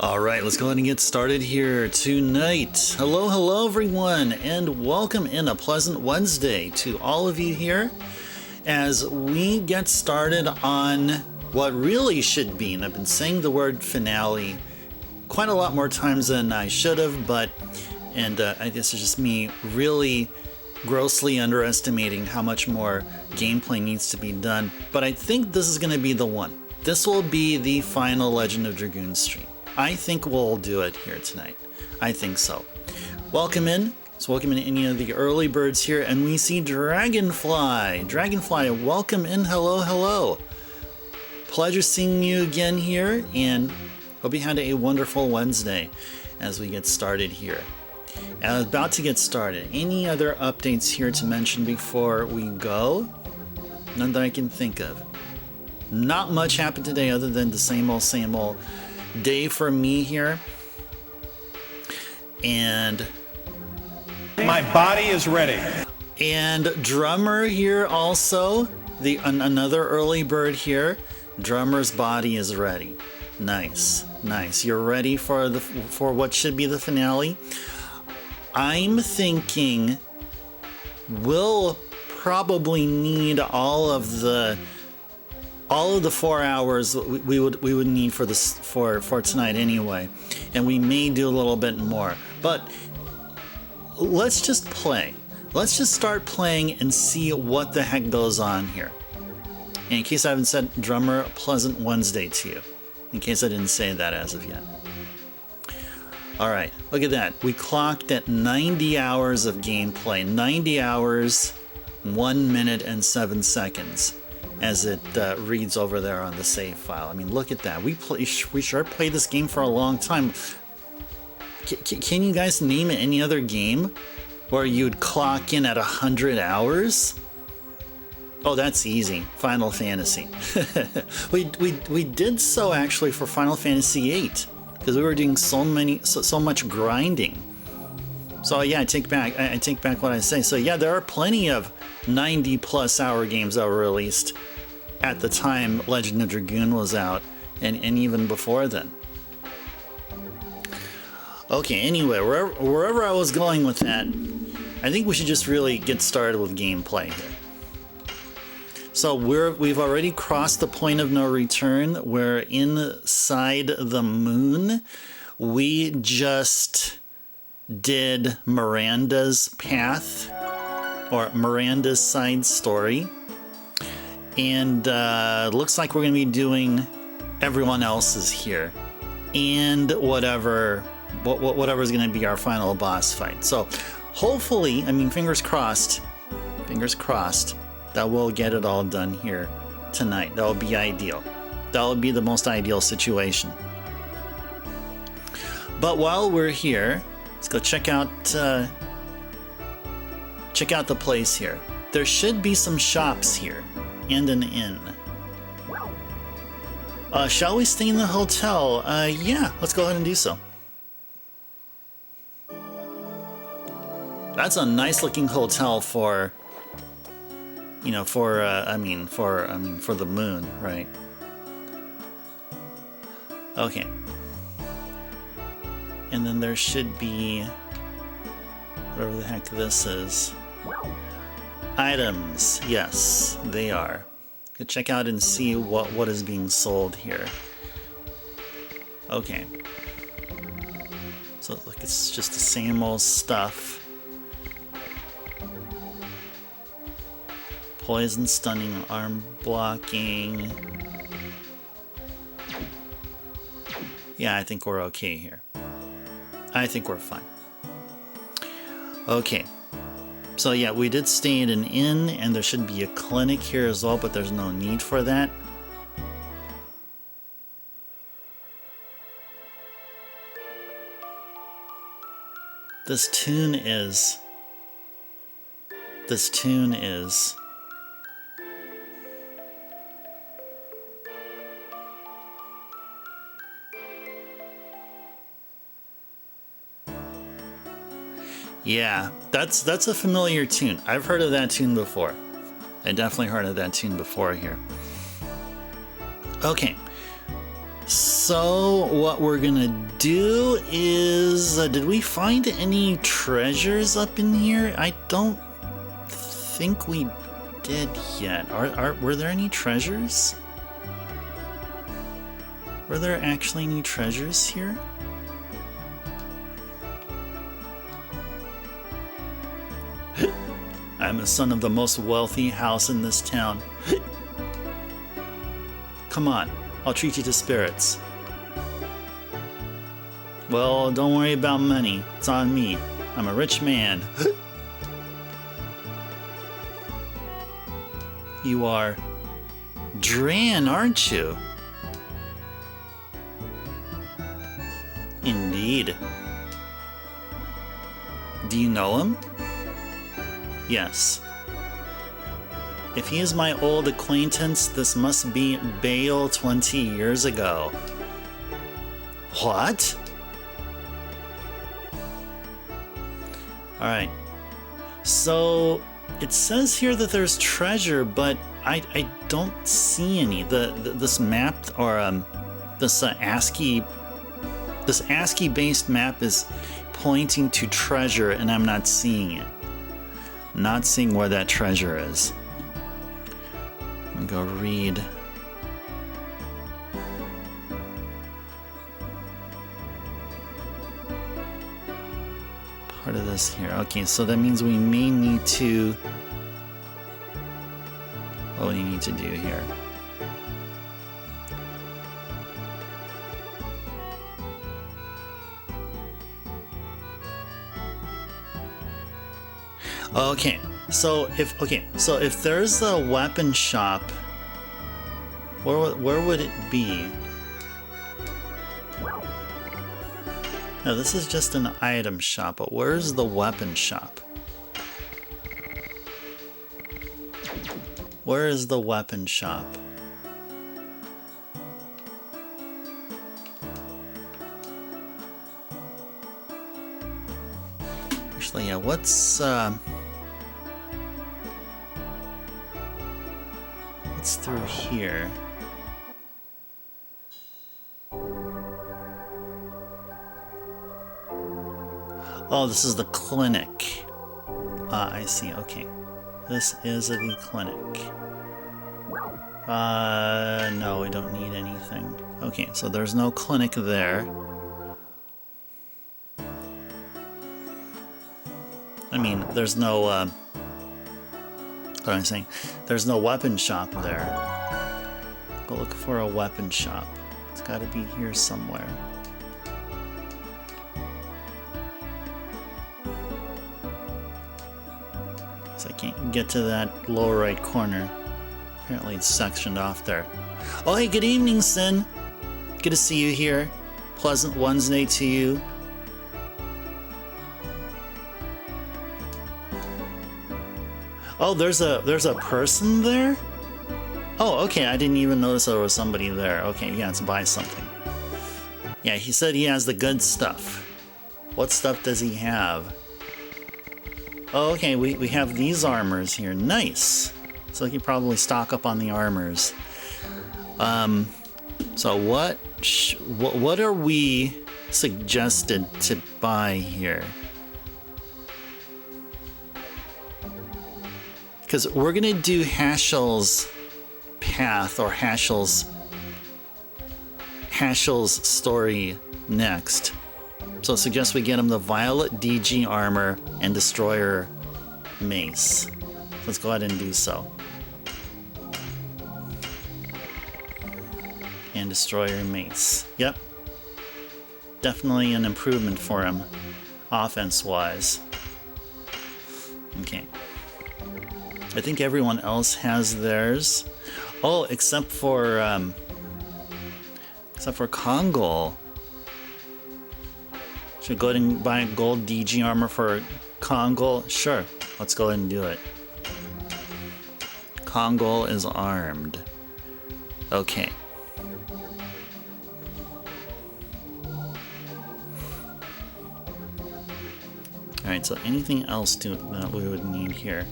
All right, let's go ahead and get started here tonight. Hello everyone, and welcome in a pleasant Wednesday to all of you here as we get started on what really should be, and I've been saying the word finale quite a lot more times than I should have, I guess it's just me really grossly underestimating how much more gameplay needs to be done, but I think this is going to be the one. This will be the final Legend of Dragoon stream. I think we'll do it here tonight. I think so. Welcome in. Let's welcome in any of the early birds here, and we see Dragonfly. Dragonfly, welcome in. Hello. Pleasure seeing you again here, and hope you had a wonderful Wednesday as we get started here. And I was about to get started. Any other updates here to mention before we go? None that I can think of. Not much happened today other than the same old day for me here. And my body is ready. And Drummer here also, another early bird here. Drummer's body is ready. Nice. You're ready for what should be the finale. I'm thinking we'll probably need all of the 4 hours we would need for this for tonight anyway, and we may do a little bit more. But let's just play. Let's just start playing and see what the heck goes on here. And in case I haven't said, Drummer, pleasant Wednesday to you. In case I didn't say that as of yet. All right, look at that. We clocked at 90 hours of gameplay. 90 hours, 1 minute and 7 seconds. As it reads over there on the save file. I mean, look at that. We sure played this game for a long time. Can you guys name any other game where you'd clock in at 100 hours? Oh, that's easy. Final Fantasy. we did so actually for Final Fantasy VIII because we were doing so much grinding. So yeah, I take back what I say. So yeah, there are plenty of 90+ hour games that were released at the time Legend of Dragoon was out, and even before then. Okay, anyway, wherever I was going with that, I think we should just really get started with gameplay here. So we've already crossed the point of no return. We're inside the moon. We just did Miranda's path, or Miranda's side story. And looks like we're going to be doing everyone else's here. And whatever's going to be our final boss fight. So hopefully, I mean, fingers crossed, that we'll get it all done here tonight. That will be ideal. That will be the most ideal situation. But while we're here, let's go check out the place here. There should be some shops here and an inn. Shall we stay in the hotel? Yeah, let's go ahead and do so. That's a nice looking hotel for, for the moon, right? Okay. And then there should be whatever the heck this is. Items, yes, they are. Go check out and see what is being sold here. Okay. So look, it's just the same old stuff. Poison, stunning, arm blocking. Yeah, I think we're okay here. I think we're fine. Okay. So yeah, we did stay at an inn, and there should be a clinic here as well, but there's no need for that. This tune is... Yeah, that's a familiar tune. I've heard of that tune before. I definitely heard of that tune before here. Okay, So what we're gonna do is, did we find any treasures up in here? I don't think we did yet. Were there any treasures? Were there actually any treasures here? I'm the son of the most wealthy house in this town. Come on, I'll treat you to spirits. Well, don't worry about money. It's on me. I'm a rich man. You are Dran, aren't you? Indeed. Do you know him? Yes. If he is my old acquaintance, this must be Bale 20 years ago. What? Alright. So, it says here that there's treasure, but I don't see any. This map, or this ASCII-based map is pointing to treasure, and I'm not seeing it. Not seeing where that treasure is. I'm gonna go read. Part of this here. Okay, so that means we may need to. What do we need to do here? Okay, so if there's a weapon shop, where would it be? No, this is just an item shop, but where's the weapon shop? Where is the weapon shop? Actually, yeah, what's through here? Oh, this is the clinic. Ah, I see. Okay. This is the clinic. No, we don't need anything. Okay, so there's no clinic there. I mean, there's no, what am I saying? There's no weapon shop there. Go look for a weapon shop. It's gotta be here somewhere. So I can't get to that lower right corner. Apparently it's sectioned off there. Oh, hey, good evening, Sin. Good to see you here. Pleasant Wednesday to you. Oh, there's a person there? Oh, okay, I didn't even notice there was somebody there. Okay, yeah, let's buy something. Yeah, he said he has the good stuff. What stuff does he have? Oh, okay, we have these armors here. Nice. So he can probably stock up on the armors. So what are we suggested to buy here? Because we're gonna do Hashel's path, or Hashel's story next. So I suggest we get him the Violet DG armor and Destroyer mace. Let's go ahead and do so. And Destroyer mace. Yep. Definitely an improvement for him, offense-wise. Okay. I think everyone else has theirs. Oh, except for Kongol. Should we go ahead and buy gold DG armor for Kongol? Sure, let's go ahead and do it. Kongol is armed. Okay. Alright, so anything else that we would need here?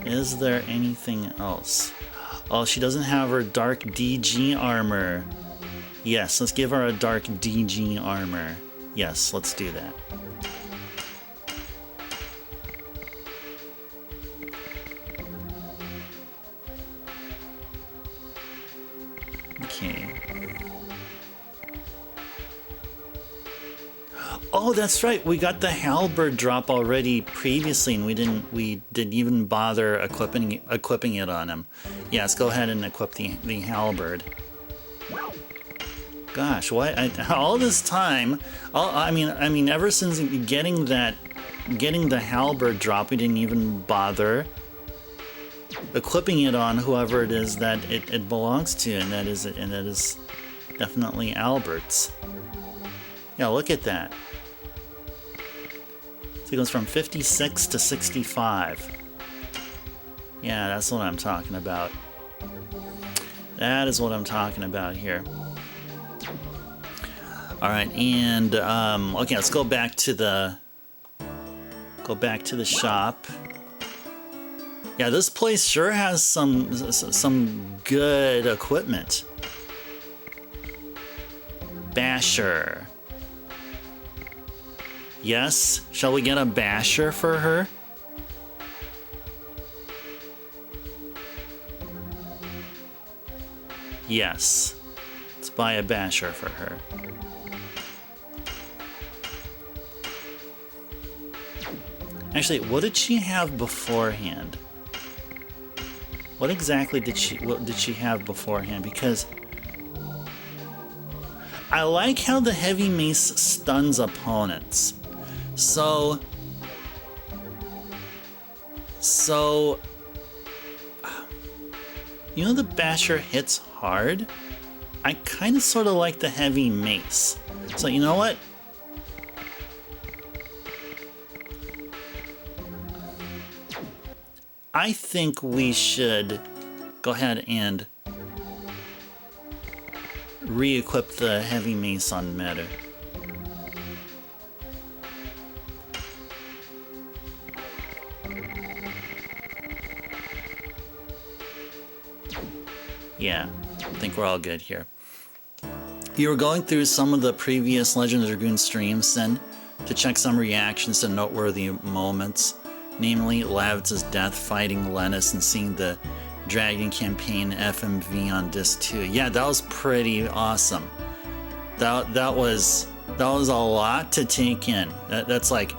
Is there anything else? Oh, she doesn't have her dark DG armor. Yes, let's give her a dark DG armor. Yes, let's do that. Okay. Oh, that's right. We got the halberd drop already previously, and we didn't even bother equipping it on him. Yeah, let's go ahead and equip the halberd. Gosh, all this time? I mean, ever since getting the halberd drop, we didn't even bother equipping it on whoever it is that it belongs to, and that is definitely Albert's. Yeah, look at that. So it goes from 56 to 65. Yeah, that's what I'm talking about. That is what I'm talking about here. All right, and okay, let's go back to the shop. Yeah, this place sure has some good equipment. Basher. Yes, shall we get a basher for her? Yes, let's buy a basher for her. Actually, what did she have beforehand? What exactly did she have beforehand? Because I like how the heavy mace stuns opponents. So you know, the basher hits hard. I kind of sort of like the heavy mace. So you know what? I think we should go ahead and re-equip the heavy mace on Meta. Yeah, I think we're all good here. You were going through some of the previous Legend of Dragoon streams then to check some reactions to noteworthy moments. Namely, Lavitz's death fighting Lennis and seeing the Dragon campaign FMV on disc 2. Yeah, that was pretty awesome. That was a lot to take in. That's like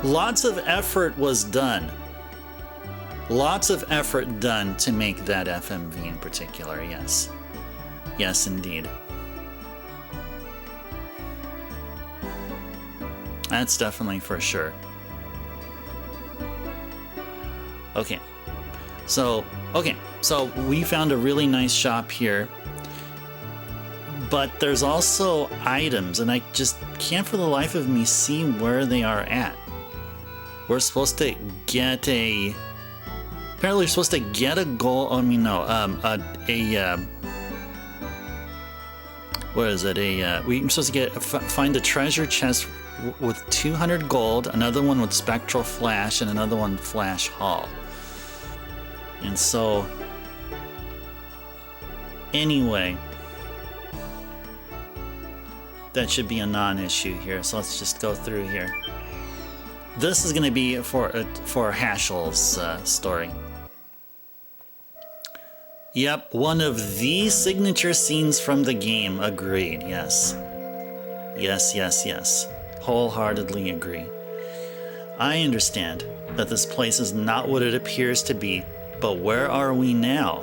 lots of effort was done. Lots of effort done to make that FMV in particular. Yes, yes, indeed. That's definitely for sure. Okay, so we found a really nice shop here, but there's also items, and I just can't for the life of me see where they are at. We're supposed to get apparently we're supposed to get a goal. I mean, no, what is it? We're supposed to find a treasure chest with 200 gold, another one with spectral flash, and another one flash hull. And so, anyway, that should be a non-issue here. So let's just go through here. This is going to be for Hashel's story. Yep, one of the signature scenes from the game. Agreed. Yes. Yes, yes, yes. Wholeheartedly agree. I understand that this place is not what it appears to be, but where are we now?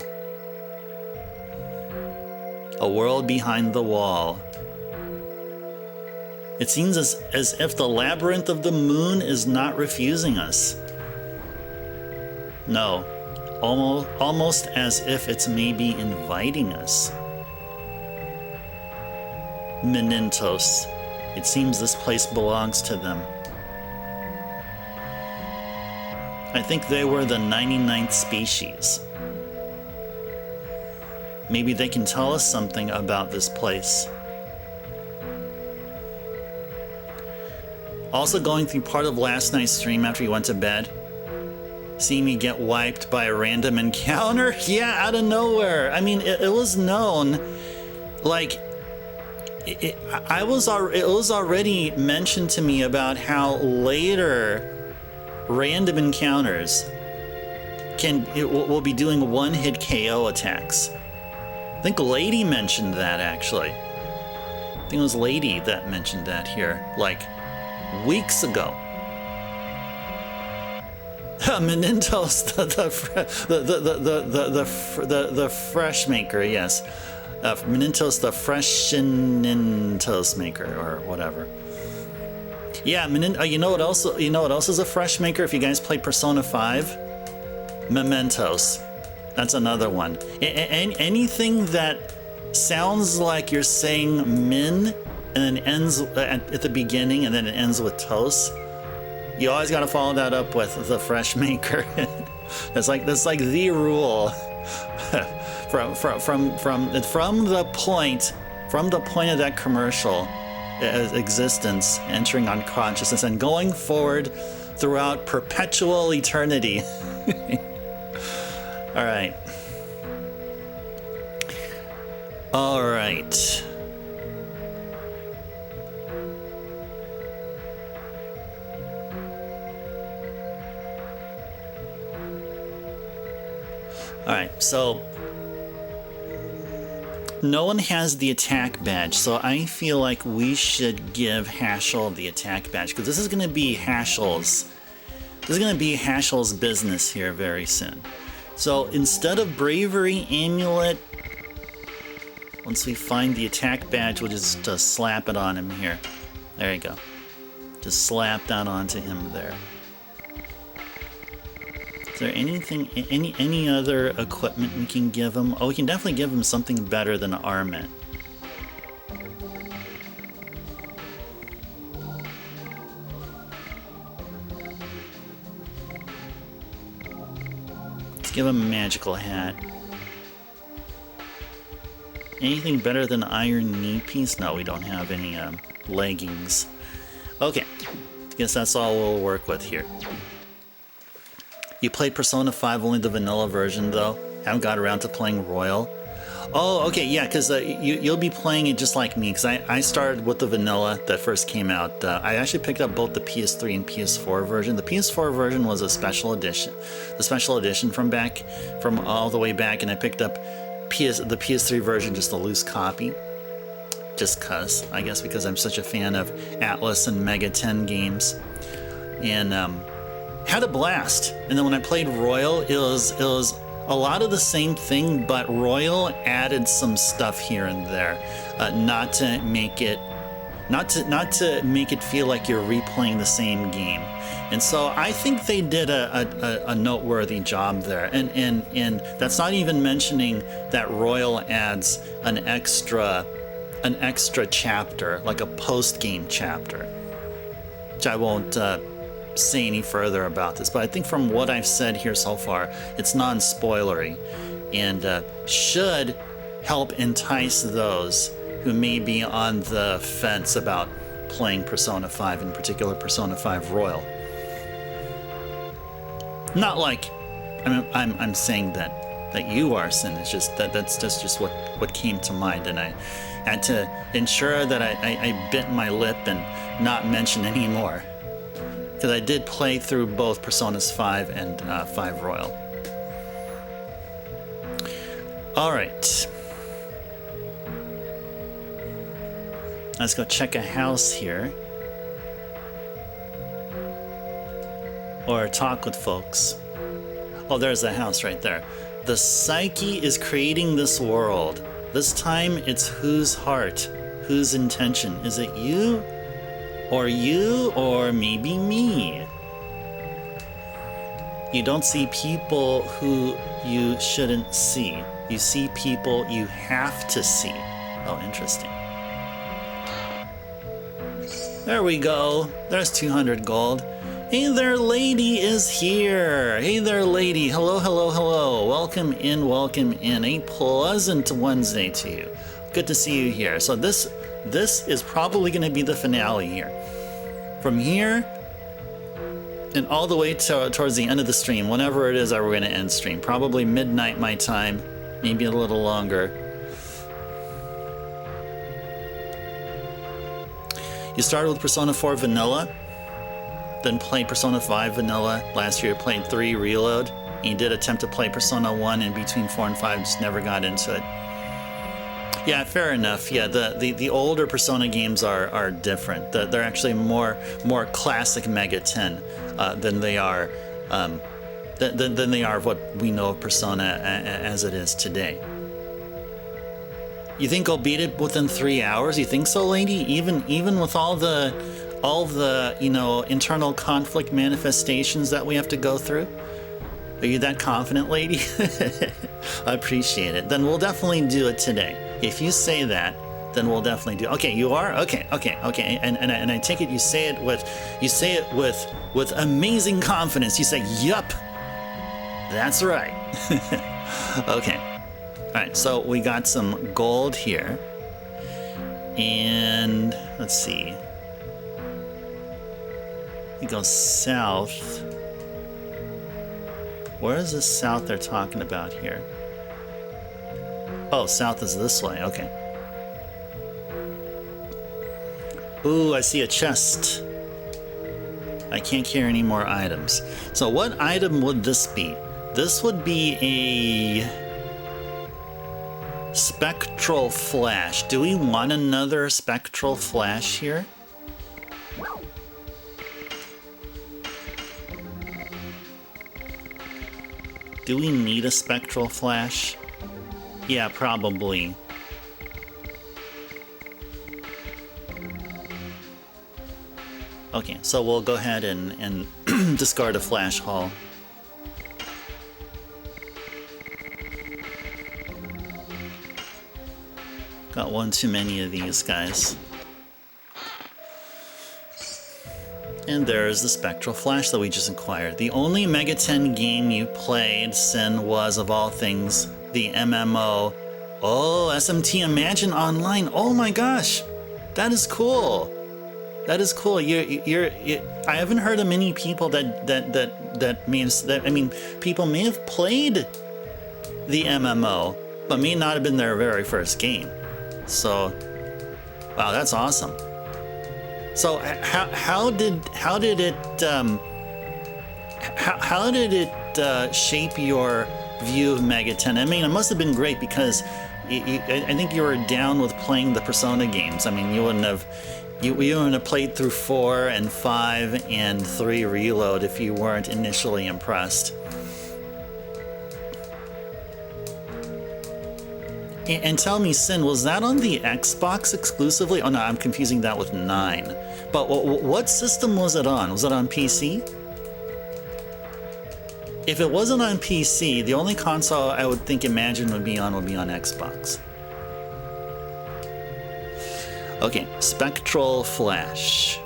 A world behind the wall. It seems as if the labyrinth of the moon is not refusing us. No, almost as if it's maybe inviting us. Menintos. It seems this place belongs to them. I think they were the 99th species. Maybe they can tell us something about this place. Also going through part of last night's stream after you went to bed. See me get wiped by a random encounter? Yeah, out of nowhere. I mean, it was known. Like, it was already mentioned to me about how later random encounters will be doing one-hit KO attacks. I think Lady mentioned that, actually. I think it was Lady that mentioned that here, like, weeks ago. Menintos, the fresh maker, yes. Menintos, the Freshenintos maker, or whatever. Yeah, you know what else is a fresh maker? If you guys play Persona 5, Mementos. That's another one. Anything that sounds like you're saying min and then ends at the beginning and then it ends with tos, you always got to follow that up with the fresh maker. that's like the rule. from the point of that commercial existence, entering unconsciousness and going forward throughout perpetual eternity. All right. All right, so no one has the attack badge, so I feel like we should give Haschel the attack badge, because this is going to be Haschel's business here very soon. So instead of bravery amulet, once we find the attack badge, we'll just slap it on him here. There you go. Just slap that onto him there. Is there anything, any other equipment we can give him? Oh, we can definitely give him something better than armament. Let's give him a magical hat. Anything better than iron knee piece? No, we don't have any leggings. Okay, guess that's all we'll work with here. You played Persona 5, only the vanilla version though? Haven't got around to playing Royal? Oh, okay, yeah, because you'll be playing it just like me, because I started with the vanilla that first came out. I actually picked up both the PS3 and PS4 version. The PS4 version was a special edition. The special edition from all the way back, and I picked up the PS3 version, just a loose copy. Just I guess because I'm such a fan of Atlas and Mega 10 games. And had a blast. And then when I played Royal, it was a lot of the same thing, but Royal added some stuff here and there, not to make it feel like you're replaying the same game. And so I think they did a noteworthy job there. And that's not even mentioning that Royal adds an extra chapter, like a post-game chapter, which I won't say any further about this, but I think from what I've said here so far, it's non-spoilery and should help entice those who may be on the fence about playing Persona 5, in particular Persona 5 Royal. Not like I'm saying that you are, Sin. It's just that's just what came to mind, and I had to ensure that I bit my lip and not mention any more. Because I did play through both Personas 5 and 5 Royal. Alright. Let's go check a house here. Or talk with folks. Oh, there's a house right there. The psyche is creating this world. This time it's whose heart, whose intention? Is it you? Or you, or maybe me. You don't see people who you shouldn't see. You see people you have to see. Oh, interesting. There we go. There's 200 gold. Hey there, lady is here. Hey there, lady. Hello, hello, hello. Welcome in, welcome in. A pleasant Wednesday to you. Good to see you here. So this is probably going to be the finale here. From here and all the way towards the end of the stream, whenever it is that we're going to end stream. Probably midnight my time, maybe a little longer. You started with Persona 4 Vanilla, then played Persona 5 Vanilla. Last year you played 3 Reload. And you did attempt to play Persona 1 in between 4 and 5, just never got into it. Yeah, fair enough. Yeah, the older Persona games are different. They're actually more classic Mega 10 than they are than they are what we know of Persona as it is today. You think I'll beat it within 3 hours? You think so, lady? Even with all the internal conflict manifestations that we have to go through? Are you that confident, lady? I appreciate it. Then we'll definitely do it today. If you say that, then we'll definitely do. Okay, you are? Okay. And I take it you say it with amazing confidence. You say, "Yup, that's right." Okay. All right. So we got some gold here, and let's see. We go south. Where is this south they're talking about here? Oh, south is this way. Okay. Ooh, I see a chest. I can't carry any more items. So what item would this be? This would be a spectral flash. Do we want another spectral flash here? Do we need a spectral flash? Yeah, probably. Okay, so we'll go ahead and discard a flash haul. Got one too many of these guys. And there's the Spectral Flash that we just acquired. The only Mega 10 game you played, Sin, was, of all things, the MMO. Oh, SMT Imagine Online. Oh my gosh, that is cool. That is cool. I haven't heard of many people people may have played the MMO, but may not have been their very first game. So, wow, that's awesome. So how did it shape your view of Mega 10? I mean, it must have been great because I think you were down with playing the Persona games. I mean, you wouldn't have played through 4 and 5 and 3 Reload if you weren't initially impressed. And tell me, Sin, was that on the Xbox exclusively? Oh no, I'm confusing that with 9. But what system was it on? Was it on PC? If it wasn't on PC, the only console I would think Imagine would be on Xbox. Okay, Spectral Flash.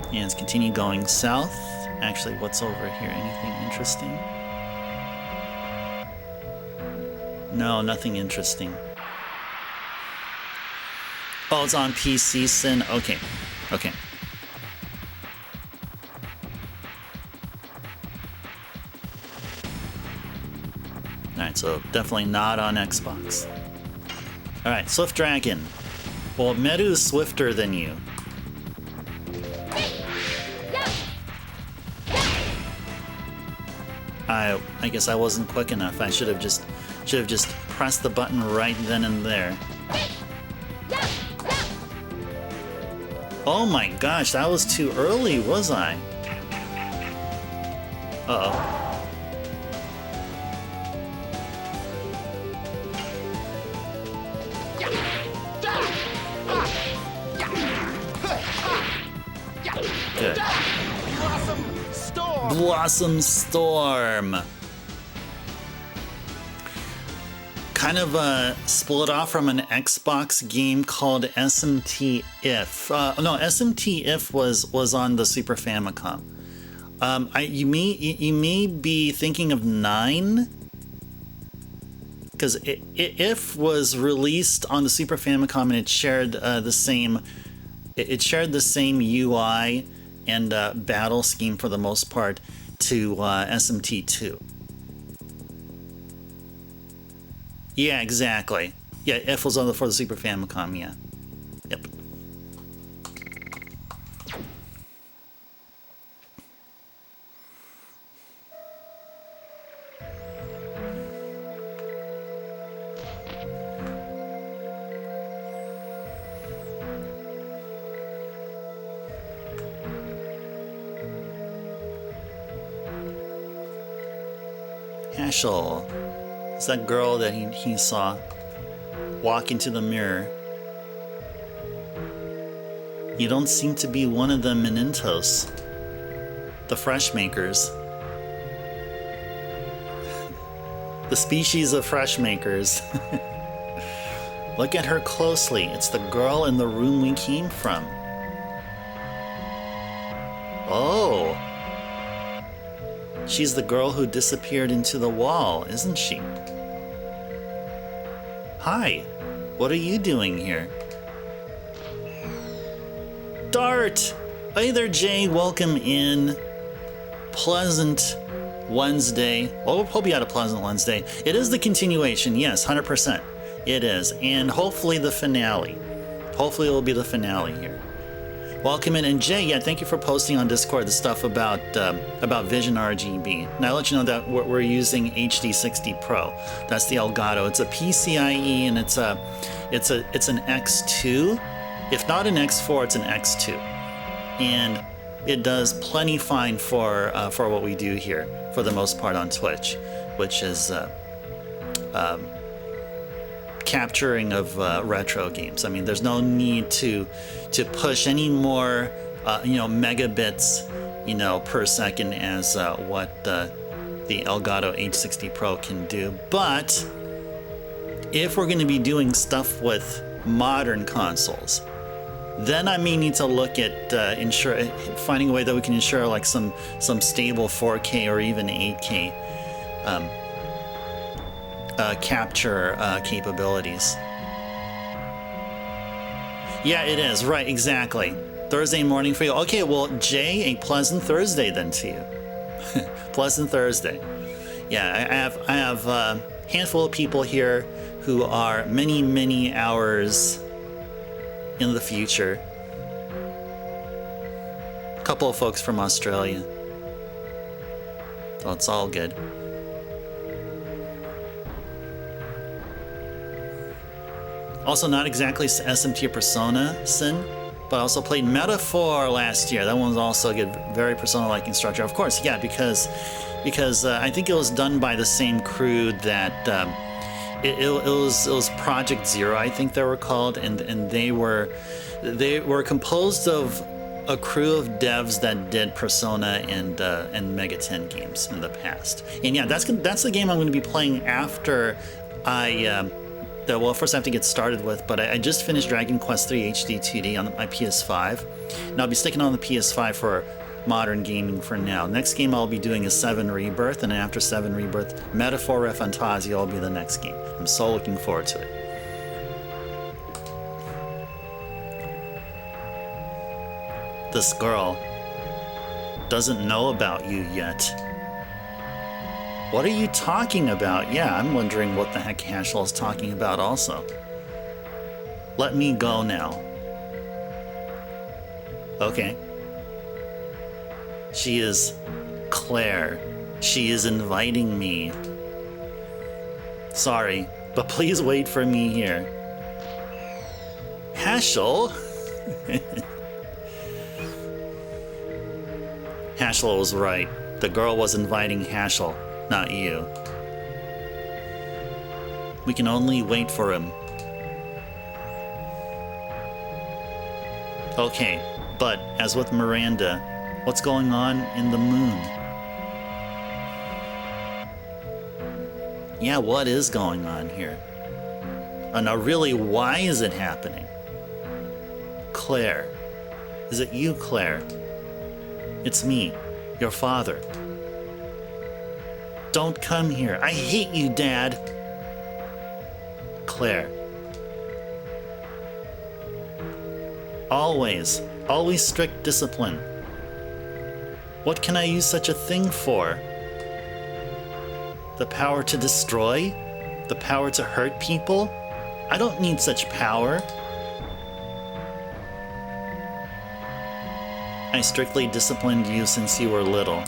And let's continue going south. Actually, what's over here? Anything interesting? No, nothing interesting. Oh, it's on PC, Sin? Okay. Okay. Alright, so definitely not on Xbox. Alright, Swift Dragon. Well, Meru's swifter than you. I guess I wasn't quick enough. I should have just pressed the button right then and there. Oh my gosh, that was too early, was I? Uh-oh. Good. Blossom Storm. Kind of split off from an Xbox game called SMT If. No, SMT If was on the Super Famicom. You may be thinking of 9, because If was released on the Super Famicom and it shared the same. It shared the same UI and battle scheme for the most part to SMT2. Yeah, exactly. Yeah, F was on for the Super Famicom, yeah. Yep. Hashel. It's that girl that he saw walk into the mirror. You don't seem to be one of the Menintos, the fresh makers. The species of fresh makers. Look at her closely. It's the girl in the room we came from. Oh. She's the girl who disappeared into the wall, isn't she? Hi. What are you doing here? Dart! Hey there, Jay. Welcome in. Pleasant Wednesday. Well, hope you had a pleasant Wednesday. It is the continuation, yes, 100%. It is. And hopefully the finale. Hopefully it will be the finale here. Welcome in. And Jay, yeah, thank you for posting on Discord the stuff about Vision RGB. Now I'll let you know that we're using HD60 Pro. That's the Elgato. It's a PCIe and it's an X2. If not an X4, it's an X2. And it does plenty fine for what we do here, for the most part on Twitch, which is capturing of retro games. I mean, there's no need to push any more, megabits, per second as what the Elgato H60 Pro can do. But if we're going to be doing stuff with modern consoles, then I may need to look at finding a way that we can ensure like some stable 4K or even 8K capture capabilities. Yeah, it is. Right, exactly. Thursday morning for you. Okay, well, Jay, a pleasant Thursday then to you. Pleasant Thursday. Yeah, I have a handful of people here who are many, many hours in the future. A couple of folks from Australia. So it's all good. Also, not exactly SMT or Persona Sin, but I also played Metaphor last year. That one was also a good, very Persona-like structure. Of course, yeah, because I think it was done by the same crew that it was Project Zero, I think they were called, and they were composed of a crew of devs that did Persona and Mega 10 games in the past. And yeah, that's the game I'm going to be playing after well, first I have to get started with, but I just finished Dragon Quest III HD 2D on my PS5, and I'll be sticking on the PS5 for modern gaming for now. Next game I'll be doing is 7 Rebirth, and after 7 Rebirth, Metaphor Refantasia will be the next game. I'm so looking forward to it. This girl doesn't know about you yet. What are you talking about? Yeah, I'm wondering what the heck Hashel is talking about also. Let me go now. Okay. She is Claire. She is inviting me. Sorry, but please wait for me here. Hashel? Hashel was right. The girl was inviting Hashel, not you. We can only wait for him. Okay, but as with Miranda, what's going on in the moon? Yeah, what is going on here? Now really, why is it happening? Claire. Is it you, Claire? It's me, your father. Don't come here. I hate you, Dad. Claire. Always strict discipline. What can I use such a thing for? The power to destroy? The power to hurt people? I don't need such power. I strictly disciplined you since you were little.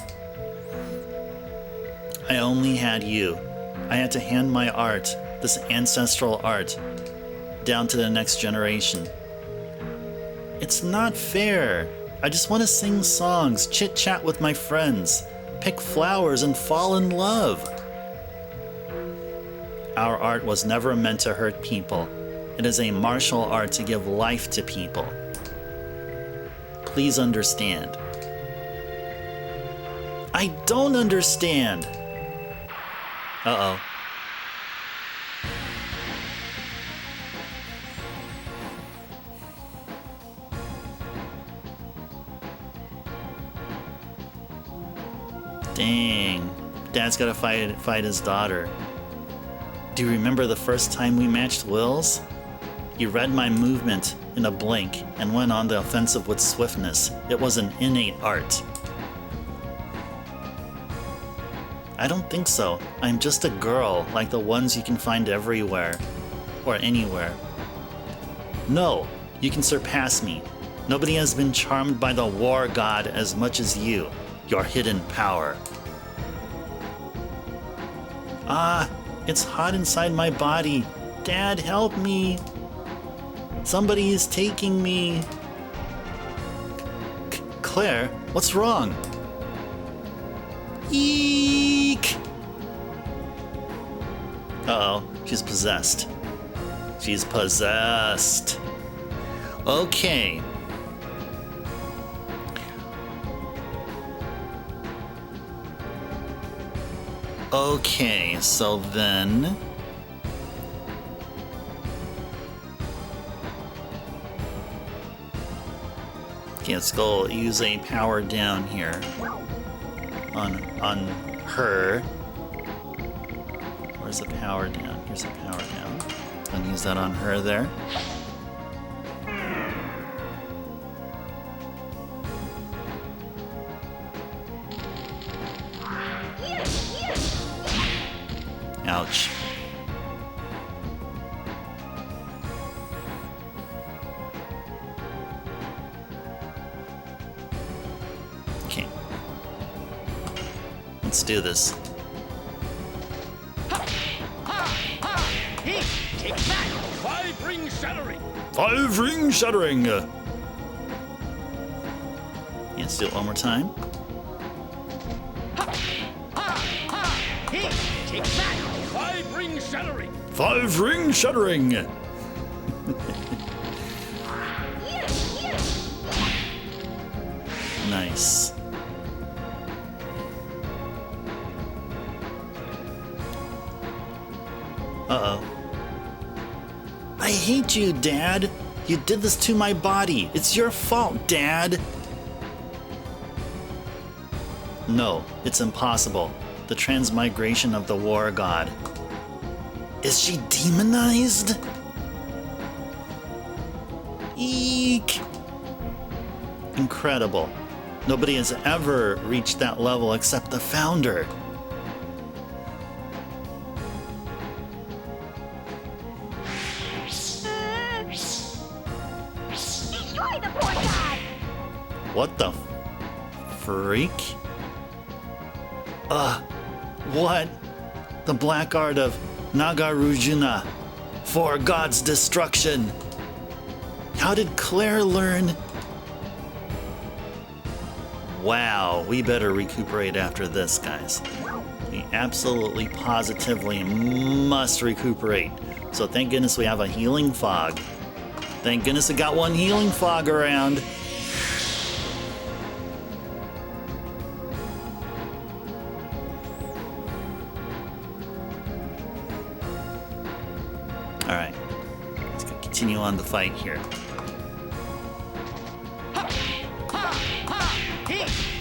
I only had you. I had to hand my art, this ancestral art, down to the next generation. It's not fair. I just want to sing songs, chit-chat with my friends, pick flowers, and fall in love. Our art was never meant to hurt people. It is a martial art to give life to people. Please understand. I don't understand. Uh-oh. Dang. Dad's gotta fight his daughter. Do you remember the first time we matched wills? You read my movement in a blink and went on the offensive with swiftness. It was an innate art. I don't think so. I'm just a girl, like the ones you can find everywhere. Or anywhere. No, you can surpass me. Nobody has been charmed by the war god as much as you. Your hidden power. Ah, it's hot inside my body. Dad, help me. Somebody is taking me. Claire, what's wrong? Eek! Uh-oh, she's possessed. She's possessed. Okay. Okay, so then... Okay, let's go use a power down here. On her. Where's the power down? Here's the power down. And use that on her there. Ouch. Okay. Let's do this. Take that! 5 ring shattering! 5 ring shattering! Yeah, let's do it one more time. Take that! 5 ring shattering! 5 ring shattering! Nice. Uh-oh. I hate you, Dad! You did this to my body! It's your fault, Dad! No, it's impossible. The transmigration of the war god. Is she demonized? Eek! Incredible. Nobody has ever reached that level except the founder. Destroy the poor god! What the freak? What? The black art of Nagarjuna for God's destruction. How did Claire learn? Wow, we better recuperate after this, guys. We absolutely, positively must recuperate. So thank goodness we have a healing fog. Thank goodness we got one healing fog around. Alright, let's continue on the fight here.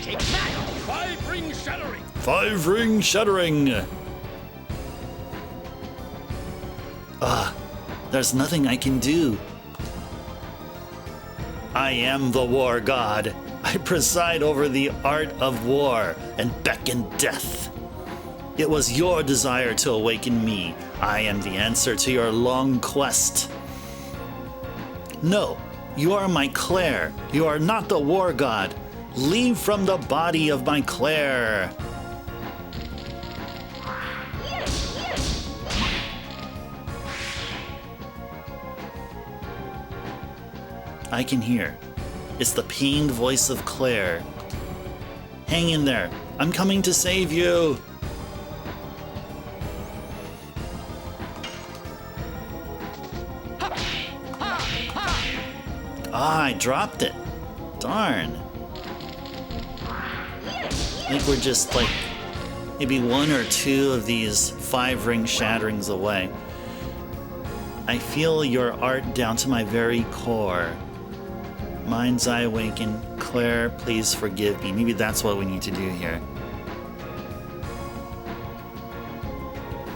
Take that! 5 ring shattering! 5 ring shattering! There's nothing I can do. I am the war god. I preside over the art of war and beckon death. It was your desire to awaken me. I am the answer to your long quest. No, you are my Claire. You are not the war god. Leave from the body of my Claire. I can hear. It's the pained voice of Claire. Hang in there. I'm coming to save you. Ah, I dropped it. Darn. I think we're just like maybe one or two of these 5 ring shatterings away. I feel your art down to my very core. Mind's eye awaken. Claire, please forgive me. Maybe that's what we need to do here.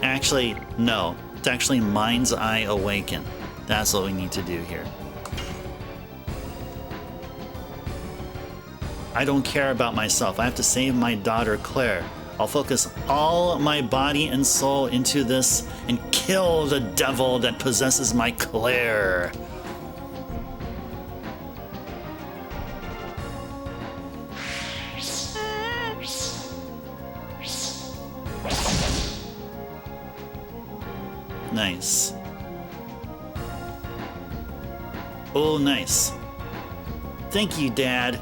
Actually, no. It's actually mind's eye awaken. That's what we need to do here. I don't care about myself. I have to save my daughter, Claire. I'll focus all my body and soul into this and kill the devil that possesses my Claire. Nice. Oh, nice. Thank you, Dad.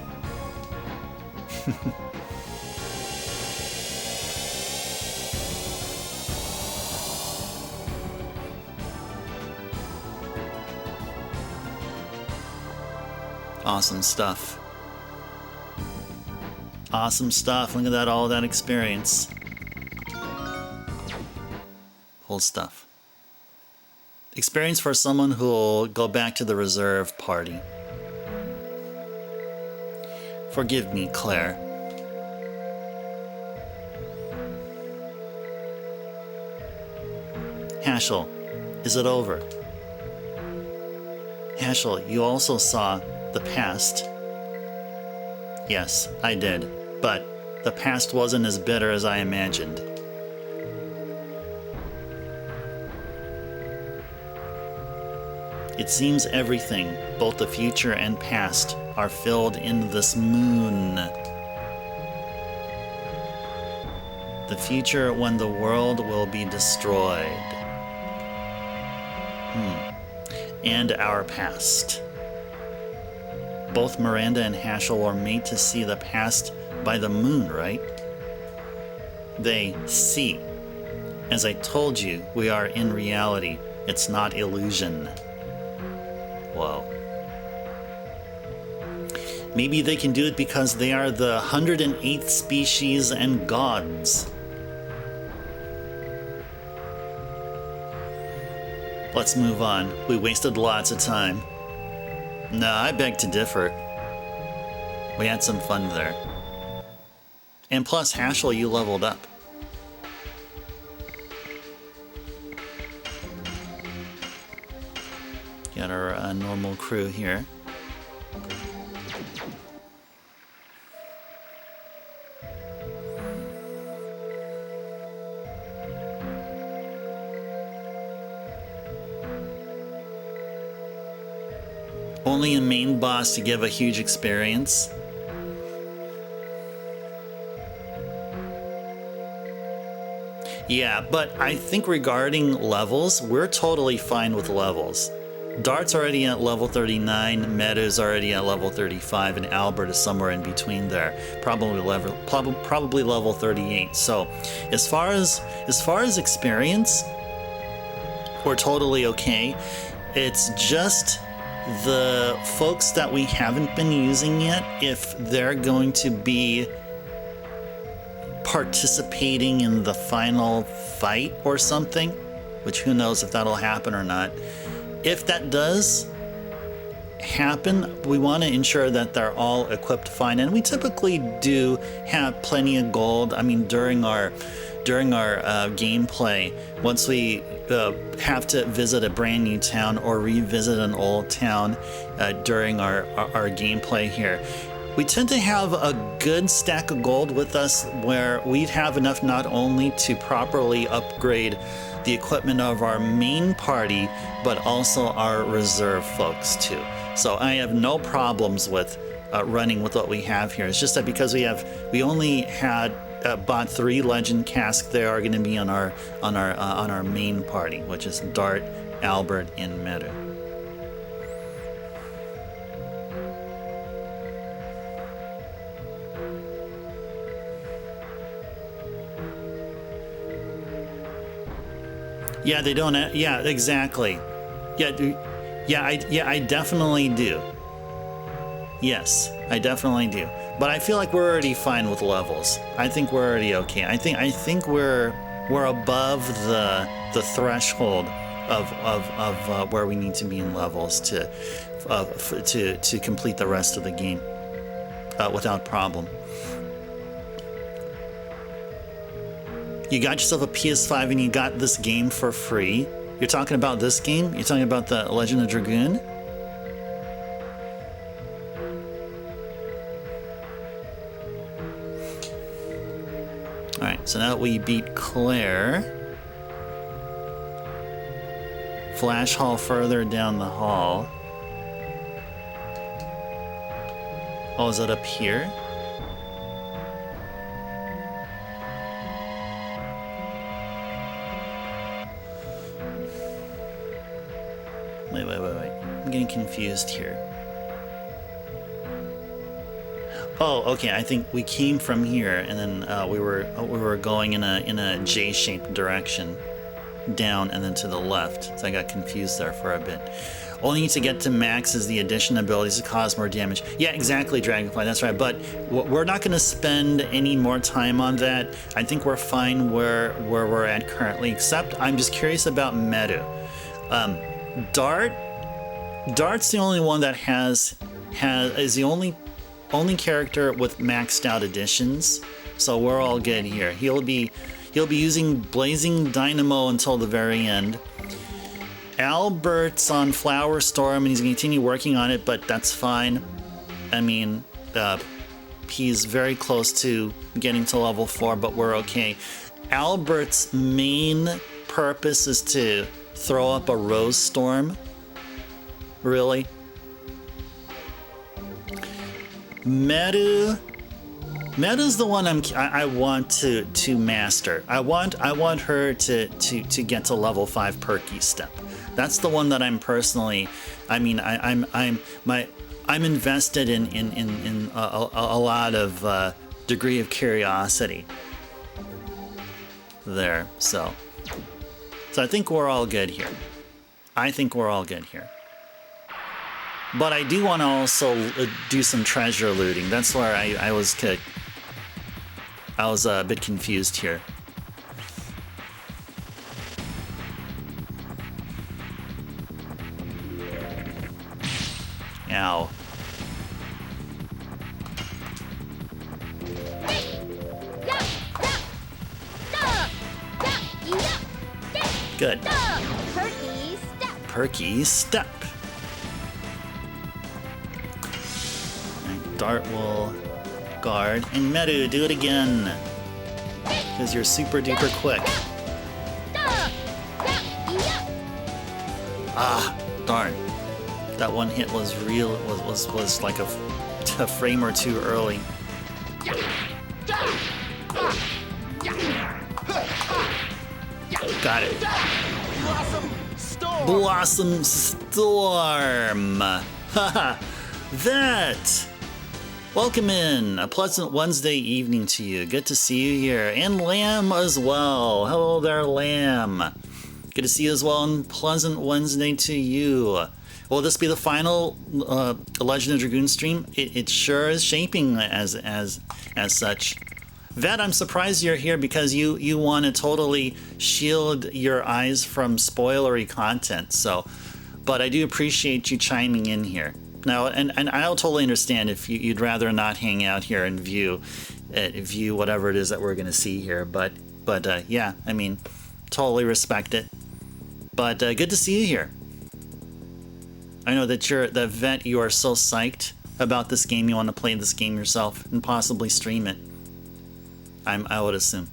Awesome stuff. Awesome stuff. Look at that, all that experience. Cool stuff. Experience for someone who'll go back to the reserve party. Forgive me, Claire. Hashel, is it over? Hashel, you also saw the past. Yes, I did, but the past wasn't as bitter as I imagined. It seems everything, both the future and past, are filled in this moon. The future when the world will be destroyed. And our past. Both Miranda and Hashel were made to see the past by the moon, right? They see. As I told you, we are in reality. It's not illusion. Whoa. Maybe they can do it because they are the 108th species and gods. Let's move on. We wasted lots of time. No, I beg to differ. We had some fun there. And plus, Hashel, you leveled up. Got our normal crew here. Only a main boss to give a huge experience. Yeah, but I think regarding levels, we're totally fine with levels. Dart's already at level 39, Meadows already at level 35, and Albert is somewhere in between there, probably level 38. So, as far as experience, we're totally okay. It's just the folks that we haven't been using yet, if they're going to be participating in the final fight or something, which who knows if that'll happen or not. If that does happen, we want to ensure that they're all equipped fine, and we typically do have plenty of gold. I mean, during our gameplay, once we have to visit a brand new town or revisit an old town during our gameplay here, we tend to have a good stack of gold with us where we'd have enough not only to properly upgrade the equipment of our main party, but also our reserve folks too. So I have no problems with running with what we have here. It's just that because we only had bought 3 legend casks, they are going to be on our main party, which is Dart, Albert, and Meadow. Yeah, they don't. Yeah, exactly. Yeah, I definitely do. Yes, I definitely do. But I feel like we're already fine with levels. I think we're already okay. I think we're above the threshold of where we need to be in levels to complete the rest of the game without problem. You got yourself a PS5 and you got this game for free. You're talking about this game? You're talking about the Legend of Dragoon? Alright, so now that we beat Claire, Flash Hall further down the hall. Oh, is it up here? Wait. I'm getting confused here. Oh, okay. I think we came from here, and then we were going in a J-shaped direction, down and then to the left. So I got confused there for a bit. Only need to get to max is the addition abilities to cause more damage. Yeah, exactly, Dragonfly. That's right. But we're not going to spend any more time on that. I think we're fine where we're at currently. Except I'm just curious about Meadow. Dart's the only one that is the only character with maxed out additions, so we're all good here. He'll be using Blazing Dynamo until the very end. Albert's on Flower Storm and he's going to continue working on it, but that's fine. I mean, he's very close to getting to level 4, but we're okay. Albert's main purpose is to throw up a Rose Storm. Really? Meadow Meta's the one I want to master. I want her to get to level 5 perky step. That's the one that I'm personally. I mean, I'm invested in a lot of degree of curiosity there. So I think we're all good here. But I do want to also do some treasure looting. That's where I was a bit confused here. Ow. Good. Perky step. And Dart will guard. And Medu, do it again. Because you're super duper quick. Ah, darn. That one hit was was like a frame or two early. Got it. Blossom Storm. Haha. That. Welcome in. A pleasant Wednesday evening to you. Good to see you here. And Lamb as well. Hello there, Lamb. Good to see you as well. And pleasant Wednesday to you. Will this be the final Legend of Dragoon stream? It sure is shaping as such. Vet, I'm surprised you're here because you want to totally shield your eyes from spoilery content. So, but I do appreciate you chiming in here. Now, and I'll totally understand if you'd rather not hang out here and view whatever it is that we're going to see here. But yeah, I mean, totally respect it. But good to see you here. I know that the Vet, you are so psyched about this game. You want to play this game yourself and possibly stream it. I would assume.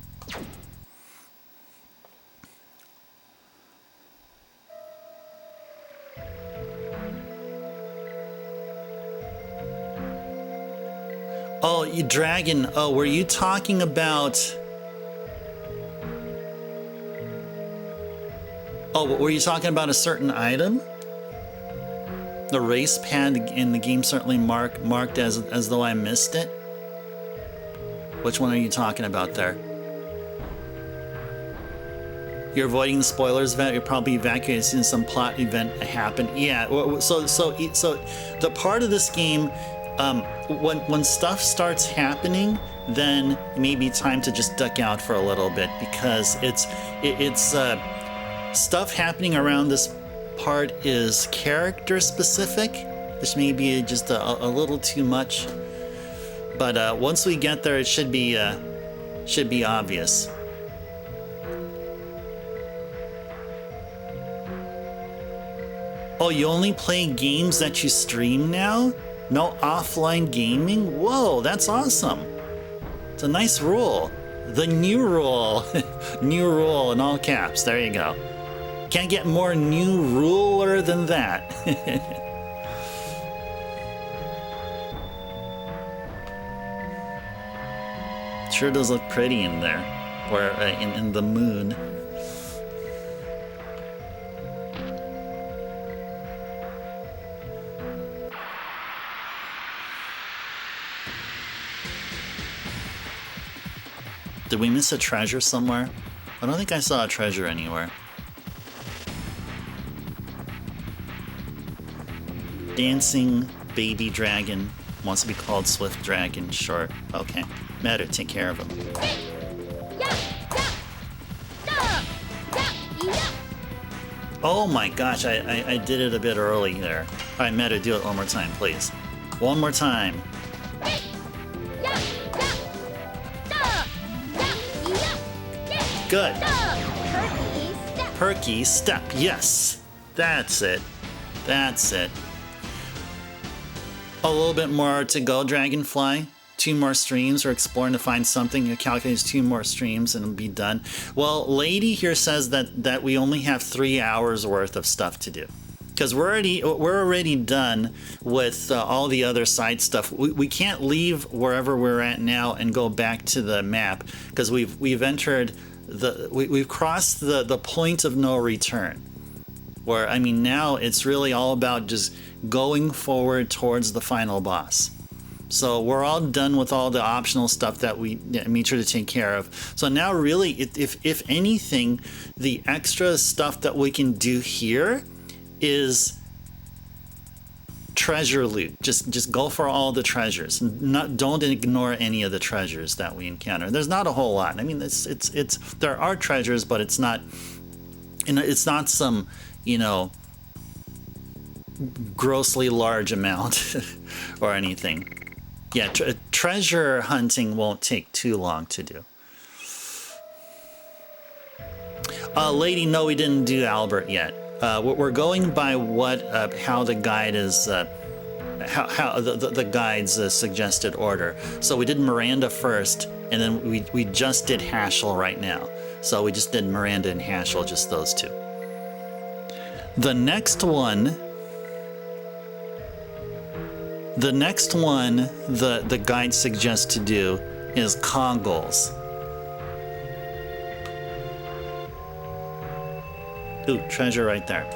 Oh, you dragon. Oh, were you talking about... Oh, were you talking about a certain item? The race pad in the game certainly marked as though I missed it? Which one are you talking about there? You're avoiding the spoilers event. You're probably evacuated, seeing some plot event happen. Yeah, so the part of this game... when stuff starts happening, then it may be time to just duck out for a little bit, because it's stuff happening around this part is character specific, which may be just a little too much. But once we get there, it should be obvious. Oh, you only play games that you stream now? No offline gaming? Whoa, that's awesome. It's a nice rule. The new rule. New rule in all caps. There you go. Can't get more new ruler than that. Sure does look pretty in there. Or in the moon. Did we miss a treasure somewhere? I don't think I saw a treasure anywhere. Dancing baby dragon wants to be called Swift Dragon. Sure. Okay. Matter, take care of him. Oh my gosh, I did it a bit early there. Alright, Matter, do it one more time, please. One more time. Good. Perky step. Yes. That's it. That's it. A little bit more to go, Dragonfly. 2 more streams. We're exploring to find something. You calculate 2 more streams and it'll be done. Well, Lady here says that we only have 3 hours worth of stuff to do. Because we're already done with all the other side stuff. We can't leave wherever we're at now and go back to the map, because we've entered we've crossed the point of no return. Where, I mean, now it's really all about just going forward towards the final boss. So we're all done with all the optional stuff that we made sure to take care of. So now really, if anything, the extra stuff that we can do here is treasure loot. Just go for all the treasures. Don't ignore any of the treasures that we encounter. There's not a whole lot. I mean, it's there are treasures, but it's not some, you know, grossly large amount or anything. Yeah, treasure hunting won't take too long to do. Lady, no, we didn't do Albert yet. We're going by how the guide is, how the guide's suggested order. So we did Miranda first, and then we just did Haschel right now. So we just did Miranda and Haschel, just those 2. The next one, the guide suggests to do is Congles. Ooh, treasure right there.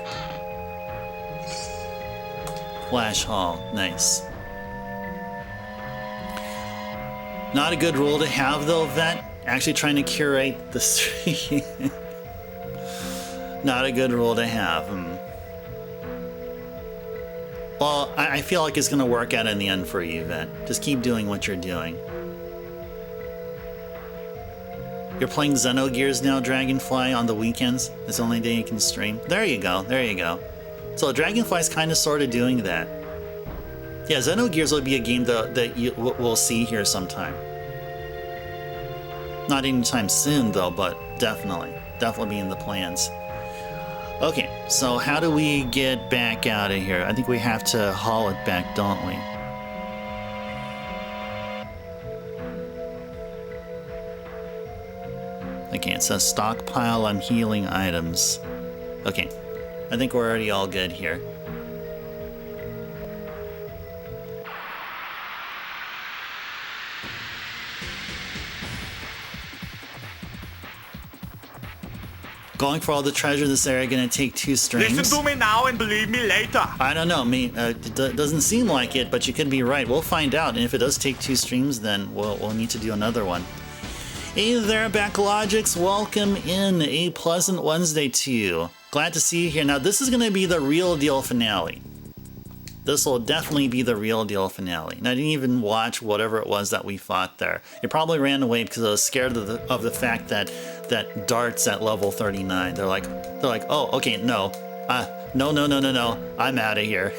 Flash Hall, nice. Not a good rule to have though, Vet. Actually trying to curate the stream. Not a good rule to have. Well, I feel like it's going to work out in the end for you, Vet. Just keep doing what you're doing. You're playing Xenogears now, Dragonfly, on the weekends? It's the only day you can stream? There you go, there you go. So Dragonfly's kind of sort of doing that. Yeah, Xenogears will be a game that we'll see here sometime. Not anytime soon, though, but definitely. Definitely be in the plans. Okay, so how do we get back out of here? I think we have to haul it back, don't we? it says stockpile on healing items. Okay, I think we're already all good here. Going for all the treasure in this area gonna take 2 strings. Listen to me now and believe me later. I don't know. It doesn't seem like it, but you could be right. We'll find out. And if it does take 2 streams, then we'll need to do another one. Hey there, Backlogics. Welcome in. A pleasant Wednesday to you. Glad to see you here. Now, this is going to be the real deal finale. This will definitely be the real deal finale. And I didn't even watch whatever it was that we fought there. It probably ran away because I was scared of the fact that darts at level 39. They're like, oh, okay, no, no, I'm out of here.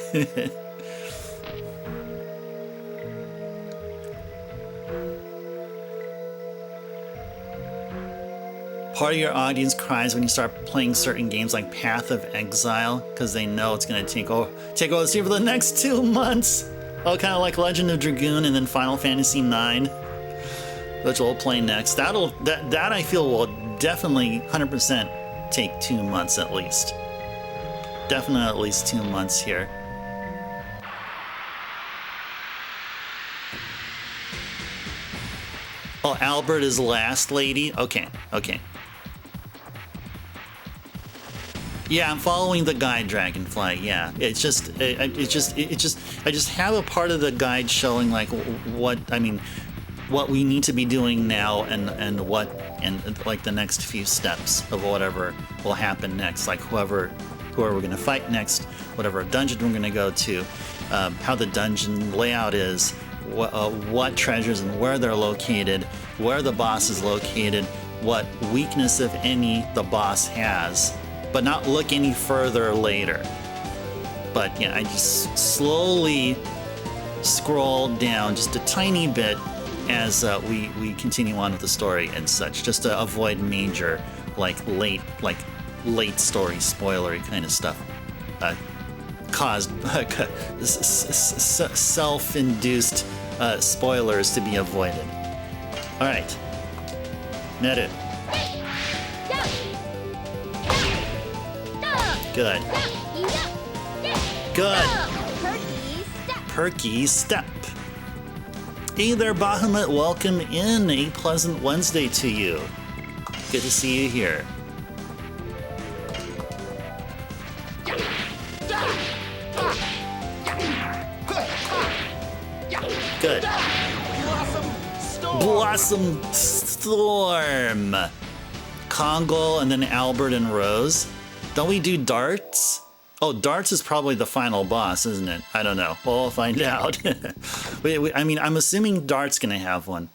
Part of your audience cries when you start playing certain games like Path of Exile because they know it's going to take over the scene for the next 2 months. Oh, kind of like Legend of Dragoon and then Final Fantasy IX, which we'll play next. That I feel will definitely 100% take 2 months at least. Definitely at least 2 months here. Oh, Albert is last, lady. Okay. Yeah, I'm following the guide, Dragonfly. Yeah, I just have a part of the guide showing like what we need to be doing now and like the next few steps of whatever will happen next, like whoever we're gonna fight next, whatever dungeon we're gonna go to, how the dungeon layout is, what treasures and where they're located, where the boss is located, what weakness, if any, the boss has. But not look any further later. But yeah, I just slowly scroll down just a tiny bit as we continue on with the story and such, just to avoid major late story spoilery kind of stuff caused self-induced spoilers to be avoided. All right, Neru. Good. Perky step. Hey there, Bahamut. Welcome in. A pleasant Wednesday to you. Good to see you here. Good. Blossom Storm. Kongol and then Albert and Rose. Don't we do darts? Oh, darts is probably the final boss, isn't it? I don't know. Well, we'll find out. I mean, I'm assuming dart's gonna have one.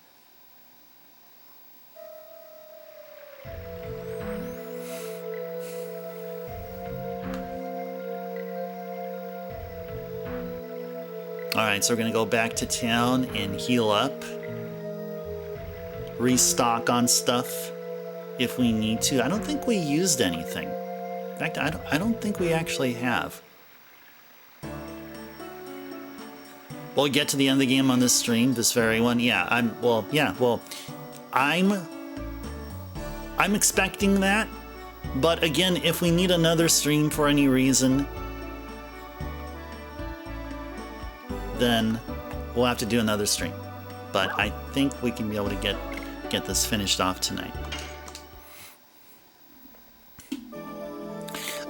Alright, so we're gonna go back to town and heal up. Restock on stuff if we need to. I don't think we used anything. In fact, I don't think we actually have. We'll get to the end of the game on this stream, this very one. Yeah, I'm expecting that. But again, if we need another stream for any reason, then we'll have to do another stream. But I think we can be able to get this finished off tonight.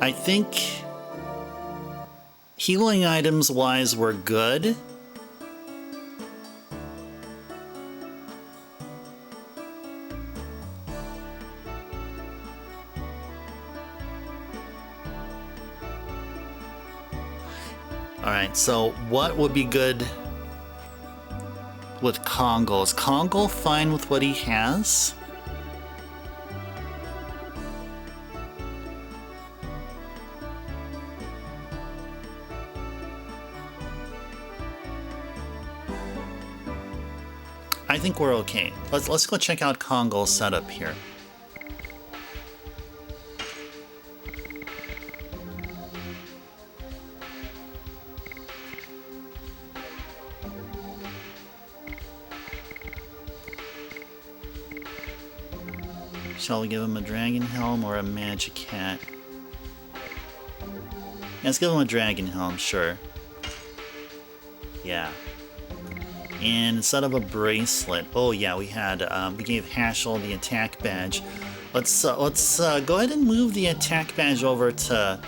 I think healing items wise we're good. Alright, so what would be good with Kongol? Is Kongol fine with what he has? I think we're okay. Let's go check out Kongol's setup here. Shall we give him a dragon helm or a magic hat? Let's give him a dragon helm, sure. Yeah. And instead of a bracelet, oh yeah, we gave Hashel the attack badge. Let's go ahead and move the attack badge over to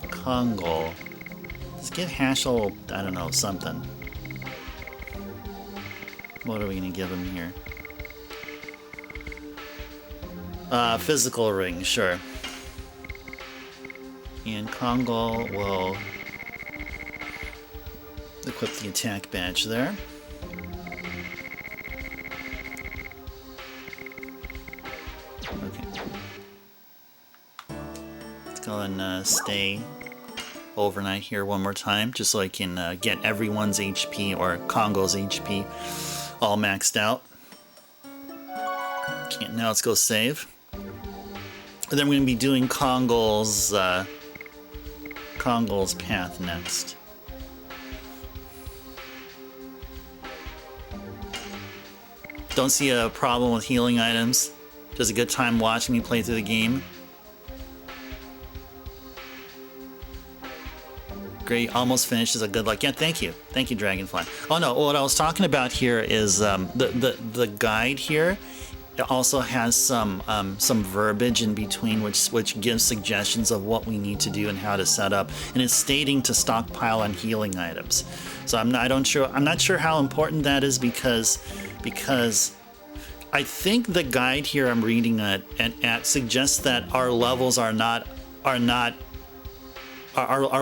Kongol. Let's give Hashel, I don't know, something. What are we gonna give him here? Physical ring, sure. And Kongol will equip the attack badge there. Okay. Let's go and stay overnight here one more time, just so I can get everyone's HP, or Kongol's HP, all maxed out. Okay, now let's go save. And then we're going to be doing Kongol's path next. Don't see a problem with healing items. Just a good time watching me play through the game. Great, almost finished is a good luck. Yeah, thank you. Thank you, Dragonfly. Oh no, what I was talking about here is the guide here. It also has some verbiage in between which gives suggestions of what we need to do and how to set up, and it's stating to stockpile on healing items. So I'm not sure how important that is because I think the guide here I'm reading at suggests that our levels are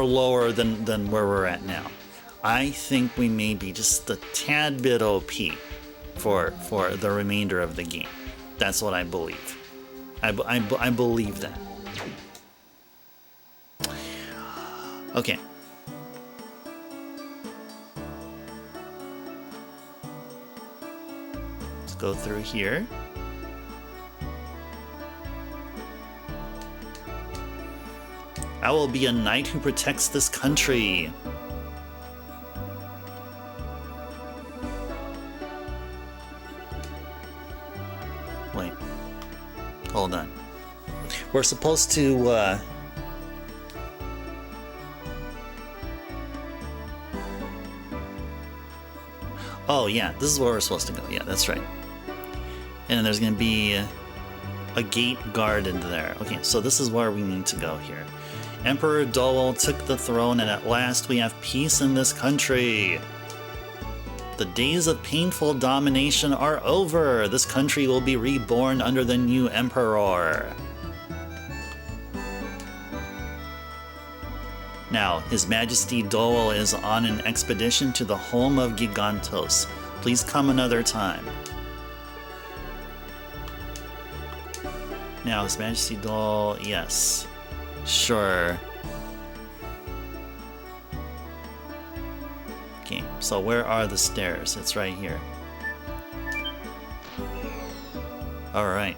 lower than where we're at now. I think we may be just a tad bit OP for the remainder of the game. That's what I believe. I believe that. Okay. Let's go through here. I will be a knight who protects this country. Wait. Hold on. We're supposed to, Oh, yeah, this is where we're supposed to go. Yeah, that's right. And there's going to be a gate guarded there. Okay, so this is where we need to go here. Emperor Dowell took the throne, and at last we have peace in this country. The days of painful domination are over. This country will be reborn under the new emperor. Now, His Majesty Dowell is on an expedition to the home of Gigantos. Please come another time. Now, His Majesty Dowell, yes. Sure. Okay, so where are the stairs? It's right here. Alright.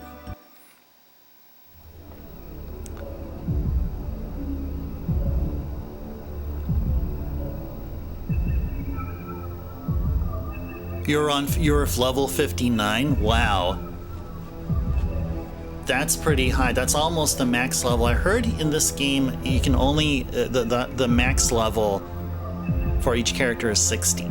You're level 59? Wow. That's pretty high. That's almost the max level. I heard in this game you can only the max level for each character is 60.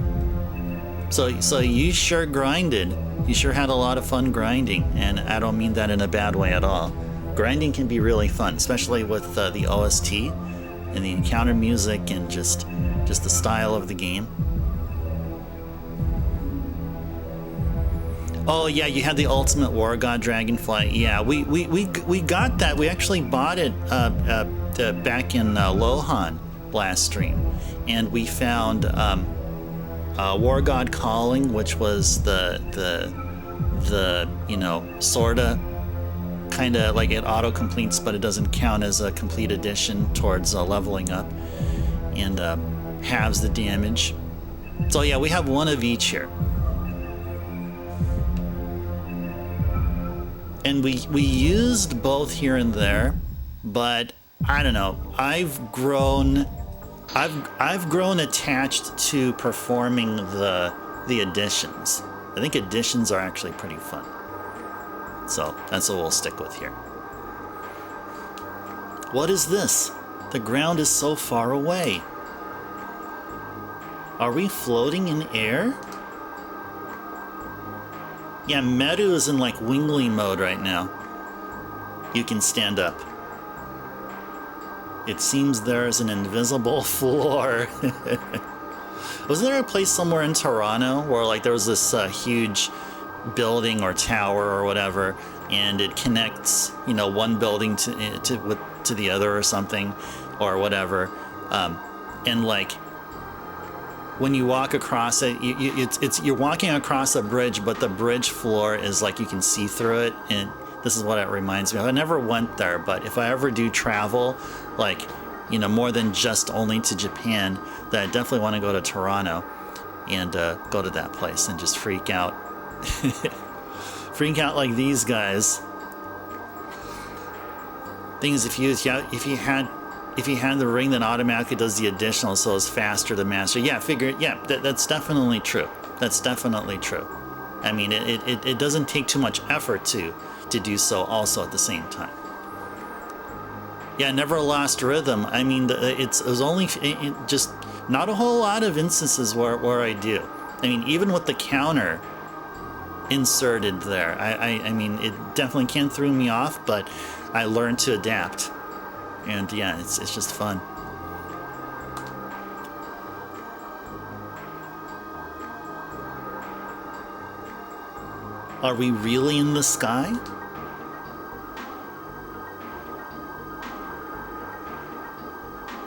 So you sure grinded. You sure had a lot of fun grinding, and I don't mean that in a bad way at all. Grinding can be really fun, especially with the OST and the encounter music and just the style of the game. Oh yeah, you had the Ultimate War God Dragonfly. Yeah, we got that. We actually bought it back in Lohan last stream, and we found War God Calling, which was the sorta kinda like it auto completes, but it doesn't count as a complete addition towards leveling up, and halves the damage. So yeah, we have one of each here. And we used both here and there, but I don't know. I've grown attached to performing the additions. I think additions are actually pretty fun. So that's what we'll stick with here. What is this? The ground is so far away. Are we floating in air? Yeah, Meru is in like wingly mode right now. You can stand up. It seems there is an invisible floor. Wasn't there a place somewhere in Toronto where like there was this huge building or tower or whatever, and it connects, you know, one building to the other or something, or whatever, and like when you walk across it, you're walking across a bridge, but the bridge floor is like you can see through it, and this is what it reminds me of. I never went there, but if I ever do travel, like, you know, more than just only to Japan, then I definitely want to go to Toronto and go to that place and just freak out. Freak out like these guys. Thing is, if you had the ring that automatically does the additional, so it's faster to master. Yeah, that's definitely true. That's definitely true. I mean, it doesn't take too much effort to do so also at the same time. Yeah, never lost rhythm. I mean, it was only just not a whole lot of instances where I do. I mean, even with the counter inserted there, I mean, it definitely can throw me off, but I learned to adapt. And yeah, it's just fun. Are we really in the sky?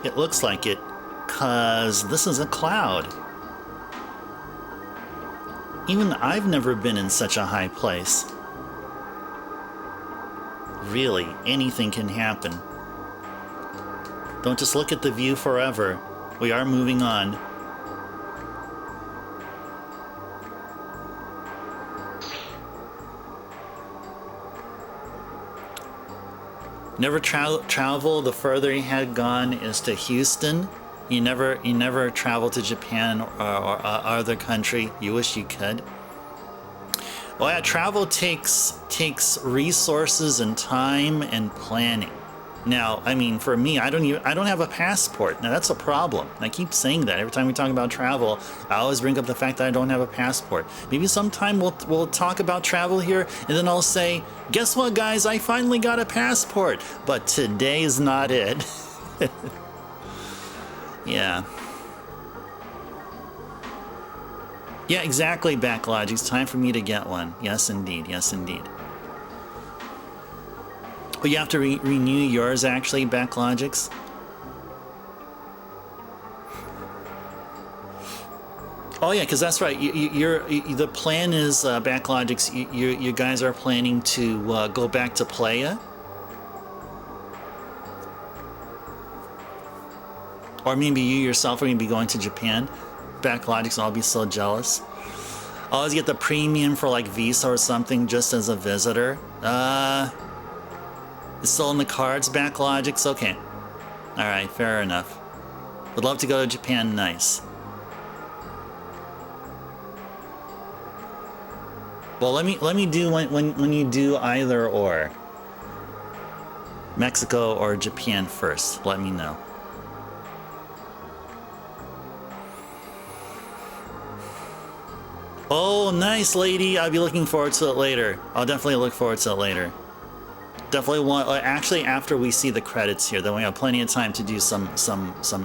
It looks like it, 'cause this is a cloud. Even I've never been in such a high place. Really, anything can happen. Don't just look at the view forever. We are moving on. Never travel. The further you had gone is to Houston. You never travel to Japan or other country. You wish you could. Well, yeah, travel takes resources and time and planning. Now, I mean, for me, I don't have a passport. Now that's a problem. I keep saying that every time we talk about travel. I always bring up the fact that I don't have a passport. Maybe sometime we'll talk about travel here, and then I'll say, guess what, guys? I finally got a passport. But today's not it. Yeah. Yeah, exactly, Backlogic. It's time for me to get one. Yes, indeed. Yes, indeed. But you have to renew yours, actually, Backlogics. Oh yeah, because that's right. The plan is, Backlogics. You guys are planning to go back to Playa, or maybe you yourself are going to be going to Japan. Backlogics, I'll be so jealous. Always get the premium for like Visa or something just as a visitor. It's still in the cards, Backlogics? Okay. Alright, fair enough. Would love to go to Japan, nice. Well, let me do when you do either or. Mexico or Japan first, let me know. Oh, nice, lady. I'll be looking forward to it later. I'll definitely look forward to it later. Definitely want, actually, after we see the credits here, then we have plenty of time to do some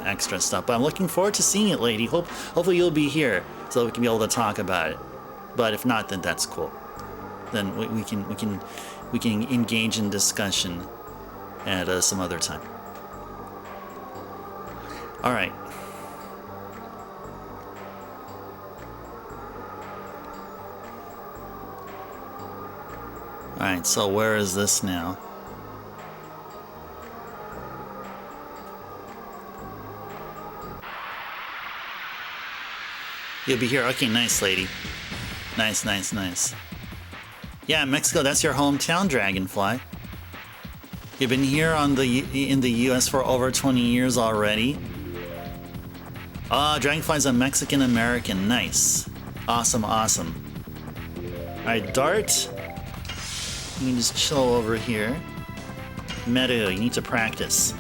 extra stuff. But I'm looking forward to seeing it, lady. Hopefully you'll be here so that we can be able to talk about it. But if not, then that's cool. Then we can engage in discussion at some other time. All right. Alright, so where is this now? You'll be here. Okay, nice, lady. Nice, nice, nice. Yeah, Mexico, that's your hometown, Dragonfly. You've been here in the US for over 20 years already. Dragonfly's a Mexican American. Nice. Awesome, awesome. Alright, Dart. You can just chill over here. Meru, you need to practice.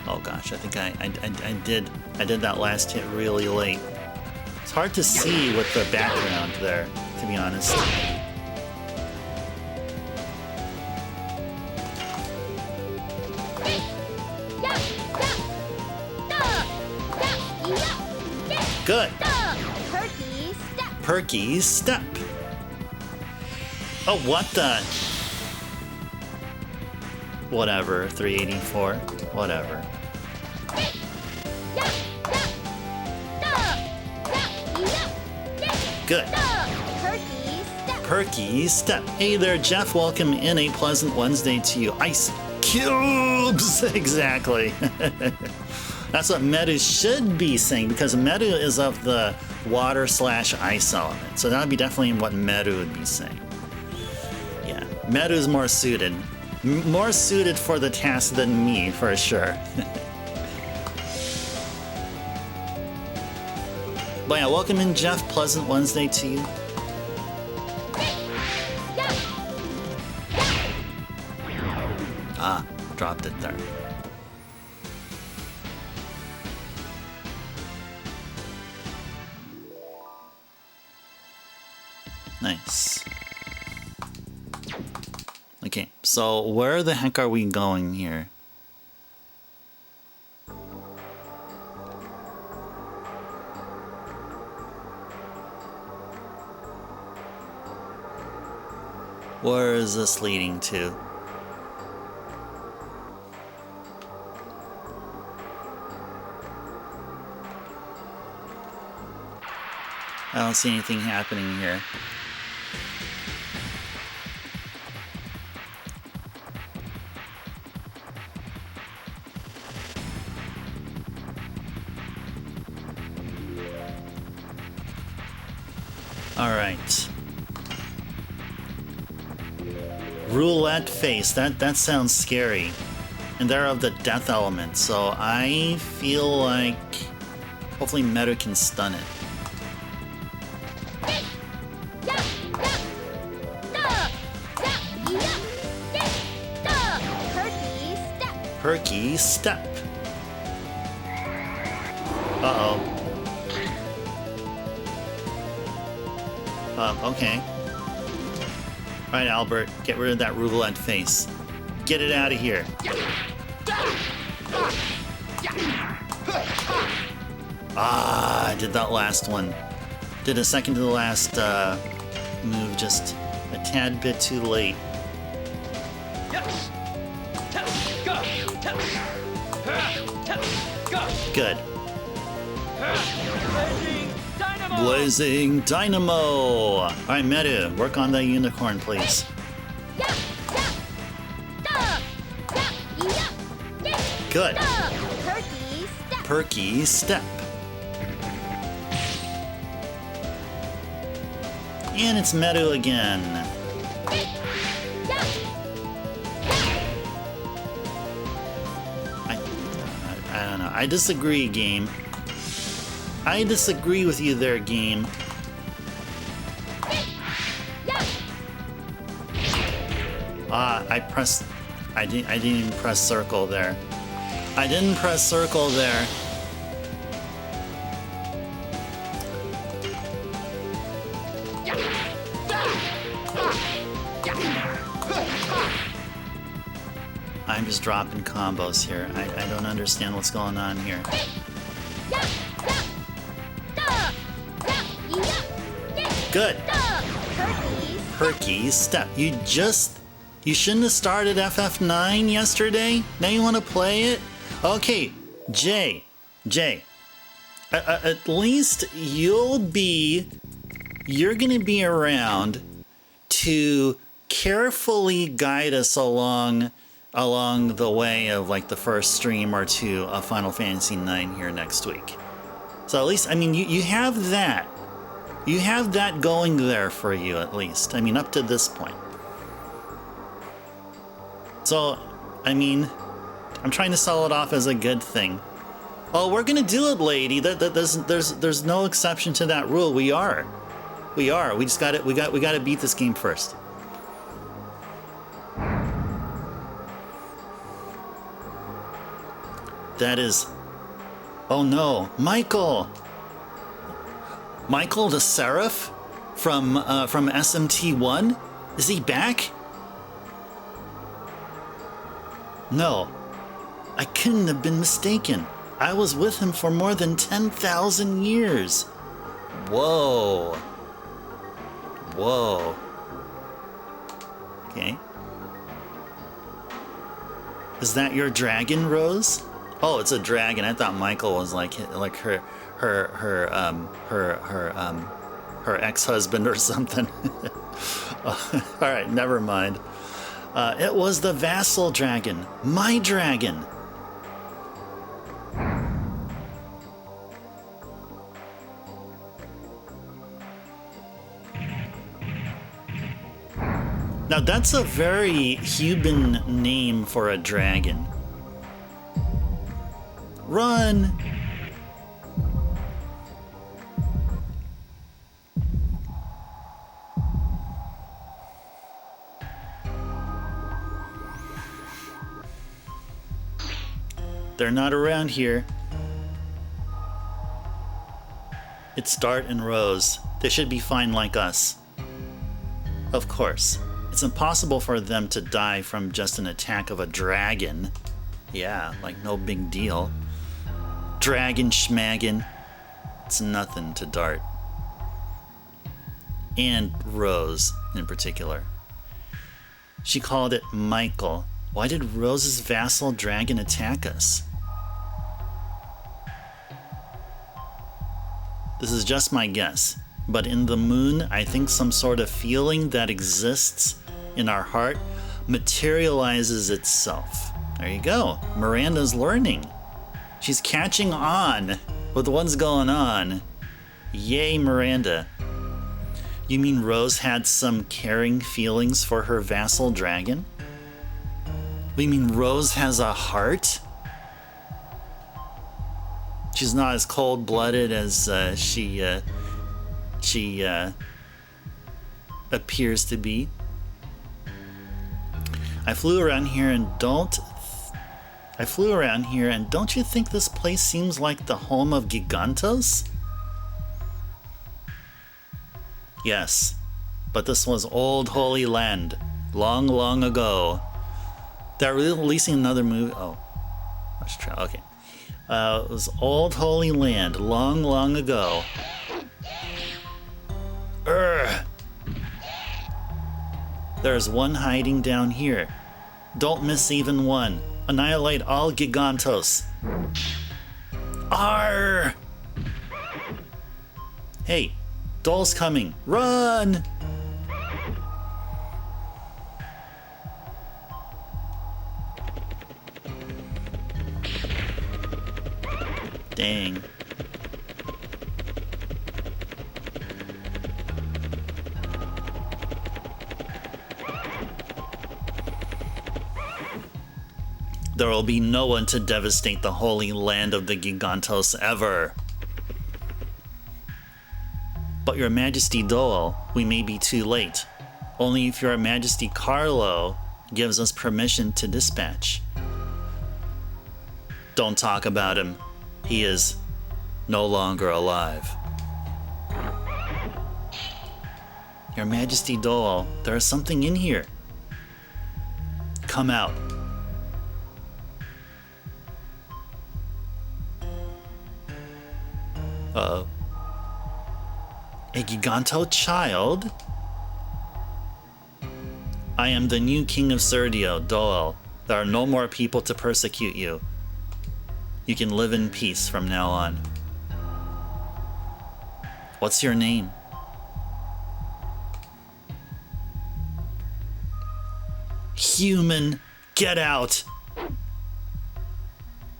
Oh gosh, I think I did that last hit really late. It's hard to see with the background there, to be honest. Good. Perky step. Perky step. Oh, what the? Whatever, 384. Whatever. Good. Perky step. Perky step. Hey there, Jeff. Welcome in. A pleasant Wednesday to you. Ice cubes. Exactly. That's what Meru should be saying, because Meru is of the water/ice element. So that would be definitely what Meru would be saying. Yeah, Meru is more suited. More suited for the task than me, for sure. But yeah, welcome in, Jeff. Pleasant Wednesday to you. Ah, dropped it there. Nice. Okay, so where the heck are we going here? Where is this leading to? I don't see anything happening here. All right. Roulette face. That sounds scary. And they're of the death element, so I feel like hopefully Meru can stun it. Perky step. Uh-oh. Okay. Alright, Albert, get rid of that roulette face. Get it out of here. Ah, I did that last one. Did a second to the last move just a tad bit too late. Good. Blazing Dynamo! Alright, Meru, work on that unicorn, please. Good. Perky step. And it's Meru again. I don't know. I disagree, game. I disagree with you there, game. Ah, I didn't even press circle there. I didn't press circle there. I'm just dropping combos here. I don't understand what's going on here. Good. Perky step. You shouldn't have started FF9 yesterday? Now you want to play it? Okay, Jay. At least you're gonna be around to carefully guide us along the way of like the first stream or two of Final Fantasy IX here next week. So at least, I mean, you have that. You have that going there for you, at least. I mean, up to this point. So, I mean, I'm trying to sell it off as a good thing. Oh, we're gonna do it, lady. There's no exception to that rule. We are. We are. We just got it. We got to beat this game first. That is... Oh no, Michael! Michael the Seraph from SMT1? Is he back? No, I couldn't have been mistaken. I was with him for more than 10,000 years. Whoa. Whoa. Okay. Is that your dragon, Rose? Oh, it's a dragon. I thought Michael was like her ex-husband or something. All right, never mind. It was the vassal dragon, my dragon. Now that's a very human name for a dragon. Run! They're not around here. It's Dart and Rose. They should be fine like us. Of course. It's impossible for them to die from just an attack of a dragon. Yeah, like no big deal. Dragon schmaggin'. It's nothing to Dart. And Rose, in particular. She called it Michael. Why did Rose's vassal dragon attack us? This is just my guess, but in the moon, I think some sort of feeling that exists in our heart materializes itself. There you go. Miranda's learning. She's catching on with what's going on. Yay, Miranda. You mean Rose had some caring feelings for her vassal dragon? You mean Rose has a heart? She's not as cold-blooded as she appears to be. I flew around here and don't you think this place seems like the home of Gigantos? Yes, but this was old Holy Land, long, long ago. They're releasing another movie. Oh, let's try. Okay. It was old Holy Land, long, long ago. There's one hiding down here. Don't miss even one. Annihilate all Gigantos. Arr! Hey, Doll's coming. Run! Dang. There will be no one to devastate the holy land of the Gigantos ever. But Your Majesty Dole, we may be too late. Only if Your Majesty Carlo gives us permission to dispatch. Don't talk about him. He is no longer alive. Your Majesty Dole, there is something in here. Come out. Uh-oh. A Giganto child? I am the new king of Serdio, Dole. There are no more people to persecute you. You can live in peace from now on. What's your name? Human, get out!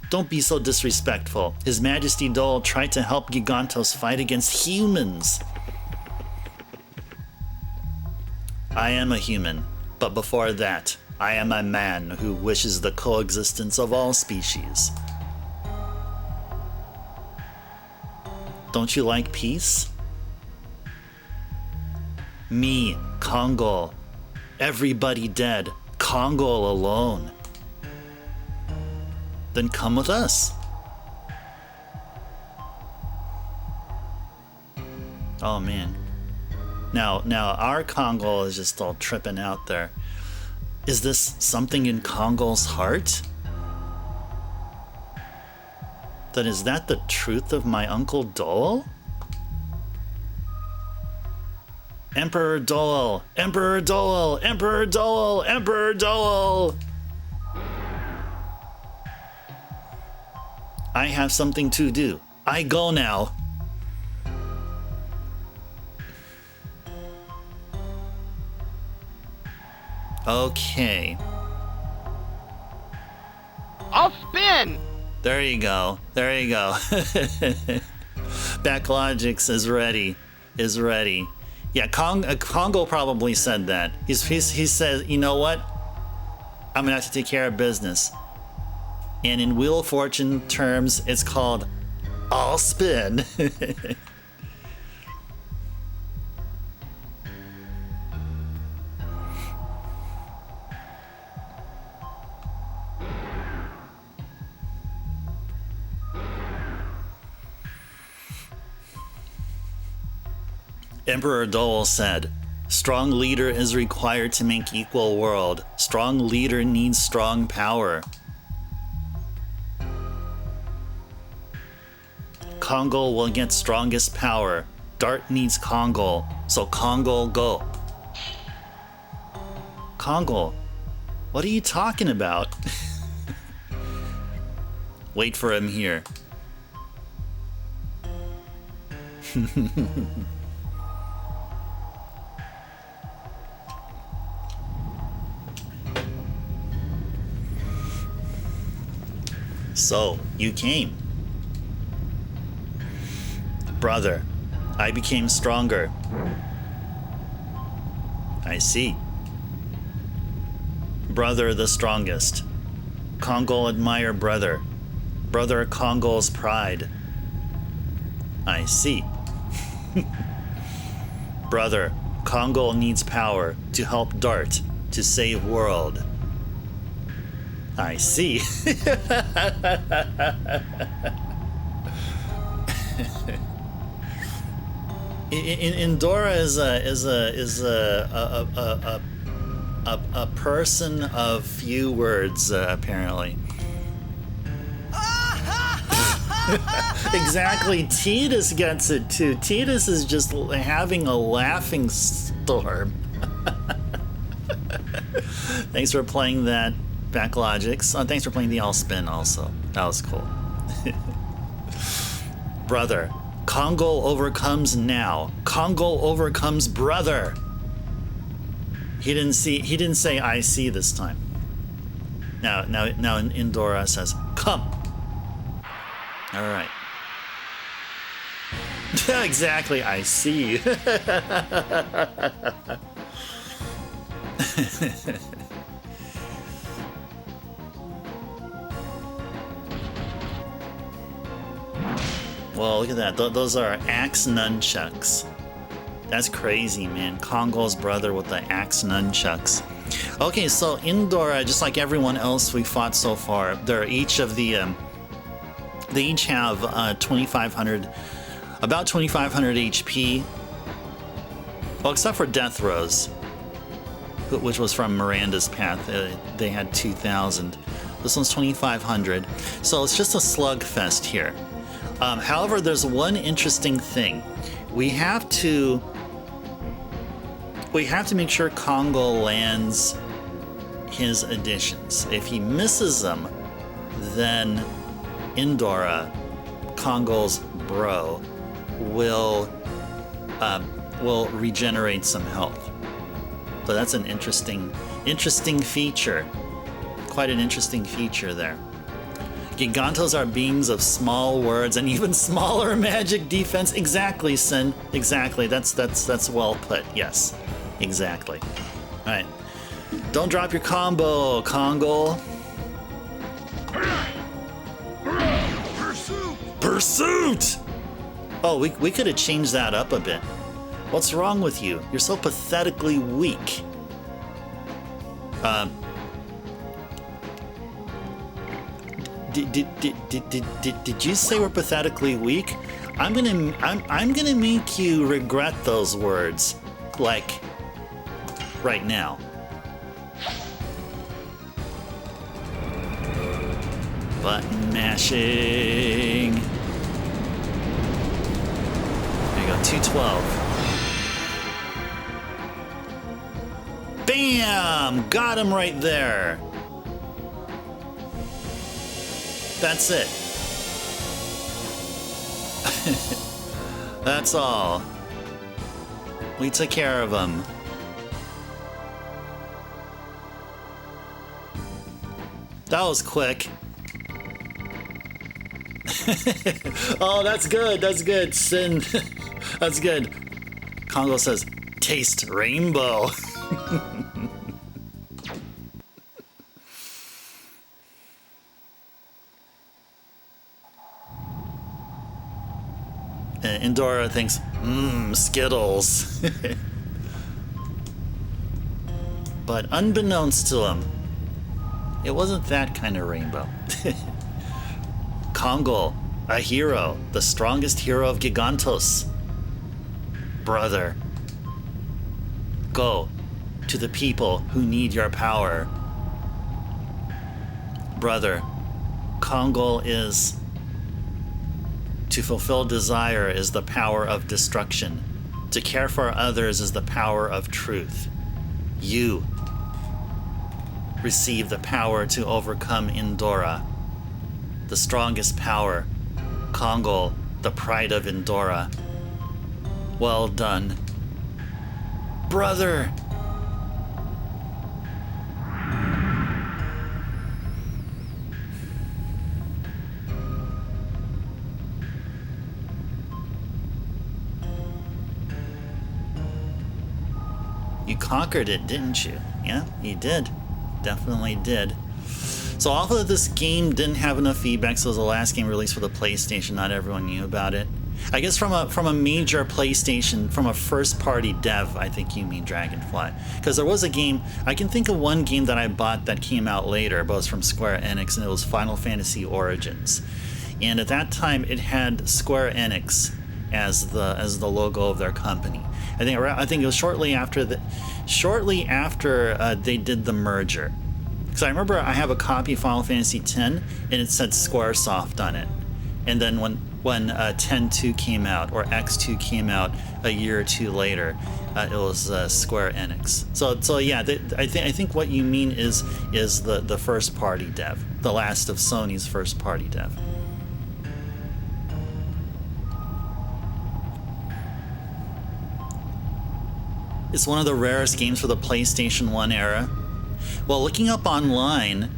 Don't be so disrespectful. His Majesty Dole tried to help Gigantos fight against humans. I am a human, but before that, I am a man who wishes the coexistence of all species. Don't you like peace? Me, Kongol. Everybody dead. Kongol alone. Then come with us. Oh man. Now our Kongol is just all tripping out there. Is this something in Kongol's heart? Then is that the truth of my Uncle Dole? Emperor Dole! Emperor Dole! Emperor Dole! Emperor Dole! I have something to do. I go now. Okay. I'll spin! There you go. There you go. Backlogix is ready. Is ready. Yeah, Kongo probably said that. He says, you know what? I'm gonna have to take care of business. And in Wheel of Fortune terms, it's called I'll spin. Emperor Dole said, strong leader is required to make equal world. Strong leader needs strong power. Kongol will get strongest power. Dart needs Kongol, so Kongol go. Kongol, what are you talking about? Wait for him here. So, you came. Brother, I became stronger. I see. Brother the strongest. Kongol admire brother. Brother Kongol's pride. I see. Brother, Kongol needs power to help Dart to save world. I see. Indora is a person of few words, apparently. Exactly. Tidus gets it too. Tidus is just having a laughing storm. Thanks for playing that, Backlogix. Thanks for playing the All Spin also. That was cool. Brother, Kongol overcomes now. Kongol overcomes brother. He didn't say I see this time. Now Indora says, come. All right. Exactly, I see. Well, look at that. Those are axe nunchucks. That's crazy, man. Kongol's brother with the axe nunchucks. Okay, so Indora, just like everyone else we fought so far, they're each of the they each have 2,500, about 2,500 HP. Well, except for Death Rose, which was from Miranda's Path. They had 2,000. This one's 2,500. So it's just a slugfest here. However, there's one interesting thing. We have to make sure Kongol lands his additions. If he misses them, then Indora, Kongol's bro, will regenerate some health. So that's an interesting feature. Quite an interesting feature there. Gigantos are beings of small words and even smaller magic defense. Exactly, Sin. Exactly. That's well put. Yes. Exactly. All right. Don't drop your combo, Kongol. Pursuit! Oh, we could have changed that up a bit. What's wrong with you? You're so pathetically weak. Did you say we're pathetically weak? I'm gonna make you regret those words, like, right now. Button mashing. There you go, 212. Bam! Got him right there. That's it. That's all. We took care of him. That was quick. Oh, that's good. That's good. Sin. That's good. Congo says, taste rainbow. Indora thinks, Skittles. But unbeknownst to him, it wasn't that kind of rainbow. Congo, a hero, the strongest hero of Gigantos. Brother, go to the people who need your power. Brother, Congo is... To fulfill desire is the power of destruction. To care for others is the power of truth. You receive the power to overcome Indora. The strongest power. Congo, the pride of Indora. Well done. Brother! You conquered it, didn't you? Yeah, you did. Definitely did. So although this game didn't have enough feedback, so it was the last game released for the PlayStation, not everyone knew about it. I guess from a major PlayStation, from a first-party dev, I think you mean Dragonfly. Because there was a game, I can think of one game that I bought that came out later, but it was from Square Enix, and it was Final Fantasy Origins. And at that time, it had Square Enix as the logo of their company. I think it was shortly after they did the merger. Because I remember I have a copy of Final Fantasy X, and it said Squaresoft on it. And then when 10.2 came out, or X2 came out a year or two later, it was Square Enix. So yeah, I think what you mean is the first party dev, the last of Sony's first party dev. It's one of the rarest games for the PlayStation 1 era. Well, looking up online,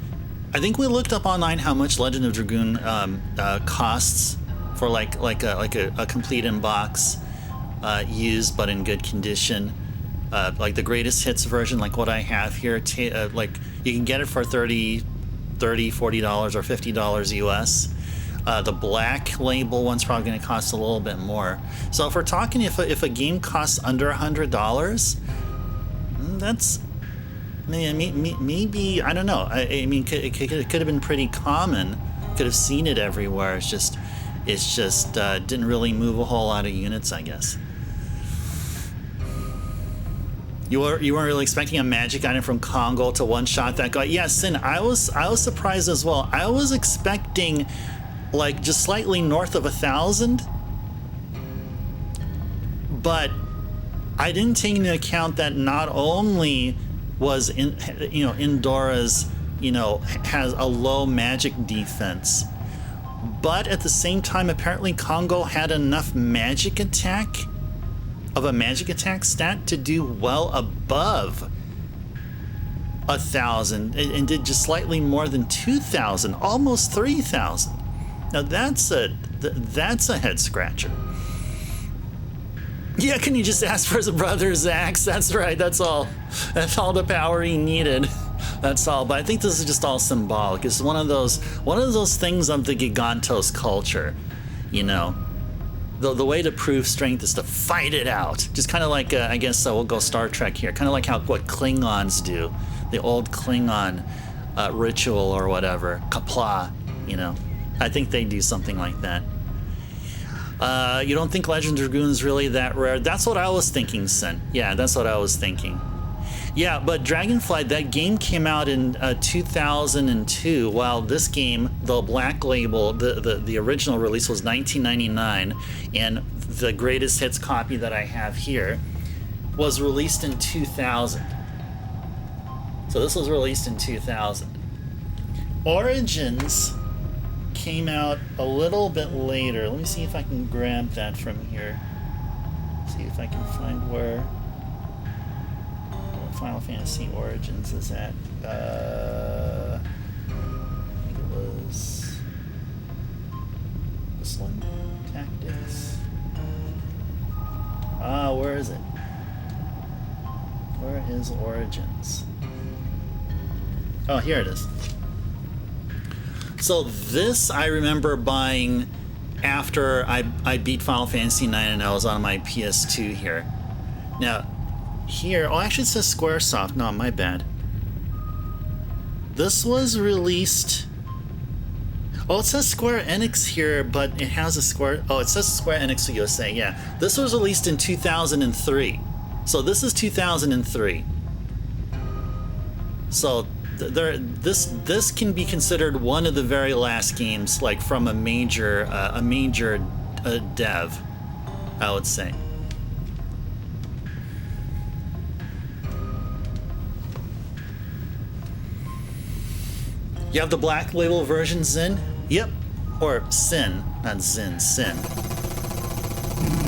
I think we looked up online how much Legend of Dragoon costs for like a complete in-box, used but in good condition. Like the greatest hits version, like what I have here, like you can get it for $30, $40 or $50 US. The black label one's probably going to cost a little bit more. So if we're talking, if a game costs under $100, that's maybe I don't know. I mean, it could have been pretty common. Could have seen it everywhere. It's just didn't really move a whole lot of units, I guess. You weren't really expecting a magic item from Congo to one-shot that guy. Yeah, Sin, I was surprised as well. I was expecting like just slightly north of 1,000, but I didn't take into account that not only was Indora's has a low magic defense, but at the same time apparently Congo had enough magic attack stat to do well above 1,000 and did just slightly more than 2,000, almost 3,000. Now that's a head scratcher. Yeah, can you just ask for his brother's axe? That's right. That's all the power he needed. That's all. But I think this is just all symbolic. It's one of those things of the Gigantos culture, the way to prove strength is to fight it out. Just kind of like, I guess we'll go Star Trek here. Kind of like what Klingons do. The old Klingon ritual or whatever. Kapla, you know. I think they do something like that. You don't think Legend of Dragoon is really that rare? That's what I was thinking, Sin. Yeah, that's what I was thinking. Yeah, but Dragonflight, that game came out in 2002, while this game, the Black Label, the original release was 1999, and the greatest hits copy that I have here was released in 2000. So this was released in 2000. Origins came out a little bit later. Let me see if I can grab that from here. See if I can find where Final Fantasy Origins is at. I think it was this one? Tactics. Where is it? Where is Origins? Oh, here it is. So this I remember buying after I beat Final Fantasy IX and I was on my PS2 here. Now, here, oh, actually it says Squaresoft. No, my bad. This was released... Oh, it says Square Enix here, but it has a Square... Oh, it says Square Enix USA, yeah. This was released in 2003. So this is 2003. So this can be considered one of the very last games, like from a major dev, I would say. You have the Black Label version, Zin? Yep. Or Sin. Not Zin, Sin.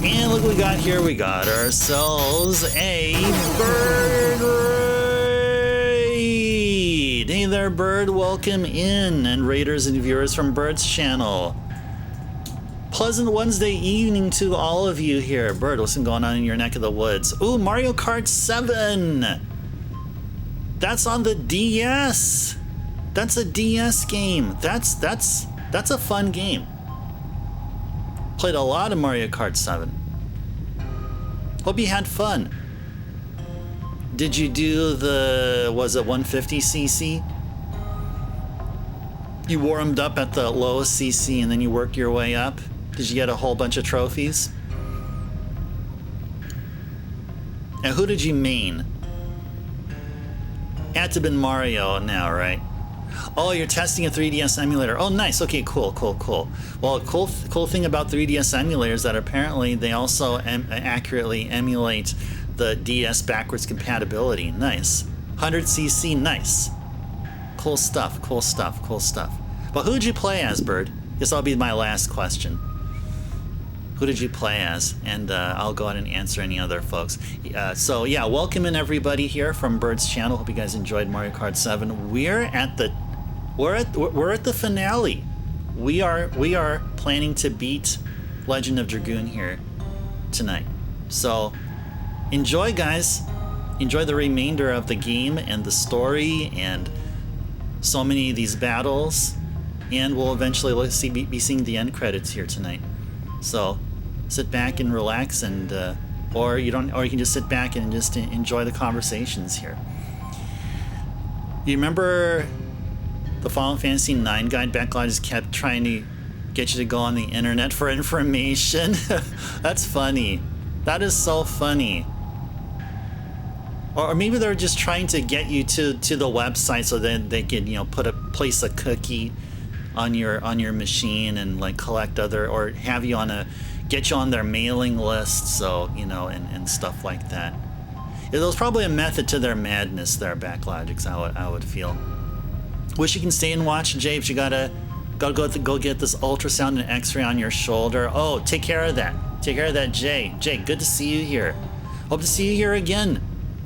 And look what we got here. We got ourselves a bird raid. Hey there, Bird. Welcome in. And raiders and viewers from Bird's channel. Pleasant Wednesday evening to all of you here. Bird, what's been going on in your neck of the woods? Ooh, Mario Kart 7. That's on the DS. That's a DS game. That's a fun game. Played a lot of Mario Kart 7. Hope you had fun. Did you do the, was it 150cc? You warmed up at the lowest CC and then you worked your way up? Did you get a whole bunch of trophies? And who did you main? Had to have been Mario now, right? Oh, you're testing a 3DS emulator. Oh, nice. Okay, cool. Well, cool thing about 3DS emulators is that apparently they also accurately emulate the DS backwards compatibility. Nice. 100cc, nice. Cool stuff. But who did you play as, Bird? This will be my last question. Who did you play as? And I'll go ahead and answer any other folks. So yeah, welcome in everybody here from Bird's channel. Hope you guys enjoyed Mario Kart 7. We're at the finale. We are planning to beat Legend of Dragoon here tonight. So enjoy, guys. Enjoy the remainder of the game and the story and so many of these battles. And we'll eventually be seeing the end credits here tonight. So sit back and relax, and or you can just sit back and just enjoy the conversations here. You remember the Final Fantasy IX guide backlog just kept trying to get you to go on the internet for information? That's funny. That is so funny. Or maybe they're just trying to get you to the website so that they could, place a cookie on your machine and like collect other, or have you get you on their mailing list, so and stuff like that. There was probably a method to their madness there, Backlogics, I would feel. Wish you can stay and watch, Jay, but you gotta go get this ultrasound and x-ray on your shoulder. Oh, take care of that, Jay. Good to see you here. Hope to see you here again,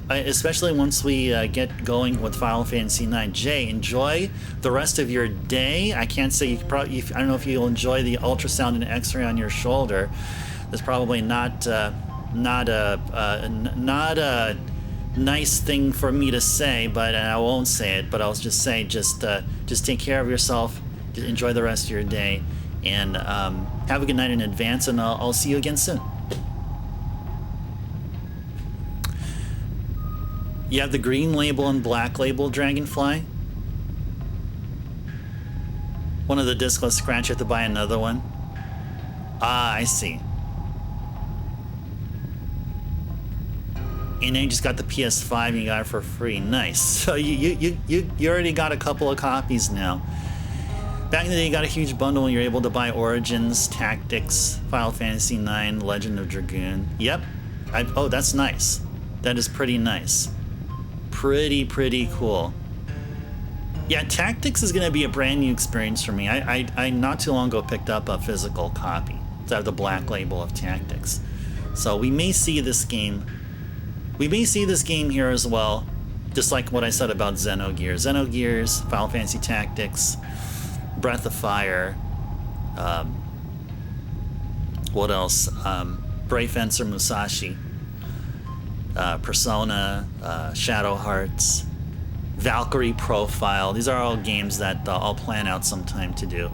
especially once we get going with Final Fantasy IX. Jay, enjoy the rest of your day. I can't say I don't know if you'll enjoy the ultrasound and x-ray on your shoulder. That's probably not a nice thing for me to say, but I won't say it. But I'll just say, just take care of yourself. Enjoy the rest of your day, And have a good night in advance, and I'll see you again soon. You have the green label and black label Dragonfly. One of the discless scratch, you have to buy another one. Ah, I see. And then you just got the PS5 and you got it for free. Nice. So you already got a couple of copies now. Back in the day, you got a huge bundle and you're able to buy Origins, Tactics, Final Fantasy IX, Legend of Dragoon. Yep. Oh, that's nice. That is pretty nice. Pretty cool. Yeah, Tactics is going to be a brand new experience for me. I not too long ago picked up a physical copy. So I have the black label of Tactics. So we may see this game. We may see this game here as well. Just like what I said about Xenogears. Xenogears, Final Fantasy Tactics, Breath of Fire. What else? Brave Fencer Musashi. Persona, Shadow Hearts, Valkyrie Profile. These are all games that I'll plan out sometime to do.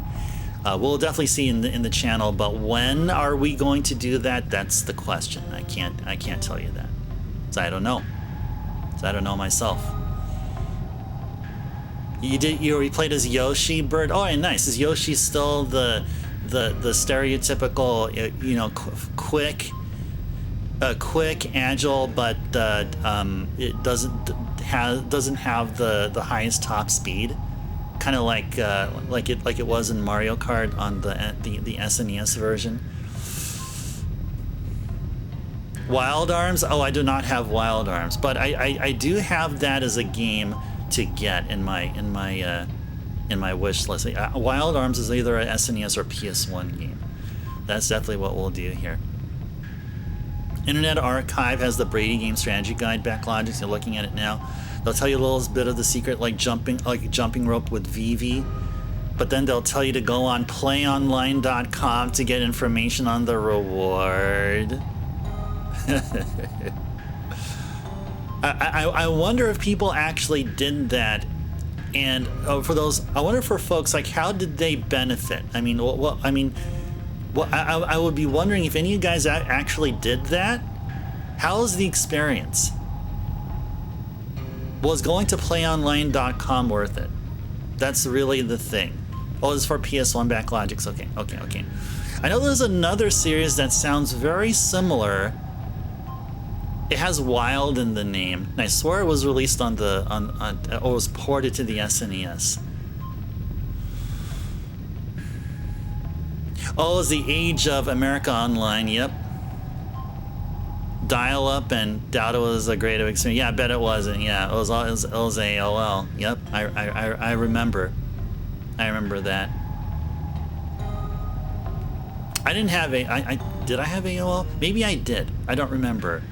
We'll definitely see in the channel, but when are we going to do that? That's the question. I can't tell you that. So I don't know. So I don't know myself. You played as Yoshi, Bird? Oh, yeah, nice. Is Yoshi still the stereotypical, you know, quick, agile, but it doesn't have the highest top speed, kind of like it was in Mario Kart on the SNES version. Wild Arms? Oh, I do not have Wild Arms, but I do have that as a game to get in my wish list. Wild Arms is either a SNES or PS1 game. That's definitely what we'll do here. Internet Archive has the Brady Game Strategy Guide backlogics. You're looking at it now. They'll tell you a little bit of the secret, like jumping rope with VV. But then they'll tell you to go on playonline.com to get information on the reward. I wonder if people actually did that. And for those, I wonder for folks, like, how did they benefit? I mean, I would be wondering if any of you guys actually did that. How was the experience? Was going to playonline.com worth it? That's really the thing. Oh, it's for PS1 backlogics. Okay. I know there's another series that sounds very similar. It has Wild in the name. And I swear it was released or was ported to the SNES. Oh, it's the Age of America Online. Yep. Dial-up and doubt it was a great experience. Yeah, I bet it wasn't. Yeah, it was AOL. Yep, I remember. I remember that. I didn't have did I have AOL? Maybe I did. I don't remember.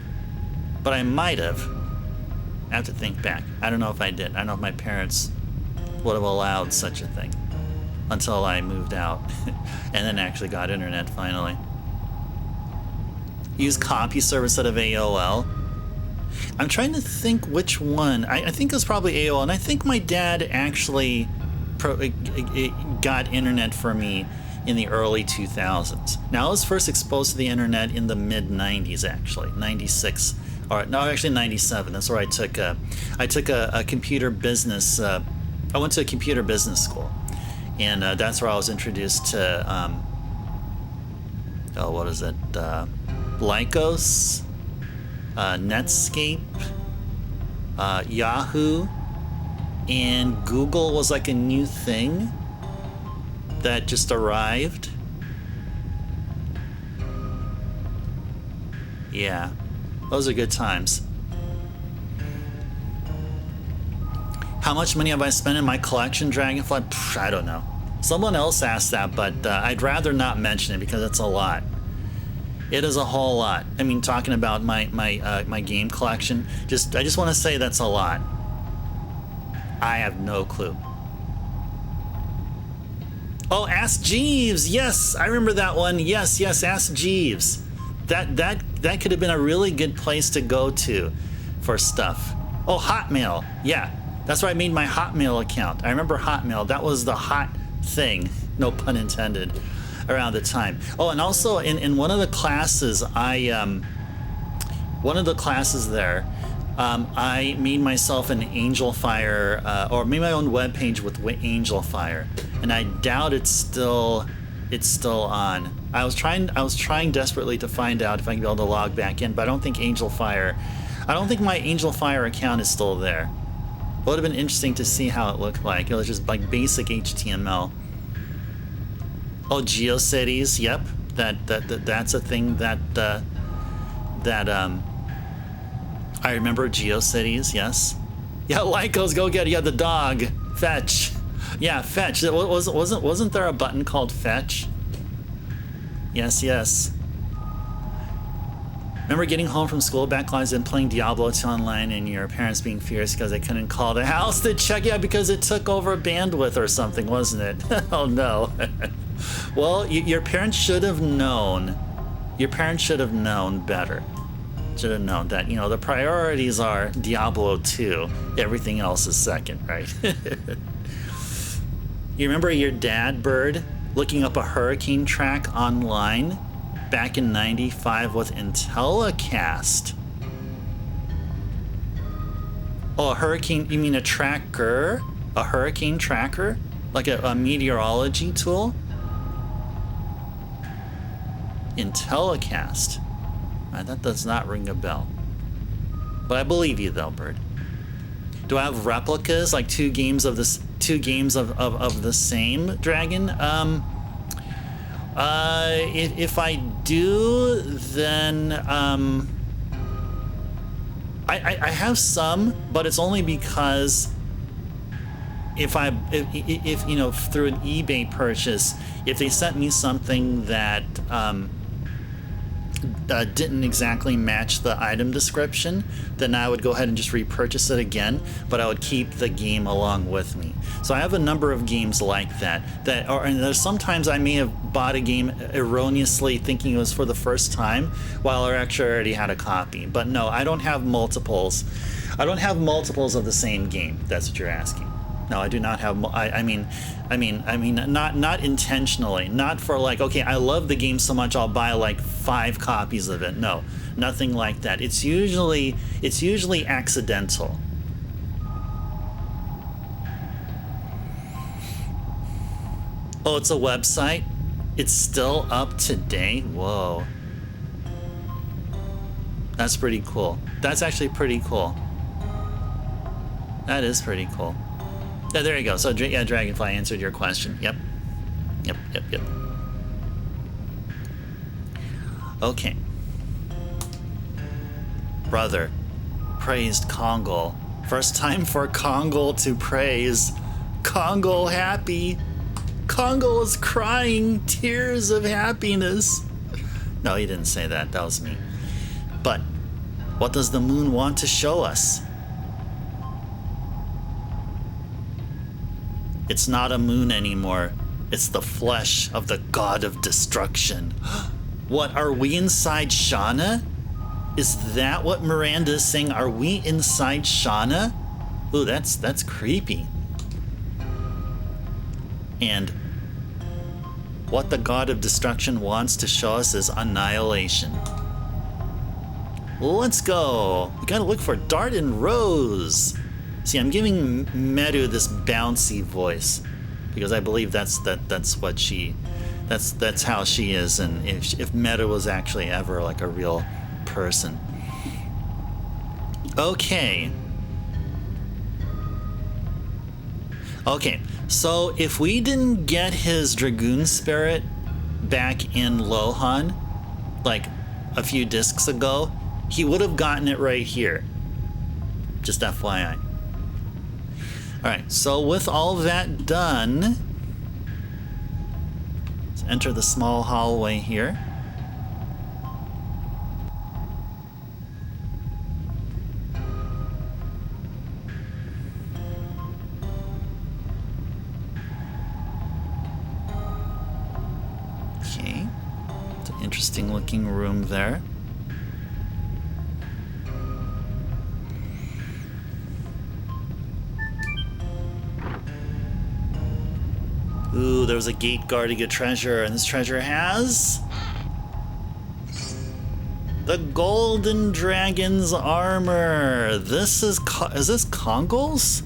But I might have. I have to think back. I don't know if I did. I don't know if my parents would have allowed such a thing until I moved out and then actually got internet finally. Use CompuServe instead of AOL. I'm trying to think which one. I think it was probably AOL, and I think my dad actually got internet for me in the early 2000s. Now, I was first exposed to the internet in the mid-90s, actually, 96. Or no, actually 97. That's where I took a computer business. I went to a computer business school, and that's where I was introduced to. What is it? Lycos, Netscape, Yahoo, and Google was like a new thing that just arrived. Yeah, those are good times. How much money have I spent in my collection, Dragonfly? Pff, I don't know. Someone else asked that, but I'd rather not mention it because it's a lot. It is a whole lot. I mean, talking about my game collection, I just want to say that's a lot. I have no clue. Oh, Ask Jeeves. Yes, I remember that one. Yes, Ask Jeeves. That could have been a really good place to go to for stuff. Oh, Hotmail. Yeah, that's where I made my Hotmail account. I remember Hotmail. That was the hot thing. No pun intended. around the time. Oh, and also in one of the classes, one of the classes there, I made myself an Angel Fire, or made my own web page with Angel Fire, and I doubt it's still on. I was trying desperately to find out if I can be able to log back in, but I don't think my Angel Fire account is still there. It would have been interesting to see how it looked like. It was just like basic HTML. Oh, GeoCities, yep. That's a thing that I remember. GeoCities, yes. Yeah, Lycos, go get it. Yeah, the dog. Fetch. Yeah, fetch. Wasn't there a button called fetch? Yes, yes. Remember getting home from school, backlogs, and playing Diablo 2 online, and your parents being furious because they couldn't call the house to check? Yeah, because it took over bandwidth or something, wasn't it? Oh no. Well, your parents should have known. Your parents should have known better. Should have known that, you know, the priorities are Diablo 2. Everything else is second, right? You remember your dad, Bird, looking up a hurricane track online back in '95 with IntelliCast? Oh, a hurricane, you mean a tracker? A hurricane tracker? Like a meteorology tool? IntelliCast. That does not ring a bell. But I believe you though, Bird. Do I have replicas, like two games of the same dragon? If I do, then I have some, but it's only because if you know, through an eBay purchase, if they sent me something that didn't exactly match the item description, then I would go ahead and just repurchase it again, but I would keep the game along with me. So I have a number of games like that, and there's sometimes I may have bought a game erroneously thinking it was for the first time, while I actually already had a copy. But no, I don't have multiples. I don't have multiples of the same game. That's what you're asking. No, I do not have. I mean, not intentionally. Not for like, okay, I love the game so much I'll buy like 5 copies of it. No, nothing like that. It's usually accidental. Oh, it's a website. It's still up to date. Whoa, that's pretty cool. That's actually pretty cool. That is pretty cool. Yeah, there you go. So, yeah, Dragonfly answered your question. Yep. Okay. Brother praised Kongol. First time for Kongol to praise. Kongol happy. Kongol is crying tears of happiness. No, he didn't say that. That was me. But what does the moon want to show us? It's not a moon anymore. It's the flesh of the god of destruction. What, are we inside Shauna? Is that what Miranda is saying? Are we inside Shauna? Ooh, that's creepy. And what the god of destruction wants to show us is annihilation. Let's go. We gotta look for Dart and Rose. See, I'm giving Meru this bouncy voice because I believe that's what that's how she is, and if Meru was actually ever like a real person. Okay, so if we didn't get his Dragoon spirit back in Lohan like a few discs ago, he would have gotten it right here. Just FYI. Alright, so with all that done, let's enter the small hallway here. Okay, it's an interesting looking room there. Ooh, there was a gate guarding a treasure, and this treasure has the golden dragon's armor. This is this Kongol's?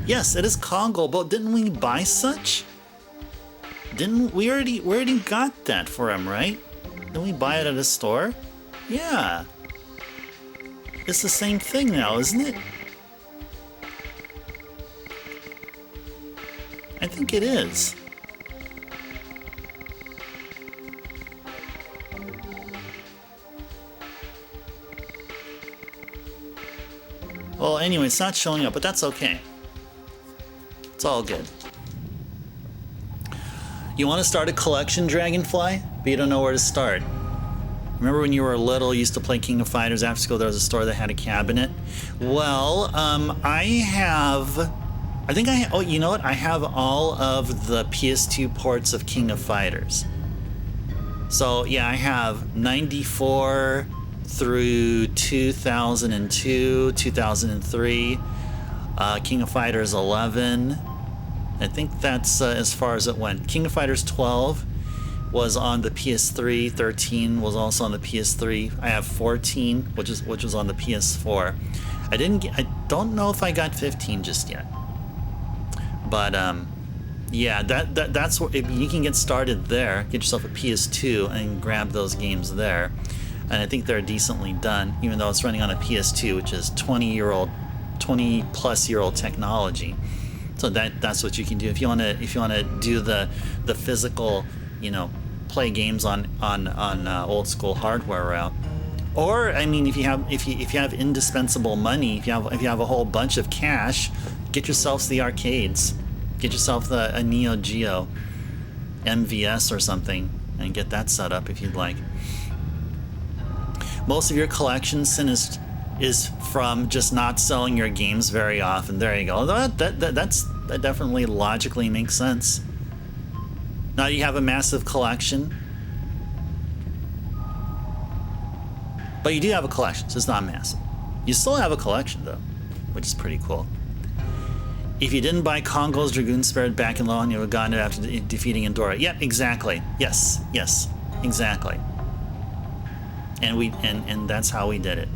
Yes, it is Kongol, but didn't we buy such? Didn't we already got that for him, right? Didn't we buy it at a store? Yeah. It's the same thing now, isn't it? I think it is. Well, anyway, it's not showing up, but that's okay. It's all good. You want to start a collection, Dragonfly, but you don't know where to start. Remember when you were little, you used to play King of Fighters after school, there was a store that had a cabinet? Well, oh, you know what? I have all of the PS2 ports of King of Fighters. So, yeah, I have 94 through 2002, 2003, King of Fighters 11. I think that's as far as it went. King of Fighters 12 was on the PS3, 13 was also on the PS3. I have 14, which was on the PS4. I don't know if I got 15 just yet. But yeah, that's where you can get started there. Get yourself a PS2 and grab those games there. And I think they're decently done, even though it's running on a PS2, which is 20-plus-year-old technology. So that's what you can do if you want to do the physical, play games on old school hardware route. Or I mean, if you have indispensable money, if you have a whole bunch of cash, get yourselves the arcades. Get yourself a Neo Geo MVS or something and get that set up if you'd like. Most of your collection, Sin, is from just not selling your games very often. There you go. That definitely logically makes sense. Now you have a massive collection. But you do have a collection, so it's not massive. You still have a collection, though, which is pretty cool. If you didn't buy Kongol's Dragoon Spirit back in Lohan, you would have gotten it after defeating Endora. Yep, exactly. Yes, exactly. And that's how we did it.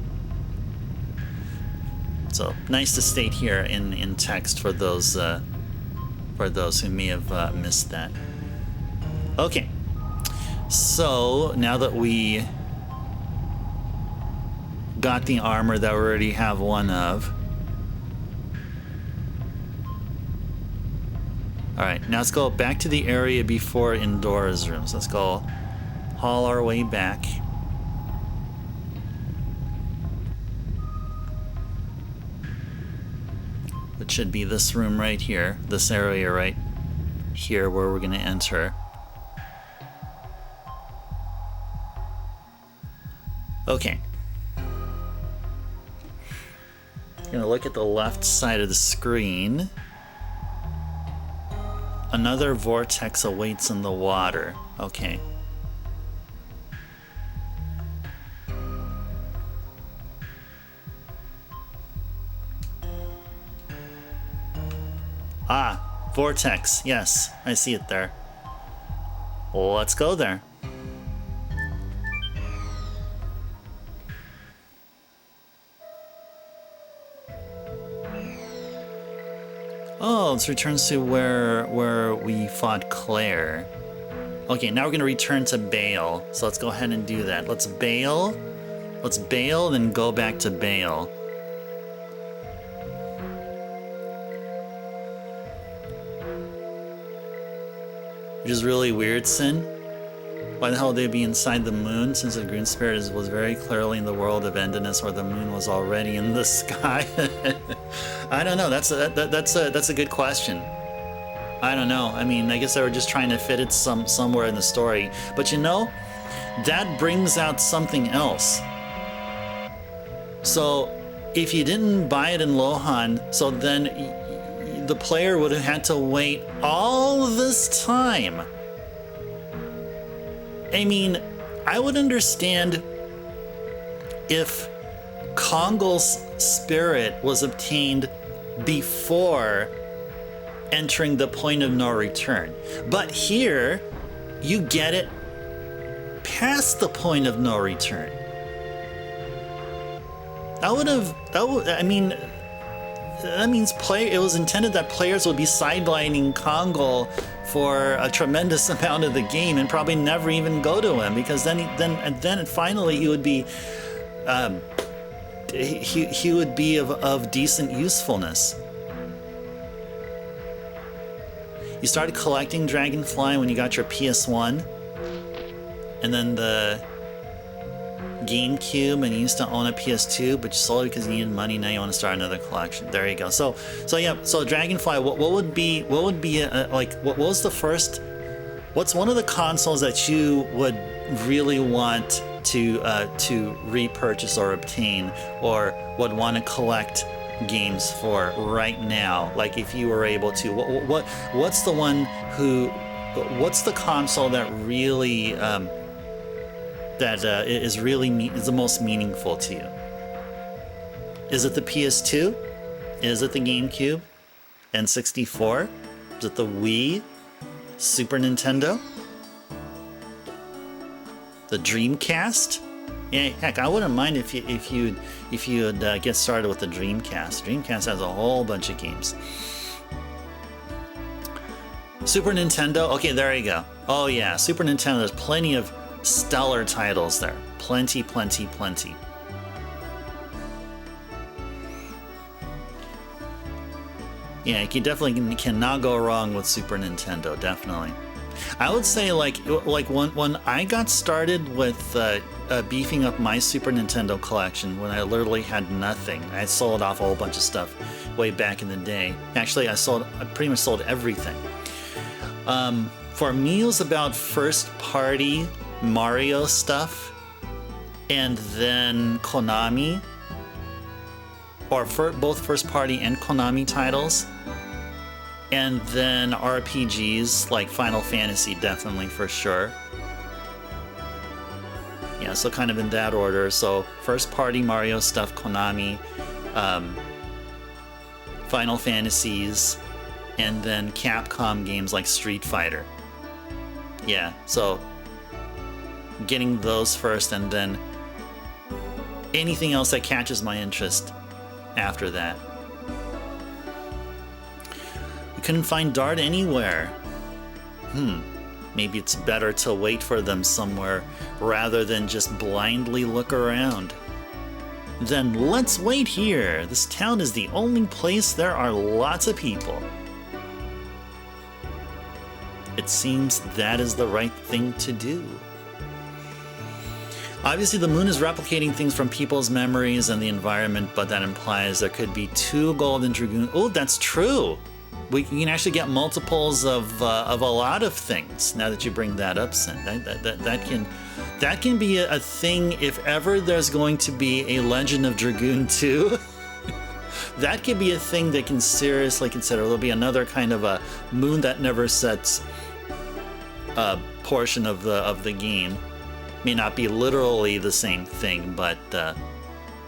So nice to state here in text for those who may have missed that. Okay, so now that we got the armor that we already have one of. Alright, now let's go back to the area before Endora's room. So let's go haul our way back. It should be this room right here, this area right here where we're going to enter. Okay. I'm going to look at the left side of the screen. Another vortex awaits in the water. Okay. Ah, vortex. Yes, I see it there. Let's go there. Oh, this returns to where we fought Claire. Okay, now we're gonna return to Bale. So let's go ahead and do that. Let's bail, then go back to Bale. Which is really weird, Sin. Why the hell would they be inside the moon, since the Dragoon Spirit was very clearly in the world of Endiness, where the moon was already in the sky? I don't know. That's a good question. I don't know. I mean, I guess they were just trying to fit it somewhere in the story. But you know, that brings out something else. So if you didn't buy it in Lohan, so then the player would have had to wait all this time. I mean, I would understand if Kongol's spirit was obtained before entering the point of no return. But here, you get it past the point of no return. That means it was intended that players would be sidelining Kongol for a tremendous amount of the game and probably never even go to him, because then finally he would be he would be of decent usefulness. You started collecting Dragonfly when you got your PS1, and then the GameCube, and you used to own a PS2, but you sold it because you needed money. Now you want to start another collection. There you go. So Dragonfly. What was the first? What's one of the consoles that you would really want to repurchase or obtain, or would want to collect games for right now? Like, if you were able to, what's the one what's the console that really is the most meaningful to you? Is it the PS2? Is it the GameCube? N64? Is it the Wii? Super Nintendo? The Dreamcast? Yeah, heck, I wouldn't mind if you'd get started with the Dreamcast. Dreamcast has a whole bunch of games. Super Nintendo. Okay, there you go. Oh yeah, Super Nintendo. There's plenty of stellar titles there. Plenty. Yeah, you definitely cannot go wrong with Super Nintendo. Definitely. I would say like when I got started with beefing up my Super Nintendo collection, when I literally had nothing. I sold off a whole bunch of stuff way back in the day. Actually, I pretty much sold everything. For me, it was about first-party Mario stuff, and then Konami, or both first-party and Konami titles, and then RPGs like Final Fantasy, definitely, for sure. Yeah, so kind of in that order. So first-party Mario stuff, Konami, Final Fantasies, and then Capcom games like Street Fighter. Yeah, so getting those first, and then anything else that catches my interest after that. We couldn't find Dart anywhere. Maybe it's better to wait for them somewhere rather than just blindly look around. Then let's wait here. This town is the only place there are lots of people. It seems that is the right thing to do. Obviously, the moon is replicating things from people's memories and the environment, but that implies there could be 2 Golden Dragoon. Oh, that's true. We can actually get multiples of a lot of things. Now that you bring that up, Sin, that can be a thing if ever there's going to be a Legend of Dragoon 2. That could be a thing they can seriously consider. There'll be another kind of a moon that never sets portion of the game. May not be literally the same thing, but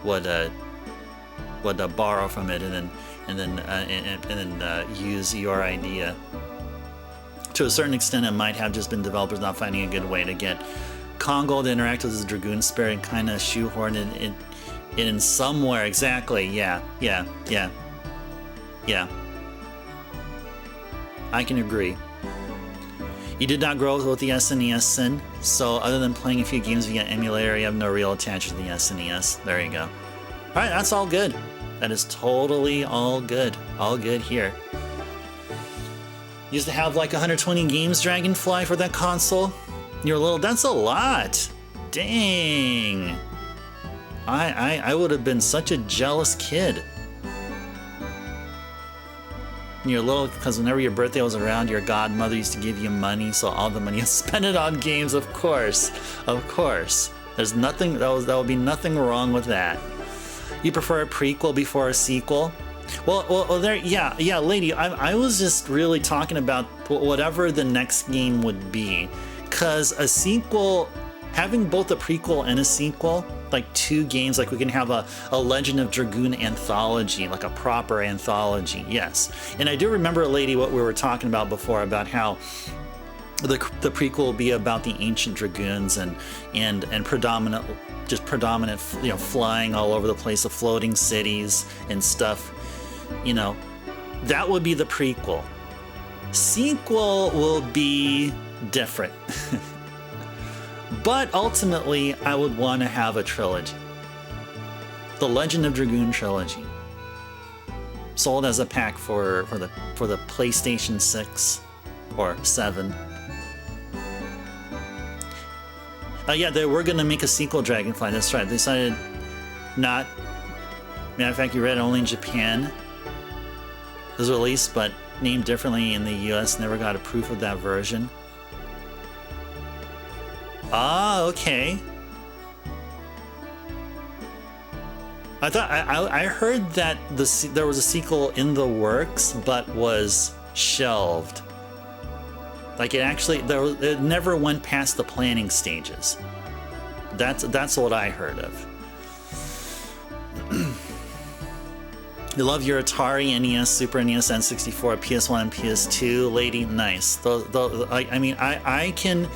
would borrow from it and then use your idea. To a certain extent, it might have just been developers not finding a good way to get Kongol to interact with his Dragoon spirit and kind of shoehorn it in somewhere. Exactly. Yeah. I can agree. You did not grow up with the SNES, Sin, so other than playing a few games via emulator, you have no real attachment to the SNES. There you go. Alright, that's all good. That is totally all good. All good here. Used to have like 120 games, Dragonfly, for that console. You're little, that's a lot. Dang. I would have been such a jealous kid. You're little, because whenever your birthday was around, your godmother used to give you money, so all the money you spent it on games, of course. Of course. There's nothing, that would be nothing wrong with that. You prefer a prequel before a sequel? Well, there, yeah, lady, I was just really talking about whatever the next game would be, because a sequel having both a prequel and a sequel, like 2 games, like we can have a Legend of Dragoon anthology, like a proper anthology, yes. And I do remember, lady, what we were talking about before, about how the prequel will be about the ancient dragoons and predominant, you know, flying all over the place, the floating cities and stuff. You know, that would be the prequel. Sequel will be different. But ultimately, I would want to have a trilogy. The Legend of Dragoon trilogy. Sold as a pack for the PlayStation 6 or 7. Yeah, they were going to make a sequel, Dragonfly. That's right. They decided not. Matter of fact, you read it only in Japan. It was released, but named differently in the US. Never got a proof of that version. Ah, okay. I thought I heard that there was a sequel in the works, but was shelved. Like it never went past the planning stages. That's what I heard of. You love your Atari, NES, Super NES, N64, PS1, and PS2, lady. Nice. I mean, I can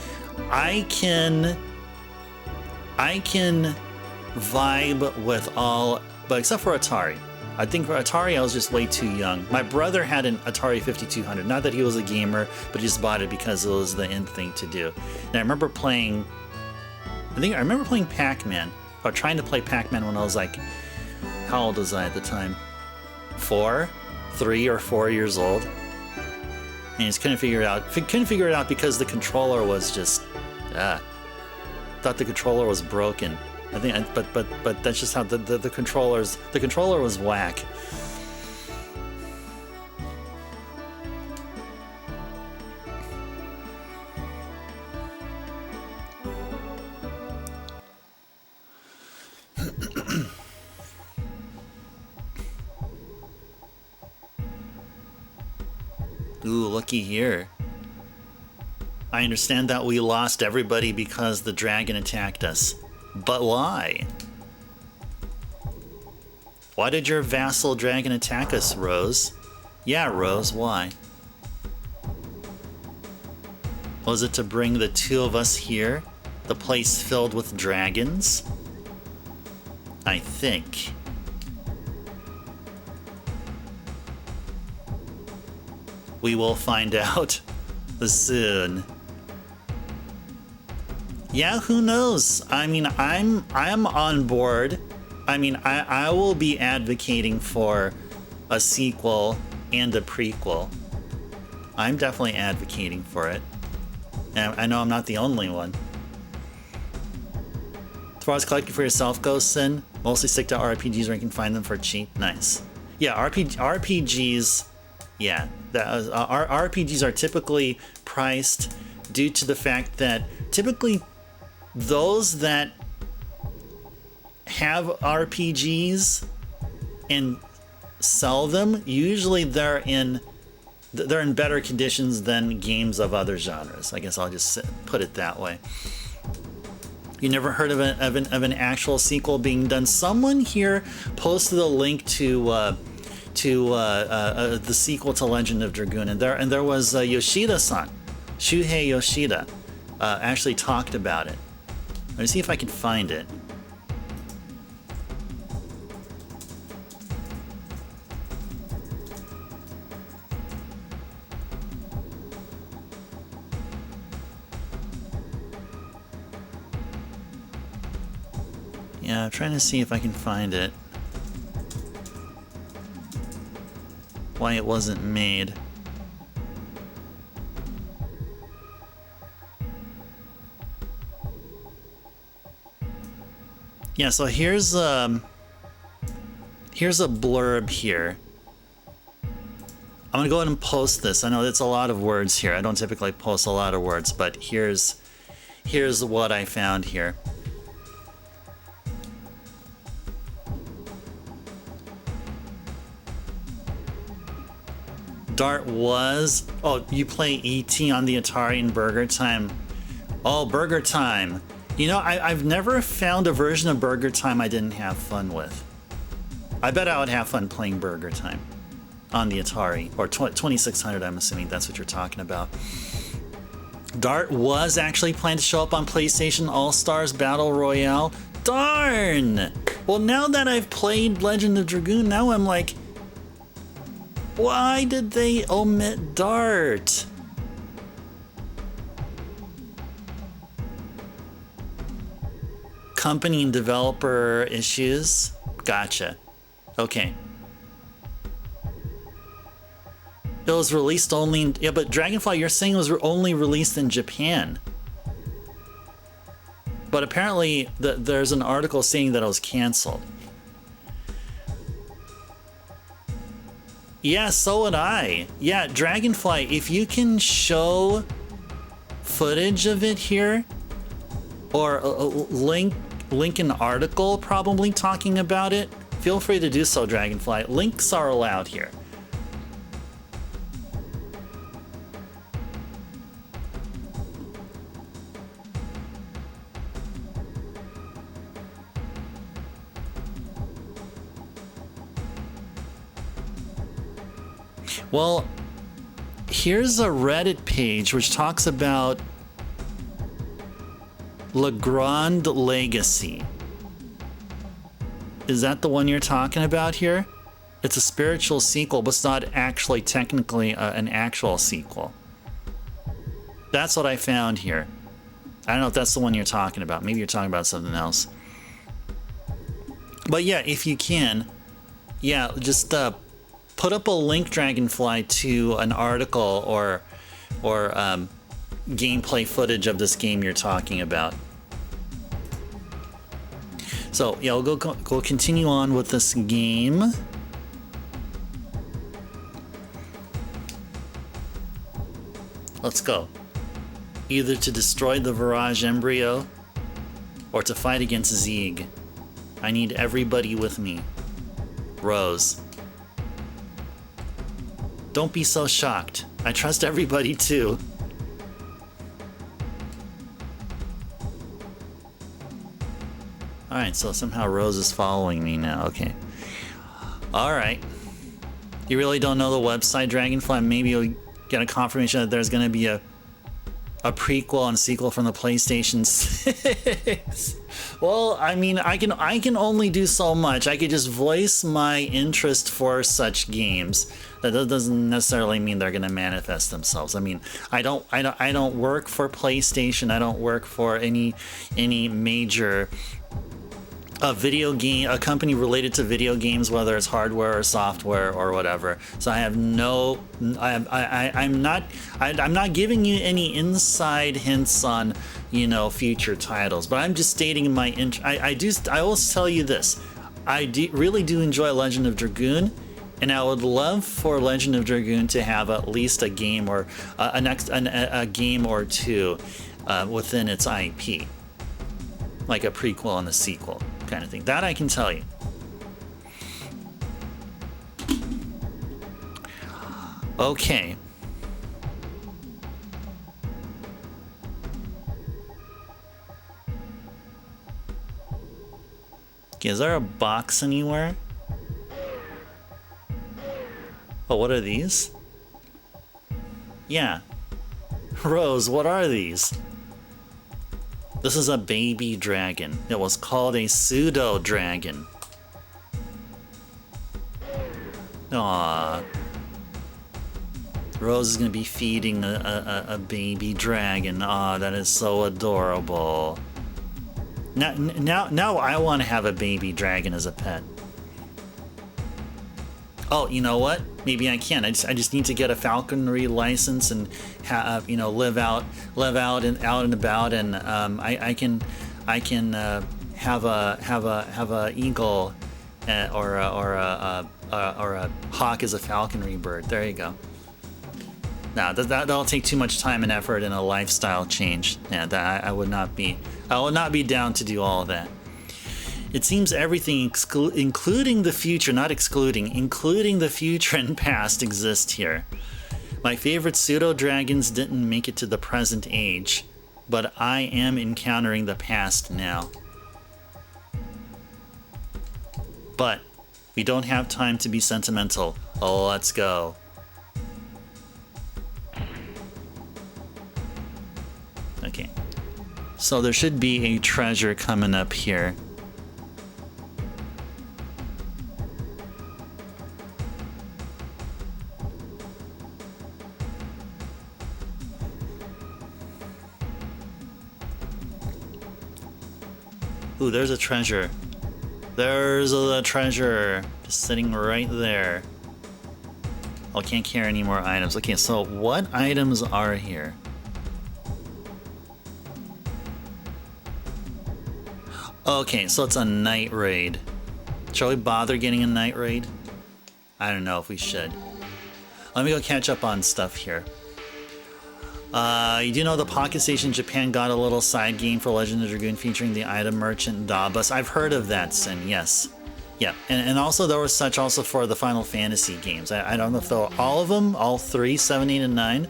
vibe with all, but except for Atari. I think for Atari, I was just way too young. My brother had an Atari 5200. Not that he was a gamer, but he just bought it because it was the in thing to do. And I remember playing, Pac-Man, or trying to play Pac-Man when I was like, how old was I at the time? 3 or 4 years old. And I just couldn't figure it out. Couldn't figure it out because the controller was just, thought the controller was broken. I think, but that's just how the controller was whack. Ooh, looky here. I understand that we lost everybody because the dragon attacked us. But why? Why did your vassal dragon attack us, Rose? Yeah, Rose, why? Was it to bring the 2 of us here? The place filled with dragons? I think. We will find out soon. Yeah, who knows? I mean, I'm on board. I mean, I will be advocating for a sequel and a prequel. I'm definitely advocating for it. And I know I'm not the only one. As far as collecting for yourself goes, Sin, mostly stick to RPGs where you can find them for cheap. Nice. Yeah, RPGs. Yeah, RPGs are typically priced due to the fact that typically those that have RPGs and sell them, usually they're in better conditions than games of other genres. I guess I'll just put it that way. You never heard of an actual sequel being done? Someone here posted a link to the sequel to Legend of Dragoon, and there was Yoshida-san, Shuhei Yoshida, actually talked about it. Let me see if I can find it. Yeah, I'm trying to see if I can find it. Why it wasn't made. Yeah, so here's a blurb here. I'm gonna go ahead and post this. I know it's a lot of words here. I don't typically post a lot of words, but here's what I found here. Dart was... Oh, you play E.T. on the Atari in Burger Time. Oh, Burger Time. You know, I've never found a version of Burger Time I didn't have fun with. I bet I would have fun playing Burger Time on the Atari, or 2600, I'm assuming that's what you're talking about. Dart was actually planned to show up on PlayStation All-Stars Battle Royale. Darn! Well, now that I've played Legend of Dragoon, now I'm like, why did they omit Dart? Company and developer issues. Gotcha. Okay. It was released only in, yeah, but Dragonfly, you're saying it was only released in Japan. But apparently there's an article saying that it was canceled. Yeah, so would I. Yeah, Dragonfly, if you can show footage of it here, or link an article probably talking about it, feel free to do so, Dragonfly. Links are allowed here. Well, here's a Reddit page which talks about Le Grand Legacy. Is that the one you're talking about here? It's a spiritual sequel, but it's not actually technically an actual sequel. That's what I found here. I don't know if that's the one you're talking about. Maybe you're talking about something else. But yeah, if you can, yeah, just put up a link, Dragonfly, to an article or gameplay footage of this game you're talking about. So yeah, we'll go continue on with this game. Let's go. Either to destroy the Virage Embryo or to fight against Zeeg. I need everybody with me. Rose. Don't be so shocked. I trust everybody too. Alright, so somehow Rose is following me now. Okay. Alright. You really don't know the website, Dragonfly? Maybe you'll get a confirmation that there's gonna be a prequel and sequel from the PlayStation 6. Well, I mean, I can only do so much. I could just voice my interest for such games. That doesn't necessarily mean they're going to manifest themselves. I mean, I don't work for PlayStation. I don't work for any major a company related to video games, whether it's hardware or software or whatever. So I have no, I'm not giving you any inside hints on, you know, future titles, but I'm just stating my I will tell you this. I really do enjoy Legend of Dragoon, and I would love for Legend of Dragoon to have at least a game or a game or two within its IP, like a prequel and a sequel kind of thing. That I can tell you. Okay. Okay, is there a box anywhere? Oh, what are these? Yeah. Rose, what are these? This is a baby dragon. It was called a pseudo dragon. Aww. Rose is gonna be feeding a baby dragon. Aw, that is so adorable. Now I want to have a baby dragon as a pet. Oh, you know what? Maybe I can. I just need to get a falconry license and have, you know, live out and about, and I can have a eagle or a hawk as a falconry bird. There you go. Now that'll take too much time and effort and a lifestyle change. Yeah, I would not be down to do all of that. It seems everything, including the future, not excluding, including the future and past, exist here. My favorite pseudo dragons didn't make it to the present age. but I am encountering the past now. But we don't have time to be sentimental. Oh, let's go. Okay. So there should be a treasure coming up here. Ooh, there's a treasure. There's a treasure just sitting right there. Oh, can't carry any more items. Okay, so what items are here? Okay, so it's a night raid. Shall we bother getting a night raid? I don't know if we should. Let me go catch up on stuff here. You do know the Pocket Station Japan got a little side game for Legend of Dragoon featuring the item merchant Dabus. I've heard of that, Sin, yes. Yeah, and also there was such also for the Final Fantasy games. I don't know if they'll all of them, all 3, 7, 8, and 9.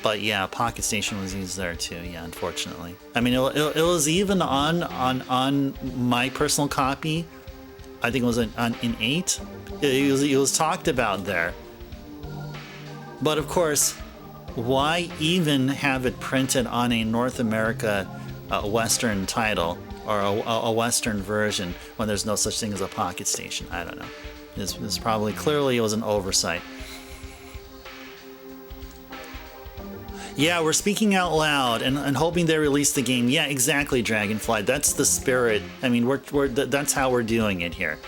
But yeah, Pocket Station was used there too. Yeah, unfortunately. I mean, it was even on my personal copy. I think it was in 8. It was talked about there. But of course, why even have it printed on a North America Western title or a Western version when there's no such thing as a Pocket Station? I don't know. It's probably clearly it was an oversight. Yeah, we're speaking out loud and hoping they release the game. Yeah, exactly, Dragonfly. That's the spirit. I mean, that's how we're doing it here.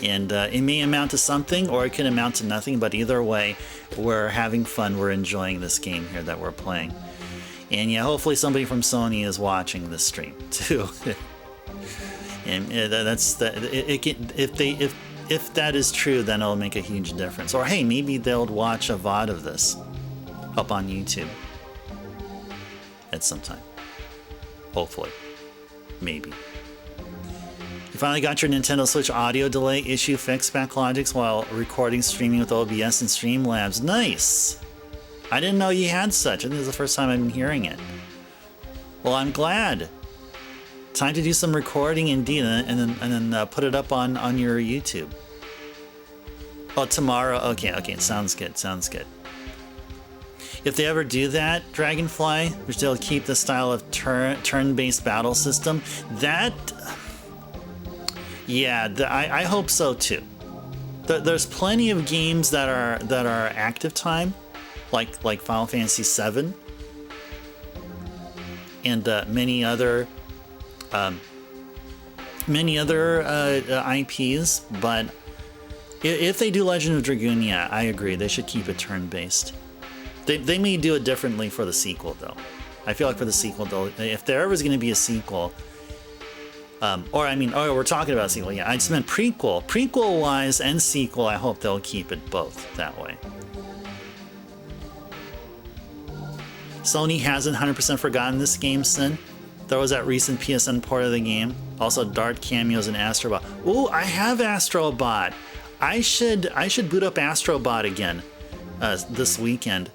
And it may amount to something or it could amount to nothing, but either way, we're having fun. We're enjoying this game here that we're playing. And yeah, hopefully somebody from Sony is watching this stream too. And that's if that is true, then it'll make a huge difference. Or hey, maybe they'll watch a VOD of this up on YouTube at some time. Hopefully. Maybe. You finally got your Nintendo Switch audio delay issue fixed, Backlogix, while recording streaming with OBS and Streamlabs. Nice! I didn't know you had such. I think this is the first time I've been hearing it. Well, I'm glad. Time to do some recording indeed, and then put it up on your YouTube. Oh, tomorrow? Okay, sounds good, sounds good. If they ever do that, Dragonfly, which they'll keep the style of turn-based battle system, that... Yeah, I hope so too. There's plenty of games that are active time, like Final Fantasy VII, and many other IPs. But if they do Legend of Dragoon, yeah, I agree. They should keep it turn-based. They may do it differently for the sequel, though. I feel like for the sequel, though, if there ever is going to be a sequel. We're talking about sequel. Yeah, I just meant prequel. Prequel-wise and sequel, I hope they'll keep it both that way. Sony hasn't 100% forgotten this game, Sin. There was that recent PSN port of the game. Also, Dart cameos and Astrobot. Ooh, I have Astrobot. I should boot up Astrobot again this weekend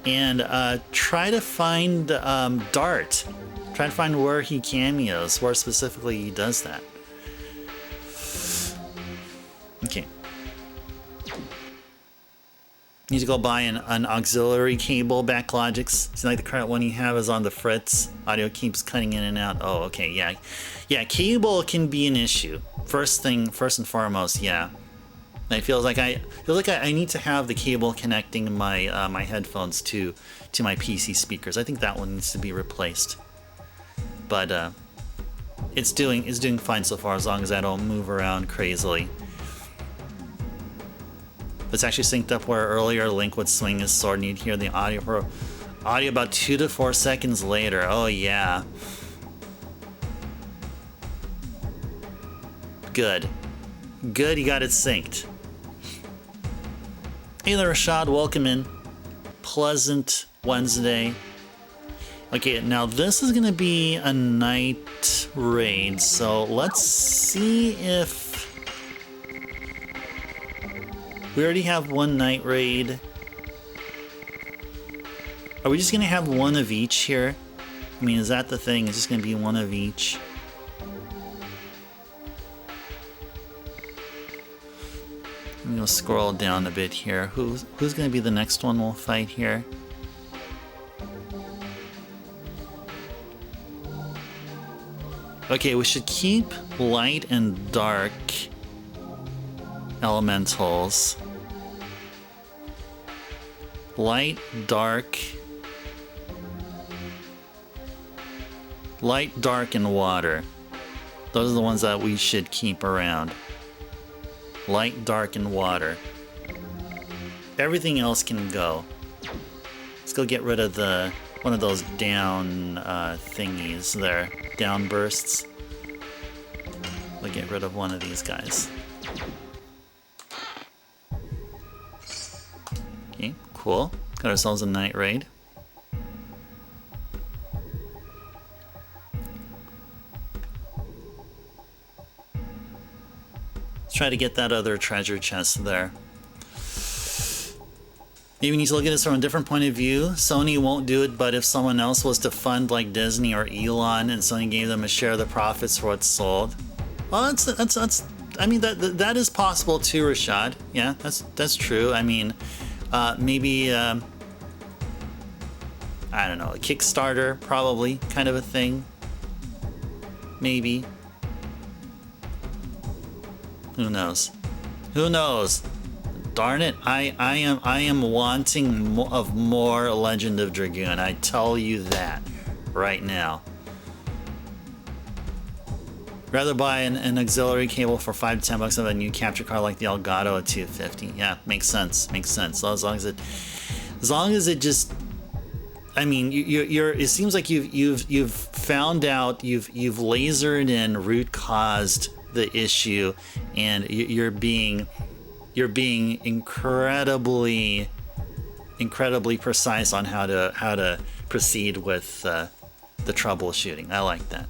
and try to find Dart. Try to find where he cameos, where specifically he does that. Okay. Need to go buy an auxiliary cable, Backlogix. Seems like the current one you have is on the fritz. Audio keeps cutting in and out. Oh, okay, yeah. Yeah, cable can be an issue. First and foremost, yeah. It feels like I need to have the cable connecting my my headphones to my PC speakers. I think that one needs to be replaced. But it's doing fine so far as long as I don't move around crazily. It's actually synced up where earlier Link would swing his sword and you'd hear the audio about 2 to 4 seconds later. Oh yeah. Good. Good, you got it synced. Hey there, Rashad, welcome in. Pleasant Wednesday. Okay, now this is gonna be a night raid, so let's see if... We already have one night raid. Are we just gonna have one of each here? I mean, is that the thing? It's just gonna be one of each. I'm gonna scroll down a bit here. Who's gonna be the next one we'll fight here? Okay, we should keep light and dark elementals. Light, dark, and water. Those are the ones that we should keep around. Light, dark, and water. Everything else can go. Let's go get rid of one of those down thingies there. Down bursts. We'll get rid of one of these guys. Okay, cool. Got ourselves a night raid. Let's try to get that other treasure chest there. Maybe we need to look at this from a different point of view. Sony won't do it, but if someone else was to fund like Disney or Elon and Sony gave them a share of the profits for what's sold. Well, that's I mean, that is possible too, Rashad. Yeah, that's true. I mean, maybe, I don't know, a Kickstarter, probably, kind of a thing. Maybe. Who knows? Who knows? Darn it, I am wanting of more Legend of Dragoon. I tell you that right now. Rather buy an auxiliary cable for $5 to $10 of a new capture card like the Elgato at $250. Yeah, makes sense. Makes sense. As long as it just, I mean, it seems like you've found out, you've lasered in, root caused the issue, and you're being incredibly precise on how to proceed with the troubleshooting. I like that.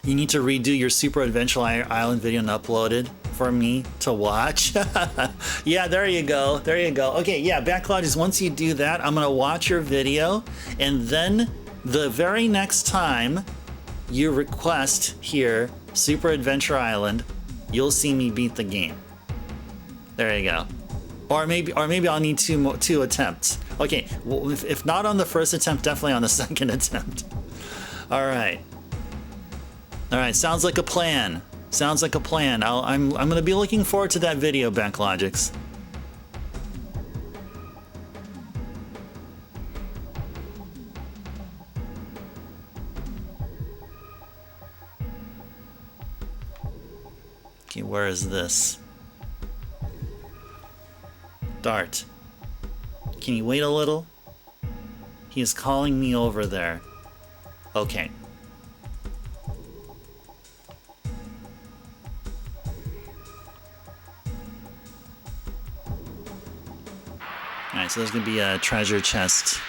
You need to redo your Super Adventure Island video and upload it for me to watch. Yeah, there you go. There you go. Okay, yeah, backlog is once you do that, I'm gonna watch your video, and then the very next time you request here Super Adventure Island, you'll see me beat the game. There you go. Or maybe I'll need two attempts. Okay, well, if not on the first attempt, definitely on the second attempt. All right. All right, sounds like a plan. Sounds like a plan. I'm gonna be looking forward to that video, Backlogics. Okay, where is this? Dart. Can you wait a little? He is calling me over there. Okay. Alright, so there's gonna be a treasure chest.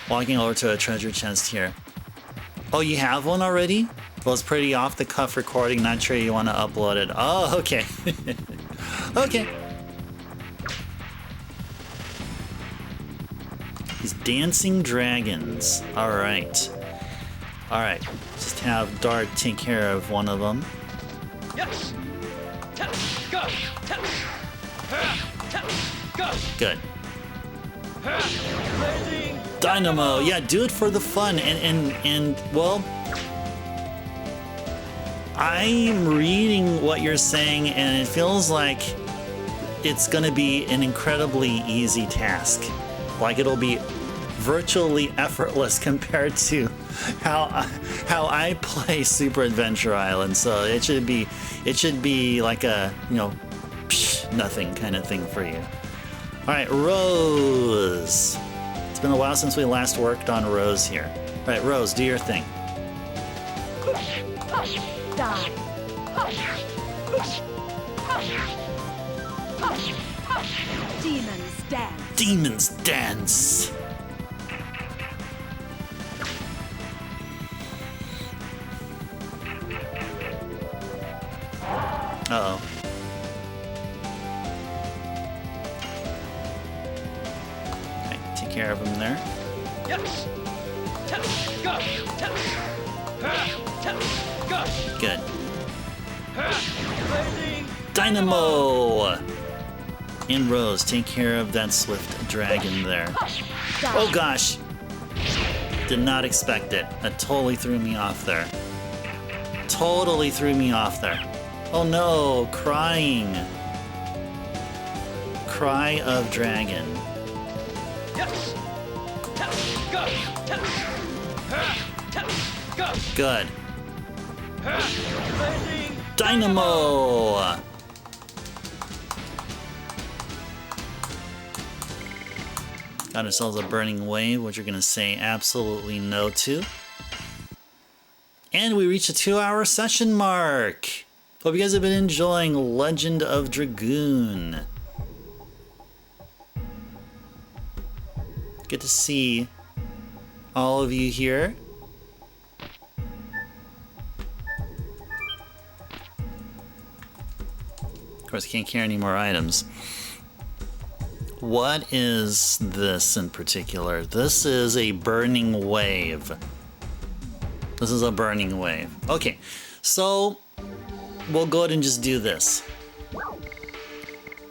Walking over to a treasure chest here. Oh, you have one already? Well, it's pretty off the cuff recording, not sure you want to upload it. Oh, okay. Okay. These dancing dragons. Alright. Alright. Just have Dart take care of one of them. Yes. Go. Go. Good. Dynamo. Yeah, do it for the fun. And well, I'm reading what you're saying, and it feels like it's going to be an incredibly easy task. Like it'll be virtually effortless compared to how I play Super Adventure Island. So it should be like a, you know, nothing kind of thing for you. All right, Rose. It's been a while since we last worked on Rose here. All right, Rose, do your thing. Die. Demons dance. Demons dance. Uh-oh. care of him there. Yes. Go. Go. Good. Blazing Dynamo! In rows, take care of that swift dragon there. Oh gosh! Did not expect it. That totally threw me off there. Totally threw me off there. Oh no, crying. Cry of dragon. Yes. Go. Go. Good. Blazing Dynamo! Got ourselves a burning wave, which we're gonna say absolutely no to. And we reached a 2-hour session mark. Hope you guys have been enjoying Legend of Dragoon. Good to see all of you here. Of course, I can't carry any more items. What is this in particular? This is a burning wave. This is a burning wave. Okay, so we'll go ahead and just do this.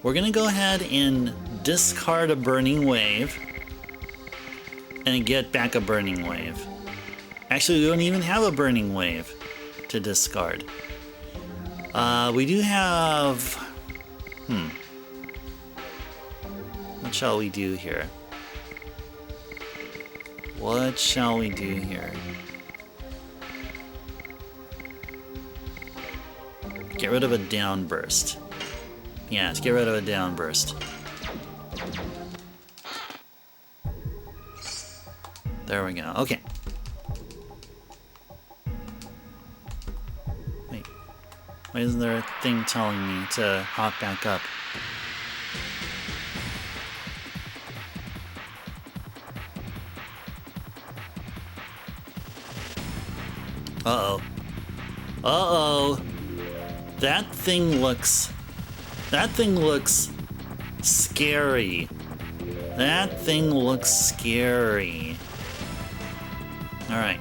We're gonna go ahead and discard a burning wave and get back a burning wave. Actually, we don't even have a burning wave to discard. We do have... What shall we do here? What shall we do here? Get rid of a downburst. Yeah, let's get rid of a downburst. There we go. Okay. Wait. Why isn't there a thing telling me to hop back up? Uh-oh. Uh-oh. That thing looks scary. That thing looks scary. Alright.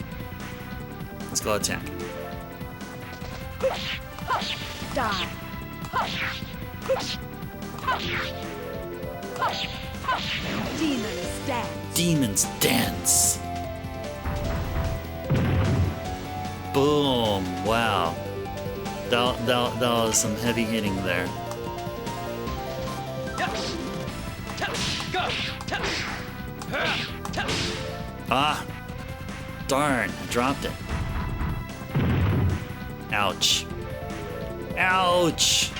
Let's go attack. Die. Demons dance. Demons dance. Boom. Wow. That was some heavy hitting there. Yes. Go. Ah. Darn. I dropped it. Ouch. Ouch.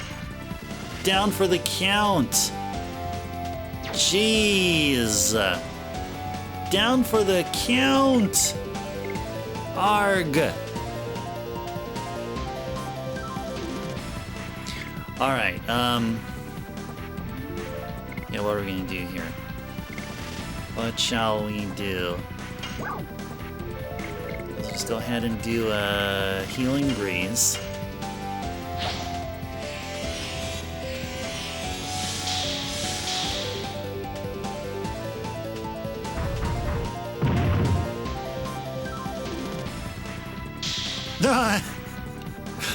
Down for the count. Jeez. Down for the count. Arg. Alright, yeah, what are we gonna do here? What shall we do? Let's just go ahead and do a healing breeze.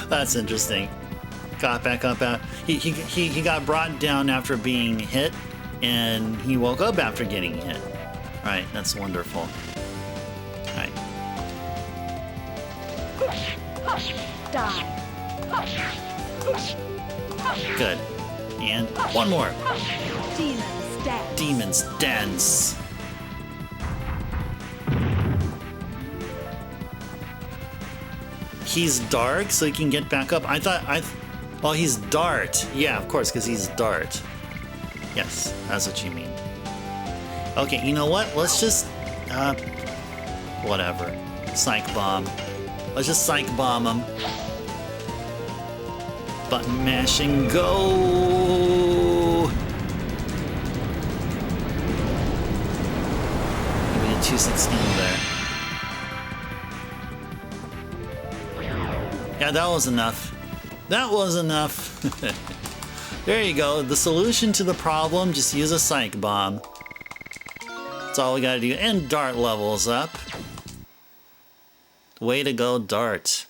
That's interesting. Got back up out. He got brought down after being hit, and he woke up after getting hit. Right, that's wonderful. Right. Die. Good. And one more. Demons dance. Demons dance. He's dark, so he can get back up. Oh, he's Dart. Yeah, of course, because he's Dart. Yes, that's what you mean. Okay, you know what? Let's just... whatever. Psych bomb. Let's just psych bomb him. Button mash and go! Give me a 216 there. Yeah, that was enough. That was enough. There you go. The solution to the problem, just use a psych bomb. That's all we gotta do. And Dart levels up. Way to go, Dart.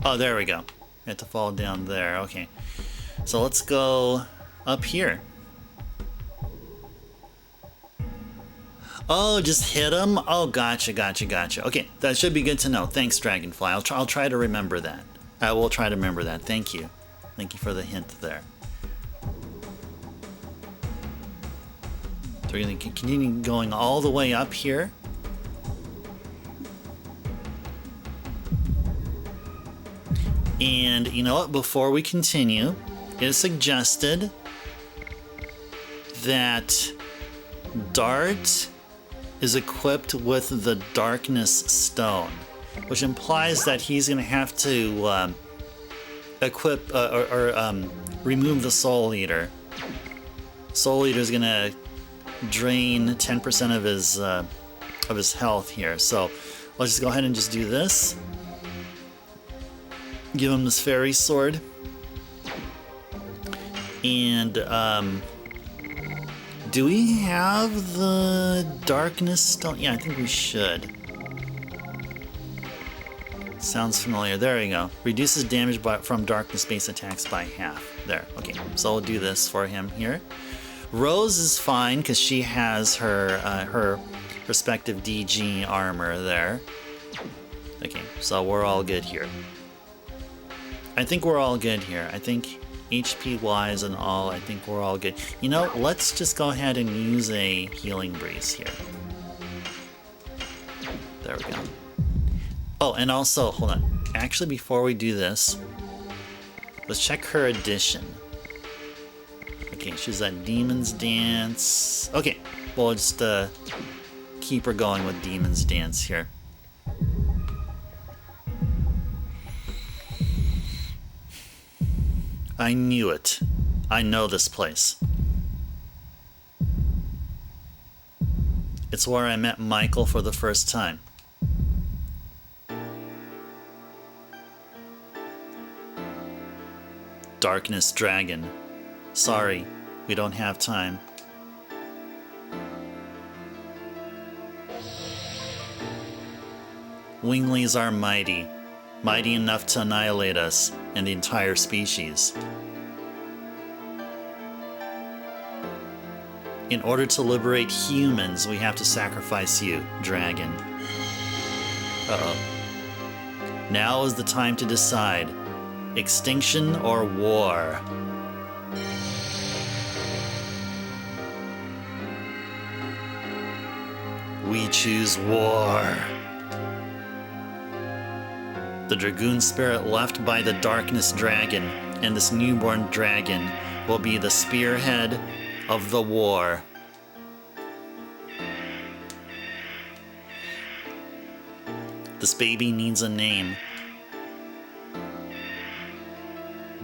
Oh, there we go. We have to fall down there. Okay. So let's go up here. Oh, just hit him? Oh, gotcha, gotcha, gotcha. Okay, that should be good to know. Thanks, Dragonfly. I'll try to remember that. I will try to remember that. Thank you. Thank you for the hint there. So we're going to continue going all the way up here. And you know what? Before we continue, it is suggested that Dart is equipped with the Darkness Stone, which implies that he's going to have to equip remove the Soul Eater. Soul Eater is going to drain 10% of his health here. So let's just go ahead and just do this. Give him this fairy sword. And do we have the Darkness Stone? Yeah, I think we should. Sounds familiar. There we go. Reduces damage from darkness-based attacks by half. There. Okay, so we'll do this for him here. Rose is fine because she has her respective DG armor there. Okay, so we're all good here. I think we're all good here. I think HP-wise and all, I think we're all good. You know, let's just go ahead and use a Healing Breeze here. There we go. Oh, and also, hold on. Actually, before we do this, let's check her addition. Okay, she's at Demon's Dance. Okay, we'll just keep her going with Demon's Dance here. I knew it. I know this place. It's where I met Michael for the first time. Darkness Dragon. Sorry, we don't have time. Winglies are mighty. Mighty enough to annihilate us and the entire species. In order to liberate humans, we have to sacrifice you, dragon. Uh-oh. Now is the time to decide. Extinction or war? We choose war. The Dragoon spirit left by the Darkness Dragon and this newborn dragon will be the spearhead of the war. This baby needs a name.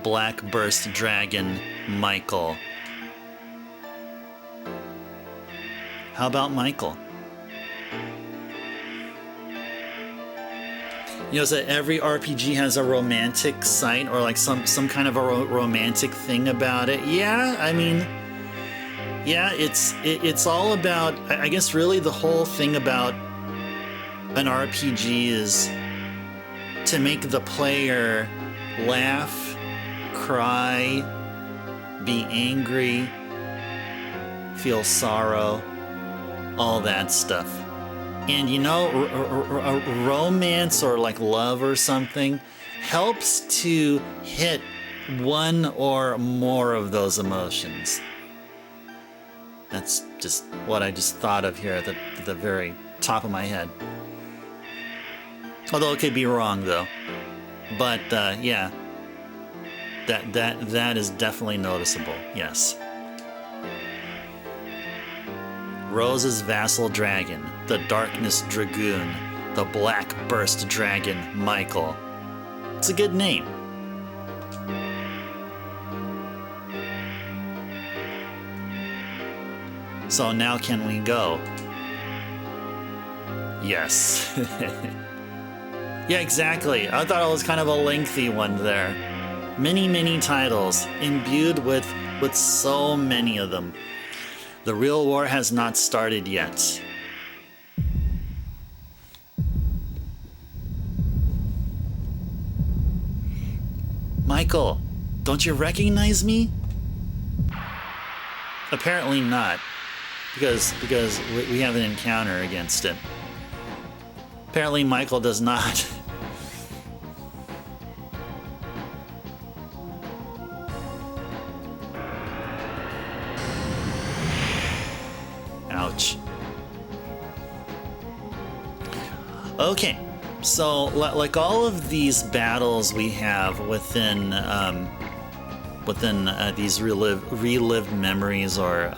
Black Burst Dragon Michael. How about Michael? You know, so every RPG has a romantic site or like some kind of a romantic thing about it. Yeah, I mean, yeah, it's all about, I guess really the whole thing about an RPG is to make the player laugh, cry, be angry, feel sorrow, all that stuff. And you know, romance or like love or something helps to hit one or more of those emotions. That's just what I just thought of here at the very top of my head. Although it could be wrong though. But yeah, that is definitely noticeable, yes. Rose's vassal dragon, the Darkness Dragoon, the Black Burst Dragon Michael. It's a good name. So now can we go? Yes. Yeah, exactly. I thought it was kind of a lengthy one there. Many titles imbued with with so many of them. The real war has not started yet. Michael, don't you recognize me? Apparently not, because we have an encounter against it. Apparently Michael does not. Ouch. Okay, so like all of these battles we have within these relived memories or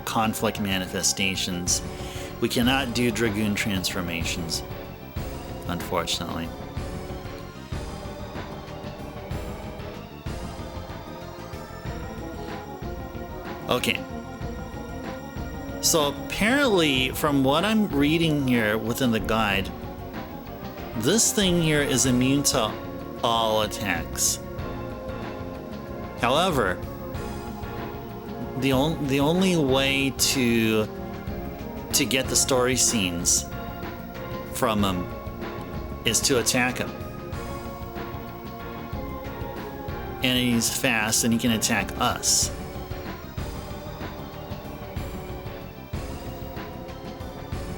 conflict manifestations, we cannot do Dragoon transformations, unfortunately. Okay. So apparently, from what I'm reading here within the guide, this thing here is immune to all attacks. However, the only way to get the story scenes from him is to attack him. And he's fast and he can attack us.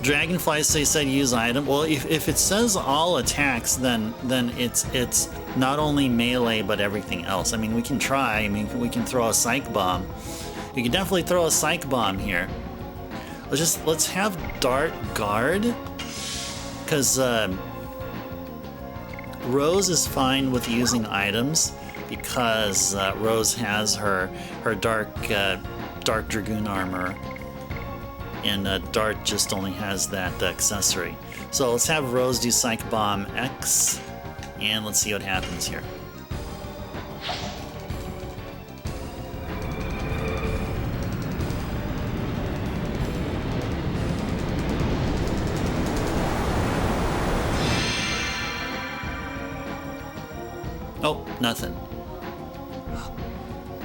Dragonflies, they said use item. Well, if it says all attacks, then it's not only melee but everything else. I mean, we can try. I mean, we can throw a psych bomb. We can definitely throw a psych bomb here. Let's have Dart guard, because Rose is fine with using items because Rose has her dark Dragoon armor. And Dart just only has that accessory. So let's have Rose do Psych Bomb X, and let's see what happens here. Oh, nothing.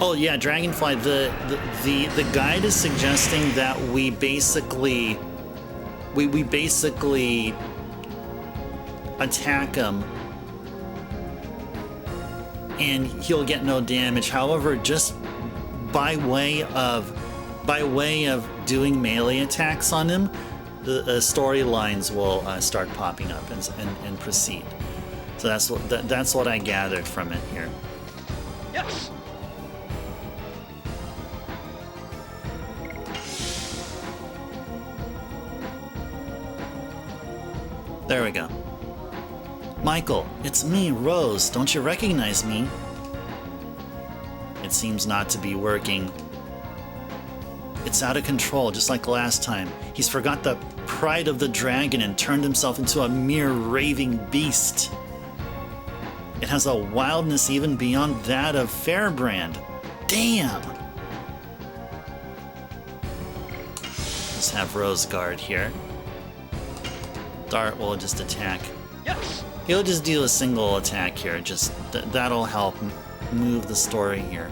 Oh yeah, Dragonfly. The guide is suggesting that we basically attack him, and he'll get no damage. However, just by way of doing melee attacks on him, the storylines will start popping up and proceed. So that's what I gathered from it here. Yes. There we go. Michael, it's me, Rose. Don't you recognize me? It seems not to be working. It's out of control, just like last time. He's forgot the pride of the dragon and turned himself into a mere raving beast. It has a wildness even beyond that of Fairbrand. Damn! Let's have Rose guard here. Dart will just attack. Yes. He'll just do a single attack here. Just that'll help move the story here.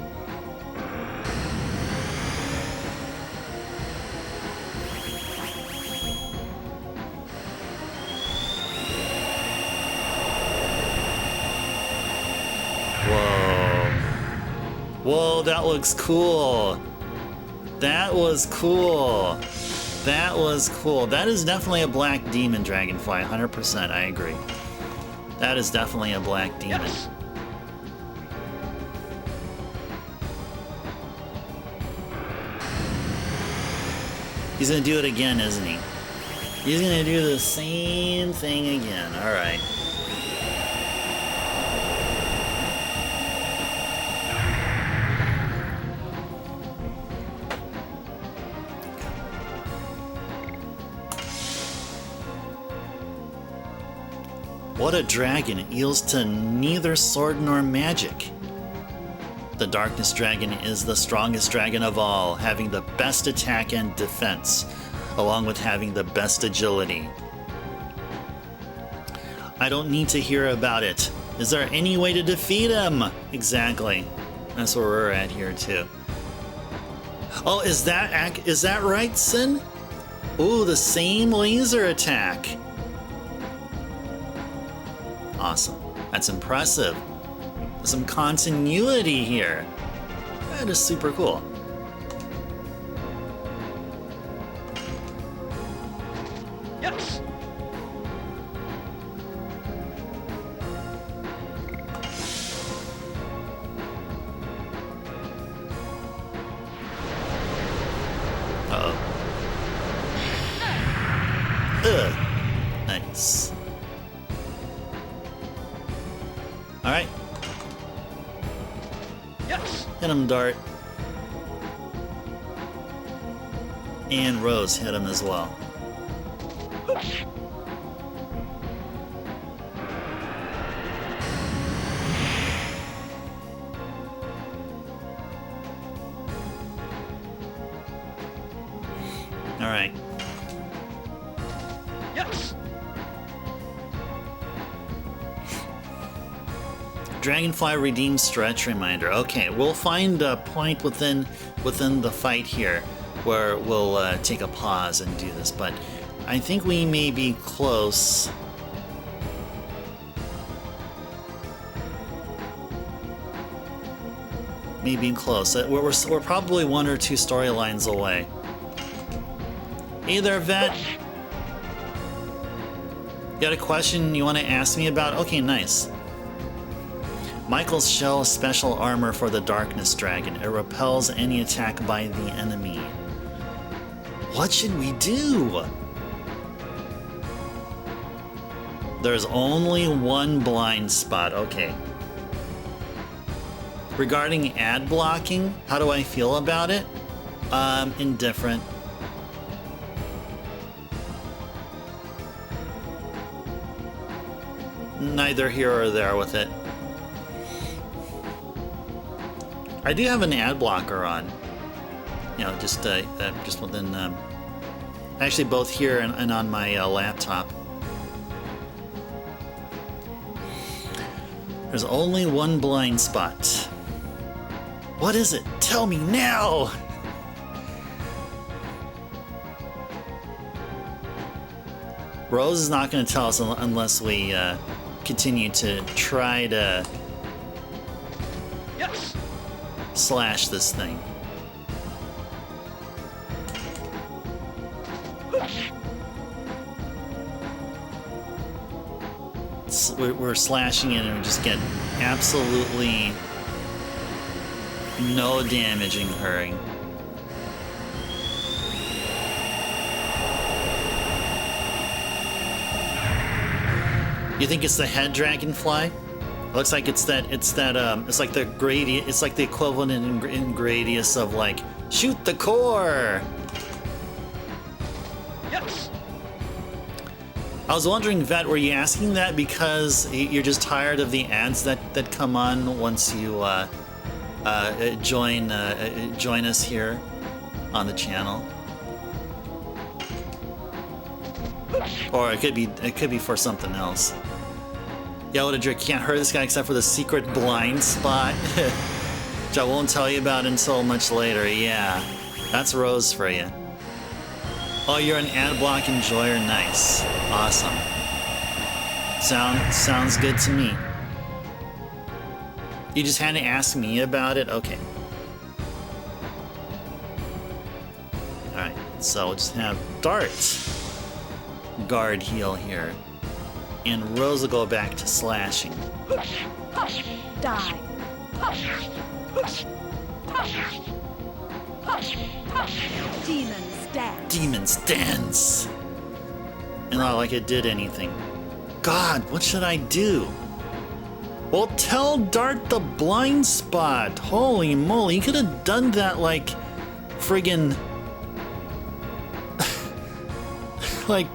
Whoa. Whoa, that looks cool. That was cool. That was cool. That is definitely a black demon, Dragonfly. 100%, I agree. That is definitely a black demon. Yes. He's gonna do it again, isn't he? He's gonna do the same thing again. Alright. What a dragon, it yields to neither sword nor magic. The Darkness Dragon is the strongest dragon of all, having the best attack and defense, along with having the best agility. I don't need to hear about it. Is there any way to defeat him? Exactly. That's where we're at here too. Oh, is that right, Sin? Ooh, the same laser attack. Awesome. That's impressive. There's some continuity here. That is super cool. Yes. Uh-oh. Ugh. Nice. Alright. Yes. Hit him, Dart. And Rose hit him as well. Alright. Yes. Dragonfly redeemed stretch reminder. Okay, we'll find a point within the fight here where we'll take a pause and do this, but I think we may be close. Maybe close. We're probably 1 or 2 storylines away. Hey there, Vet. You got a question you want to ask me about? Okay, nice. Michael's shell is special armor for the Darkness Dragon. It repels any attack by the enemy. What should we do? There's only one blind spot. Okay. Regarding ad blocking, how do I feel about it? Indifferent. Neither here or there with it. I do have an ad blocker on. You know, just within, actually both here and on my laptop. There's only one blind spot. What is it? Tell me now! Rose is not going to tell us unless we continue to try to Yes. slash this thing. We're slashing it and we just get absolutely no damaging her. You think it's the head dragonfly? It looks like it's like the gradient, it's like the equivalent in Gradius of like, shoot the core! Yes. I was wondering, Vet, were you asking that because you're just tired of the ads that come on once you join us here on the channel? Or it could be for something else. Yeah, what a jerk. Can't hurt this guy except for the secret blind spot. Which I won't tell you about until much later. Yeah, that's Rose for you. Oh, you're an ad block enjoyer. Nice. Awesome. Sounds good to me. You just had to ask me about it? Okay. Alright, so we'll just have Dart guard heal here. And Rose will go back to slashing. Die. Demons dance. Demons dance! And not like it did anything. God, what should I do? Well, tell Dart the blind spot. Holy moly, you could have done that like friggin' like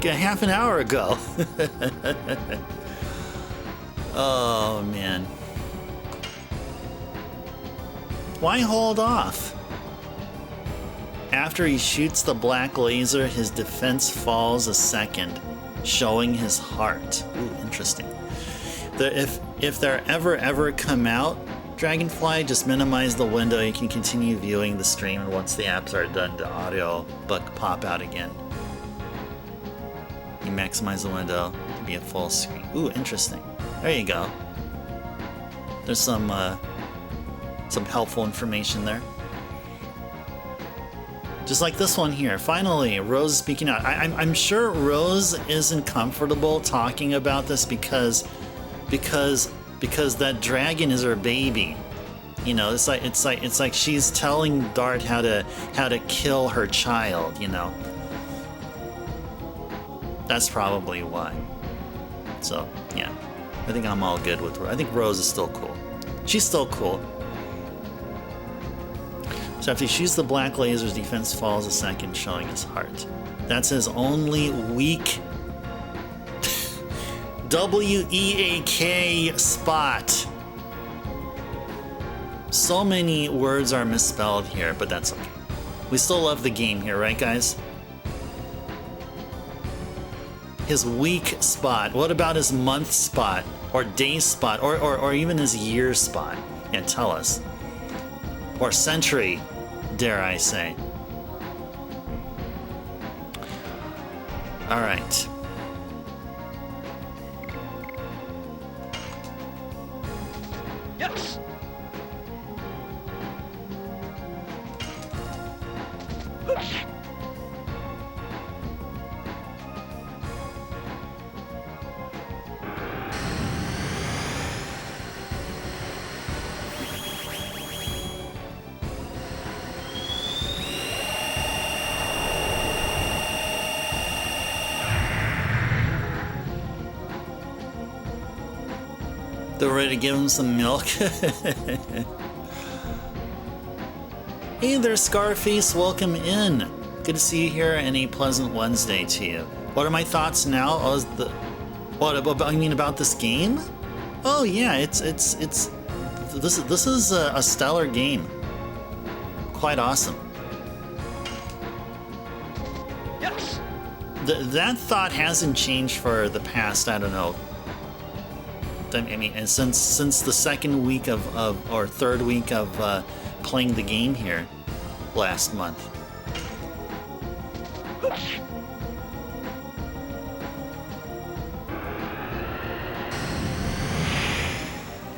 a half an hour ago. Oh man. Why hold off? After he shoots the black laser, his defense falls a second, showing his heart. Ooh, interesting. If there ever come out Dragonfly, just minimize the window. You can continue viewing the stream, and once the apps are done, the audio book pop out again. You maximize the window to be a full screen. Ooh, interesting. There you go. There's some helpful information there. Just like this one here. Finally, Rose speaking out. I'm sure Rose isn't comfortable talking about this because that dragon is her baby. You know, it's like she's telling Dart how to kill her child, you know. That's probably why. So, yeah. I think I'm all good with Rose. I think Rose is still cool. She's still cool. So after he shoots the black lasers, defense falls a second, showing his heart. That's his only weak WEAK spot. So many words are misspelled here, but that's okay. We still love the game here, right, guys? His weak spot. What about his month spot? Or day spot? Or even his year spot? Yeah, tell us. Or century, dare I say. All right. Yes. They're ready to give him some milk. Hey there, Scarface. Welcome in. Good to see you here, and a pleasant Wednesday to you. What are my thoughts now? What about? You mean about this game? Oh yeah, this is a stellar game. Quite awesome. Yes. That thought hasn't changed for the past, I don't know. I mean, and since the second week or third week of playing the game here last month.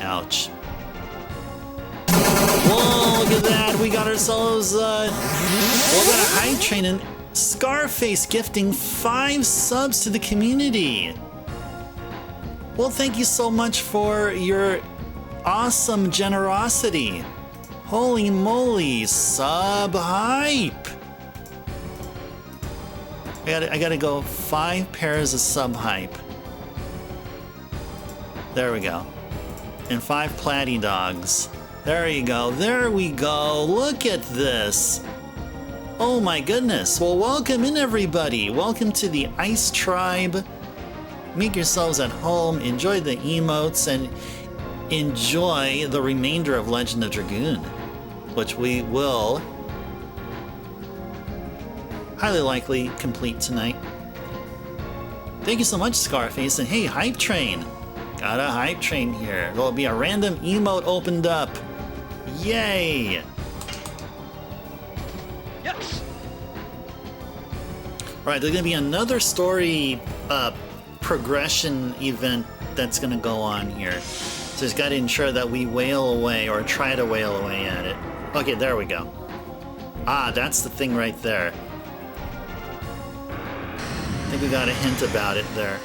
Ouch. Whoa, look at that. We got ourselves, well, we got a hype train, and Scarface gifting 5 subs to the community. Well, thank you so much for your awesome generosity. Holy moly, sub hype. I gotta go 5 pairs of sub hype. There we go. And 5 platy dogs. There you go. There we go. Look at this. Oh my goodness. Well, welcome in, everybody. Welcome to the Ice Tribe. Make yourselves at home, enjoy the emotes, and enjoy the remainder of Legend of Dragoon, which we will highly likely complete tonight. Thank you so much, Scarface, and hey, Hype Train! Got a Hype Train here. There'll be a random emote opened up. Yay! Yes. Alright, there's gonna be another story progression event that's gonna go on here. So just gotta ensure that we wail away, or try to wail away at it. Okay, there we go. Ah, that's the thing right there. I think we got a hint about it there.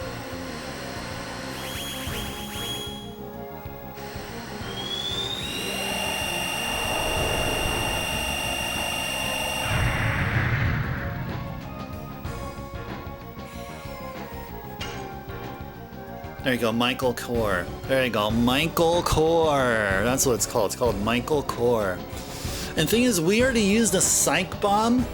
There you go, Michael Core. There you go, Michael Core. That's what it's called. It's called Michael Core. And the thing is, we already used a psych bomb.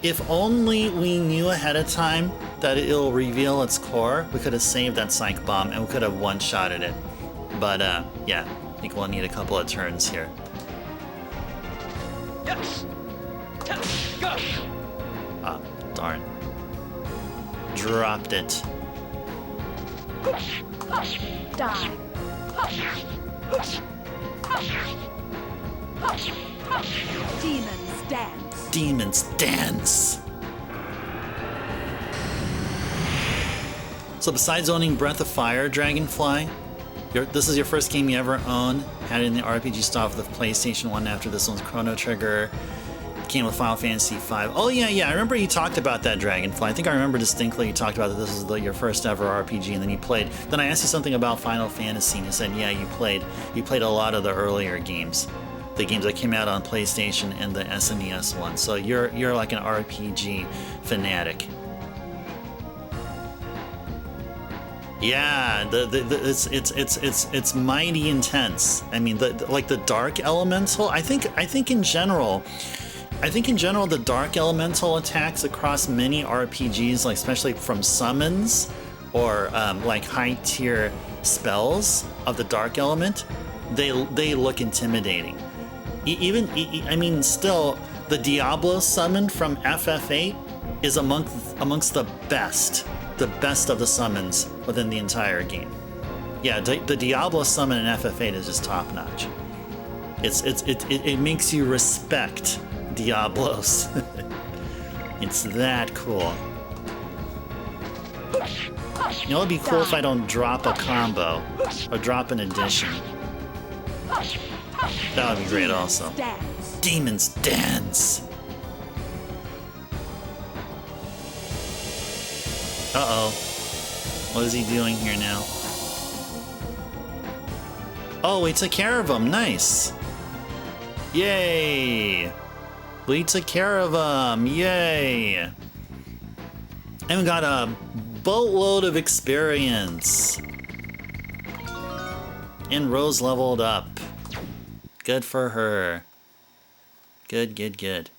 If only we knew ahead of time that it'll reveal its core, we could have saved that psych bomb and we could have one-shotted it. But yeah, I think we'll need a couple of turns here. Yes. Yes. Go. Ah, darn. Dropped it. Die. Demons dance. Demons dance. So besides owning Breath of Fire, Dragonfly, this is your first game you ever own. Had it in the RPG stuff with the PlayStation 1 after this one's Chrono Trigger. Came with Final Fantasy V. Oh yeah, I remember you talked about that, Dragonfly. I think I remember distinctly you talked about that this is your first ever RPG, and then you played. Then I asked you something about Final Fantasy, and you said, yeah, you played a lot of the earlier games, the games that came out on PlayStation and the SNES one. So you're like an RPG fanatic. Yeah, it's mighty intense. I mean, like the dark elemental. I think in general, the dark elemental attacks across many RPGs, like especially from summons or like high tier spells of the dark element, they look intimidating. I mean, still, the Diablo summon from FF8 is amongst the best of the summons within the entire game. Yeah, the Diablo summon in FF8 is just top notch. It makes you respect Diablos. It's that cool. You know, it'd be cool if I don't drop a combo or drop an addition. That would be great also. Demons dance. Uh-oh. What is he doing here now? Oh, we took care of him. Nice. Yay. We took care of him. Yay. And we got a boatload of experience. And Rose leveled up. Good for her. Good.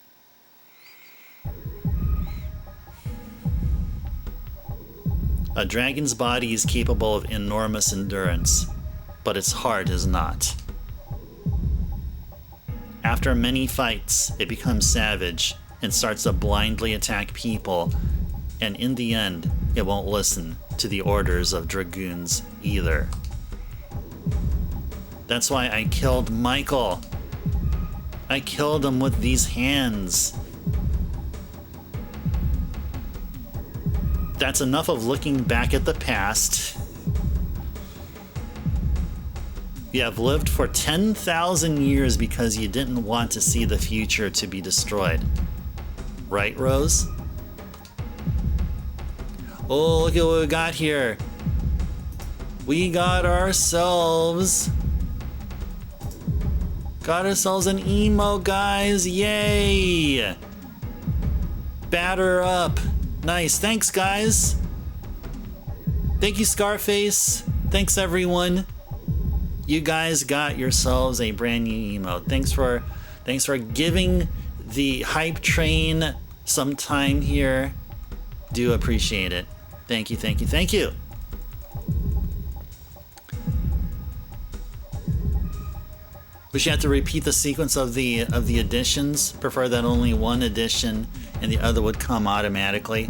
A dragon's body is capable of enormous endurance, but its heart is not. After many fights, it becomes savage and starts to blindly attack people, and in the end, it won't listen to the orders of dragoons either. That's why I killed Michael. I killed him with these hands. That's enough of looking back at the past. You have lived for 10,000 years because you didn't want to see the future to be destroyed. Right, Rose? Oh, look at what we got here. We got ourselves an emo, guys. Yay! Batter up. Nice. Thanks, guys. Thank you, Scarface. Thanks, everyone. You guys got yourselves a brand new emote. Thanks for giving the hype train some time here. Do appreciate it. Thank you. Wish you had to repeat the sequence of the additions. Prefer that only one addition and the other would come automatically.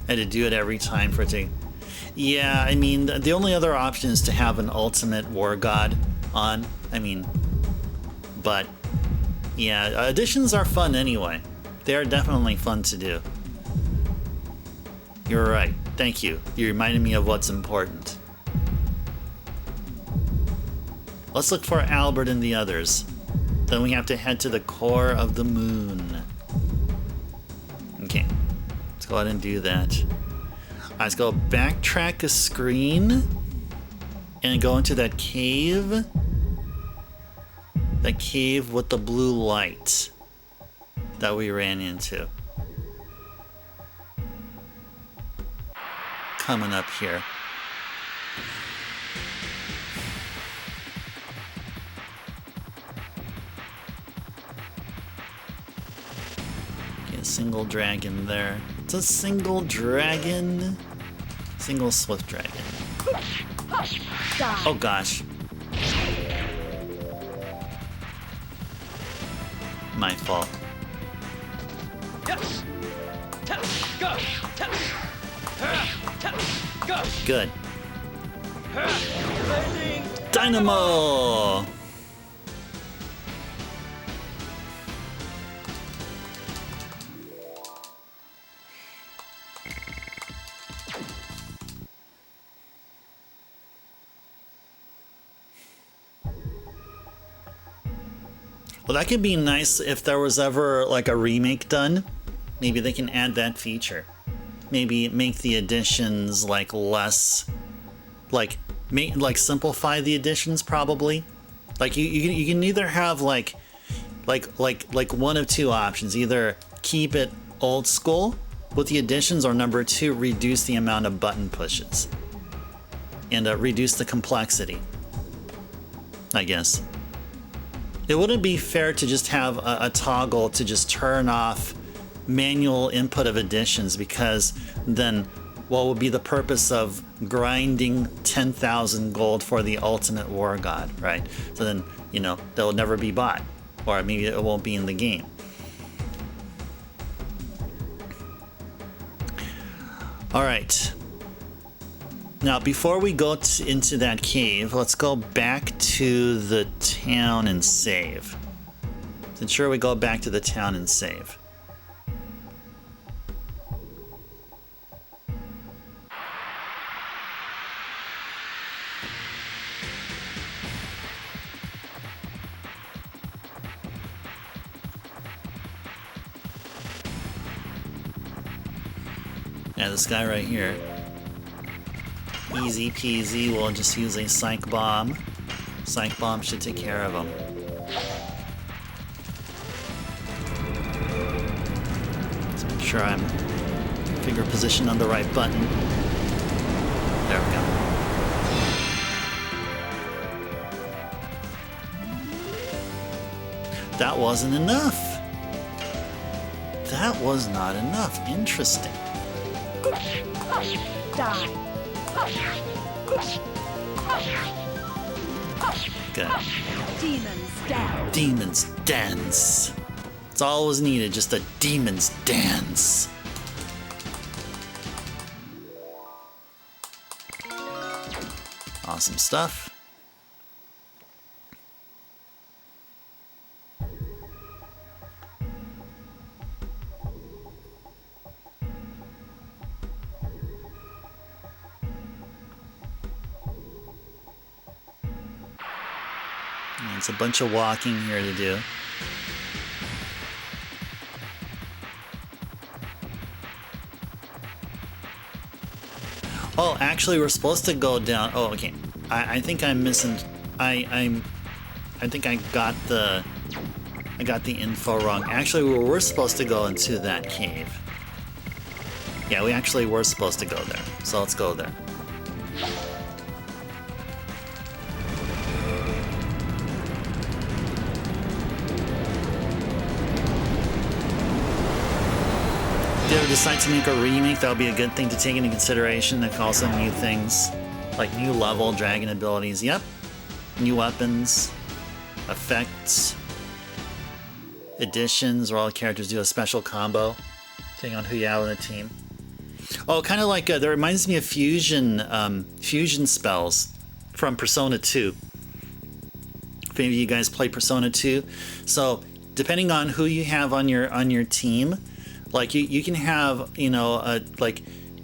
I had to do it every time for it to... Yeah, I mean, the only other option is to have an ultimate war god on. I mean, but yeah, additions are fun anyway. They are definitely fun to do. You're right. Thank you. You reminded me of what's important. Let's look for Albert and the others. Then we have to head to the core of the moon. Okay, let's go ahead and do that. Let's go backtrack a screen and go into that cave. That cave with the blue light that we ran into. Coming up here. Single dragon there. It's a single dragon. Single swift dragon. Oh gosh. My fault. Yes. Go. Go. Good. Dynamo! Well, that could be nice if there was ever like a remake done. Maybe they can add that feature. Maybe make the additions like less, like simplify the additions probably. Like you can either have like one of two options. Either keep it old school with the additions, or number two, reduce the amount of button pushes and reduce the complexity, I guess. It wouldn't be fair to just have a toggle to just turn off manual input of additions, because then what would be the purpose of grinding 10,000 gold for the ultimate war god, right? So then, you know, they'll never be bought, or maybe it won't be in the game. All right. Now, before we go into that cave, let's go back to the town and save. Ensure we go back to the town and save. Yeah, this guy right here. Easy peasy, we'll just use a psych bomb. Psych bomb should take care of him. Let's make sure I'm finger positioned on the right button. There we go. That wasn't enough. That was not enough. Interesting. Die. Good. Demons dance. Demons dance. That's all was needed, just a demon's dance. Awesome stuff. It's a bunch of walking here to do. Oh, actually, we're supposed to go down. Oh, okay. I think I'm missing. I think I got the info wrong. Actually, we're supposed to go into that cave. Yeah, we actually were supposed to go there. So let's go there. If you ever decide to make a remake, that would be a good thing to take into consideration. Like also new things, like new level dragon abilities. Yep, new weapons, effects, additions, where all the characters do a special combo, depending on who you have on the team. Oh, kind of like that reminds me of fusion spells from Persona 2. If any of you guys play Persona 2, so depending on who you have on your team. Like you can have, you know,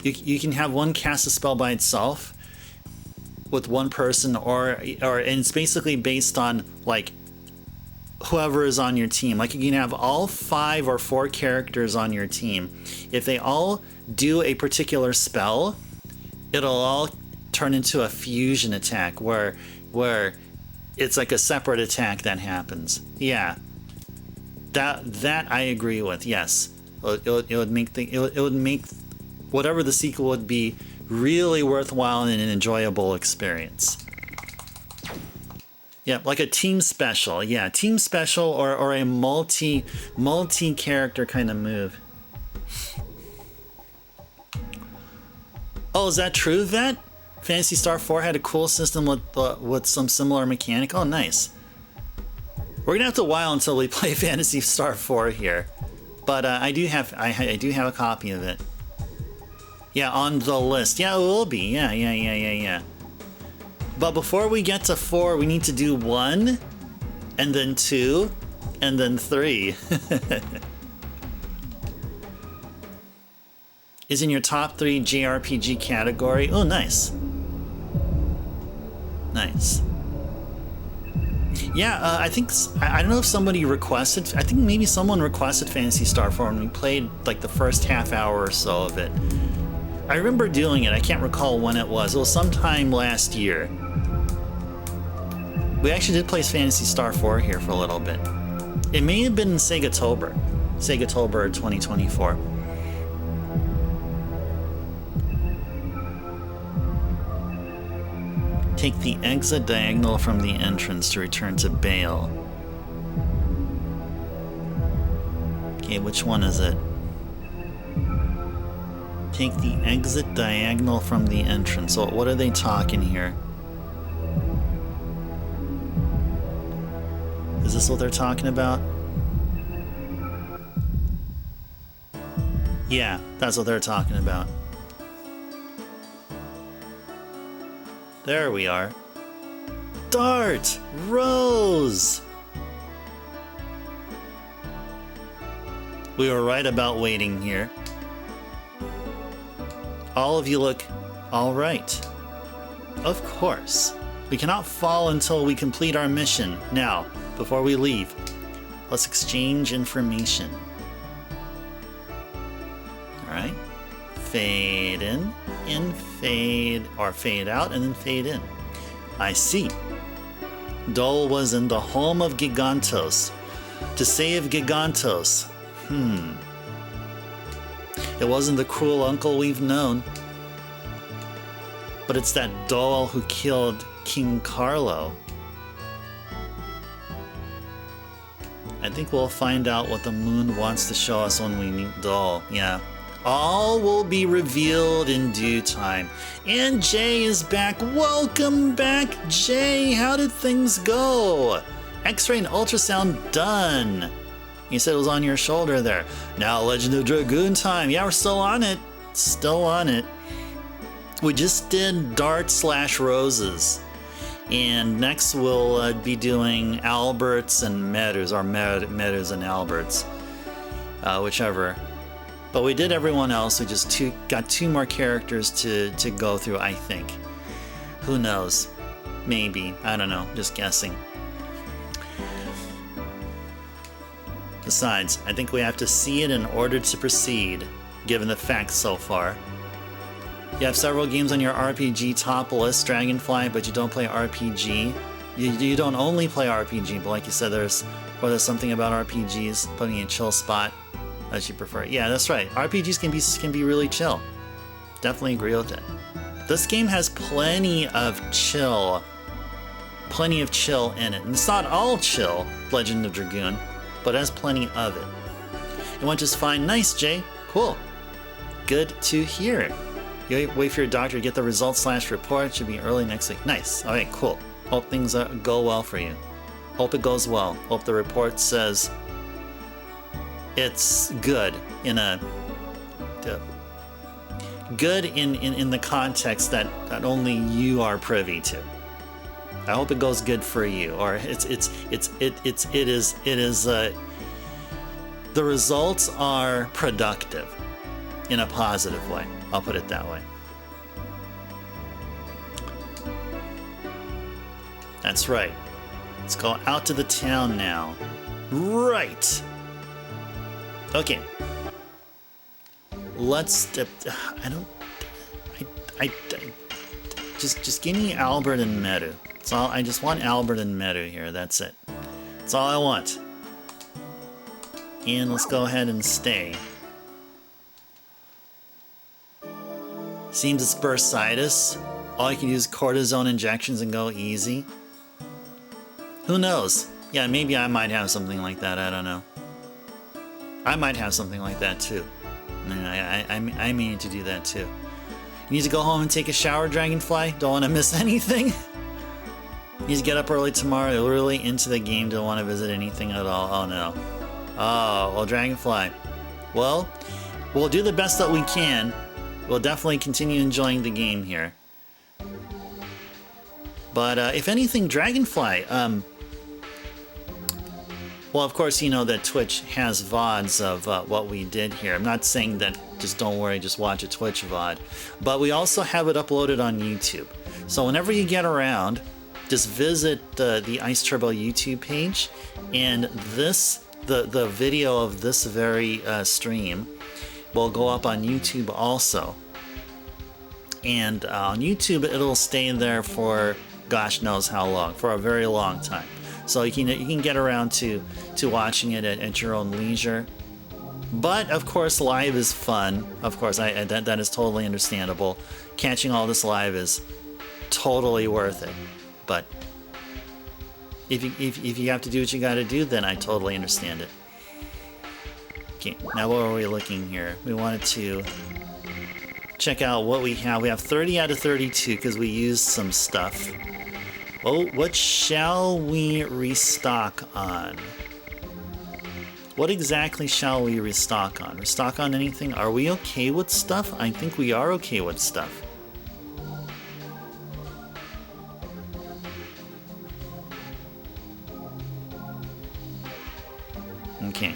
you can have one cast a spell by itself with one person, or and it's basically based on like whoever is on your team. Like you can have all 5 or 4 characters on your team. If they all do a particular spell, it'll all turn into a fusion attack where it's like a separate attack that happens. Yeah, that I agree with. Yes. It would make whatever the sequel would be really worthwhile and an enjoyable experience. Yeah, like a team special. Yeah, team special or a multi character kind of move. Oh, is that true, Vet? Phantasy Star 4 had a cool system with some similar mechanic. Oh, nice. We're gonna have to while until we play Phantasy Star 4 here. But I do have a copy of it. Yeah, on the list. Yeah, it will be. Yeah. But before we get to 4, we need to do 1, and then 2, and then 3. Is in your top 3 JRPG category. Oh, nice. Nice. Yeah, I think I don't know if somebody requested. I think maybe someone requested Phantasy Star 4, and we played like the first half hour or so of it. I remember doing it. I can't recall when it was. It was sometime last year. We actually did play Phantasy Star 4 here for a little bit. It may have been Sega-tober 2024. Take the exit diagonal from the entrance to return to Bale. Okay, which one is it? Take the exit diagonal from the entrance. So what are they talking here? Is this what they're talking about? Yeah, that's what they're talking about. There we are. Dart! Rose! We were right about waiting here. All of you look all right. Of course. We cannot fall until we complete our mission. Now, before we leave, let's exchange information. Alright. Fade in, fade, or fade out, and then fade in. I see. Dole was in the home of Gigantos to save Gigantos. It wasn't the cruel uncle we've known, but it's that Dole who killed King Carlo. I think we'll find out what the moon wants to show us when we meet Dole. Yeah. All will be revealed in due time. And Jay is back. Welcome back, Jay. How did things go? X-ray and ultrasound done. You said it was on your shoulder there. Now Legend of Dragoon time. Yeah, we're still on it. Still on it. We just did Dart/Roses. And next we'll be doing Alberts and Meadows, or Meadows and Alberts. Whichever. But we did everyone else. We just got two more characters to go through, I think. Who knows? Maybe. I don't know. Just guessing. Besides, I think we have to see it in order to proceed, given the facts so far. You have several games on your RPG top list, Dragonfly, but you don't play RPG. You don't only play RPG, but like you said, there's something about RPGs putting you in a chill spot that you prefer. Yeah, that's right. RPGs can be really chill. Definitely agree with it. This game has plenty of chill in it. And it's not all chill, Legend of Dragoon, but it has plenty of it. It went just fine. Nice, Jay. Cool. Good to hear. You wait for your doctor to get the results/report. It should be early next week. Nice. All right, cool. Hope things go well for you. Hope it goes well. Hope the report says it's good in a good in the context that only you are privy to. I hope it goes good for you, or it is the results are productive in a positive way. I'll put it that way. That's right. Let's go out to the town now. Right. Okay. Let's. Just give me Albert and Meru. That's all. I just want Albert and Meru here. That's it. That's all I want. And let's go ahead and stay. Seems it's bursitis. All you can do is cortisone injections and go easy. Who knows? Yeah, maybe I might have something like that. I don't know. I might have something like that too. I may need to do that too. You need to go home and take a shower, Dragonfly? Don't want to miss anything? You need to get up early tomorrow. You're really into the game. Don't want to visit anything at all. Oh no. Oh, well, Dragonfly. Well, we'll do the best that we can. We'll definitely continue enjoying the game here. But if anything, Dragonfly, well, of course, you know that Twitch has VODs of what we did here. I'm not saying that just don't worry, just watch a Twitch VOD. But we also have it uploaded on YouTube. So whenever you get around, just visit the Ice Turbo YouTube page, and the video of this very stream will go up on YouTube also. And on YouTube, it'll stay there for gosh knows how long, for a very long time. So you can get around to watching it at your own leisure. But of course, live is fun. Of course, that is totally understandable. Catching all this live is totally worth it. But if you have to do what you got to do, then I totally understand it. Okay, now what are we looking here? We wanted to check out what we have. We have 30 out of 32 because we used some stuff. Oh, what shall we restock on? What exactly shall we restock on? Restock on anything? Are we okay with stuff? I think we are okay with stuff. Okay.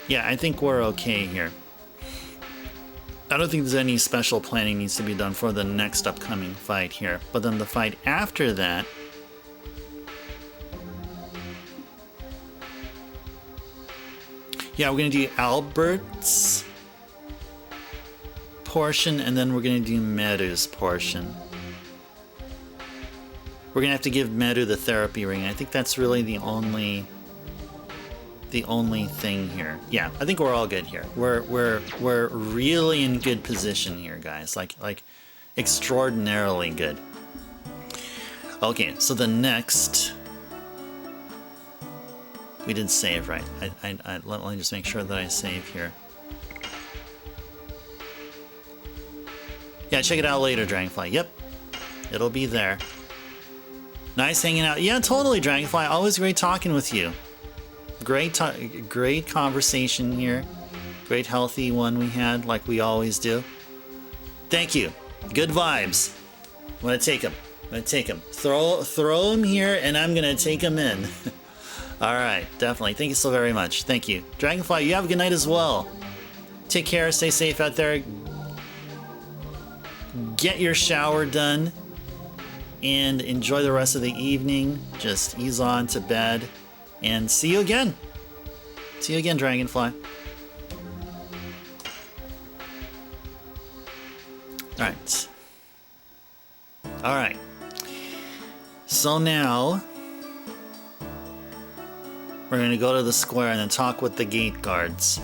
Yeah, I think we're okay here. I don't think there's any special planning needs to be done for the next upcoming fight here. But then the fight after that... Yeah, we're going to do Albert's portion, and then we're going to do Meru's portion. We're going to have to give Meru the therapy ring. I think that's really the only thing here. Yeah, I think we're all good here. We're really in good position here, guys. Like extraordinarily good. Okay, so the next... We did save, right? Let me just make sure that I save here. Yeah, check it out later, Dragonfly. Yep, it'll be there. Nice hanging out. Yeah, totally, Dragonfly. Always great talking with you. Great conversation here. Great healthy one we had, like we always do. Thank you. Good vibes. I'm gonna take him. Throw him here, and I'm gonna take him in. All right, definitely. Thank you so very much. Thank you. Dragonfly, you have a good night as well. Take care. Stay safe out there. Get your shower done. And enjoy the rest of the evening. Just ease on to bed. And see you again. See you again, Dragonfly. Alright. Alright. So now... we're going to go to the square and then talk with the gate guards.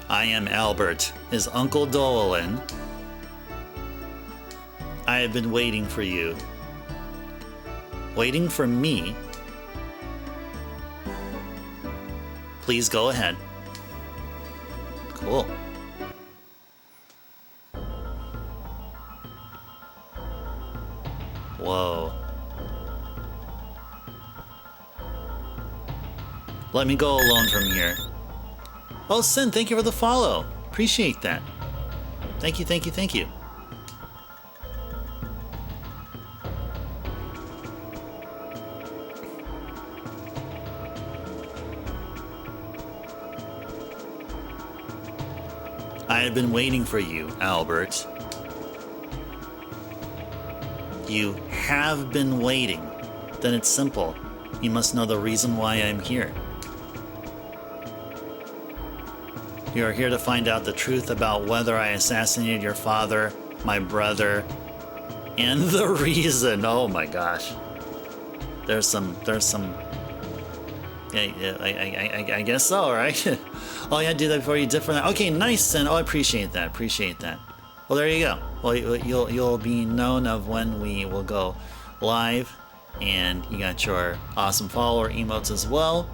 I am Albert, his Uncle Dolan. I have been waiting for you. Waiting for me? Please go ahead. Cool. Whoa. Let me go alone from here. Oh, Sin, thank you for the follow. Appreciate that. Thank you, thank you, thank you. I have been waiting for you, Albert. You have been waiting. Then it's simple. You must know the reason why I'm here. You are here to find out the truth about whether I assassinated your father, my brother, and the reason. Oh my gosh. There's some. Yeah, I guess so, right? Oh yeah, do that before you dip from that. Okay, nice, Sin. Oh, I appreciate that. Well, there you go. Well, you'll be known of when we will go live, and you got your awesome follower emotes as well.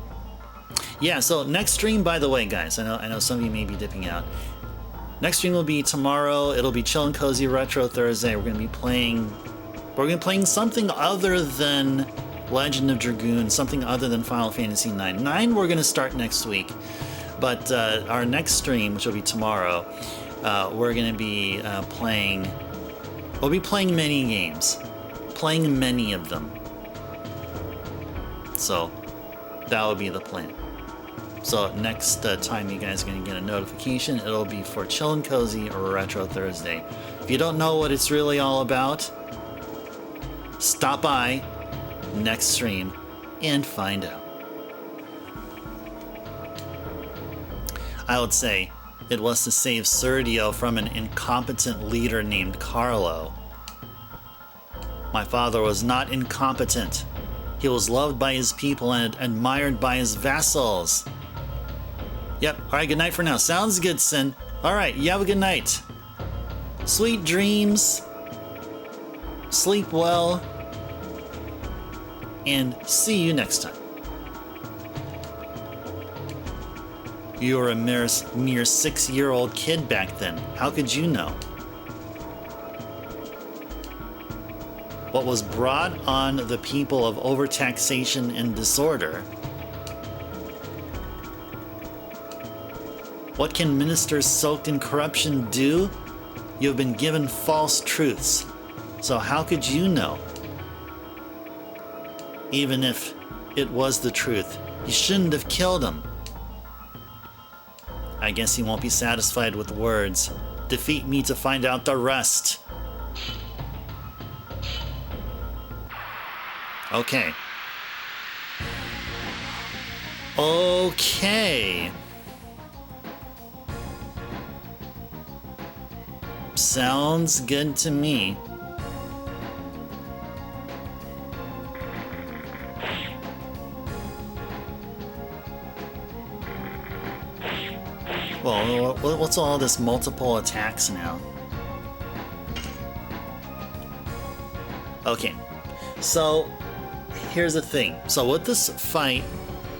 Yeah, so next stream, by the way, guys, I know some of you may be dipping out. Next stream will be tomorrow. It'll be Chill and Cozy Retro Thursday. We're gonna be playing something other than Legend of Dragoon, something other than Final Fantasy IX. 9 we're gonna start next week, but our next stream, which will be tomorrow, we're gonna be playing. We'll be playing many games. playing many of them. So that would be the plan. So next time you guys are going to get a notification, it'll be for Chill and Cozy or Retro Thursday. If you don't know what it's really all about, stop by next stream and find out. I would say it was to save Sergio from an incompetent leader named Carlo. My father was not incompetent. He was loved by his people and admired by his vassals. Yep, alright, good night for now. Sounds good, Sin. Alright, you have a good night. Sweet dreams. Sleep well. And see you next time. You were a mere 6-year-old kid back then. How could you know? What was brought on the people of overtaxation and disorder? What can ministers soaked in corruption do? You have been given false truths. So how could you know? Even if it was the truth, you shouldn't have killed him. I guess he won't be satisfied with words. Defeat me to find out the rest. Okay. Okay. Sounds good to me. Well, what's all this multiple attacks now? Okay, so here's the thing. So with this fight,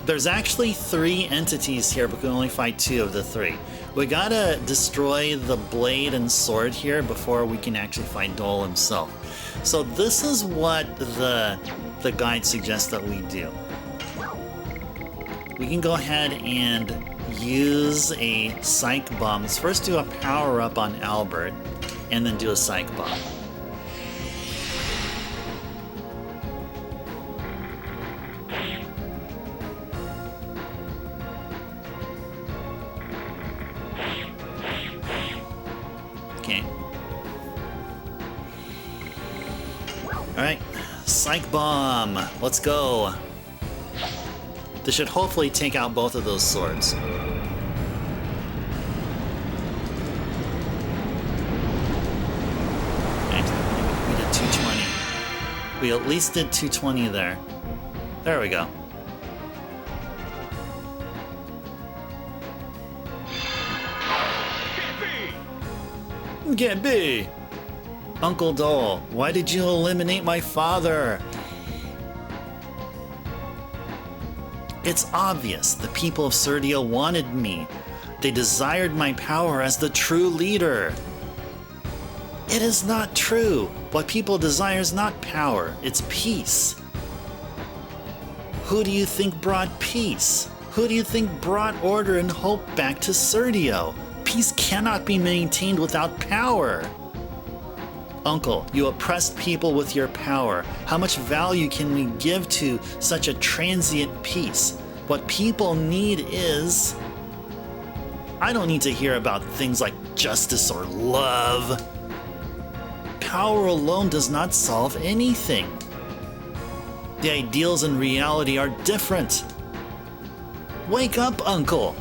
there's actually 3 entities here, but we can only fight 2 of the 3. We gotta destroy the blade and sword here before we can actually fight Dole himself. So this is what the guide suggests that we do. We can go ahead and use a psych bomb. Let's first do a power up on Albert, and then do a psych bomb. Okay. Alright, psych bomb. Let's go. This should hopefully take out both of those swords. We did 220. We at least did 220 there. There we go. Can't be! Uncle Dole, why did you eliminate my father? It's obvious the people of Sergio wanted me. They desired my power as the true leader. It is not true. What people desire is not power, it's peace. Who do you think brought peace? Who do you think brought order and hope back to Sergio? Peace cannot be maintained without power. Uncle, you oppressed people with your power. How much value can we give to such a transient peace? What people need is... I don't need to hear about things like justice or love. Power alone does not solve anything. The ideals and reality are different. Wake up, Uncle.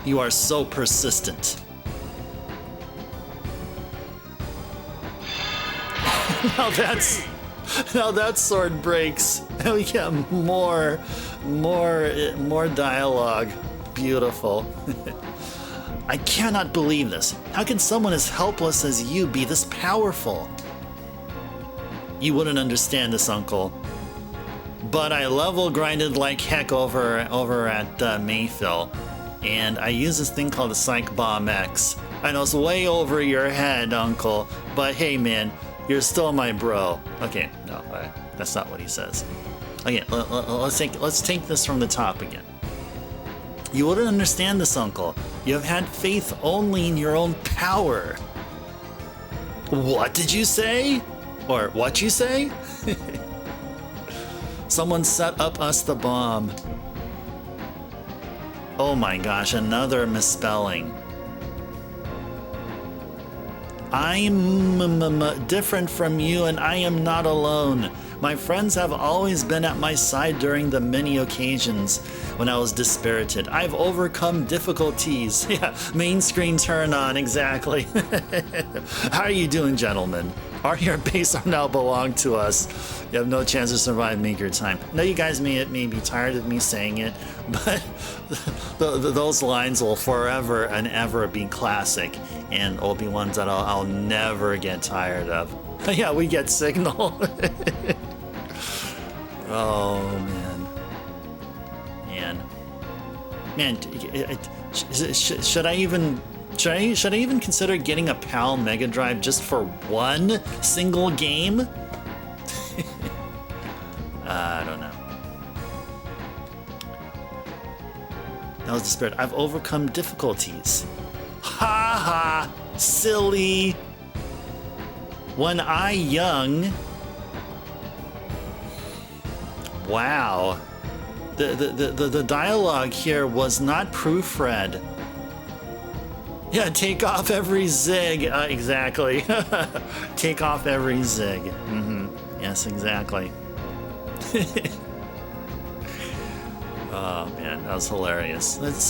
You are so persistent. Now that sword breaks. And we get more dialogue. Beautiful. I cannot believe this. How can someone as helpless as you be this powerful? You wouldn't understand this, Uncle. But I level grinded like heck over at Mayfill, and I use this thing called the Psych Bomb X. I know it's way over your head, Uncle, but hey man, you're still my bro. Okay, no, that's not what he says. Okay, let's take this from the top again. You wouldn't understand this, Uncle. You have had faith only in your own power. What did you say? Or what you say? Someone set up us the bomb. Oh my gosh, another misspelling. I'm different from you and I am not alone. My friends have always been at my side during the many occasions when I was dispirited. I've overcome difficulties. Yeah, main screen turn on, exactly. How are you doing, gentlemen? Your base are now belong to us. You have no chance to survive Maker Time. No, you guys may be tired of me saying it, but those lines will forever and ever be classic, and will be ones that I'll never get tired of. Yeah, we get signal. Oh man, should I even consider getting a PAL Mega Drive just for one single game? I don't know. That was the spirit. I've overcome difficulties. Ha ha, silly. When I young. Wow. The dialogue here was not proofread. Yeah, take off every zig. Exactly. Take off every zig. Yes, exactly. Oh man, that was hilarious. It's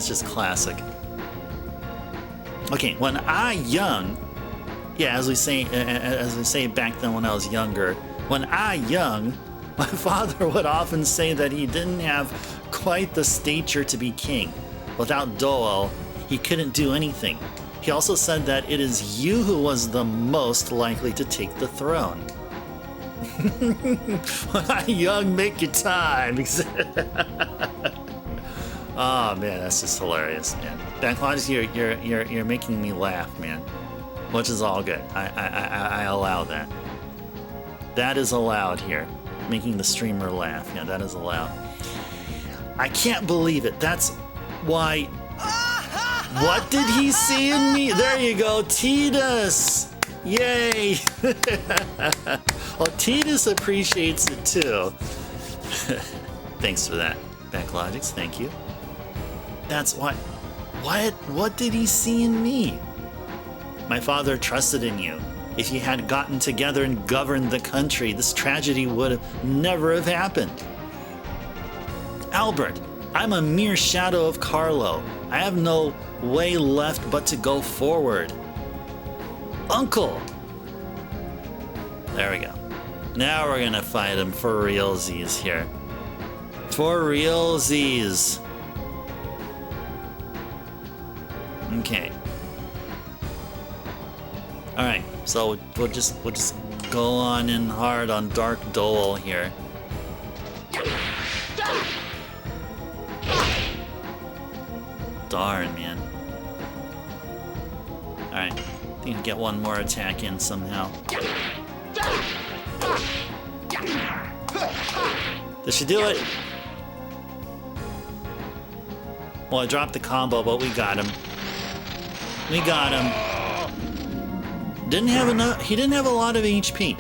just classic. Okay, when I young, yeah, as we say back then when I was younger, when I young, my father would often say that he didn't have quite the stature to be king. Without Doel, he couldn't do anything. He also said that it is you who was the most likely to take the throne. When I young, make your time. Oh man, that's just hilarious, man. Backlodge, you're making me laugh, man. Which is all good. I allow that. That is allowed here. Making the streamer laugh. Yeah, that is allowed. I can't believe it. That's why. What did he see in me? There you go, Titus. Yay. Well, Titus appreciates it too. Thanks for that, Backlogics. Thank you. That's why. What did he see in me? My father trusted in you. If you had gotten together and governed the country, this tragedy would never have happened. Albert, I'm a mere shadow of Carlo. I have no way left but to go forward. Uncle! There we go. Now we're gonna fight him for realsies here. For realsies. Okay. Alright, so we'll just go on in hard on Dark Dole here. Darn, man. Alright, I think I can get one more attack in somehow. This should do it. Well, I dropped the combo, but we got him. We got him. Didn't have enough. He didn't have a lot of HP.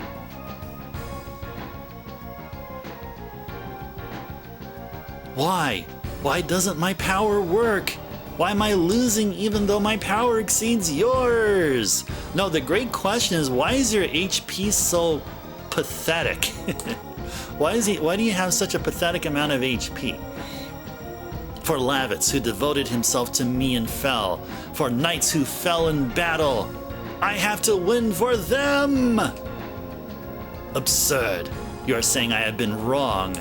Why? Why doesn't my power work? Why am I losing even though my power exceeds yours? No, the great question is, why is your HP so pathetic? Why do you have such a pathetic amount of HP? For Lavitz, who devoted himself to me and fell. For knights who fell in battle. I have to win for them! Absurd. You are saying I have been wrong.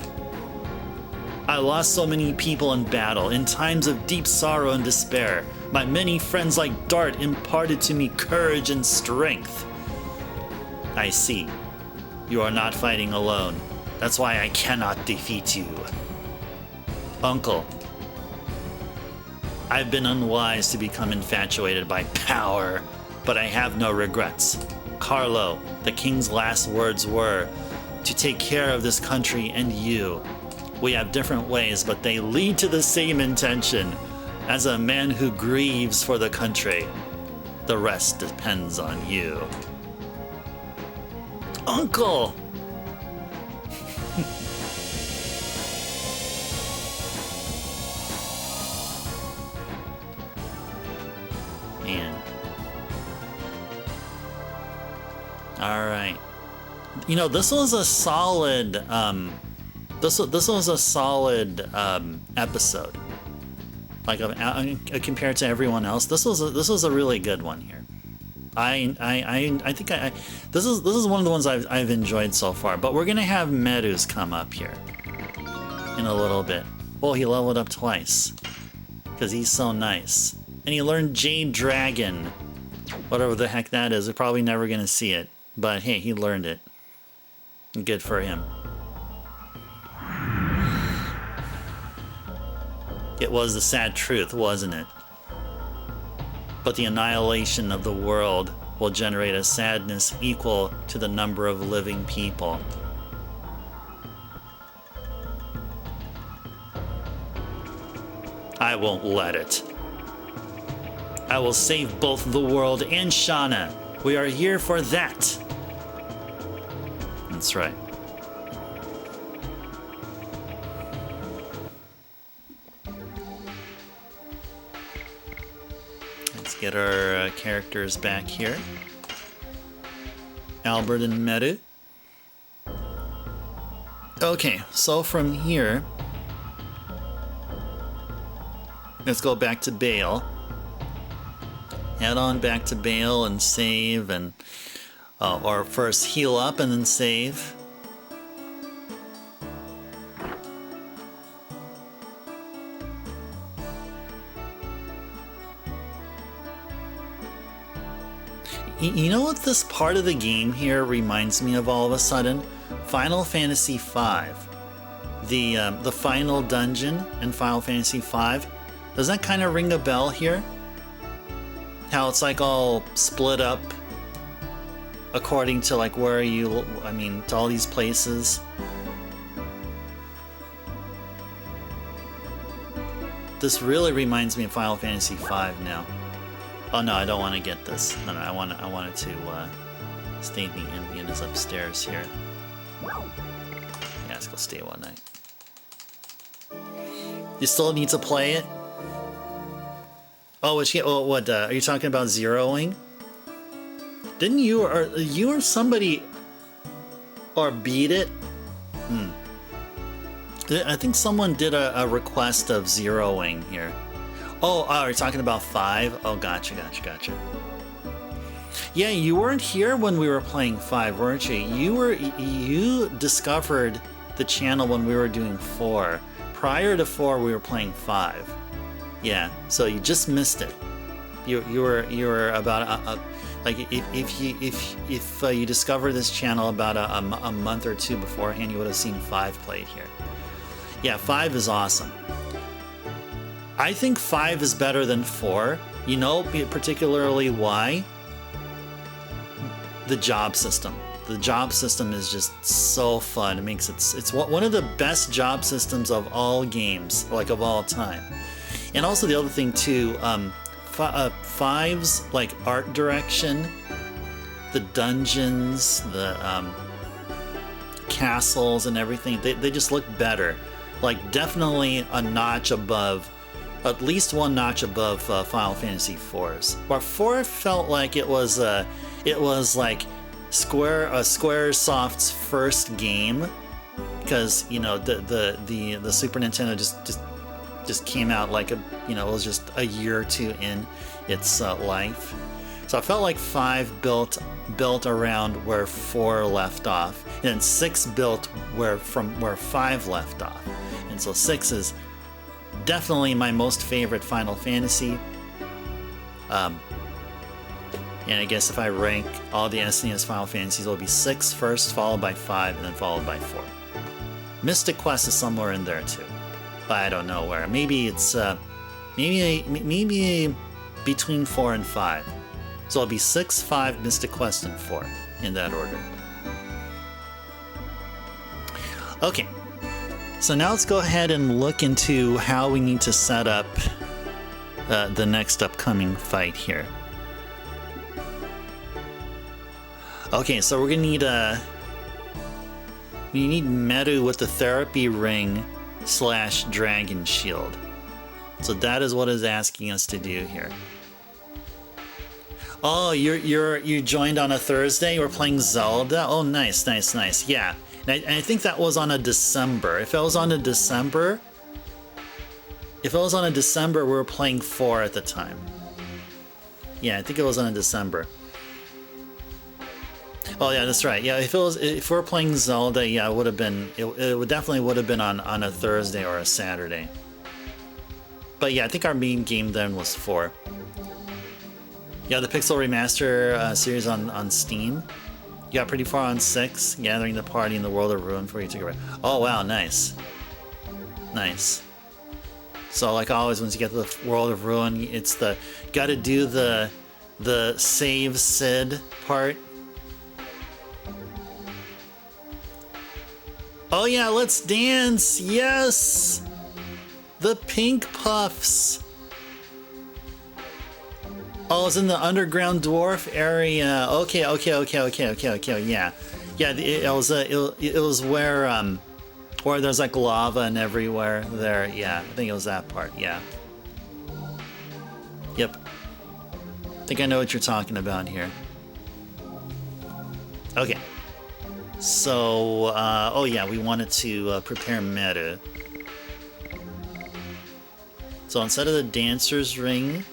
I lost so many people in battle, in times of deep sorrow and despair. My many friends like Dart imparted to me courage and strength. I see. You are not fighting alone. That's why I cannot defeat you. Uncle. I've been unwise to become infatuated by power, but I have no regrets. Carlo, the king's last words were, to take care of this country and you. We have different ways, but they lead to the same intention. As a man who grieves for the country, the rest depends on you. uncle! Man. Alright. You know, this was a solid, this was a solid, episode. Like, compared to everyone else, this was a really good one here. I think this is one of the ones I've enjoyed so far. But we're gonna have Medus come up here in a little bit. Oh, he leveled up twice because he's so nice, and he learned Jade Dragon, whatever the heck that is. We're probably never gonna see it, but hey, he learned it. Good for him. It was the sad truth, wasn't it? But the annihilation of the world will generate a sadness equal to the number of living people. I won't let it. I will save both the world and Shauna. We are here for that. That's right. Let's get our characters back here. Albert and Medu. Okay, so from here, let's go back to Bale. Head on back to Bale and save, and or first heal up and then save. You know what this part of the game here reminds me of all of a sudden? Final Fantasy V. The final dungeon in Final Fantasy V. Does that kind of ring a bell here? How it's like all split up according to like where you, I mean, to all these places. This really reminds me of Final Fantasy V now. Oh no, I don't want to get this. No, I wanted to stay in the Indian is upstairs here. Yeah, let's go stay one night. You still need to play it? Oh, what? Are you talking about zeroing? Didn't you or somebody or beat it? I think someone did a request of zeroing here. Oh, you're talking about 5? Oh, gotcha. Yeah, you weren't here when we were playing 5, weren't you? You discovered the channel when we were doing 4. Prior to 4, we were playing 5. Yeah, so you just missed it. You were about like if you discovered this channel about a month or two beforehand, you would have seen 5 played here. Yeah, 5 is awesome. I think 5 is better than 4. You know, particularly why? The job system. The job system is just so fun. It makes it's one of the best job systems of all games, like of all time. And also the other thing too, 5's like art direction, the dungeons, the castles and everything, they just look better. Like definitely a notch above. At least one notch above Final Fantasy IV's. Where 4 felt like it was like Squaresoft's first game, because you know the Super Nintendo just came out like it was just a year or two in its life. So I felt like 5 built around where 4 left off, and 6 built where 5 left off, and so 6 is definitely my most favorite Final Fantasy. And I guess if I rank all the SNES Final Fantasies, it'll be 6 first, followed by 5, and then followed by 4. Mystic Quest is somewhere in there too, but I don't know where. Maybe it's maybe between 4 and 5. So it'll be 6, 5, Mystic Quest, and 4 in that order. Okay. So now let's go ahead and look into how we need to set up the next upcoming fight here. Okay, so we're gonna need You need Meru with the therapy ring / dragon shield. So that is what it's asking us to do here. Oh, you joined on a Thursday? We're playing Zelda? Oh, nice, nice, nice. Yeah. And I think that was on a December. If it was on a December, we were playing 4 at the time. Yeah, I think it was on a December. Oh yeah, that's right. Yeah, if we're playing Zelda, yeah, it would have been. It would definitely would have been on a Thursday or a Saturday. But yeah, I think our main game then was 4. Yeah, the Pixel Remaster series on Steam. You got pretty far on 6, gathering the party in the world of ruin for you to get. Oh wow, nice, nice. So like always, once you get to the world of ruin, it's the got to do the save Sid part. Oh yeah, let's dance! Yes! The pink puffs! Oh, it's in the underground dwarf area. Okay, yeah. Yeah, it was where there's like lava and everywhere there. Yeah, I think it was that part, yeah. Yep. I think I know what you're talking about here. Okay. So, oh yeah, we wanted to prepare Meru. So instead of the dancer's ring,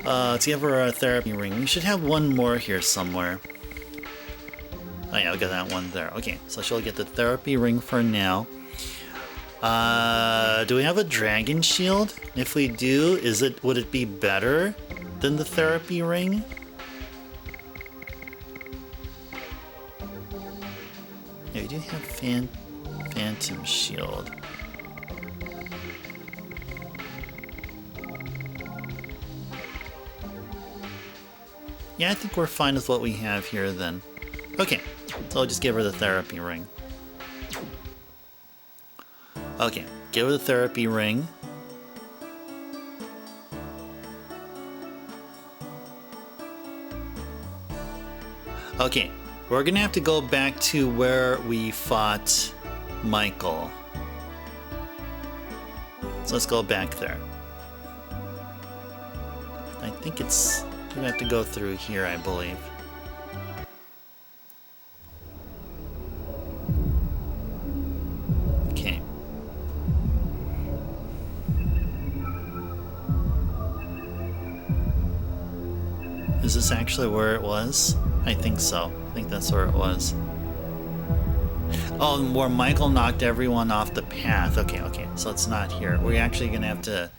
let's give her a therapy ring. We should have one more here somewhere. Oh yeah, we got that one there. Okay, so she'll get the therapy ring for now. Do we have a dragon shield? If we do, would it be better than the therapy ring? Yeah, we do have Phantom Shield. Yeah, I think we're fine with what we have here then. Okay, so I'll just give her the therapy ring. Okay, give her the therapy ring. Okay, we're gonna have to go back to where we fought Michael. So let's go back there. I think it's... we have to go through here, I believe. Okay. Is this actually where it was? I think so. I think that's where it was. Oh, where Michael knocked everyone off the path. Okay, okay. So it's not here. We're actually gonna have to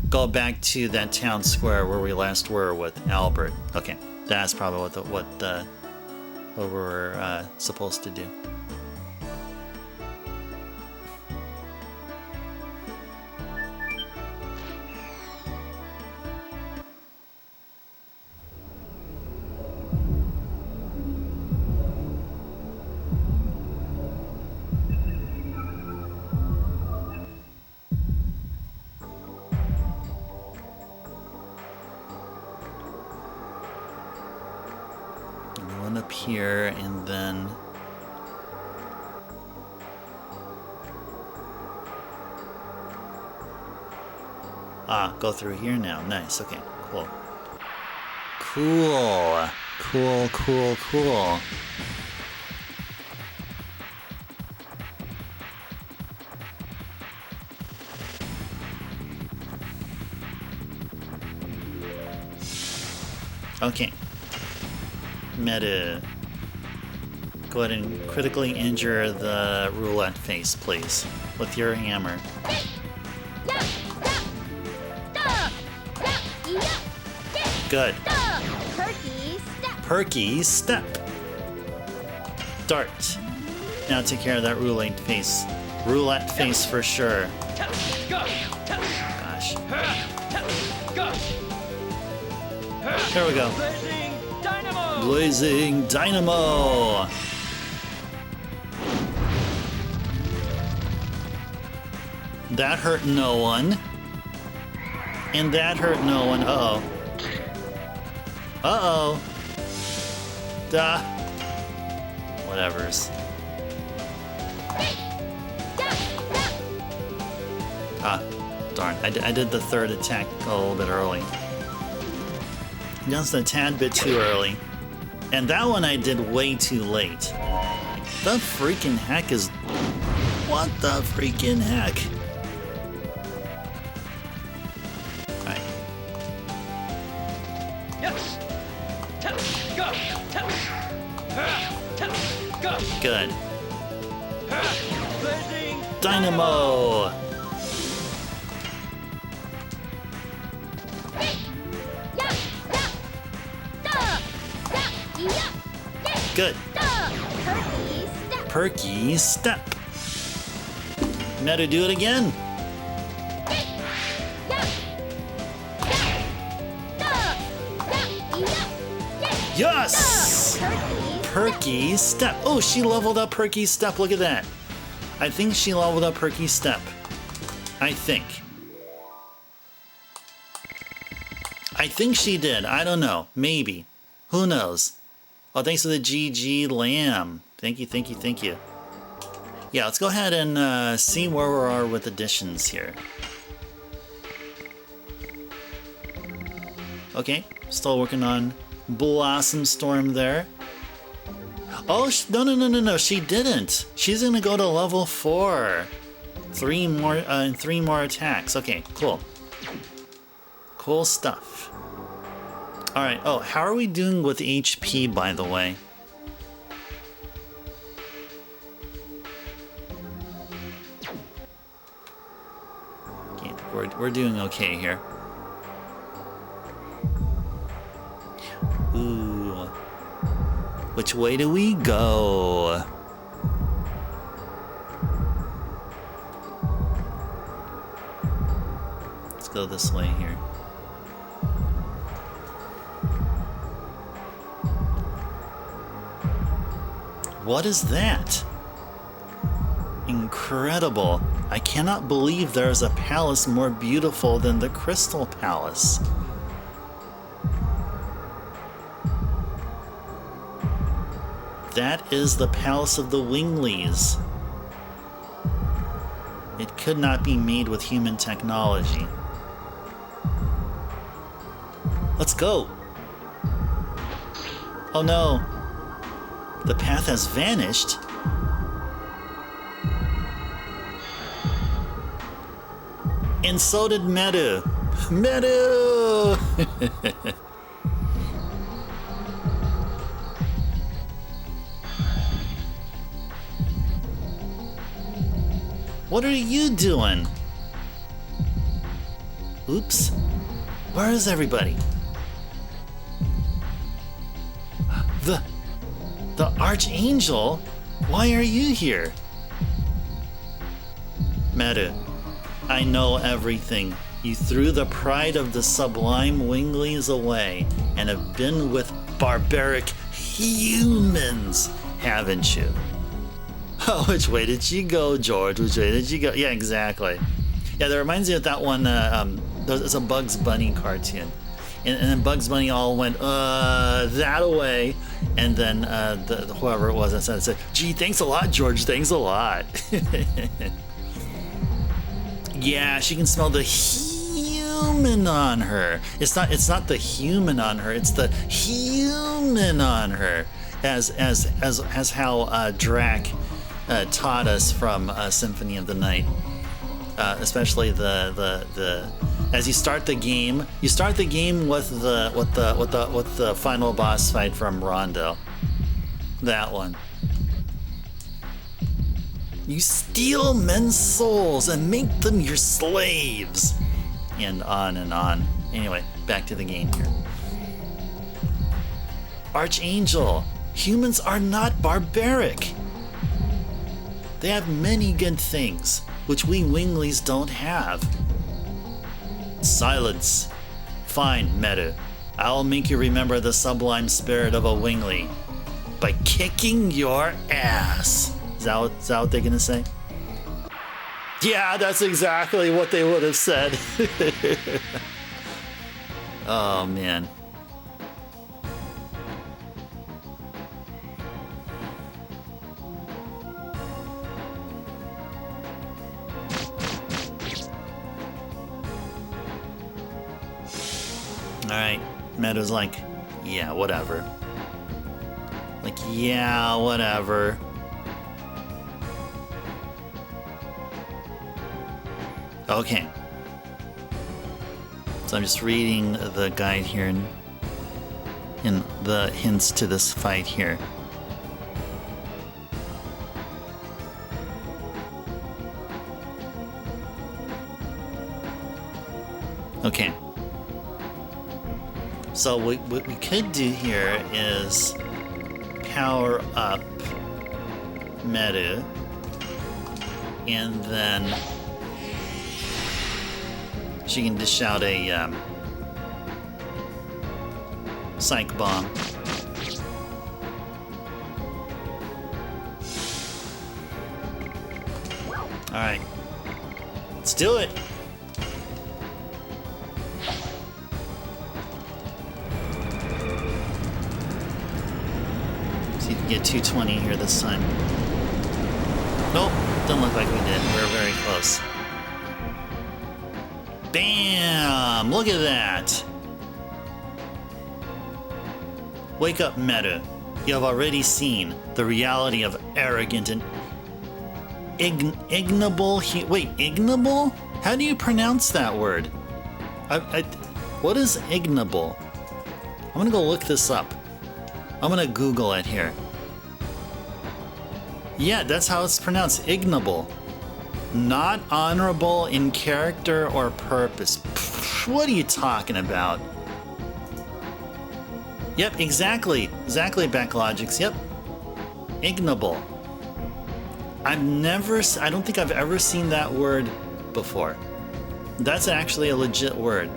go back to that town square where we last were with Albert. Okay, that's probably what we're supposed to do. Up here and then go through here now. Nice. Okay, cool. Cool. Okay. Meta. Go ahead and critically injure the roulette face, please, with your hammer. Good. Perky step. Dart. Now take care of that roulette face. Roulette face for sure. Gosh. There we go. Blazing Dynamo! That hurt no one. And that hurt no one. Uh-oh. Uh-oh. Duh. Whatevers. Ah, darn. I did the third attack a little bit early. Just a tad bit too early. And that one I did way too late. The freaking heck is... What the freaking heck? Alright. Yes. Go. Go. Good. Blazing Dynamo! Good. Perky step. Now to do it again. Yes! Perky step. Oh, she leveled up Perky step. Look at that. I think she leveled up Perky step. I think she did. I don't know. Maybe. Who knows? Oh, thanks for the GG Lamb. Thank you, thank you, thank you. Yeah, let's go ahead and see where we are with additions here. Okay, still working on Blossom Storm there. Oh, no, she didn't. She's gonna go to level 4. 3 more attacks. Okay, cool. Cool stuff. Alright, oh, how are we doing with HP, by the way? Okay, we're doing okay here. Ooh. Which way do we go? Let's go this way here. What is that? Incredible. I cannot believe there is a palace more beautiful than the Crystal Palace. That is the Palace of the Wingleys. It could not be made with human technology. Let's go. Oh no. The path has vanished. And so did Meru. Meru! What are you doing? Oops. Where is everybody? The Archangel? Why are you here? Meru, I know everything. You threw the pride of the sublime Wingleys away and have been with barbaric humans, haven't you? Oh, which way did she go, George? Which way did she go? Yeah, exactly. Yeah, that reminds me of that one, it's a Bugs Bunny cartoon. And then Bugs Bunny all went, that away. And then whoever it was that said, gee, thanks a lot, George, thanks a lot. Yeah, she can smell the human on her. It's not the human on her, it's the human on her. As how Drac taught us from Symphony of the Night. Especially the as you start the game with the final boss fight from Rondo. That one. You steal men's souls and make them your slaves. And on and on. Anyway, back to the game here. Archangel, humans are not barbaric. They have many good things, which we Wingleys don't have. Silence. Fine, Meru. I'll make you remember the sublime spirit of a Wingley by kicking your ass. Is that what they're gonna say? Yeah, that's exactly what they would have said. Oh, man. Alright, Meadow's like, yeah, whatever. Like, yeah, whatever. Okay. So I'm just reading the guide here in the hints to this fight here. Okay. So what we could do here is power up Meru, and then she can dish out a psych bomb. All right, let's do it. See if we can get 220 here this time. Nope, doesn't look like we did. We're very close. Bam! Look at that! Wake up, Meru. You have already seen the reality of arrogant and ignoble. Wait, ignoble? How do you pronounce that word? What is ignoble? I'm gonna go look this up. I'm gonna Google it here. Yeah, that's how it's pronounced, ignoble. Not honorable in character or purpose. Pfft, what are you talking about? Yep, exactly. Exactly, Backlogics. Yep. Ignoble. I don't think I've ever seen that word before. That's actually a legit word.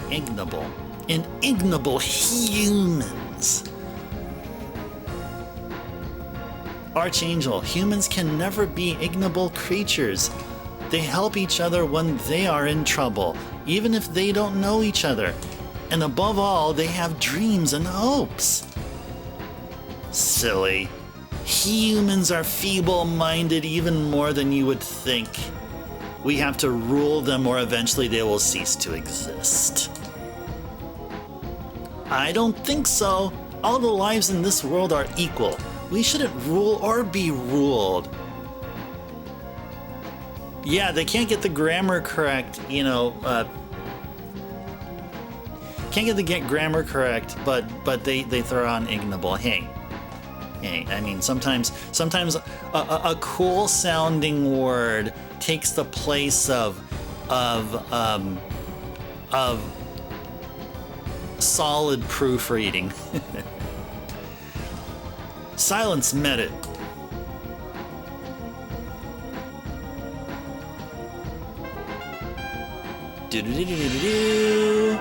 Ignoble. Ignoble humans. Archangel, humans can never be ignoble creatures. They help each other when they are in trouble, even if they don't know each other. And above all, they have dreams and hopes. Silly. Humans are feeble-minded even more than you would think. We have to rule them or eventually they will cease to exist. I don't think so. All the lives in this world are equal. We shouldn't rule or be ruled. Yeah, they can't get the grammar correct, you know, can't get the grammar correct, but they throw on ignoble. Hey, I mean, sometimes a cool sounding word takes the place of solid proofreading. Silence Merit. Do-do-do-do-do-do.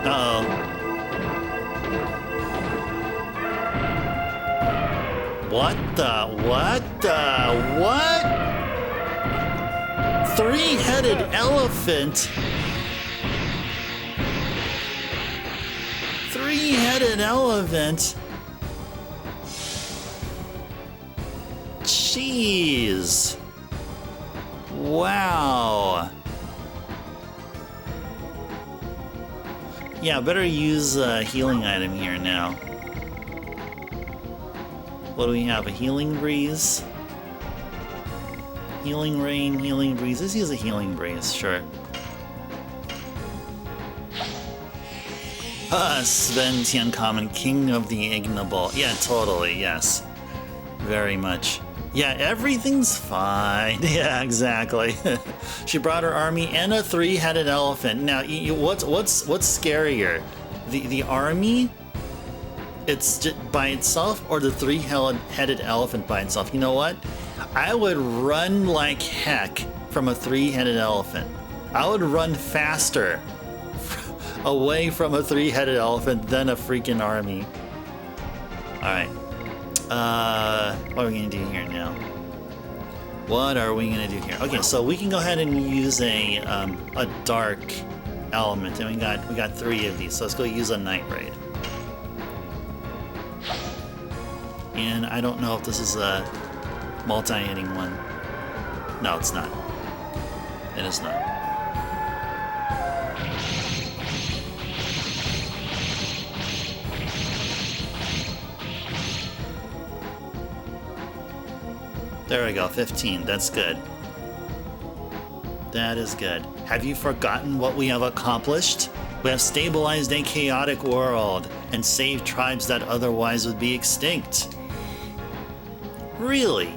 Uh-oh. What? Three-headed elephant? Three-headed elephant? Jeez. Wow. Yeah, better use a healing item here now. What do we have? A healing breeze? Healing rain, healing breeze. Let's use a healing breeze, sure. Sven Tiancommon, King of the Ignoble. Yeah, totally, yes. Very much. Yeah, everything's fine. Yeah, exactly. She brought her army and a three-headed elephant. Now, what's scarier? The army? It's just by itself, or the three-headed elephant by itself? You know what? I would run like heck from a three-headed elephant. I would run faster away from a three-headed elephant than a freaking army. Alright. What are we gonna do here now? What are we gonna do here? Okay, so we can go ahead and use a dark element, and we got 3 of these. So let's go use a night raid. And I don't know if this is a multi-hitting one. No, it's not. It is not. There we go, 15. That's good. That is good. Have you forgotten what we have accomplished? We have stabilized a chaotic world and saved tribes that otherwise would be extinct. Really?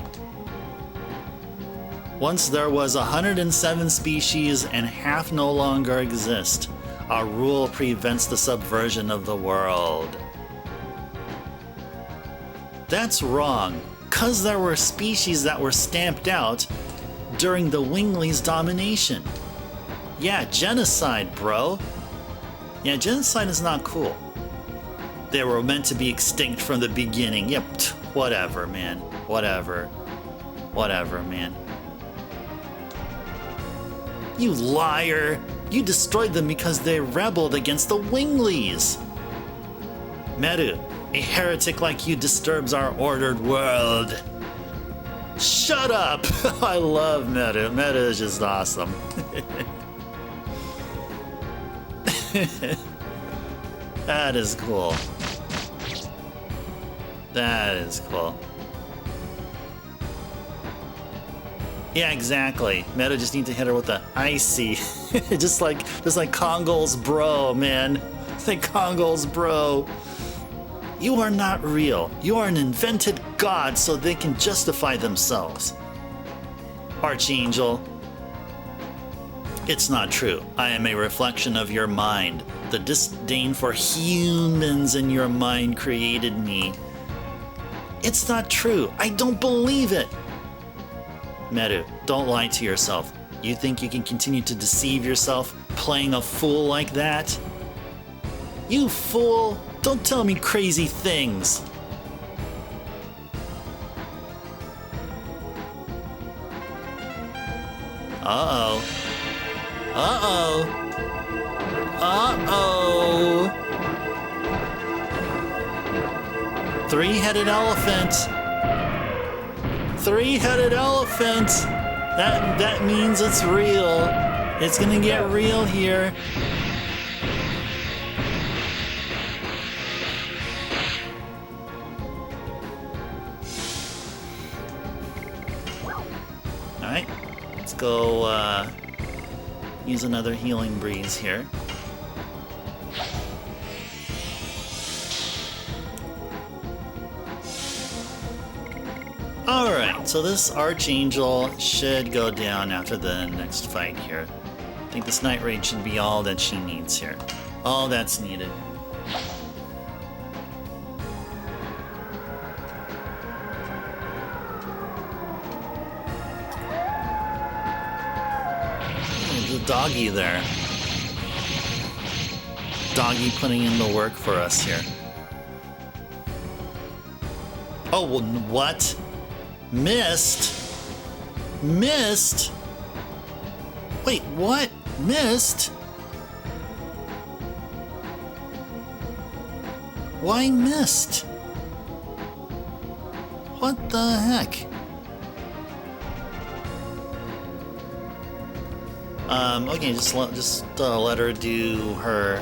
Once there was 107 species and half no longer exist. Our rule prevents the subversion of the world. That's wrong, 'cause there were species that were stamped out during the Winglies' domination. Yeah, genocide, bro. Yeah, genocide is not cool. They were meant to be extinct from the beginning. Yep, whatever, man. Whatever. Whatever, man. You liar! You destroyed them because they rebelled against the Winglies! Meru, a heretic like you disturbs our ordered world. Shut up! I love Meru. Meru is just awesome. That is cool. That is cool. Yeah, exactly. Meta just need to hit her with the icy. just like Kongol's bro, man. Like Kongol's bro. You are not real. You are an invented god so they can justify themselves. Archangel. It's not true. I am a reflection of your mind. The disdain for humans in your mind created me. It's not true. I don't believe it. Meru, don't lie to yourself. You think you can continue to deceive yourself, playing a fool like that? You fool! Don't tell me crazy things! Uh-oh. Uh-oh. Uh-oh. Three-headed elephant. Three-headed elephant. That means it's real. It's gonna get real here. Alright. Let's go use another healing breeze here. Alright, so this Archangel should go down after the next fight here. I think this Night Raid should be all that she needs here. All that's needed. The doggy there. Doggy putting in the work for us here. Oh, well, what? Missed? Missed? Wait, what? Missed? Why missed? What the heck? Okay, just let her do her.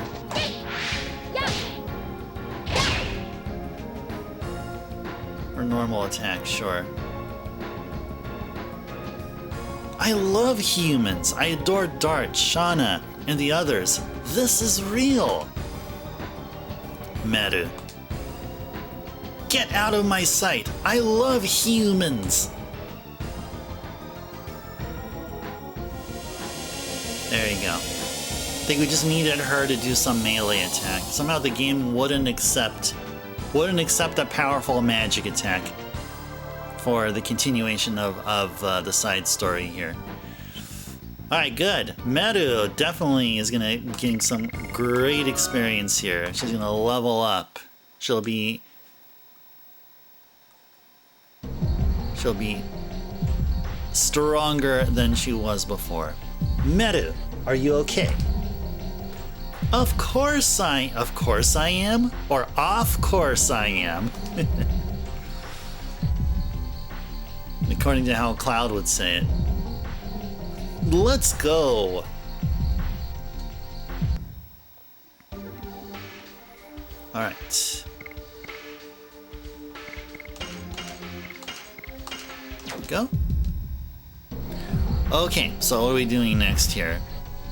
Her normal attack, sure. I love humans. I adore Dart, Shauna, and the others. This is real. Meru. Get out of my sight. I love humans. There you go. I think we just needed her to do some melee attack. Somehow the game wouldn't accept a powerful magic attack for the continuation of the side story here. Alright, good. Meru definitely is getting some great experience here. She's gonna level up. She'll be stronger than she was before. Meru, are you okay? Of course I am, or of course I am. According to how Cloud would say it. Let's go. All right. go. Okay, so what are we doing next here?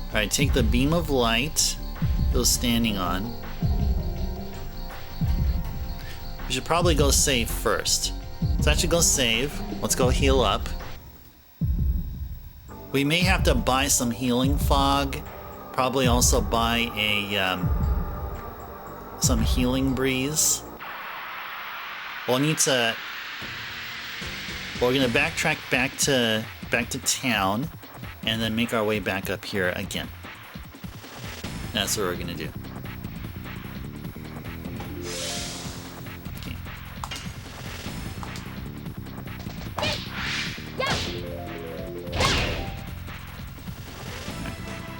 Alright, take the beam of light it was standing on. We should probably go save first. Let's actually go save. Let's go heal up. We may have to buy some healing fog. Probably also buy a some healing breeze. We'll need to. We're gonna backtrack back to town, and then make our way back up here again. That's what we're gonna do.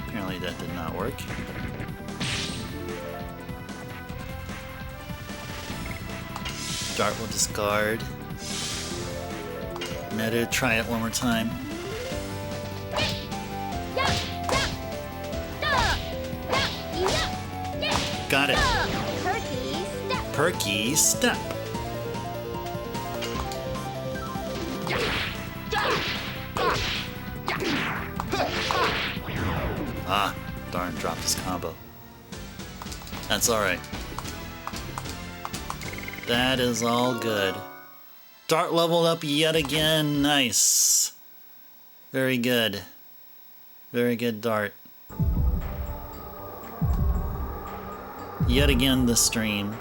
Apparently that did not work. Dart will discard. Meta, try it one more time. Got it. Perky step. Ah, darn, dropped his combo. That's alright. That is all good. Dart leveled up yet again. Nice. Very good. Very good, Dart. Yet again this stream.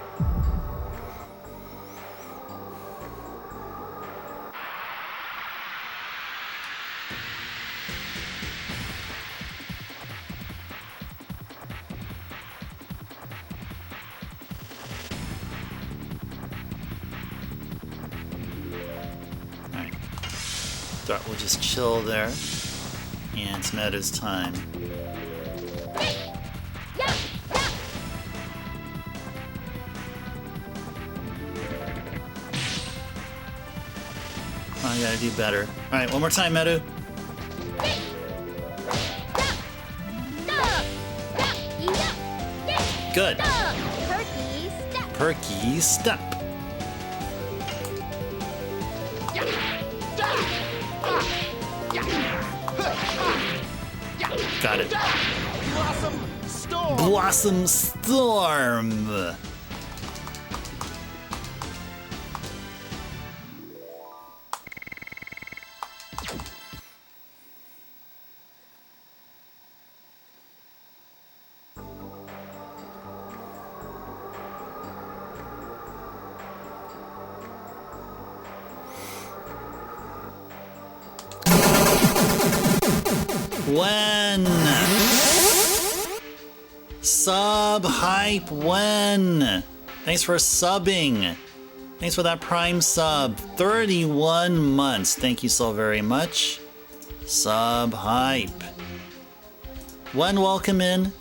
Alright. Dart will just chill there. And it's Meta's time. I gotta do better. Alright, one more time, Medu. Good. Perky step. Got it. Blossom Storm! Blossom Storm! When? Sub hype when? Thanks for subbing. Thanks for that prime sub. 31 months. Thank you so very much. Sub hype. When welcome in.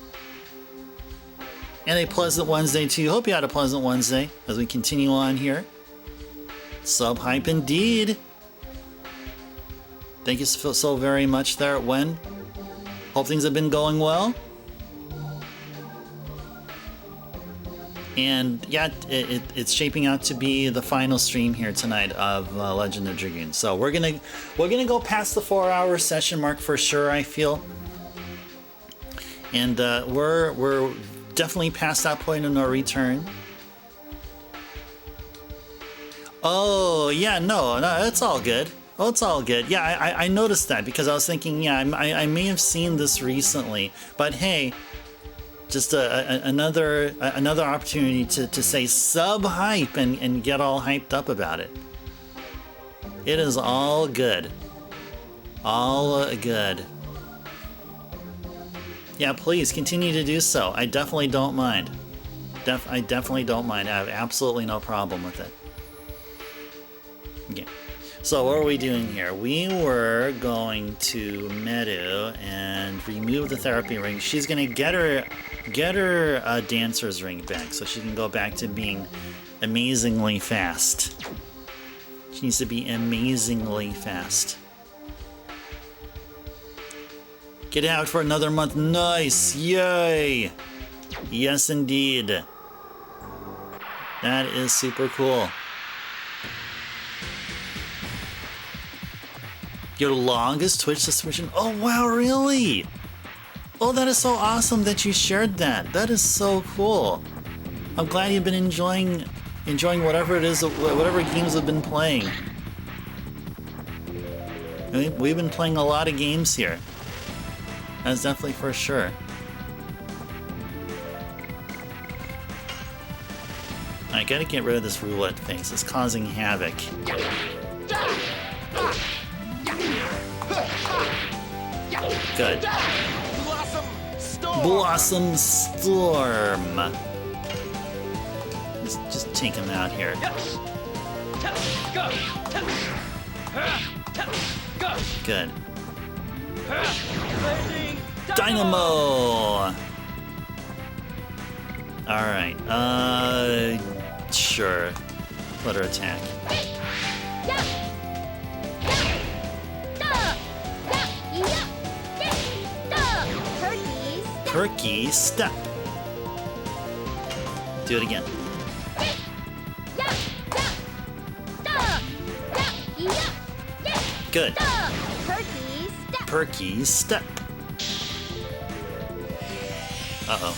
And a pleasant Wednesday to you. Hope you had a pleasant Wednesday as we continue on here. Sub hype indeed. Thank you so very much there, Wen. Hope things have been going well. And yeah, it's shaping out to be the final stream here tonight of Legend of Dragoon. So we're gonna go past the 4-hour session mark for sure, I feel. And we're definitely past that point of no return. Oh yeah, no, it's all good. Oh, it's all good. Yeah, I noticed that because I was thinking, yeah, I may have seen this recently, but hey, just another opportunity to say sub hype and get all hyped up about it. It is all good. All good. Yeah, please continue to do so. I definitely don't mind. I definitely don't mind. I have absolutely no problem with it. Okay. So what are we doing here? We were going to Meadow and remove the therapy ring. She's gonna get her dancer's ring back, so she can go back to being amazingly fast. She needs to be amazingly fast. Get out for another month. Nice, yay! Yes, indeed. That is super cool. Your longest Twitch subscription? Oh wow, really? Oh, that is so awesome that you shared that. That is so cool. I'm glad you've been enjoying whatever it is, whatever games have been playing. We've been playing a lot of games here. That's definitely for sure. I gotta get rid of this roulette face. It's causing havoc. Good. Blossom Storm! Blossom Storm. Just take him out here. Go. Go. Good. Blazing Dynamo! Alright, sure. Let her attack. Perky step. Do it again. Good. Perky step. Uh-oh.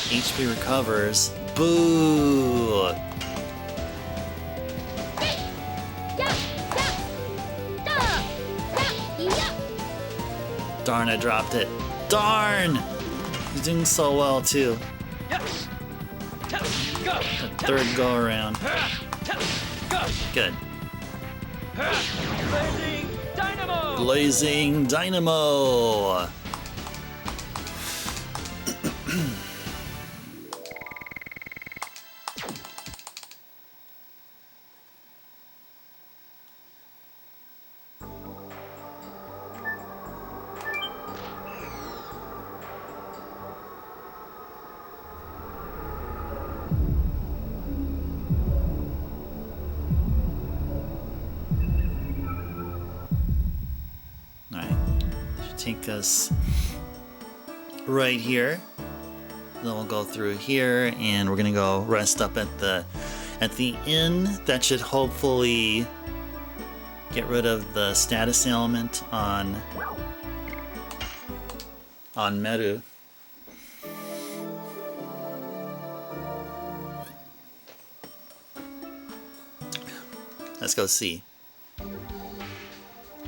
HP recovers. Boo! Darn, I dropped it. Darn! He's doing so well, too. Yes. Go. The third go around. Go. Good. Blazing Dynamo. Blazing Dynamo! Take us right here. Then we'll go through here, and we're gonna go rest up at the inn. That should hopefully get rid of the status ailment on Meru. Let's go see.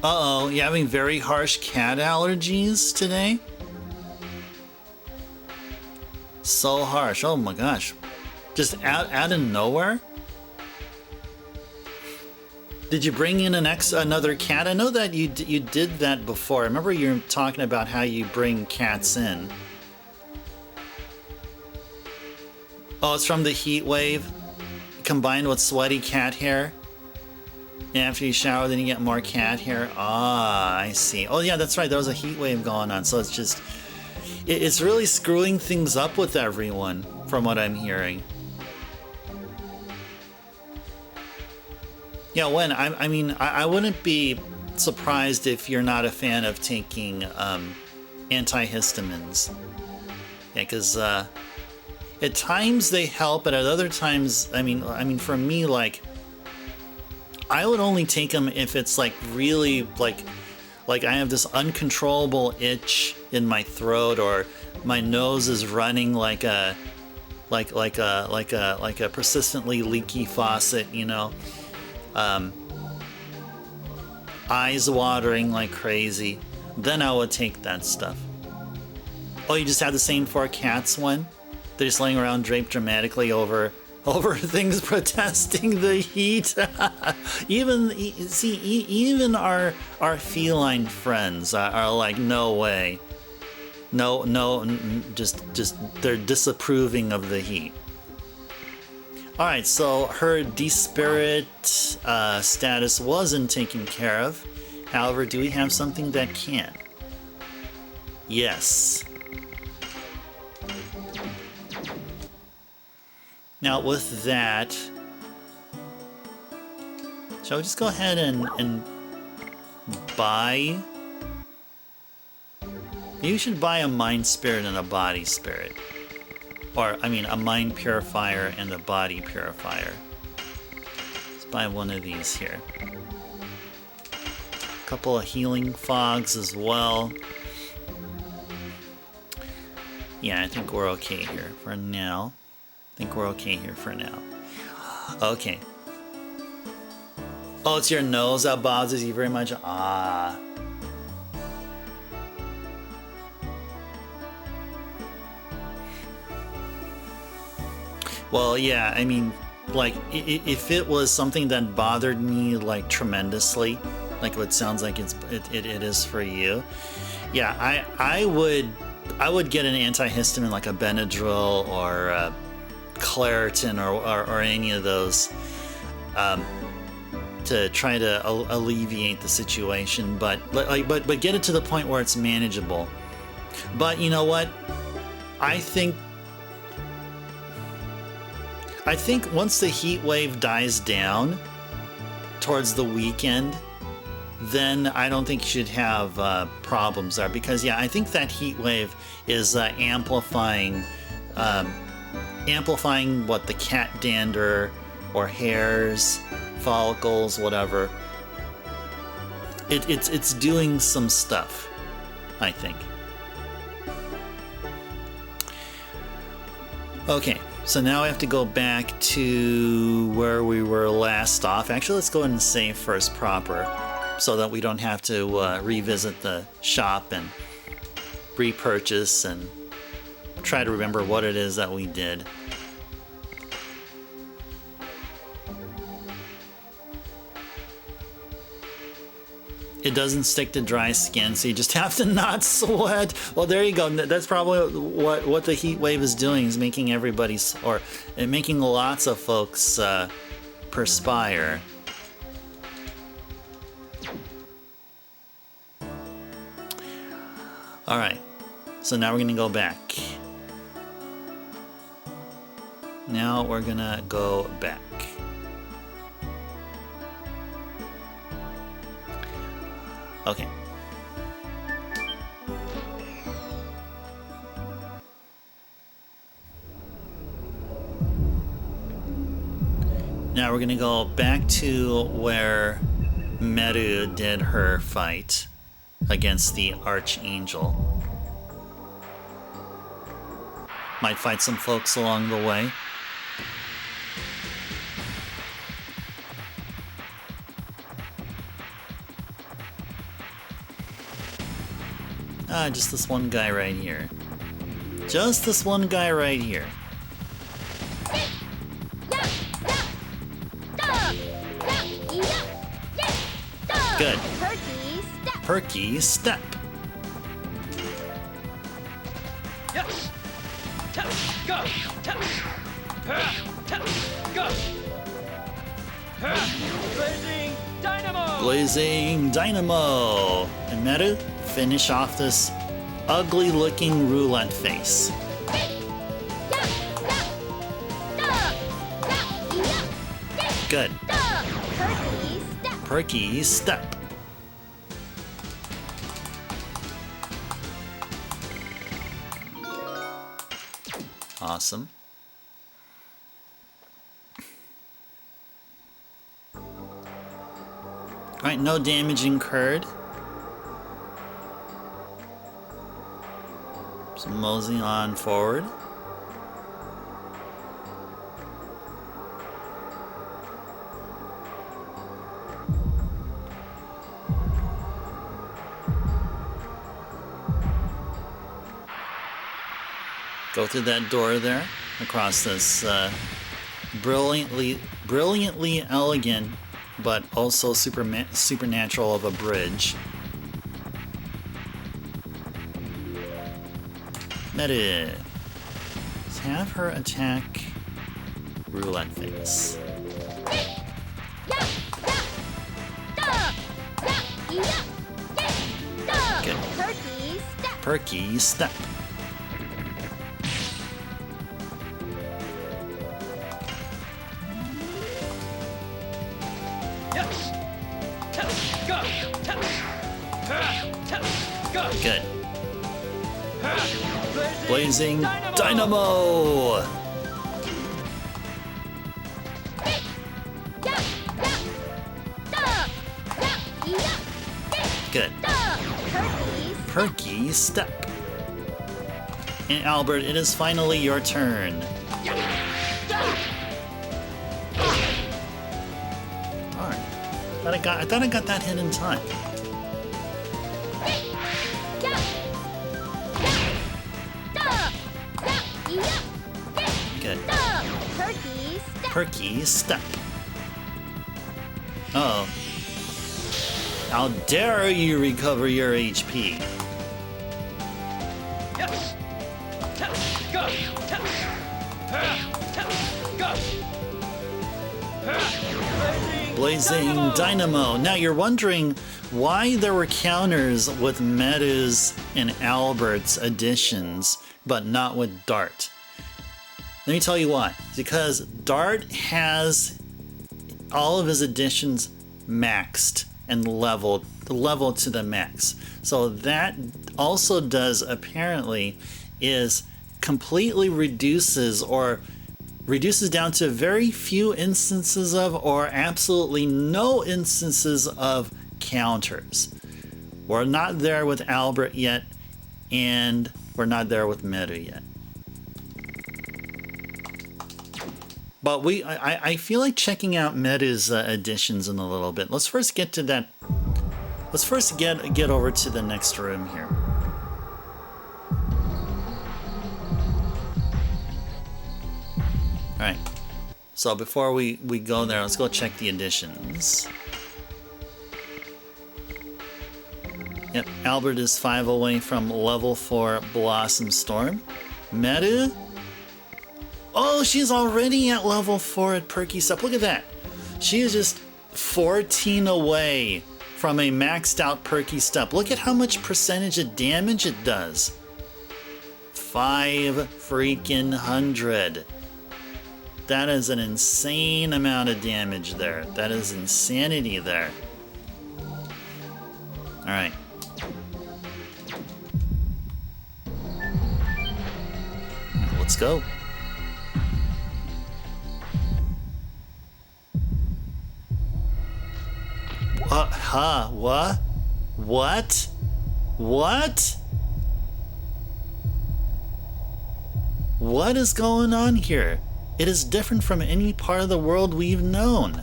Uh-oh, you having very harsh cat allergies today? So harsh. Oh my gosh. Just out of nowhere? Did you bring in another cat? I know that you did that before. I remember you were talking about how you bring cats in. Oh, it's from the heat wave combined with sweaty cat hair? And after you shower, then you get more cat hair. Ah, I see. Oh yeah, that's right. There was a heat wave going on, so it's just... It's really screwing things up with everyone, from what I'm hearing. Yeah, I mean, I wouldn't be surprised if you're not a fan of taking antihistamines. Yeah, because at times they help, but at other times, I mean, for me, like... I would only take them if it's like really like I have this uncontrollable itch in my throat, or my nose is running like a persistently leaky faucet, you know. Eyes watering like crazy. Then I would take that stuff. Oh, you just have the same for cats one? They're just laying around draped dramatically over things protesting the heat. Even our feline friends are like, no way. No, just they're disapproving of the heat. All right, so her despirit status wasn't taken care of. However, do we have something that can? Yes. Now with that, shall we just go ahead and buy? You should buy a mind spirit and a body spirit. Or, I mean, a mind purifier and a body purifier. Let's buy one of these here. couple of healing fogs as well. Yeah, I think we're okay here for now. Okay. Oh, it's your nose that bothers you very much? Ah. Well, yeah, I mean, like, if it was something that bothered me, like, tremendously, like what sounds like it is for you, yeah, I would get an antihistamine like a Benadryl or a Claritin or any of those to try to alleviate the situation, but get it to the point where it's manageable. But you know what? I think once the heat wave dies down towards the weekend, then I don't think you should have problems there, because yeah, I think that heat wave is amplifying what the cat dander or hairs, follicles, whatever. It's doing some stuff, I think. Okay, so now I have to go back to where we were last off. Actually, let's go ahead and save first proper, so that we don't have to revisit the shop and repurchase and try to remember what it is that we did. It doesn't stick to dry skin, so you just have to not sweat. Well, there you go. That's probably what the heat wave is doing, is making making lots of folks perspire. All right, so now we're gonna go back. Now we're gonna go back. Okay. Now we're gonna go back to where Meru did her fight against the Archangel. Might fight some folks along the way. Just this one guy right here. Just this one guy right here. Good. Perky step. Yes. Go. Go. Blazing dynamo. Blazing dynamo. And Meru, finish off this ugly looking roulette face. Good. Perky step. Awesome. Alright, no damage incurred. So moseying on forward. Go through that door there, across this brilliantly elegant, but also supernatural of a bridge. Meru. Let's have her attack roulette face. Good. Perky step. Good. Blazing dynamo. Perky step. And Albert, it is finally your turn. Darn. I thought I got that hit in time. Good. Perky step. Uh-oh. How dare you recover your HP? Yes. Go. Go. Blazing Dynamo. Now you're wondering why there were counters with Medu's and Albert's additions, but not with Dart. Let me tell you why. Because Dart has all of his additions maxed and leveled to the max. So that also does apparently is completely reduces down to very few instances of, or absolutely no instances of, counters. We're not there with Albert yet, and we're not there with Medu yet. But I feel like checking out Medu's additions in a little bit. Let's first get to that. Let's first get over to the next room here. All right. So before we go there, let's go check the additions. Yep, Albert is 5 away from level 4 Blossom Storm. Medu? Oh, she's already at level 4 at Perky Step. Look at that. She is just 14 away from a maxed out Perky Step. Look at how much percentage of damage it does. 5 freaking hundred. That is an insane amount of damage there. That is insanity there. All right. Let's go. What? What? What? What is going on here? It is different from any part of the world we've known.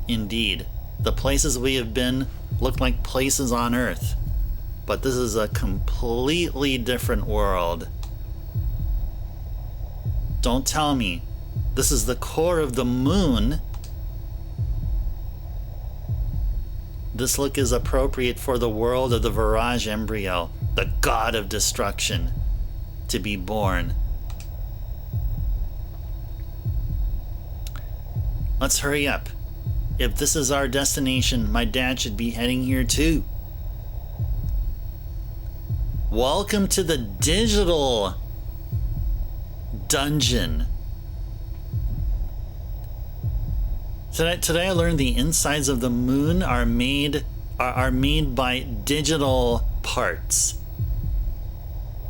Indeed, the places we have been look like places on Earth. But this is a completely different world. Don't tell me this is the core of the moon. This look is appropriate for the world of the Virage embryo, the god of destruction, to be born. Let's hurry up. If this is our destination, my dad should be heading here too. Welcome to the digital dungeon. Today I learned the insides of the moon are made by digital parts.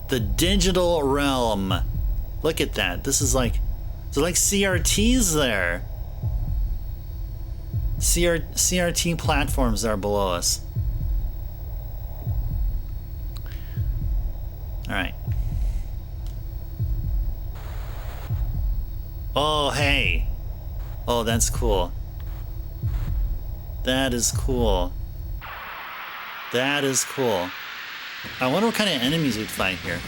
The digital realm. Look at that. This is like, there's like CRTs there. CRT platforms are below us. All right. Oh, hey. Oh, that's cool. That is cool. That is cool. I wonder what kind of enemies we'd fight here.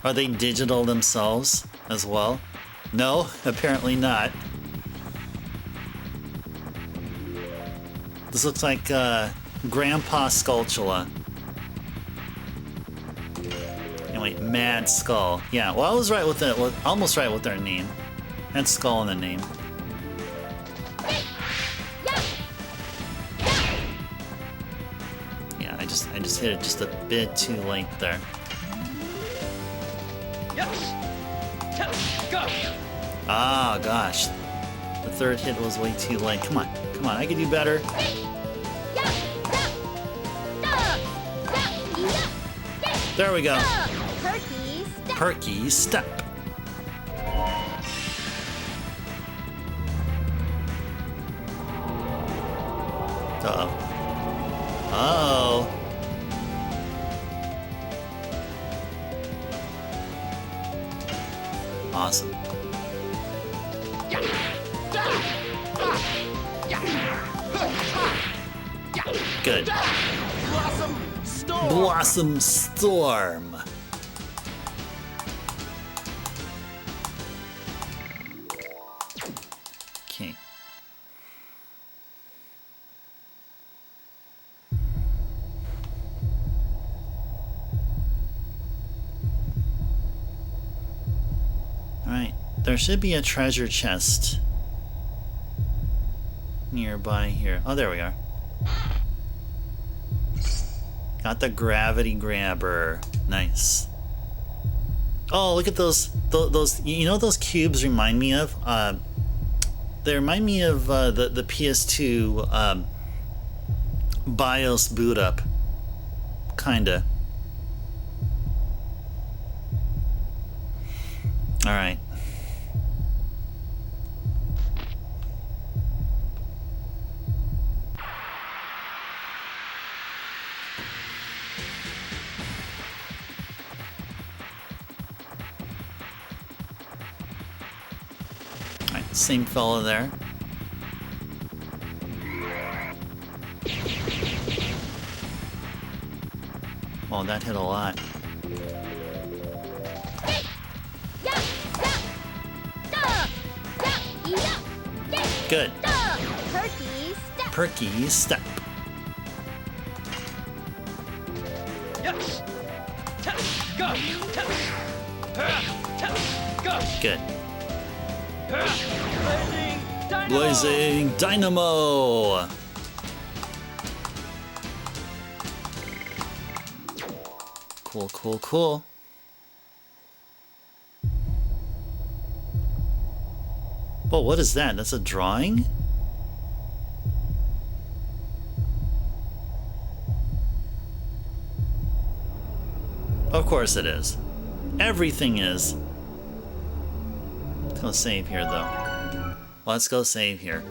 Are they digital themselves as well? No, apparently not. This looks like Grandpa Skulltula. Anyway, Mad Skull. Yeah, well, I was right with it. Almost right with their name. Had Skull in the name. Yeah, I just hit it just a bit too late there. Ah, gosh. The third hit was way too late. Come on, I can do better. There we go. Perky Step. Uh-oh. Uh-oh. Awesome. Good. Blossom Storm! Blossom Storm. Okay. Alright, there should be a treasure chest nearby here. Oh, there we are. Got the gravity grabber. Nice. Oh, look at those you know what those cubes remind me of? They remind me of the PS2 BIOS boot up. Kinda. Alright. Alright, same fella there. Oh, that hit a lot. Good. Perky step. Perky step. Yes. Go. Go. Good. Blazing Dynamo. Blazing Dynamo! Cool, cool, cool. Well, what is that? That's a drawing? Of course it is. Everything is. Let's go save here, though. Let's go save here.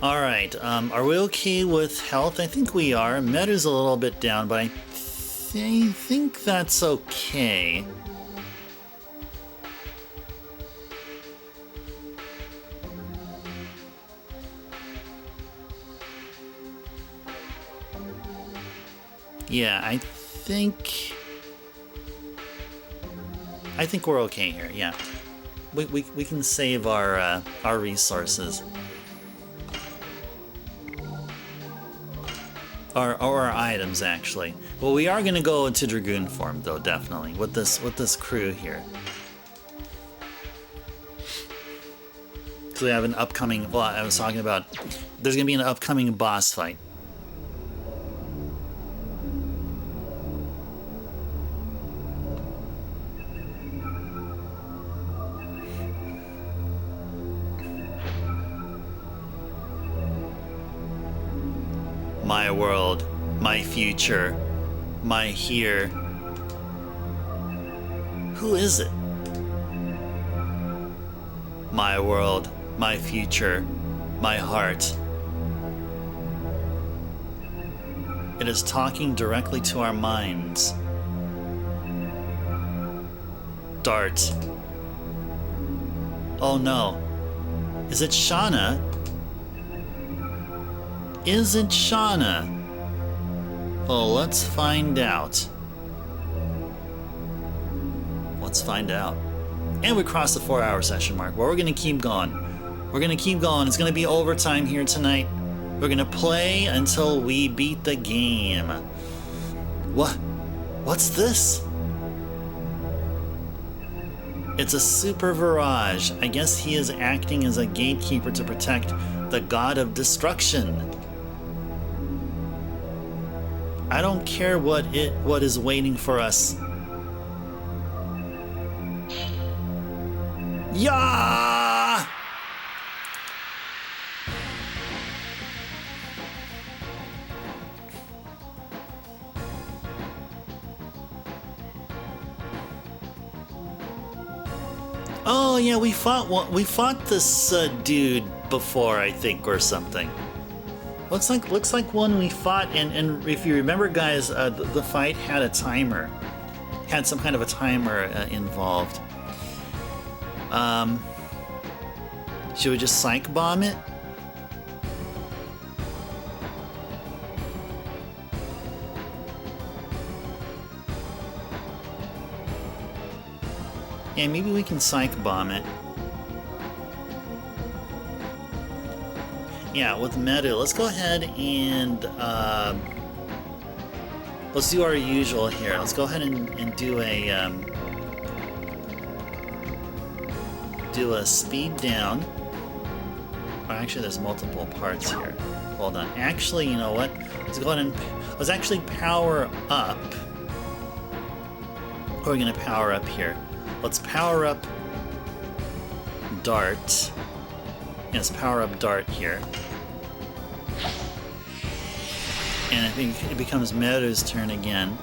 Alright, are we okay with health? I think we are. Meta's a little bit down, but I think that's okay. Yeah, I think we're okay here. Yeah, we can save our resources, or our items actually. Well, we are gonna go into Dragoon form though, definitely with this crew here. So we have an upcoming. Well, I was talking about. There's gonna be an upcoming boss fight. My world, my future, my here. Who is it? My world, my future, my heart. It is talking directly to our minds. Dart. Oh no. Is it Shauna? Is it Shauna? Well, let's find out. Let's find out. And we crossed the 4-hour session mark. Well, we're gonna keep going. We're gonna keep going. It's gonna be overtime here tonight. We're gonna play until we beat the game. What? What's this? It's a super Virage. I guess he is acting as a gatekeeper to protect the god of destruction. I don't care what is waiting for us. Yeah! Oh yeah, we fought this dude before, I think, or something. Looks like one we fought, and if you remember, guys, the fight had a timer. Had some kind of a timer involved. Should we just psych bomb it? Yeah, maybe we can psych bomb it. Yeah, with Medu, let's go ahead and let's do our usual here. Let's go ahead and do a speed down. Oh, actually, there's multiple parts here. Hold on. Actually, you know what? Let's go ahead and let's actually power up. What are we gonna power up here? Let's power up Dart. Yes, power up Dart here. And I think it becomes Meru's turn again.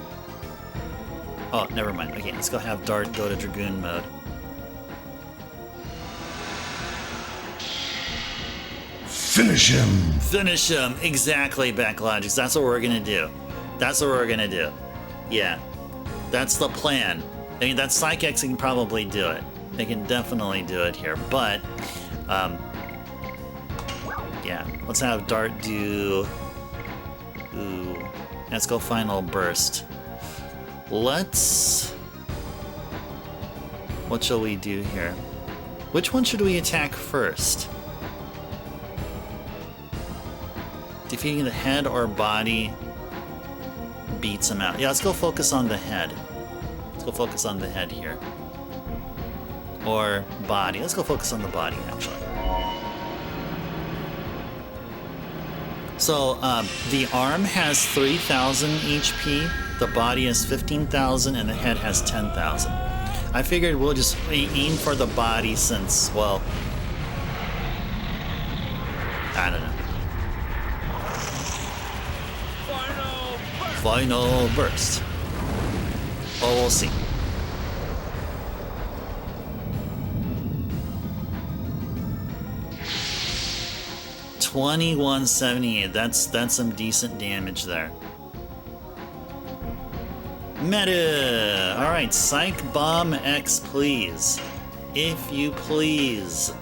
Oh, never mind. Okay, let's go have Dart go to Dragoon mode. Finish him! Finish him! Exactly, Backlogics. That's what we're gonna do. That's what we're gonna do. Yeah. That's the plan. I mean, that Psychex can probably do it. They can definitely do it here, but yeah. Let's have Dart do... Ooh. Let's go Final Burst. Let's... What shall we do here? Which one should we attack first? Defeating the head or body beats him out. Yeah, let's go focus on the head. Let's go focus on the head here. Or body. Let's go focus on the body, actually. So, the arm has 3,000 HP, the body has 15,000, and the head has 10,000. I figured we'll just aim for the body since, well... I don't know. Final burst. Oh, we'll see. $21.78. That's some decent damage there. Meta. All right, Psych Bomb X, please, if you please.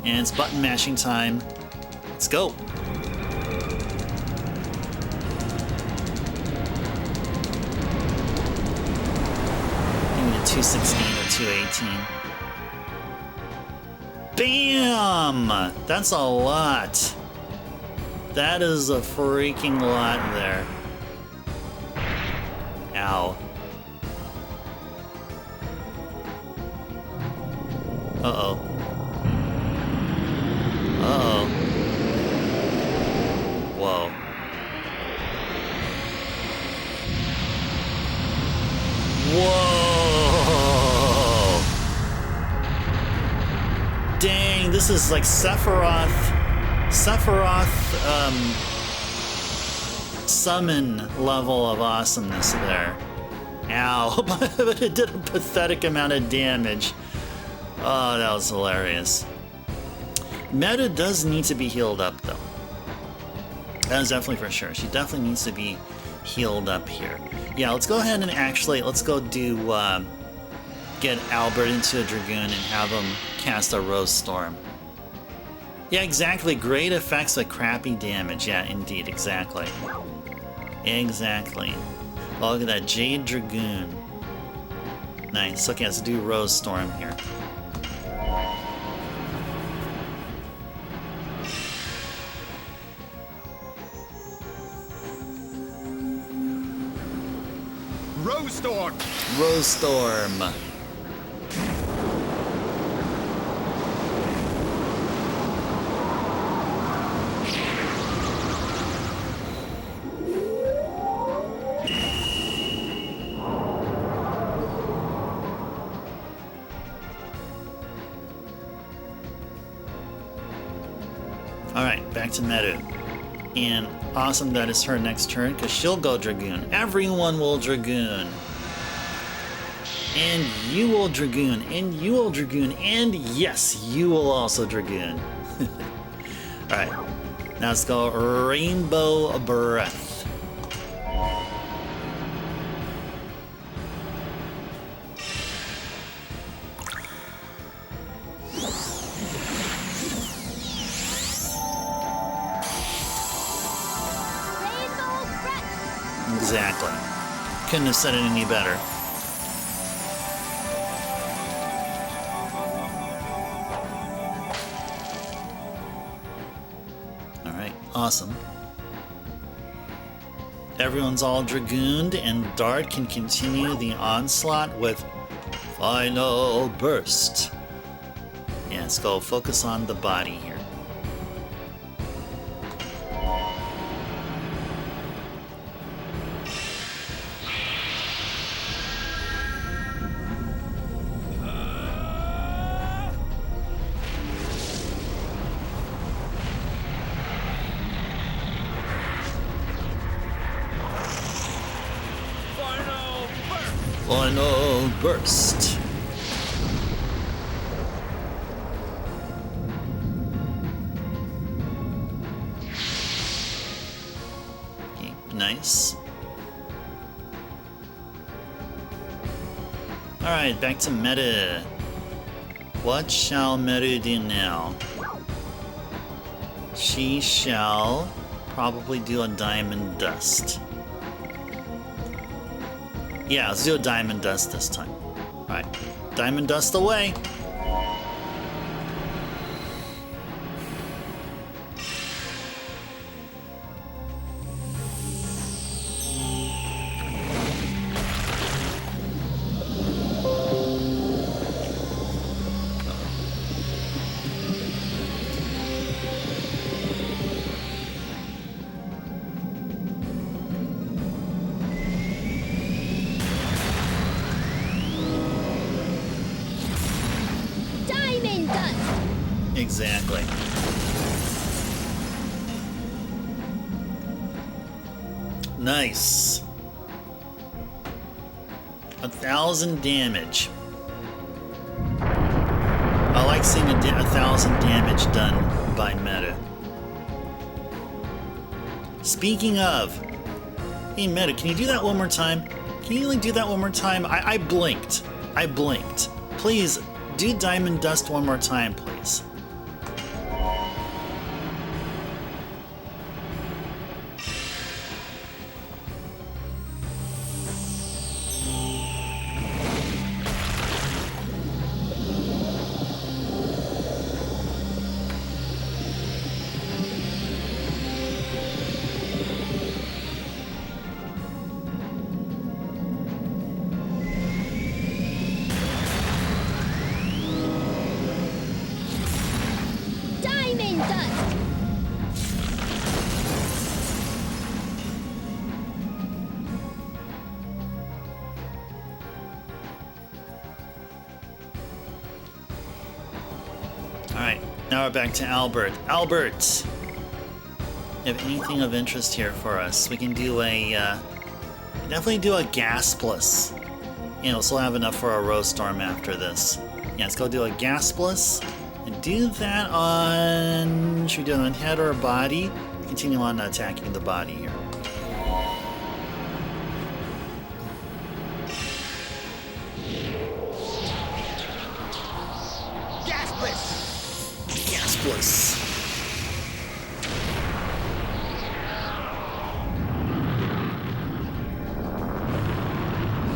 And it's button mashing time. Let's go. 216 or 218. Bam! That's a lot. That is a freaking lot there. Ow. Uh-oh. Uh-oh. Whoa. Whoa! Dang, this is like Sephiroth summon level of awesomeness there. Ow, but it did a pathetic amount of damage. Oh, that was hilarious. Meta does need to be healed up, though. That is definitely for sure. She definitely needs to be healed up here. Yeah, let's go ahead and actually, let's go do, get Albert into a Dragoon and have him cast a Rose Storm. Yeah, exactly. Great effects but crappy damage. Yeah, indeed, exactly. Exactly. Oh, look at that, Jade Dragoon. Nice. Okay, let's do Rose Storm here. Rose Storm! Rose Storm. Alright, back to Meru. And awesome that it's her next turn, because she'll go Dragoon. Everyone will Dragoon. And you will Dragoon. And you will Dragoon. And yes, you will also Dragoon. Alright. Now let's go Rainbow Breath. Rainbow breath. Exactly. Couldn't have said it any better. Alright, awesome. Everyone's all dragooned, and Dart can continue the onslaught with Final Burst. Yeah, let's go focus on the body here. Final Burst. Okay, nice. Alright, back to meta. What shall Meru do now? She shall probably do a Diamond Dust. Yeah, let's do a Diamond Dust this time. Alright, Diamond Dust away! Diamond dust. Exactly. Nice. 1,000 damage. I like seeing 1,000 damage done by meta. Speaking of, hey meta, can you do that one more time? Can you do that one more time? I blinked. I blinked. Please do Diamond Dust one more time, please. Diamond dust. Alright, now we're back to Albert. Albert! You have anything of interest here for us? We can do a, definitely do a Gaspless. You know, so we'll have enough for a Rose Storm after this. Yeah, let's go do a Gaspless. And do that on... Should we do it on head or body? Continue on attacking the body here. Gaspless! Gaspless.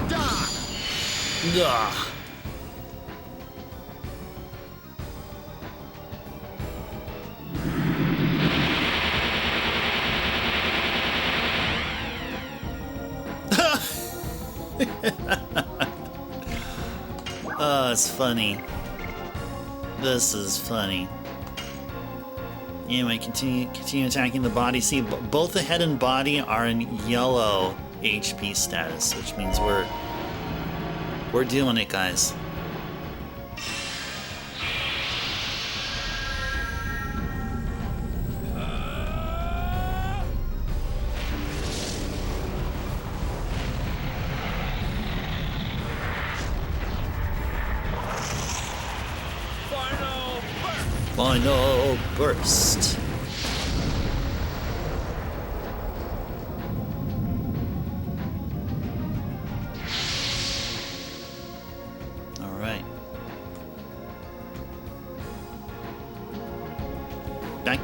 Die! Ugh. Oh, it's funny. This is funny. Anyway, continue attacking the body. See, both the head and body are in yellow HP status, which means we're doing it, guys. Final burst.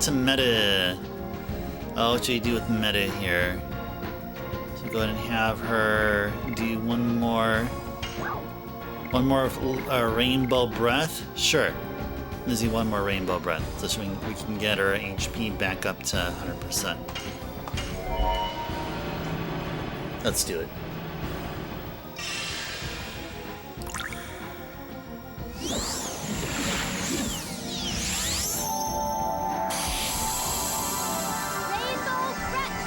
to meta. Oh, what should we do with meta here? So go ahead and have her do one more rainbow breath. Sure. Let's do one more rainbow breath, so we can get her HP back up to 100%. Let's do it. Rainbow breath.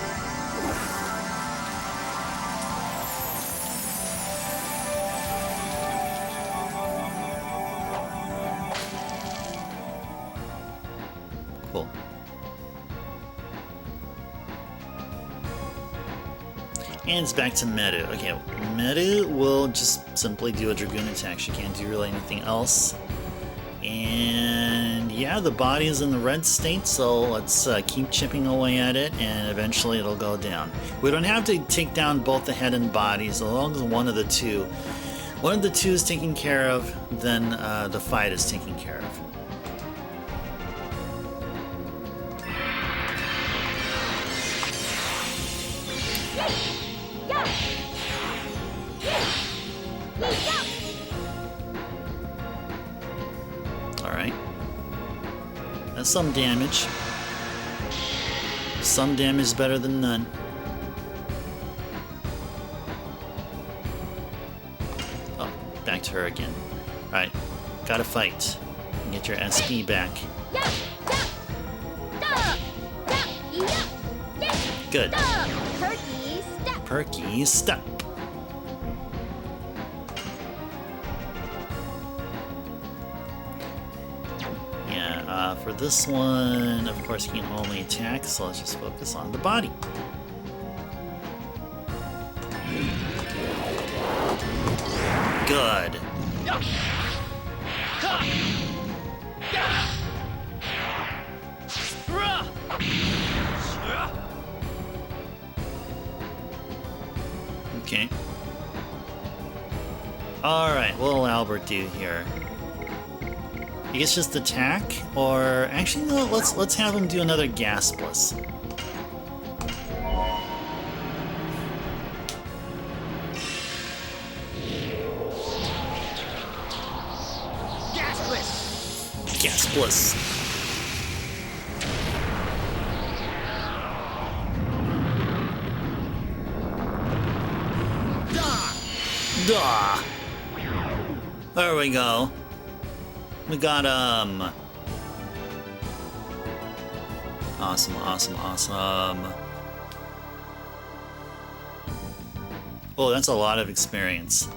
Cool. And it's back to Meru. Okay, Meru will just simply do a Dragoon attack. She can't do really anything else. And yeah, the body is in the red state, so let's keep chipping away at it, and eventually it'll go down. We don't have to take down both the head and body, as long as one of the two is taken care of, then the fight is taken care of. Go. Go. Alright. That's some damage. Some damage is better than none. Oh, back to her again. Alright, gotta fight. Get your SP back. Good. Perky step. Perky step. Yeah, for this one, of course, he can only attack, so let's just focus on the body. Good. Okay. Alright, what will Albert do here? I guess just attack, or actually no, let's have him do another Gaspless. Gaspless. Duh. There we go. We got awesome. Oh, that's a lot of experience.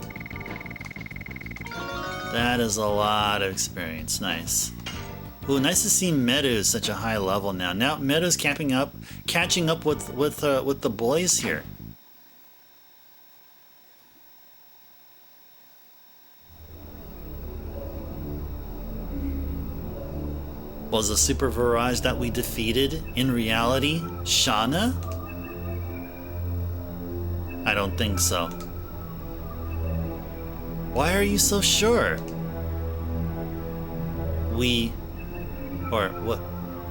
That is a lot of experience. Nice. Ooh, nice to see Meadow such a high level now. Now Meadow's catching up with the boys here. Was the Super Virage that we defeated in reality Shauna? I don't think so. Why are you so sure?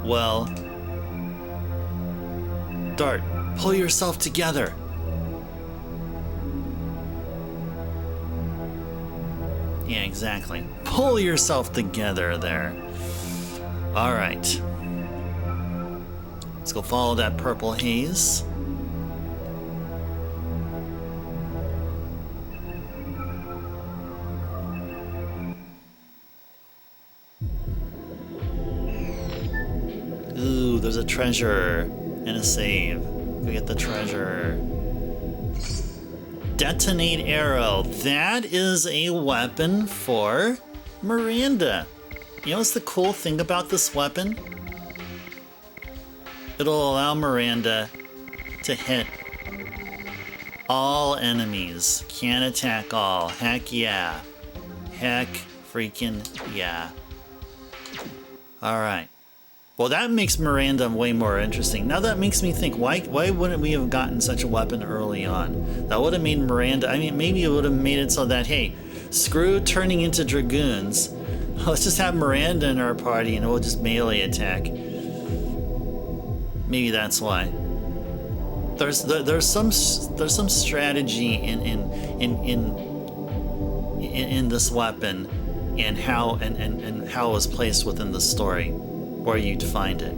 Well... Dart, pull yourself together. Yeah, exactly. Pull yourself together there. Alright. Let's go follow that purple haze. Ooh, there's a treasure and a save. Go get the treasure. Detonate arrow. That is a weapon for Miranda. You know what's the cool thing about this weapon? It'll allow Miranda to hit all enemies. Can't attack all. Heck yeah. Heck freaking yeah. Alright. Well, that makes Miranda way more interesting. Now that makes me think, why wouldn't we have gotten such a weapon early on? That would have made Miranda, I mean, maybe it would have made it so that, hey, screw turning into Dragoons. Let's just have Miranda in our party and we'll just melee attack. Maybe that's why. There's some strategy in this weapon and how and how it was placed within the story, where you'd find it.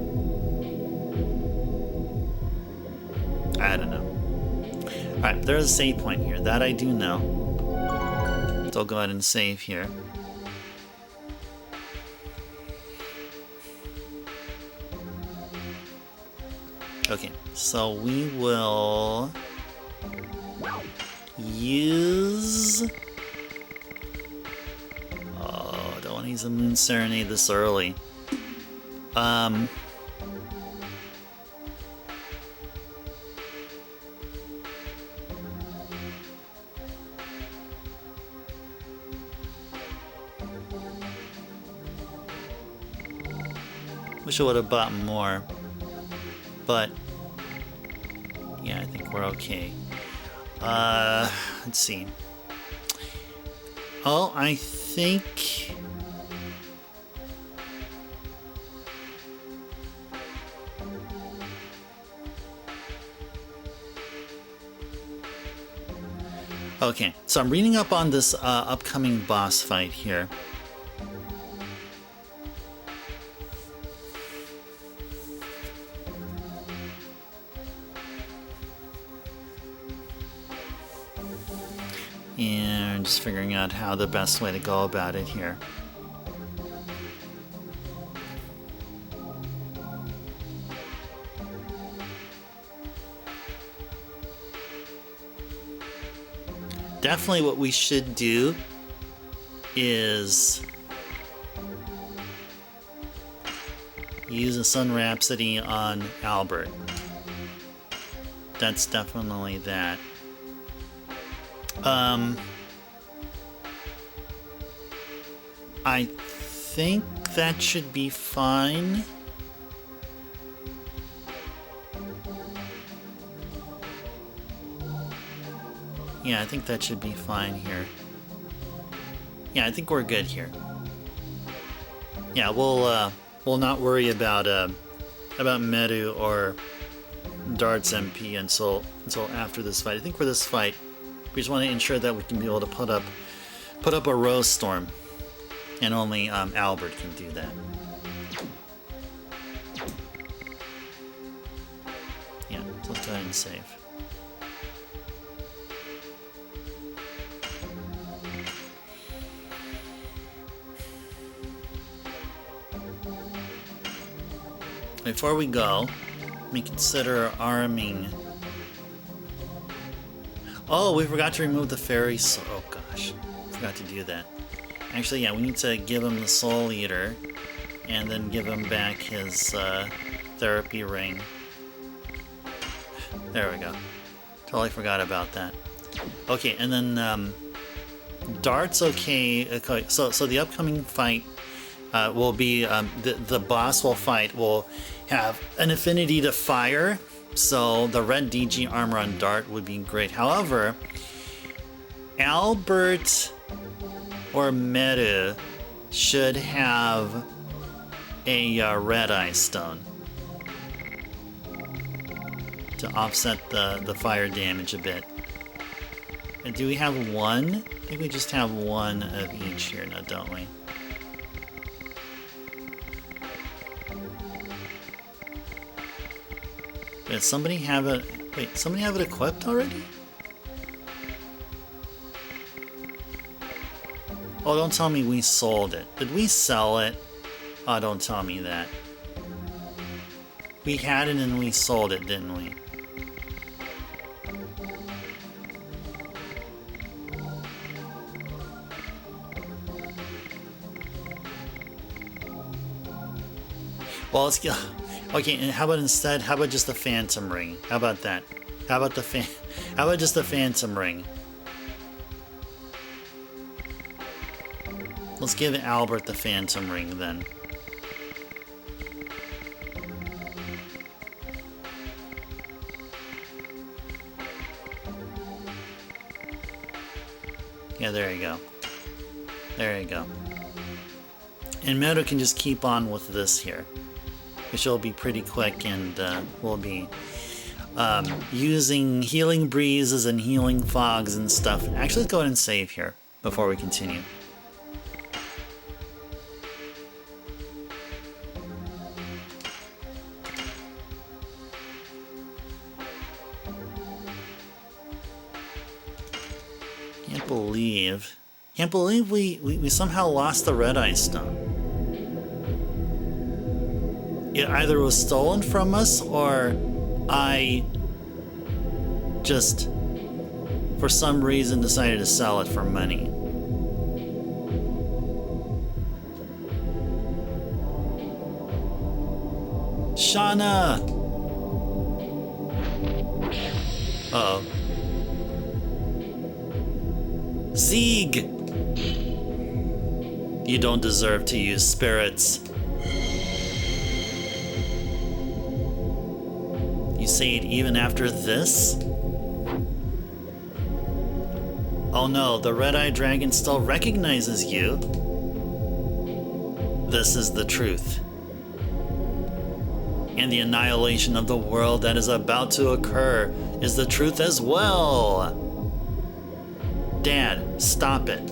I don't know. All right, there's a save point here that I do know. So I'll go ahead and save here. Okay, so we will use... Oh, I don't want to use a Moon Serenade this early. Wish I would have bought more. But yeah, I think we're okay. Let's see. Oh, I think okay, so I'm reading up on this upcoming boss fight here. And just figuring out how the best way to go about it here. Definitely what we should do is use a Sun Rhapsody on Albert. That's definitely that. I think that should be fine. Yeah, I think that should be fine here. Yeah, I think we're good here. Yeah, we'll not worry about Meru or Dart's MP until after this fight. I think for this fight, we just want to ensure that we can be able to put up a Rose Storm, and only Albert can do that. Yeah, so let's go ahead and save. Before we go, let me consider arming. Oh, we forgot to remove the fairy soul. Oh gosh, forgot to do that. Actually, yeah, we need to give him the Soul Eater, and then give him back his therapy ring. There we go. Totally forgot about that. Okay, and then Dart's okay. Okay, so the upcoming fight will be the boss will have an affinity to fire. So the red DG armor on Dart would be great. However, Albert or Meru should have a red eye stone to offset the fire damage a bit. And do we have one? I think we just have one of each here now, don't we? Did somebody have it? Wait, somebody have it equipped already? Oh, don't tell me we sold it. Did we sell it? Oh, don't tell me that. We had it and we sold it, didn't we? Well, let's go. Okay, and how about instead? How about just the Phantom Ring? How about that? How about How about just the Phantom Ring? Let's give Albert the Phantom Ring then. Yeah, there you go. There you go. And Meru can just keep on with this here. which will be pretty quick, and we'll be using healing breezes and healing fogs and stuff. Actually, let's go ahead and save here before we continue. Can't believe we somehow lost the Red Eye Stone. It either was stolen from us, or I just, for some reason, decided to sell it for money. Shauna! Uh-oh. Zeeg! You don't deserve to use spirits. You say it even after this? Oh no, the red-eyed dragon still recognizes you. This is the truth. And the annihilation of the world that is about to occur is the truth as well. Dad, stop it.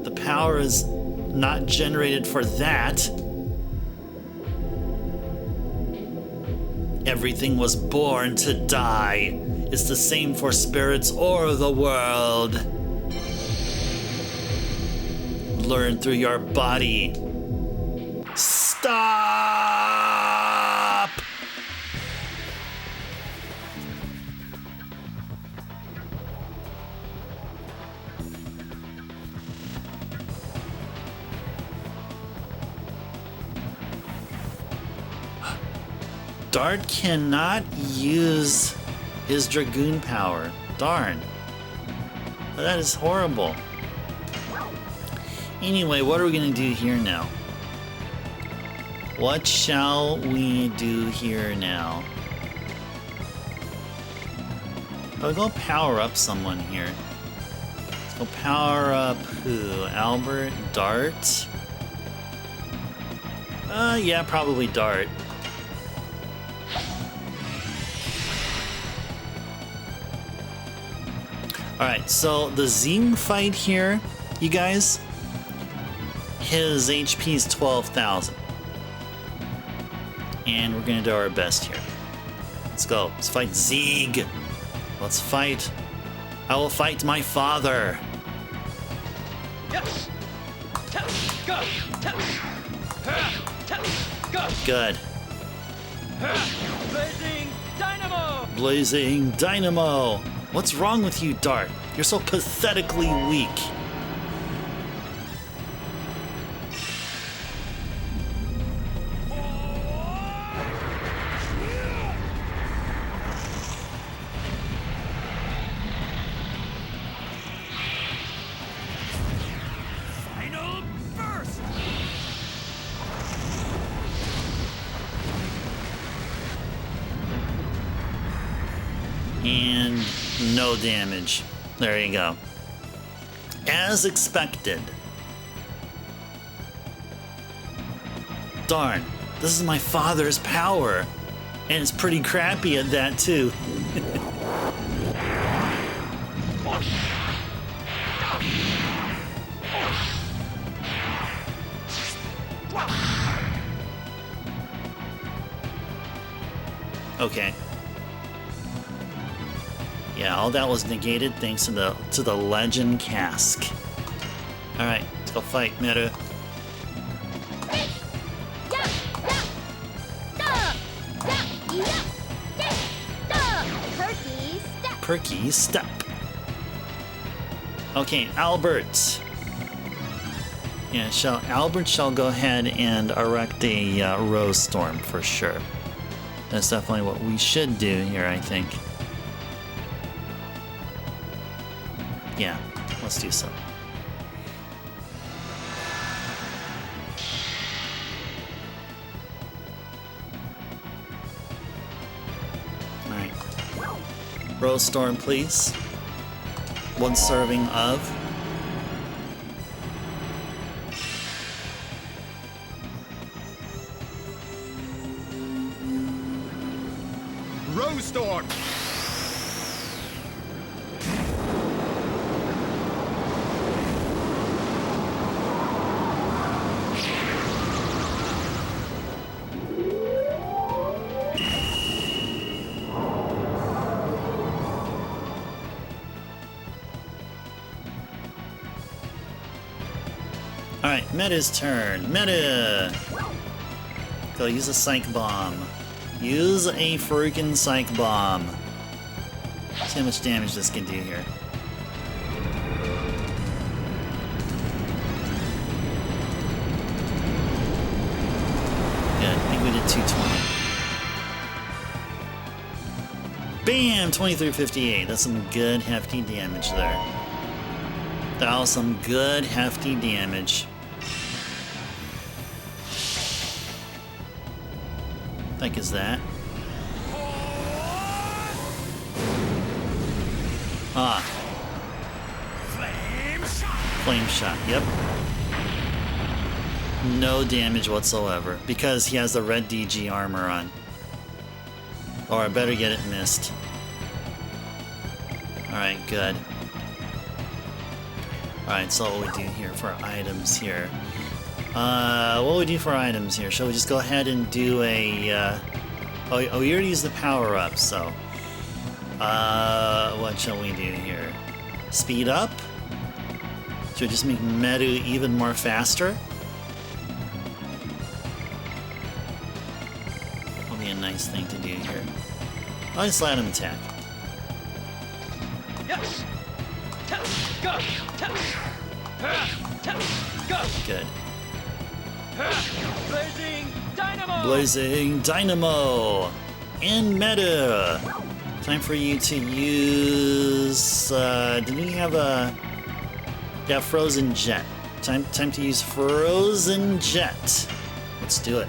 The power is not generated for that. Everything was born to die. It's the same for spirits or the world. Learn through your body. Stop! Dart cannot use his Dragoon power. Darn. That is horrible. Anyway, what are we going to do here now? What shall we do here now? I'll go power up someone here. Let's go power up who? Albert? Dart? Yeah, probably Dart. Alright, so the Zing fight here, you guys, his HP is 12,000. And we're gonna do our best here. Let's go. Let's fight Zeeg. Let's fight. I will fight my father. Yes. Go. Go. Good. Blazing dynamo. Blazing Dynamo. What's wrong with you, Dart? You're so pathetically weak. Final burst. And no damage. There you go. As expected. Darn, this is my father's power. And it's pretty crappy at that too. Okay. Yeah, all that was negated thanks to the Legend Cask. All right, let's go fight, Meru. Perky step. Okay, Albert. Yeah, Albert shall go ahead and erect a Rose Storm for sure. That's definitely what we should do here, I think. Yeah, let's do so. Alright. Rose Storm, please. One serving of. Rose Thorn. Alright, Meta's turn. Meta! Go use a Psych Bomb. Use a freaking Psych Bomb. See how much damage this can do here. Good, I think we did 220. Bam! 2358. That's some good hefty damage there. That was some good hefty damage. The heck is that? Ah. Flame shot, yep. No damage whatsoever, because he has the red DG armor on. Or I better get it missed. Alright, good. Alright, so what we do here for items here. What do we do for items here? Shall we just go ahead and do a, oh, we already used the power-up, so... what shall we do here? Speed up? Should we just make Meru even more faster? That'll be a nice thing to do here. I'll just let him attack. Yes. Go. Go. Good. Blazing Dynamo. Blazing Dynamo! And Meta! Time for you to use... did we have a... Yeah, Frozen Jet. Time to use Frozen Jet. Let's do it.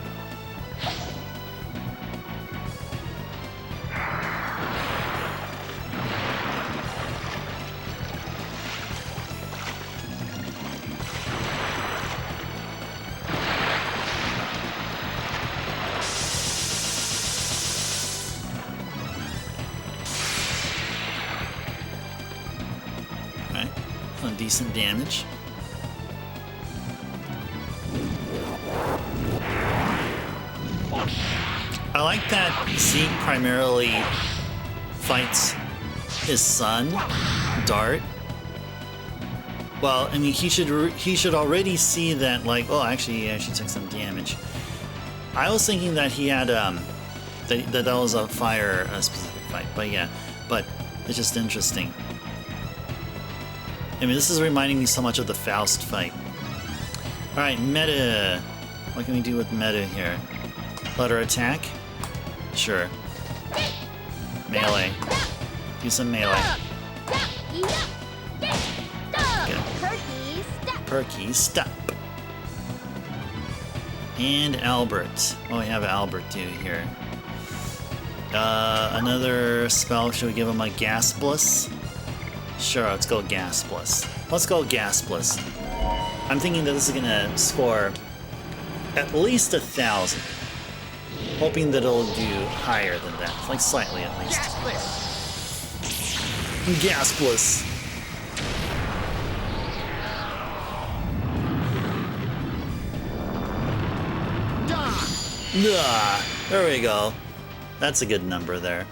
Decent damage. I like that Zeke primarily fights his son, Dart. Well, I mean, he should already see that, like, oh, actually, he actually took some damage. I was thinking that he had that was a fire specific fight, but yeah, but it's just interesting. I mean, this is reminding me so much of the Faust fight. Alright, Meta. What can we do with Meta here? Let her attack? Sure. Melee. Do some melee. Good. Perky step. And Albert. What do we have Albert do here? Another spell. Should we give him a Gas Bliss? Sure, let's go Gas Bliss. Let's go Gas Bliss. I'm thinking that this is gonna score at least 1,000. Hoping that it'll do higher than that. Like slightly at least. Gas Bliss. Gas Bliss. There we go. That's a good number there.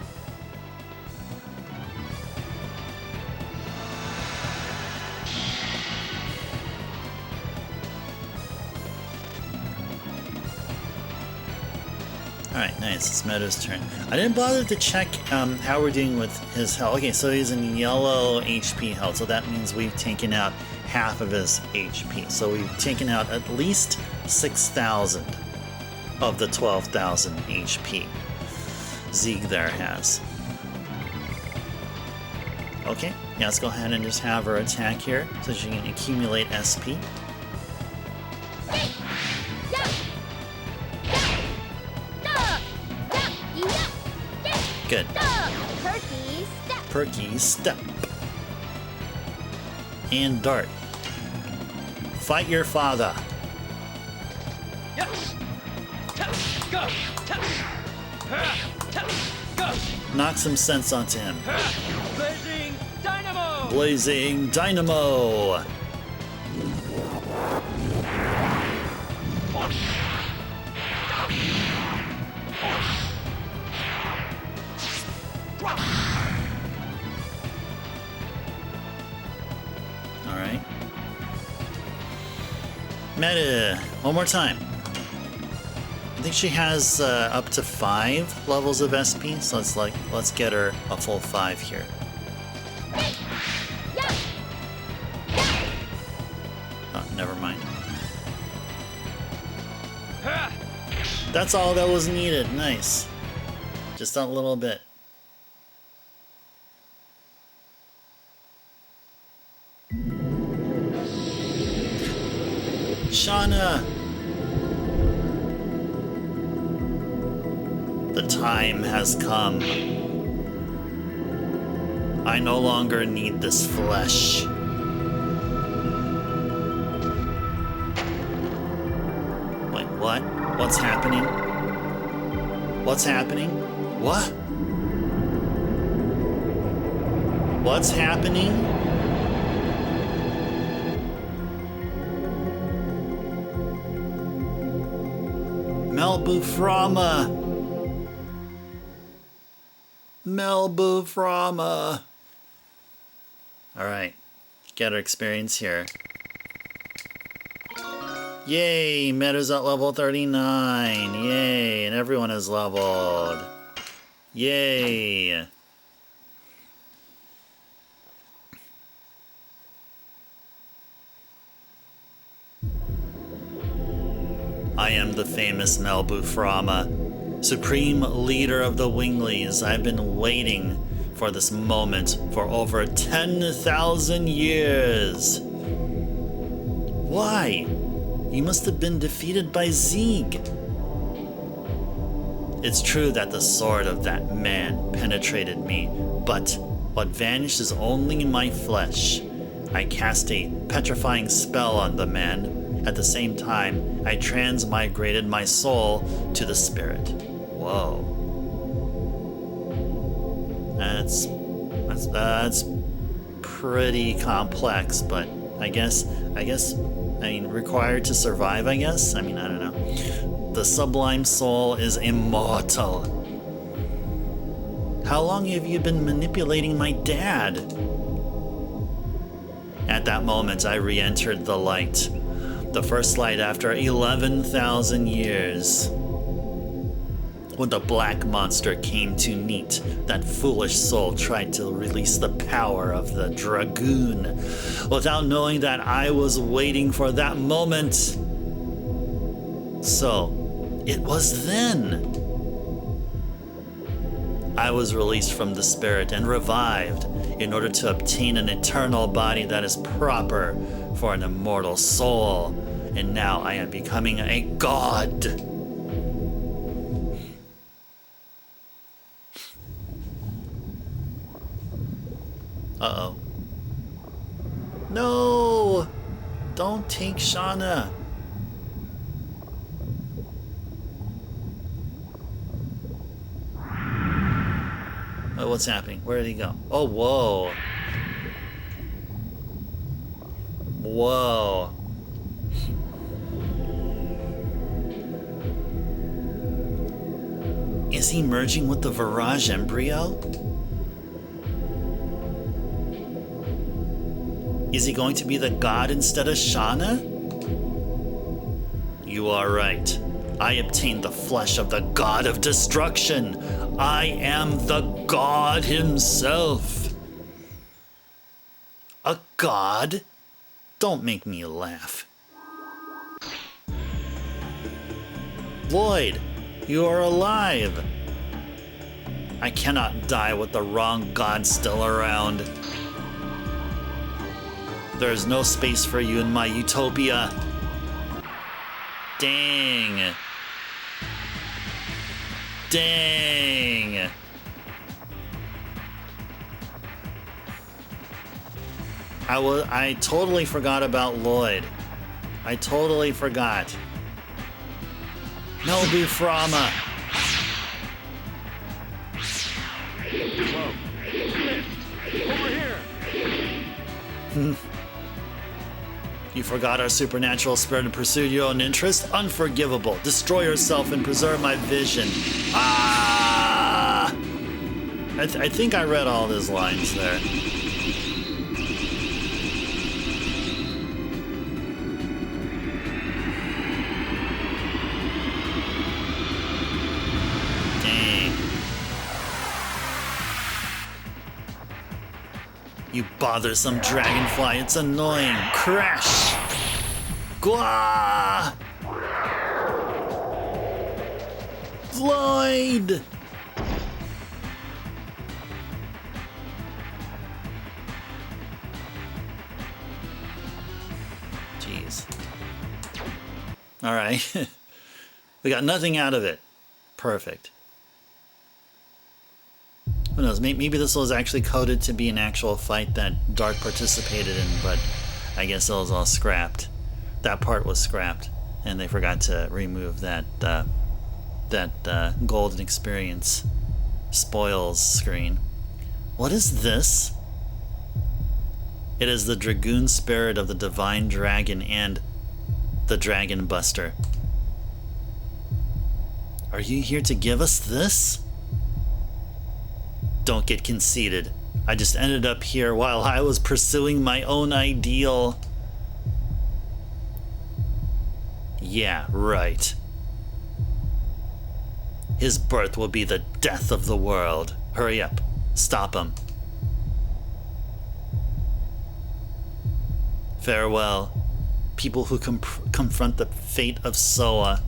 Alright, nice. It's Meta's turn. I didn't bother to check how we're doing with his health. Okay, so he's in yellow HP health, so that means we've taken out half of his HP. So we've taken out at least 6,000 of the 12,000 HP Zeke there has. Okay, yeah, let's go ahead and just have her attack here so she can accumulate SP. Good. Perky step. And Dart. Fight your father. Yes. Go. Go. Knock some sense onto him. Blazing dynamo! Blazing dynamo! Alright. Meta, one more time. I think she has up to 5 levels of SP, so let's get her a full 5 here. Oh, never mind. That's all that was needed. Nice. Just a little bit. Shauna! The time has come. I no longer need this flesh. Wait, what? What's happening? What's happening? What? What's happening? Melbuframa! Melbuframa! Alright, get our experience here. Yay, Meta's at level 39. Yay, and everyone is leveled. Yay. I am the famous Melbuframa, supreme leader of the Winglies. I've been waiting for this moment for over 10,000 years. Why? You must have been defeated by Zeeg. It's true that the sword of that man penetrated me, but what vanished is only my flesh. I cast a petrifying spell on the man. At the same time, I transmigrated my soul to the spirit. Whoa. That's pretty complex, but I mean, required to survive, I guess? I mean, I don't know. The sublime soul is immortal. How long have you been manipulating my dad? At that moment, I re-entered the light. The first light after 11,000 years. When the black monster came to meet, that foolish soul tried to release the power of the Dragoon, without knowing that I was waiting for that moment. So, it was then. I was released from the spirit and revived in order to obtain an eternal body that is proper for an immortal soul. And now I am becoming a god. Uh-oh. No! Don't take Shauna. Oh, what's happening? Where did he go? Oh, whoa. Whoa. Is he merging with the Virage embryo? Is he going to be the god instead of Shauna? You are right. I obtained the flesh of the god of destruction. I am the god himself. A god? Don't make me laugh. Lloyd, you are alive. I cannot die with the wrong god still around. There is no space for you in my utopia. Dang. Dang. I totally forgot about Lloyd. I totally forgot. Melbuframa. forgot our supernatural spirit and pursued your own interest? Unforgivable. Destroy yourself and preserve my vision. Ah! I think I read all those lines there. Dang. You bothersome dragonfly, it's annoying. Crash! Gwa! Floyd! Jeez. Alright. We got nothing out of it. Perfect. Who knows, maybe this was actually coded to be an actual fight that Dart participated in, but I guess it was all scrapped. That part was scrapped, and they forgot to remove that golden experience spoils screen. What is this? It is the Dragoon spirit of the Divine Dragon and the Dragon Buster. Are you here to give us this? Don't get conceited. I just ended up here while I was pursuing my own ideal. Yeah, right. His birth will be the death of the world. Hurry up. Stop him. Farewell, people who confront the fate of Soa.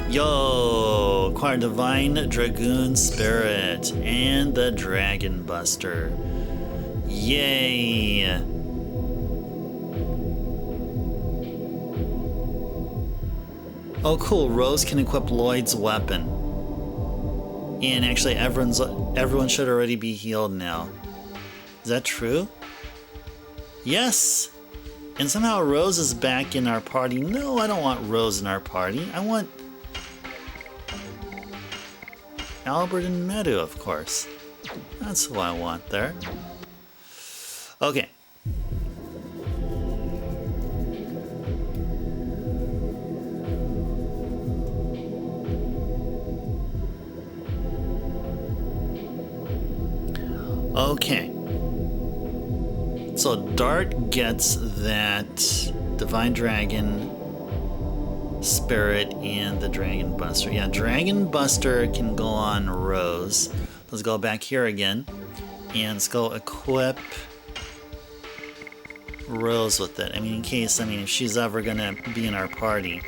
Yo, acquire Divine Dragoon Spirit and the Dragon Buster. Yay! Oh cool, Rose can equip Lloyd's weapon. And actually everyone should already be healed now. Is that true? Yes! And somehow Rose is back in our party. No, I don't want Rose in our party. I want Albert and Meadow, of course. That's who I want there. Okay. Okay. So Dart gets that Divine Dragon Spirit and the Dragon Buster. Yeah, Dragon Buster can go on Rose. Let's go back here again. And let's go equip Rose with it. I mean, in case, if she's ever gonna be in our party.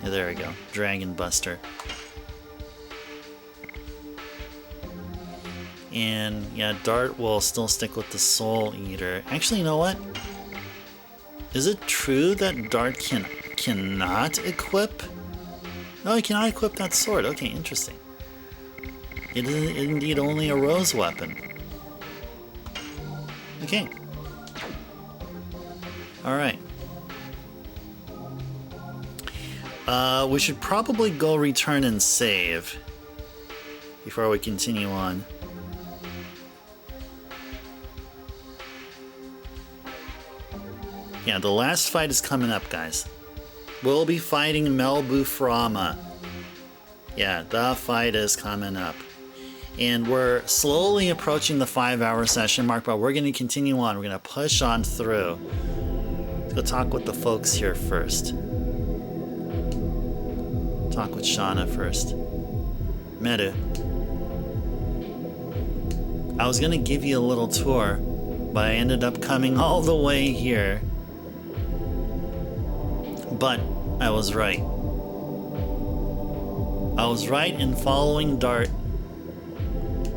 Yeah, there we go. Dragon Buster. And yeah, Dart will still stick with the Soul Eater. Actually, you know what? Is it true that Dart cannot equip? No, he cannot equip that sword. Okay, interesting. It is indeed only a Rose weapon. Okay. Alright. We should probably go return and save before we continue on. Yeah, the last fight is coming up, guys. We'll be fighting Melbuframa. Yeah, the fight is coming up. And we're slowly approaching the 5-hour session mark, but we're going to continue on. We're going to push on through. Let's go talk with the folks here first. Talk with Shauna first. Medu. I was going to give you a little tour, but I ended up coming all the way here. But I was right. I was right in following Dart.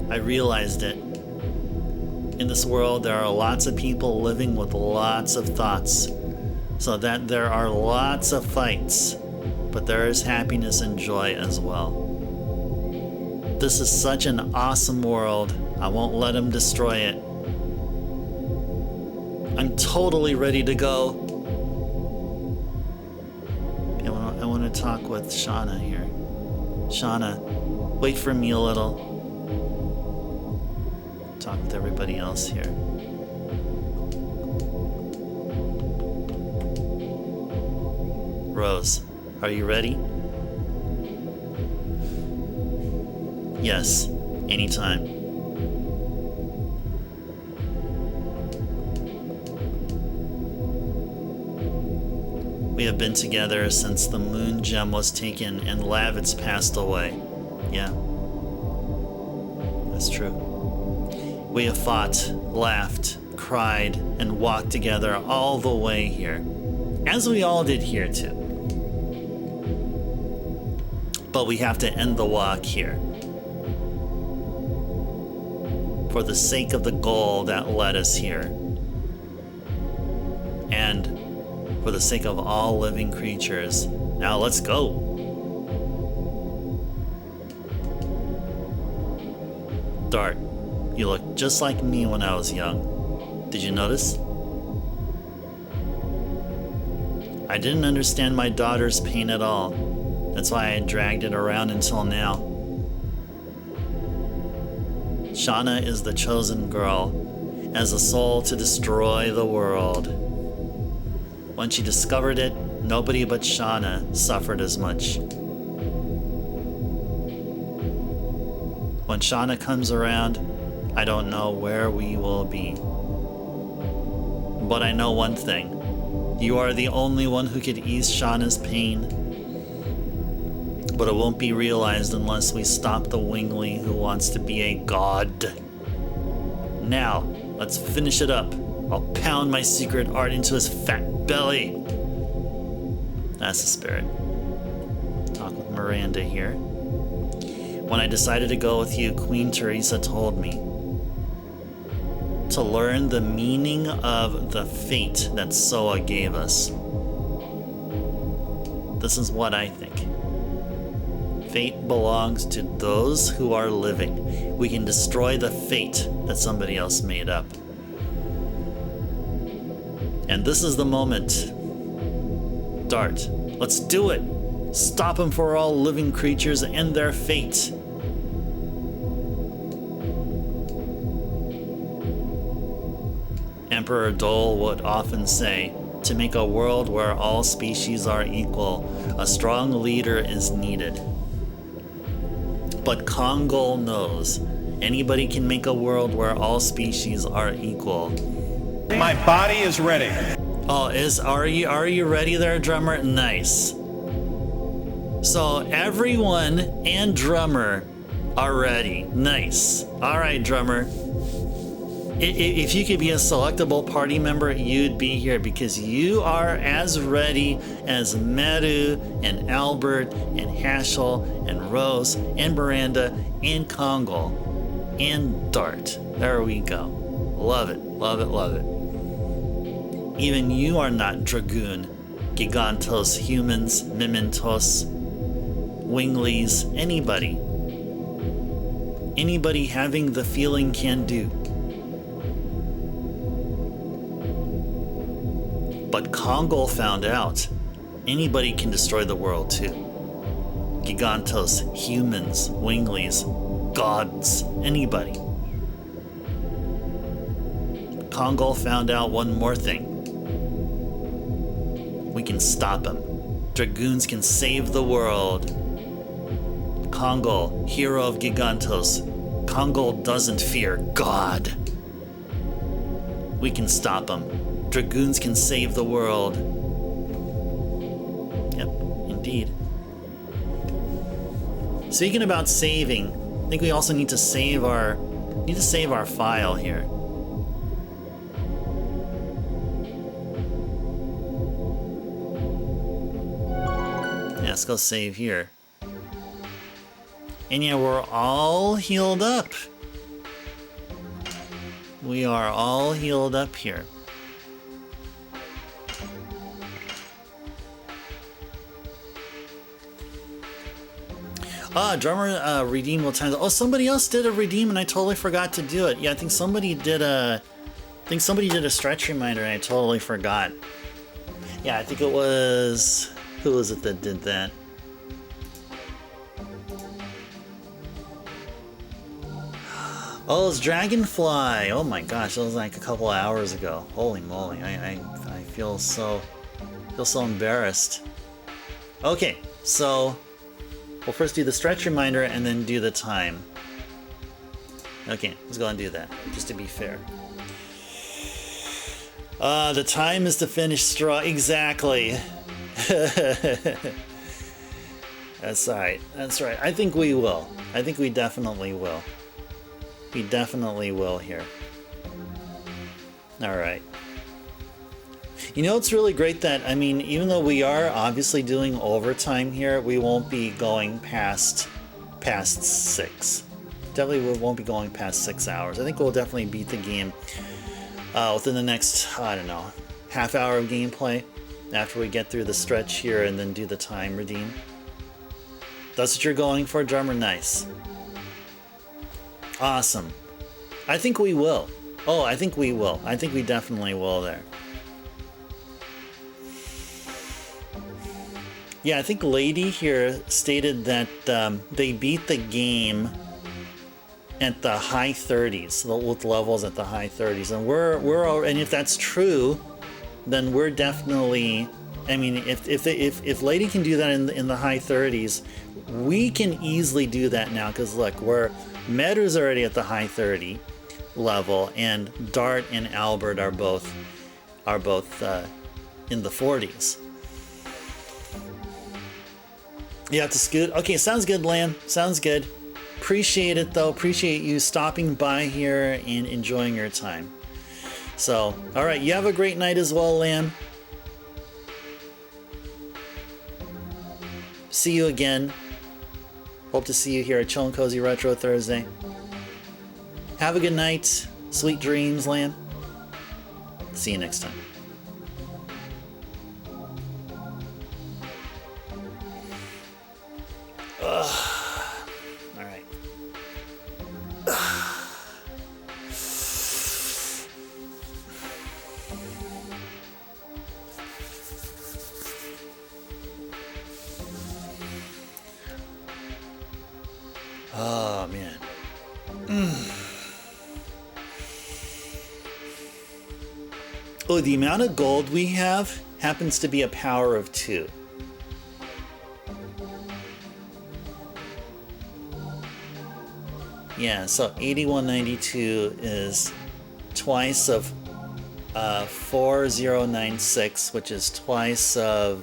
I realized it. In this world, there are lots of people living with lots of thoughts. So that there are lots of fights, but there is happiness and joy as well. This is such an awesome world. I won't let him destroy it. I'm totally ready to go. want to talk with Shauna here. Shauna, wait for me a little. Talk with everybody else here. Rose, are you ready? Yes, anytime. We have been together since the moon gem was taken and Lavitz passed away. Yeah, that's true. We have fought, laughed, cried, and walked together all the way here. As we all did here too. But we have to end the walk here. For the sake of the goal that led us here. And for the sake of all living creatures. Now let's go. Dart, you look just like me when I was young. Did you notice? I didn't understand my daughter's pain at all. That's why I dragged it around until now. Shauna is the chosen girl, as a soul to destroy the world. When she discovered it, nobody but Shauna suffered as much. When Shauna comes around, I don't know where we will be. But I know one thing. You are the only one who could ease Shauna's pain. But it won't be realized unless we stop the wingly who wants to be a god. Now, let's finish it up. I'll pound my secret art into his fat belly. That's the spirit. Talk with Miranda here. When I decided to go with you, Queen Teresa told me to learn the meaning of the fate that Soa gave us. This is what I think. Fate belongs to those who are living. We can destroy the fate that somebody else made up. And this is the moment. Dart, let's do it! Stop him for all living creatures and their fate. Emperor Dole would often say, to make a world where all species are equal, a strong leader is needed. But Kongol knows, anybody can make a world where all species are equal. My body is ready. Oh, are you ready there, drummer? Nice. So everyone and drummer are ready. Nice. All right, drummer. If you could be a selectable party member, you'd be here because you are as ready as Meru and Albert and Hashel and Rose and Miranda and Kongol and Dart. There we go. Love it, love it, love it. Even you are not Dragoon, Gigantos, humans, Mimentos, Winglies, anybody. Anybody having the feeling can do. But Kongol found out anybody can destroy the world too. Gigantos, humans, Winglies, gods, anybody. Kongol found out one more thing. We can stop him. Dragoons can save the world. Kongol, hero of Gigantos. Kongol doesn't fear God. We can stop him. Dragoons can save the world. Yep, indeed. Speaking about saving, I think we also need to save our file here. Yeah, let's go save here. And yeah, we're all healed up. We are all healed up here. Drummer redeem will time. Oh, somebody else did a redeem and I totally forgot to do it. Yeah, I think somebody did a stretch reminder and I totally forgot. Yeah, I think it was, who was it that did that? Oh, it's Dragonfly. Oh my gosh, that was like a couple of hours ago. Holy moly, I feel so embarrassed. Okay, so we'll first do the stretch reminder and then do the time. Okay, let's go and do that, just to be fair. The time is to finish strong. Exactly. That's right. That's right. I think we will. I think we definitely will. We definitely will here. All right. You know, it's really great that, I mean, even though we are obviously doing overtime here, we won't be going past 6. Definitely we won't be going past 6 hours. I think we'll definitely beat the game within the next, I don't know, half hour of gameplay after we get through the stretch here and then do the time redeem. That's what you're going for, drummer? Nice. Awesome. I think we will. Oh, I think we will. I think we definitely will there. Yeah, I think Lady here stated that they beat the game at the high 30s, with levels at the high 30s, and and if that's true, then we're definitely. I mean, if Lady can do that in the high 30s, we can easily do that now. Because look, Meadows already at the high 30 level, and Dart and Albert are both in the 40s. You have to scoot. Okay, sounds good, Lamb. Sounds good. Appreciate it, though. Appreciate you stopping by here and enjoying your time. So, all right, you have a great night as well, Lamb. See you again. Hope to see you here at Chill and Cozy Retro Thursday. Have a good night. Sweet dreams, Lamb. See you next time. All right. Oh, man. Oh, the amount of gold we have happens to be a power of 2. Yeah, so 8192 is twice of 4096, which is twice of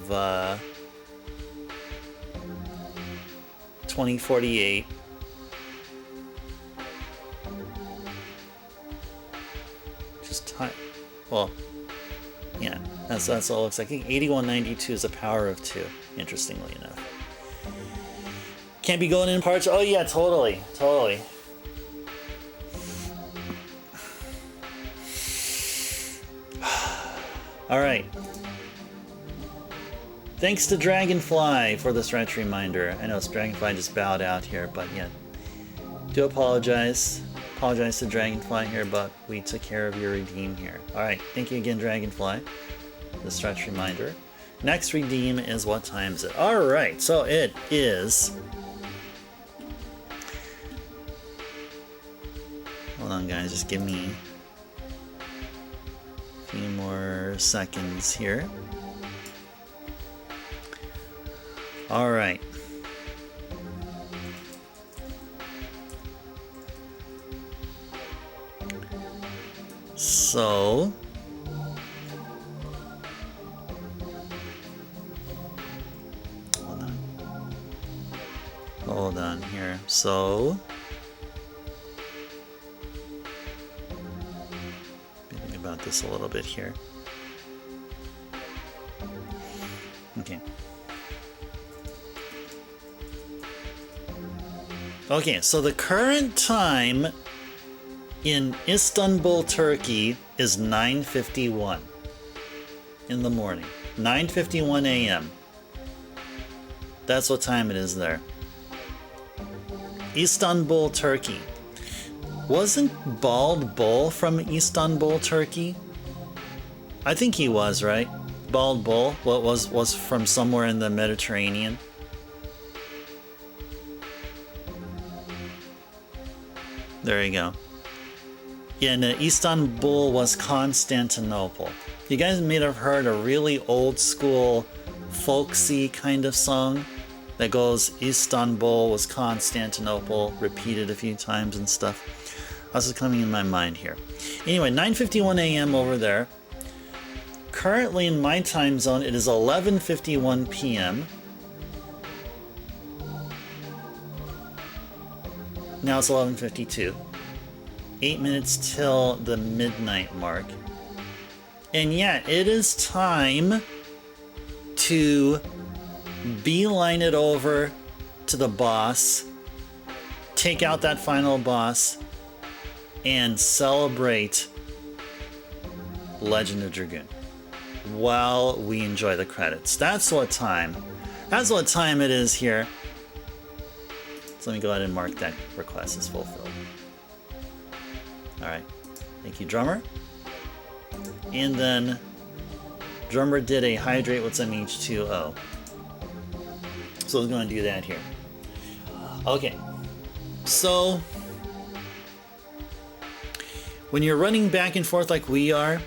2048. Well, yeah, that's all it looks like. I think 8192 is a power of 2, interestingly enough. Can't be going in parts. Oh yeah, totally. All right. Thanks to Dragonfly for the stretch reminder. I know Dragonfly just bowed out here, but yeah, do apologize. Apologize to Dragonfly here, but we took care of your redeem here. All right, thank you again, Dragonfly. The stretch reminder. Next redeem is what time is it? All right, so it is. Hold on, guys, just give me a few more seconds here. All right. So, hold on here. So, think about this a little bit here. Okay. Okay, so the current time in Istanbul, Turkey is 9:51 in the morning. 9:51 a.m. That's what time it is there. Istanbul, Turkey. Wasn't Bald Bull from Istanbul, Turkey? I think he was, right? Bald Bull was from somewhere in the Mediterranean. There you go. in Istanbul was Constantinople. You guys may have heard a really old school folksy kind of song that goes Istanbul was Constantinople, repeated a few times and stuff. This is coming in my mind here. Anyway, 9:51 a.m. over there. Currently in my time zone, it is 11:51 p.m. Now it's 11:52. 8 minutes till the midnight mark. And yeah, it is time to beeline it over to the boss, take out that final boss, and celebrate Legend of Dragoon while we enjoy the credits. That's what time it is here. So let me go ahead and mark that request as fulfilled. Alright, thank you, drummer. And then drummer did a hydrate with some H2O. So we're going to do that here. Okay, so when you're running back and forth like we are,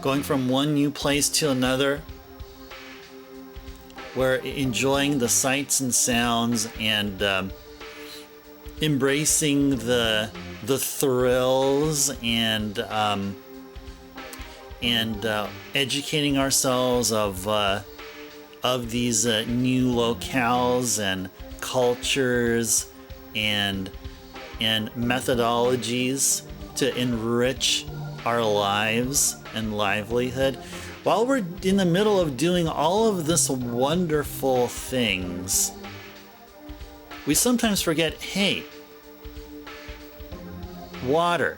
going from one new place to another, we're enjoying the sights and sounds and embracing the thrills and educating ourselves of these new locales and cultures and methodologies to enrich our lives and livelihood. While we're in the middle of doing all of this wonderful things, we sometimes forget, hey, water.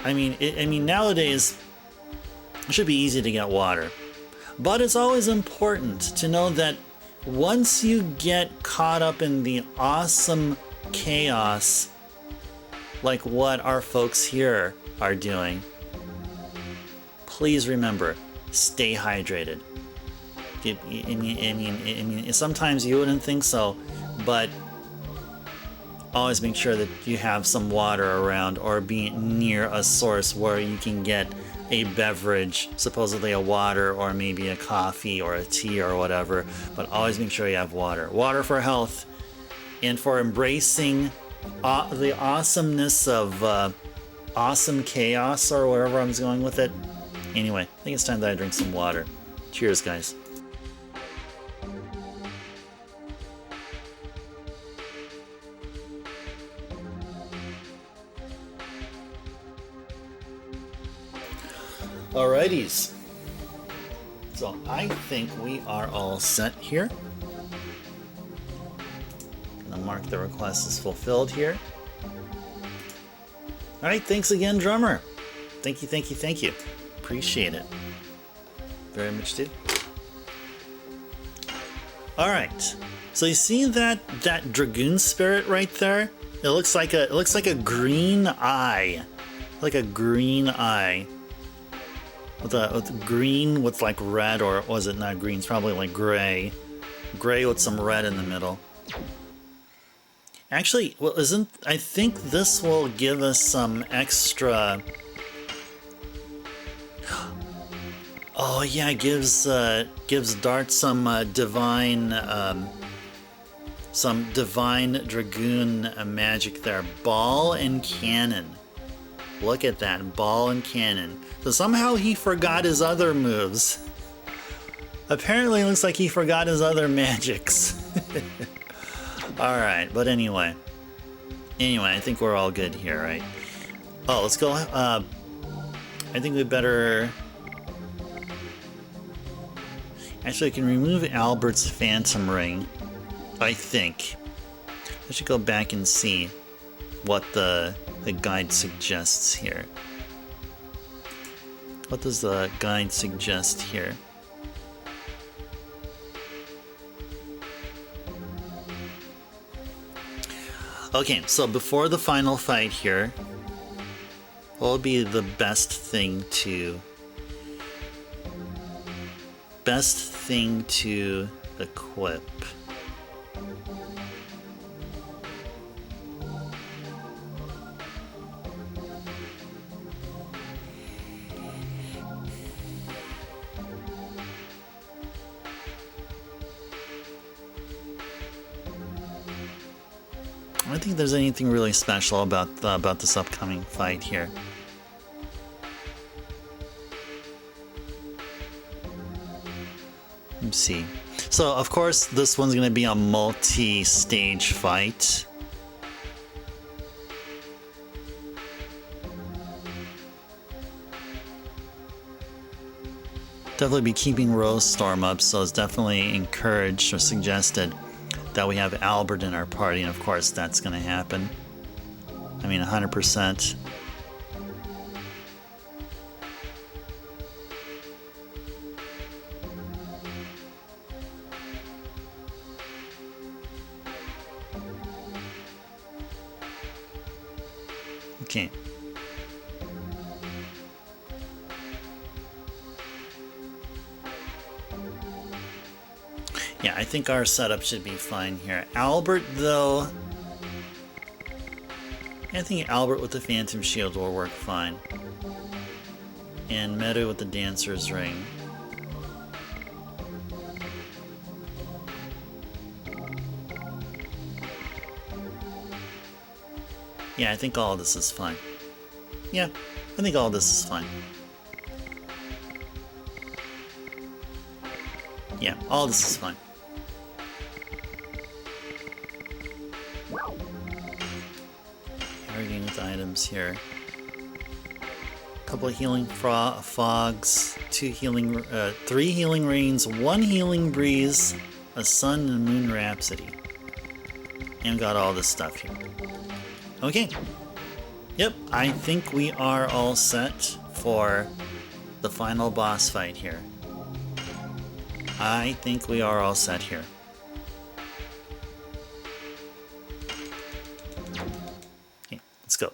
I mean, nowadays it should be easy to get water, but it's always important to know that once you get caught up in the awesome chaos like what our folks here are doing, please remember, stay hydrated. I mean, sometimes you wouldn't think so, but always make sure that you have some water around or be near a source where you can get a beverage, supposedly a water or maybe a coffee or a tea or whatever, but always make sure you have water. Water for health and for embracing the awesomeness of awesome chaos or wherever I was going with it. Anyway, I think it's time that I drink some water. Cheers, guys. Alrighties. So I think we are all set here. Gonna mark the request as fulfilled here. Alright, thanks again, drummer. Thank you, thank you, thank you. Appreciate it. Very much do. Alright. So you see that dragoon spirit right there? It looks like a green eye. Like a green eye. With green with like red, or was it not green? It's probably like gray. Gray with some red in the middle. Actually, well, I think this will give us some extra. Oh yeah, it gives Dart some divine dragoon magic there. Ball and cannon. Look at that, ball and cannon. So somehow he forgot his other moves. Apparently it looks like he forgot his other magics. Alright, but anyway. I think we're all good here, right? Oh, let's go. I think we better... Actually, I can remove Albert's Phantom Ring, I think. I should go back and see what the guide suggests here. What does the guide suggest here? Okay, so before the final fight here, what will be the best thing to equip? don't think there's anything really special about this upcoming fight here. Let's see. So, of course, this one's going to be a multi-stage fight. Definitely be keeping Rosestorm up, so it's definitely encouraged or suggested that we have Albert in our party, and of course that's going to happen. I mean, 100%. Okay. Yeah, I think our setup should be fine here. Albert, though, I think Albert with the Phantom Shield will work fine. And Meadow with the Dancer's Ring. Yeah, I think all of this is fine. Yeah, I think all of this is fine. Yeah, all this is fine. Everything with items here. A couple of healing fogs, 3 healing rains, 1 healing breeze, a sun and moon rhapsody. And got all this stuff here. Okay. Yep, I think we are all set for the final boss fight here. I think we are all set here. Okay, let's go.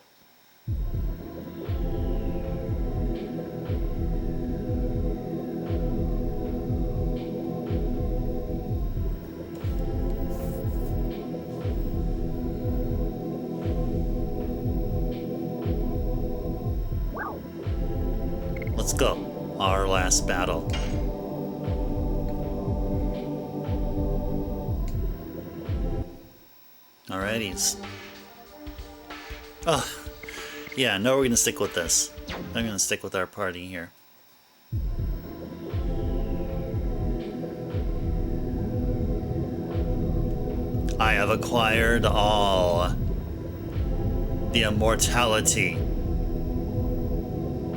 Let's go. Our last battle. Alrighties. Oh, yeah, no, we're gonna stick with this. I'm gonna stick with our party here. I have acquired all the immortality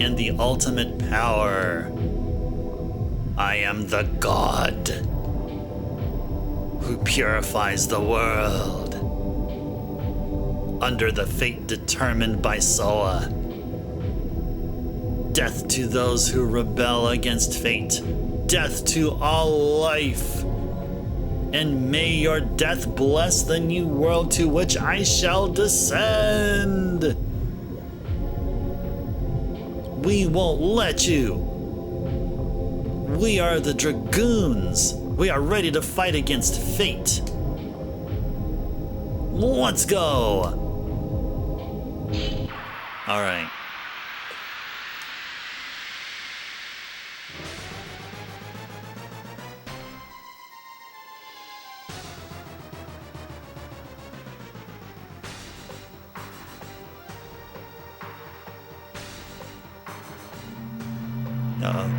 and the ultimate power. I am the god who purifies the world under the fate determined by Soa. Death to those who rebel against fate. Death to all life. And may your death bless the new world to which I shall descend. We won't let you. We are the Dragoons. We are ready to fight against fate. Let's go. All right. Uh-oh.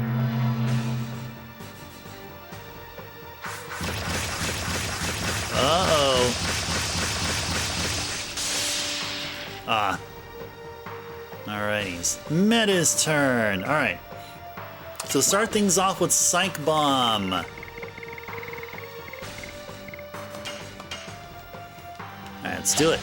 Uh-oh. Ah. Alrighties. Meta's turn. Alright. So start things off with Psych Bomb. Alright, let's do it.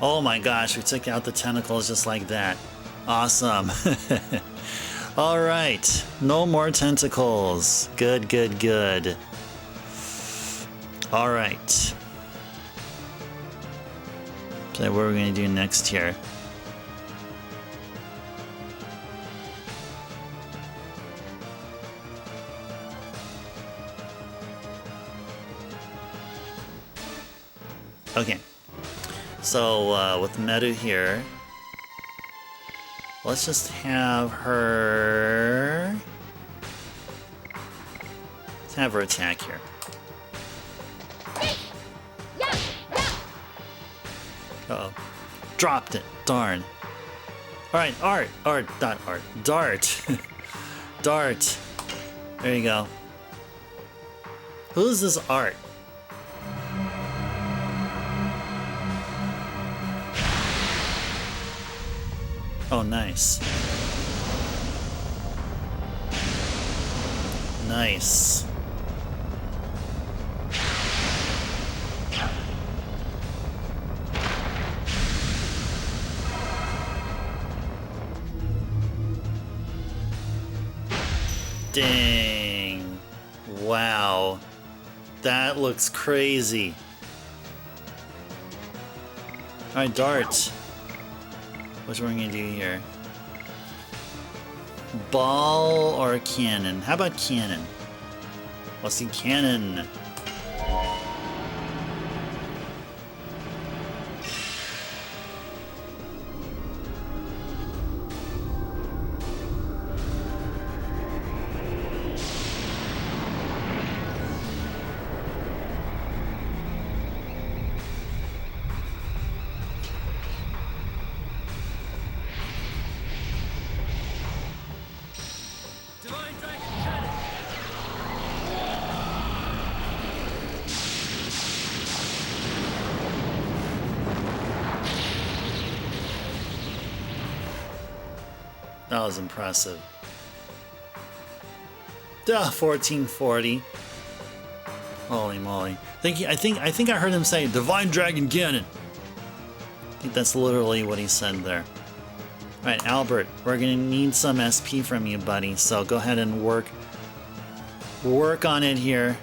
Oh my gosh, we took out the tentacles just like that. Awesome. All right, no more tentacles. Good, good, good. All right. So what are we gonna do next here? Okay. So, with Medu here, let's just have her... Let's have her attack here. Uh-oh. Dropped it. Darn. Alright, not art. Dart. Dart. There you go. Who's this Art? Oh, nice. Nice. Dang. Wow. That looks crazy. Alright, Dart. What's what we're gonna do here? Ball or cannon? How about cannon? Let's see, cannon. Divine Dragon Cannon. That was impressive. Duh, 1440. Holy moly. I think I heard him say Divine Dragon Cannon. I think that's literally what he said there. Alright, Albert, we're gonna need some SP from you, buddy, so go ahead and work on it here.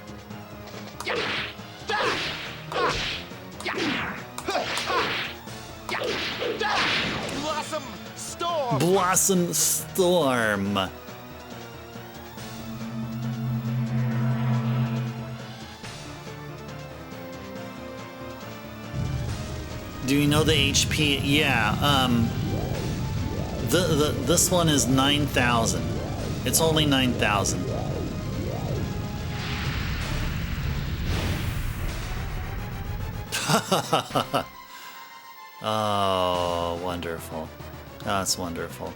Blossom Storm! Blossom Storm. Do you know the HP? Yeah, this one is 9,000. It's only 9,000. Oh, wonderful. That's wonderful.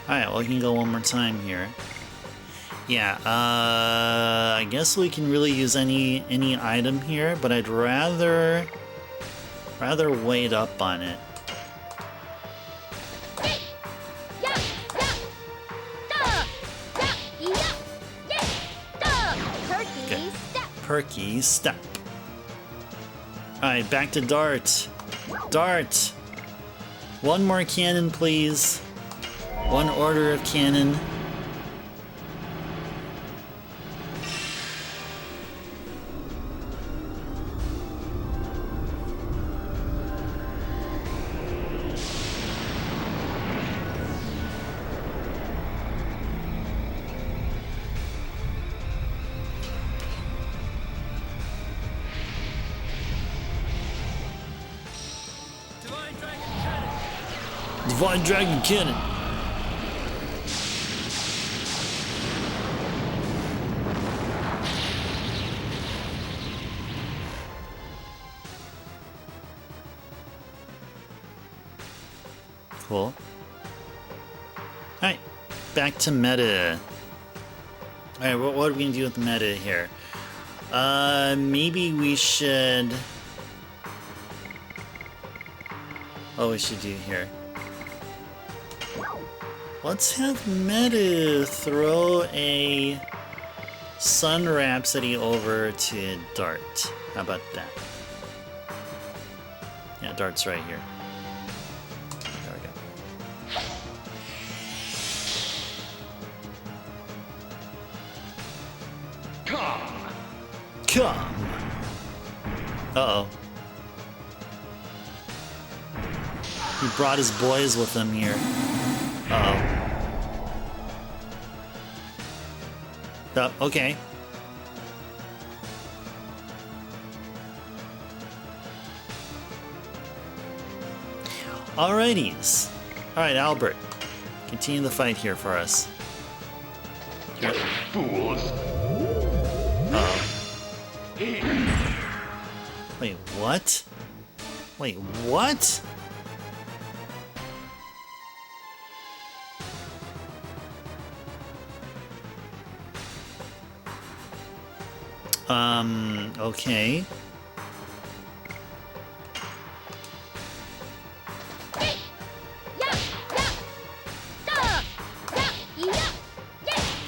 Alright, well, we can go one more time here. Yeah, I guess we can really use any item here, but I'd rather wait up on it. Turkey step. Perky step. Alright, back to Dart. Dart! One more cannon, please. One order of cannon. Divine Dragon Cannon. Divine Dragon Cannon. Cool. Alright, back to meta. Alright, what are we gonna do with meta here? Maybe we should... What we should do here? Let's have Meta throw a Sun Rhapsody over to Dart. How about that? Yeah, Dart's right here. There we go. Come! Uh-oh. He brought his boys with him here. Uh-oh. Okay. Alrighties. Alright, Albert. Continue the fight here for us. You fools. Wait, what? Wait, what? Okay.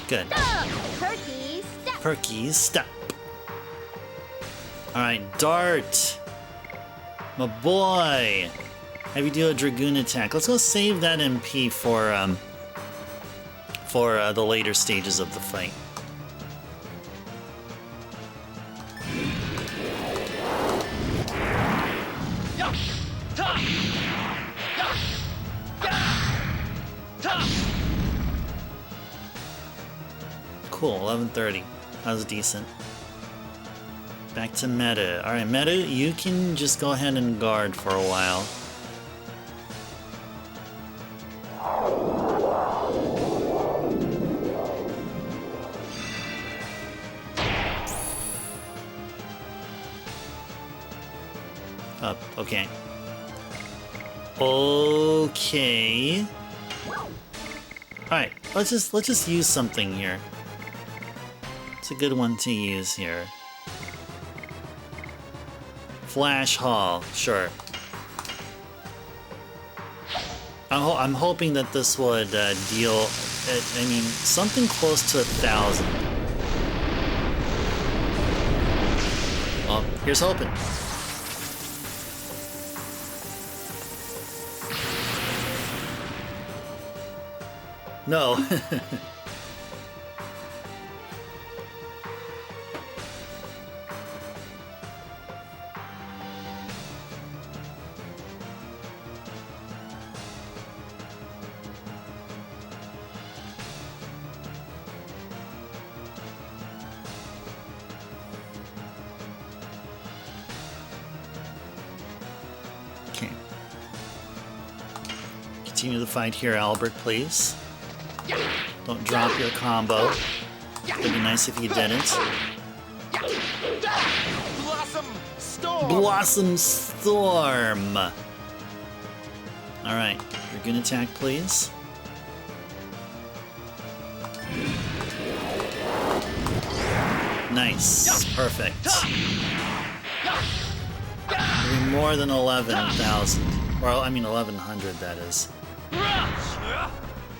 Good. Turkey step. Perky, step. Alright, Dart. My boy. Have you do a Dragoon attack. Let's go save that MP for the later stages of the fight. Cool, 11:30. That was decent. Back to Meta. Alright, Meta, you can just go ahead and guard for a while. Up, okay. Okay. Alright, let's just use something here. It's a good one to use here. Flash Hall, sure. I'm hoping that this would deal, I mean, something close to 1,000. Well, here's hoping. No. Okay. Continue the fight here, Albert, please. Don't drop your combo. It'd be nice if you didn't. Blossom Storm! Blossom Storm! Alright, Dragoon attack, please. Nice. Perfect. It'll be more than 11,000. Well, I mean 1,100, that is.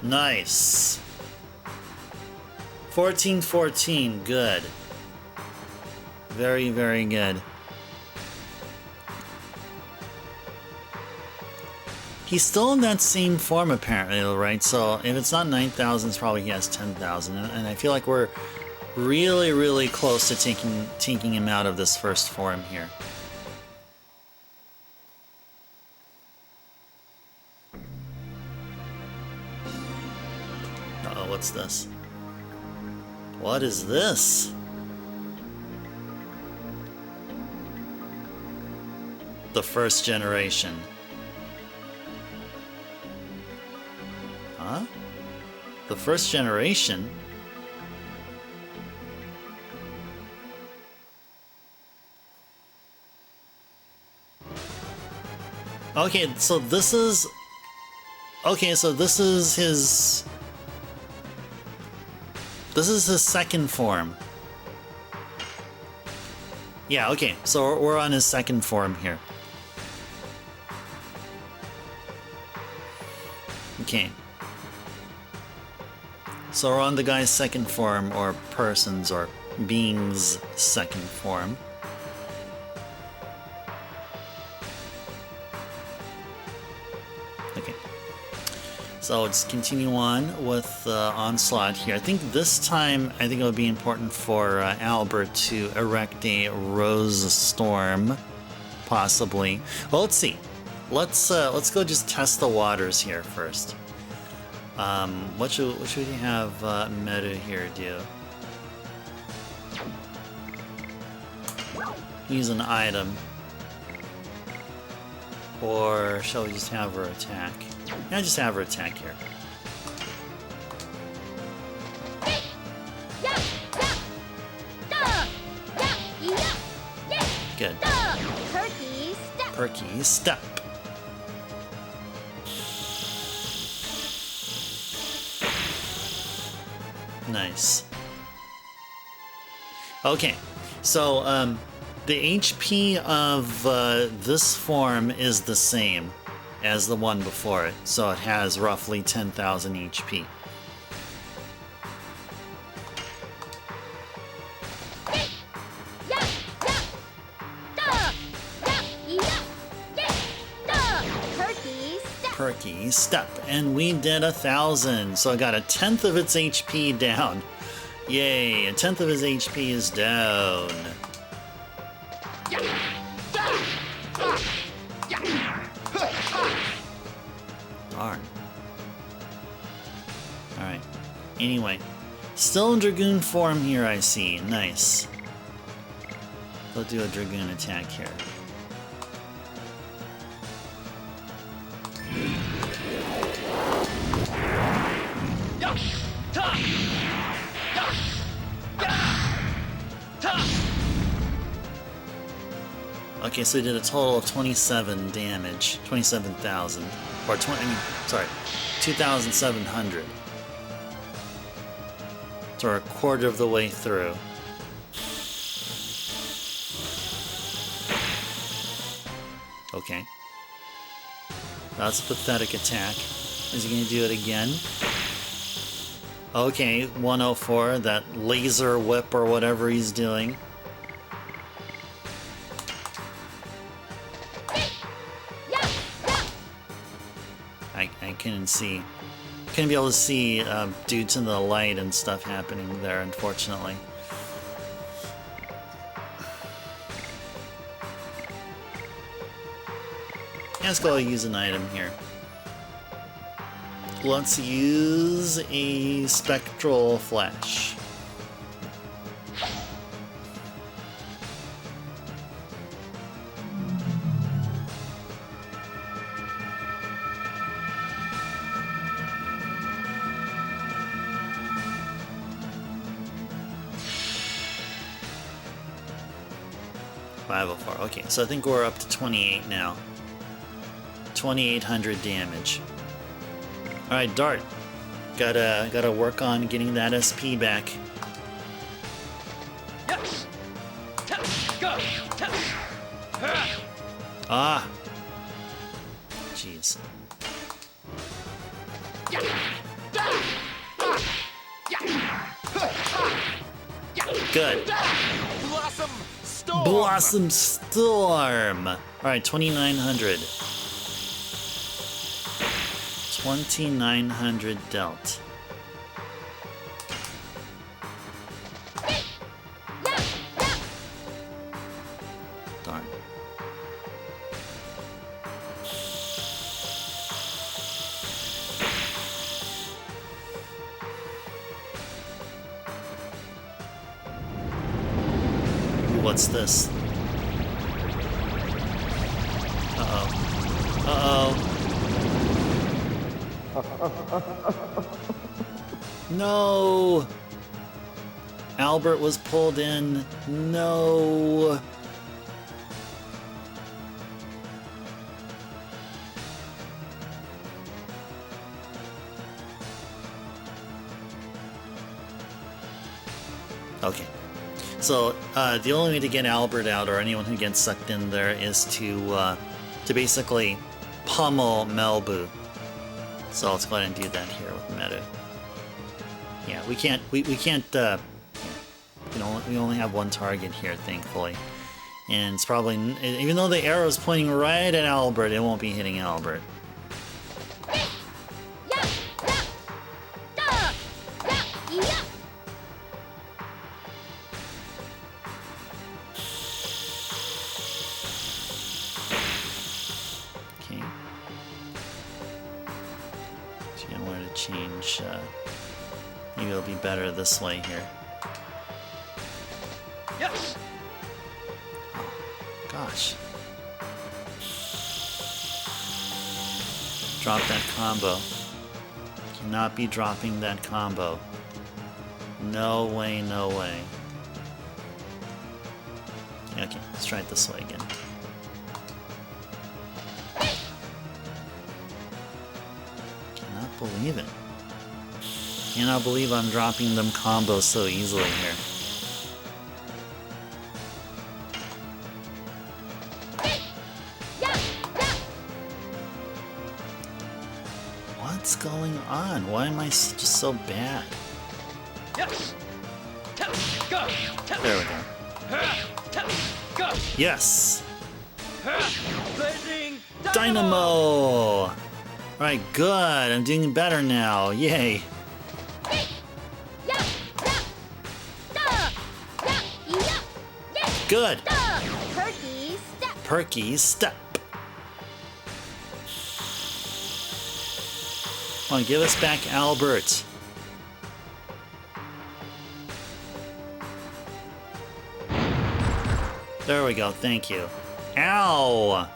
Nice. 14-14, good. Very, very good. He's still in that same form apparently, right? So if it's not 9,000, it's probably he has 10,000. And I feel like we're really, really close to taking him out of this first form here. Uh-oh, what's this? What is this? The first generation. Huh? The first generation? Okay, so this is... Okay, so this is his... This is his second form. Yeah, okay, so we're on his second form here. Okay. So we're on the guy's second form, or person's, or being's second form. Okay. So let's continue on with Onslaught here. I think this time, I think it would be important for Albert to erect a Rose Storm, possibly. Well, let's see. Let's go just test the waters here first. What should we have Meta here do? use an item. Or shall we just have her attack? Yeah, just have her attack here. Good. Turkey step. Perky step. Nice. Okay, so the HP of this form is the same as the one before it, so it has roughly 10,000 HP. Turkey step. Perky step, and we did 1,000, so I got 1/10 of its HP down. Yay, 1/10 of his HP is down. Darn. Alright. Anyway. Still in Dragoon form here, I see. Nice. We'll do a Dragoon attack here. Okay, so we did a total of 27 damage. 27,000. Or 2,700. So we're a quarter of the way through. Okay. That's a pathetic attack. Is he gonna do it again? Okay, 104, that laser whip or whatever he's doing. I couldn't see. Couldn't be able to see due to the light and stuff happening there, unfortunately. Let's go use an item here. Let's use a spectral flash. Okay, so I think we're up to 28 now. 2,800 damage. Alright, Dart. Gotta work on getting that SP back. Ah! Jeez. Good. Blossom storm. Blossom Storm! Alright, 2,900. 2,900 dealt. Darn. Ooh, what's this? Uh-oh. Uh-oh. No! Albert was pulled in. No! Okay. So, the only way to get Albert out, or anyone who gets sucked in there, is to basically pummel Melbu. So let's go ahead and do that here with Meta. Yeah, we can't, we can't, you know, we only have one target here, thankfully. And it's probably, even though the arrow is pointing right at Albert, it won't be hitting Albert. Okay. See, I wanted to change, maybe it'll be better this way here. Yes. Gosh. Drop that combo. Cannot be dropping that combo. No way, no way. Okay, let's try it this way again. Cannot believe it. Cannot believe I'm dropping them combos so easily here. What's going on? Why am I just so bad? There we go. Yes! Blazing Dynamo! Alright, good. I'm doing better now. Yay. Good. Perky step. Perky step. Come on, give us back Albert. There we go, thank you. Ow!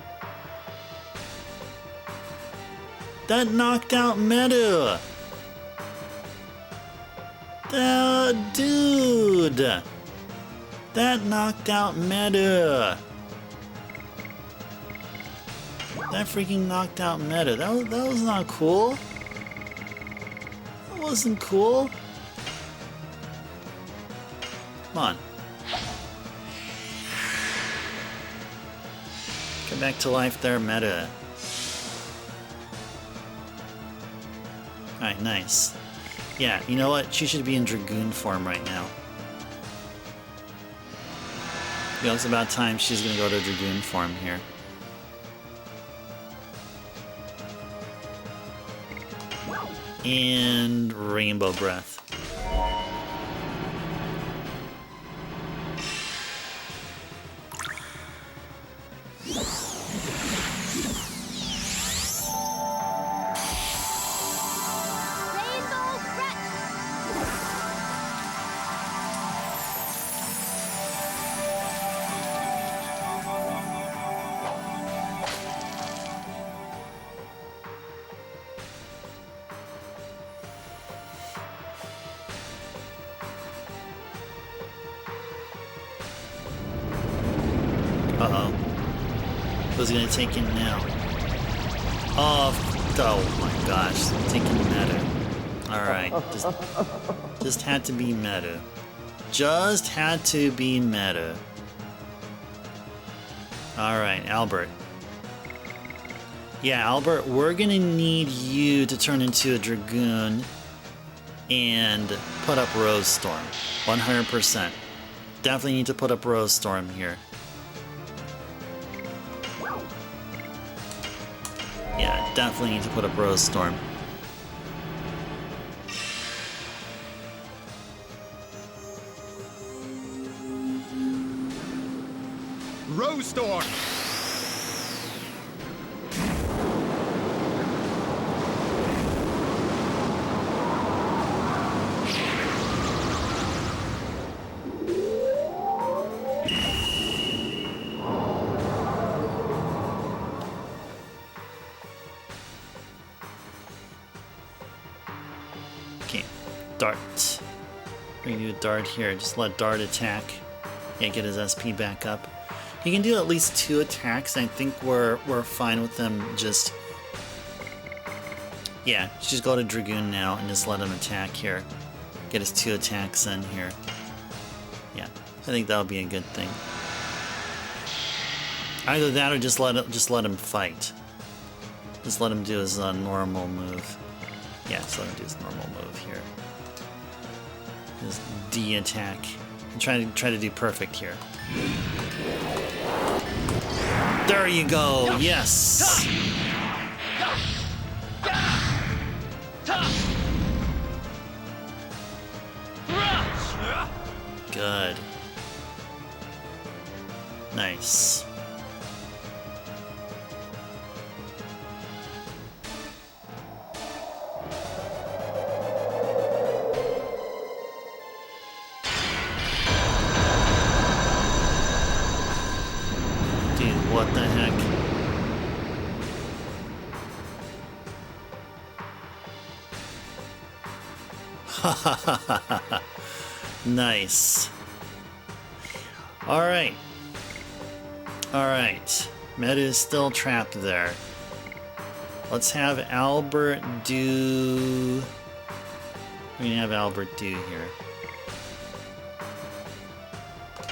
That knocked out Medu! Dude! That knocked out Medu! That freaking knocked out Medu. That was not cool. That wasn't cool. Come on. Come back to life there, Meta. Alright, nice. Yeah, you know what? She should be in Dragoon form right now. You know, it's about time she's gonna go to Dragoon form here. And Rainbow Breath. Rainbow breath. Uh-oh. Who's gonna take it now? Oh my gosh, taking Meta. Alright, just had to be Meta. Just had to be Meta. Alright, Albert. Yeah, Albert, we're gonna need you to turn into a Dragoon and put up Rose Storm. 100%. Definitely need to put up Rose Storm here. Yeah, definitely need to put up Rose Storm. Rose Storm. Okay, Dart. We're gonna do a Dart here. Just let Dart attack. Yeah, get his SP back up. He can do at least 2 attacks. I think we're fine with them. Just yeah, just go to Dragoon now and just let him attack here. Get his 2 attacks in here. Yeah, I think that'll be a good thing. Either that or just let him fight. Just let him do his normal move. Yeah, just let him do his normal move here. His D attack. And try to do perfect here. There you go. Yes. Good. Nice. What the heck? Nice. Alright. Alright. Meta is still trapped there. Let's have Albert do... We're gonna have Albert do here.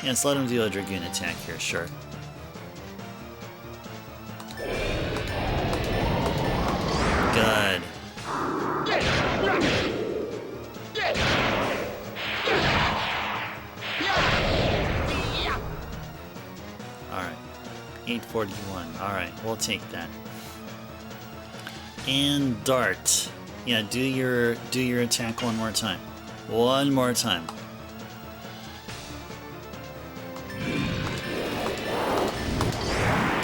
Yes, let him do a Dragoon attack here, sure. Good. Alright. 841. Alright, we'll take that. And Dart. Yeah, do your attack one more time. One more time.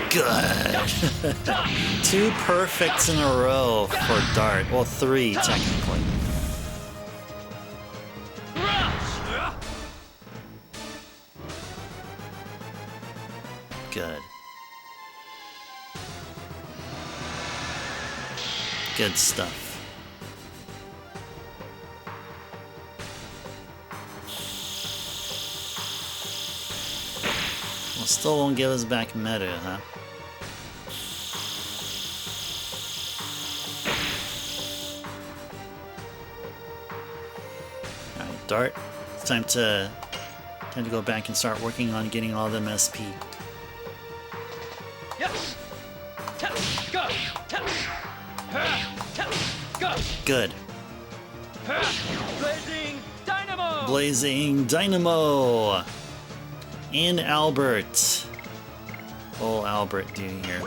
Good. 2 perfects in a row for Dart. Well, 3 technically. Good. Good stuff. Well, still won't give us back meta, huh? Alright, Dart. It's time to go back and start working on getting all them SP. Good. Blazing Dynamo! Blazing Dynamo! And Albert. What will Albert do here?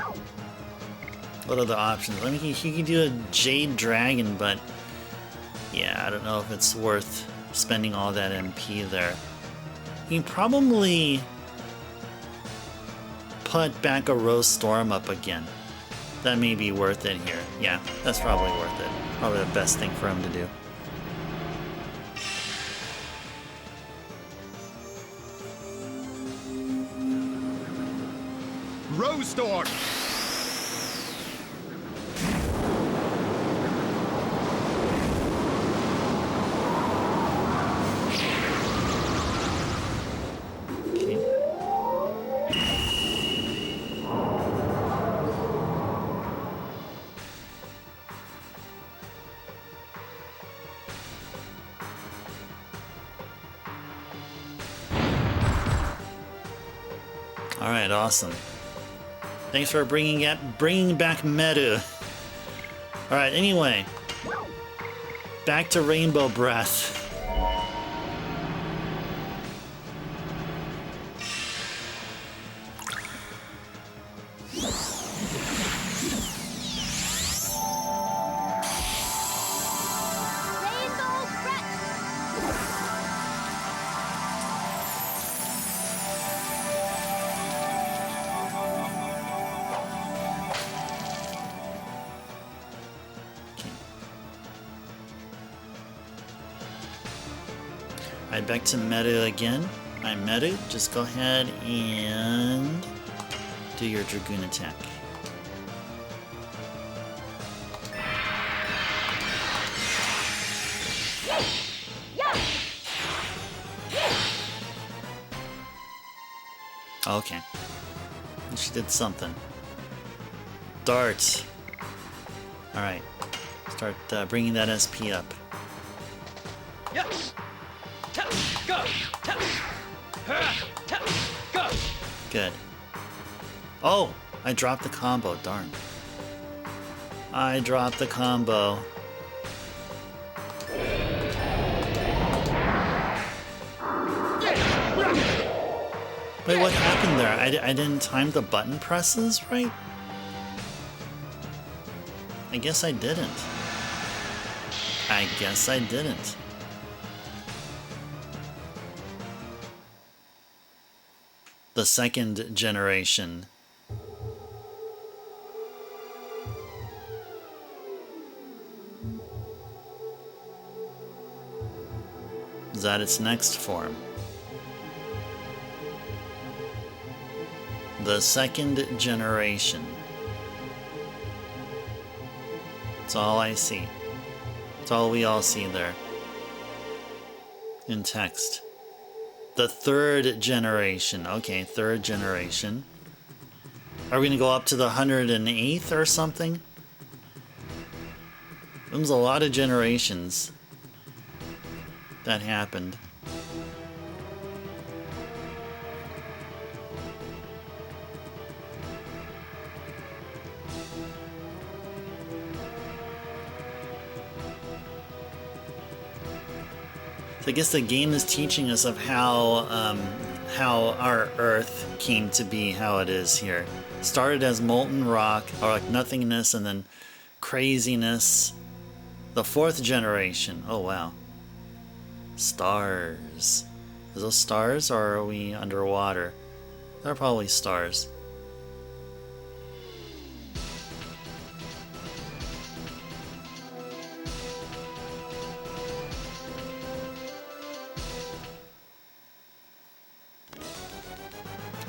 What are the options? I mean, he can do a Jade Dragon, but yeah, I don't know if it's worth spending all that MP there. He can probably put back a Rose Storm up again. That may be worth it here. Yeah, that's probably worth it. Probably the best thing for him to do. Rose Storm! Alright, awesome. Thanks for bringing back meta. Alright, anyway. Back to Rainbow Breath. Rainbow Breath. Alright, back to meta again. Alright, meta, just go ahead and do your Dragoon attack. Okay. She did something. Dart. Alright. Start bringing that SP up. Yes! Go! Go! Good. Oh! I dropped the combo, darn. I dropped the combo. Wait, what happened there? I didn't time the button presses right? I guess I didn't. I guess I didn't. The second generation. Is that its next form? The second generation. That's all I see. That's all we all see there. In text. The third generation. Okay, third generation. Are we gonna go up to the 108th or something? There was a lot of generations that happened. So I guess the game is teaching us of how our Earth came to be how it is here. Started as molten rock, or like nothingness, and then craziness. The fourth generation. Oh wow. Stars. Are those stars, or are we underwater? They're probably stars.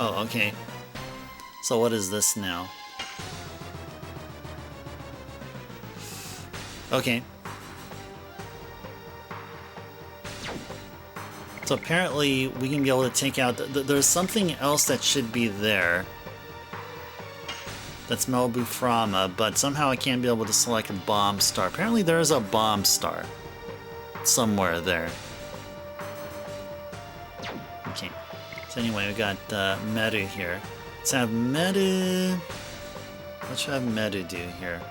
Oh, okay. So what is this now? Okay. So apparently we can be able to take out... there's something else that should be there. That's Melbuframa, but somehow I can't be able to select a bomb star. Apparently there's a bomb star. Somewhere there. Okay. So anyway, we got Meru here. Let's have Meru... What should I have Meru do here?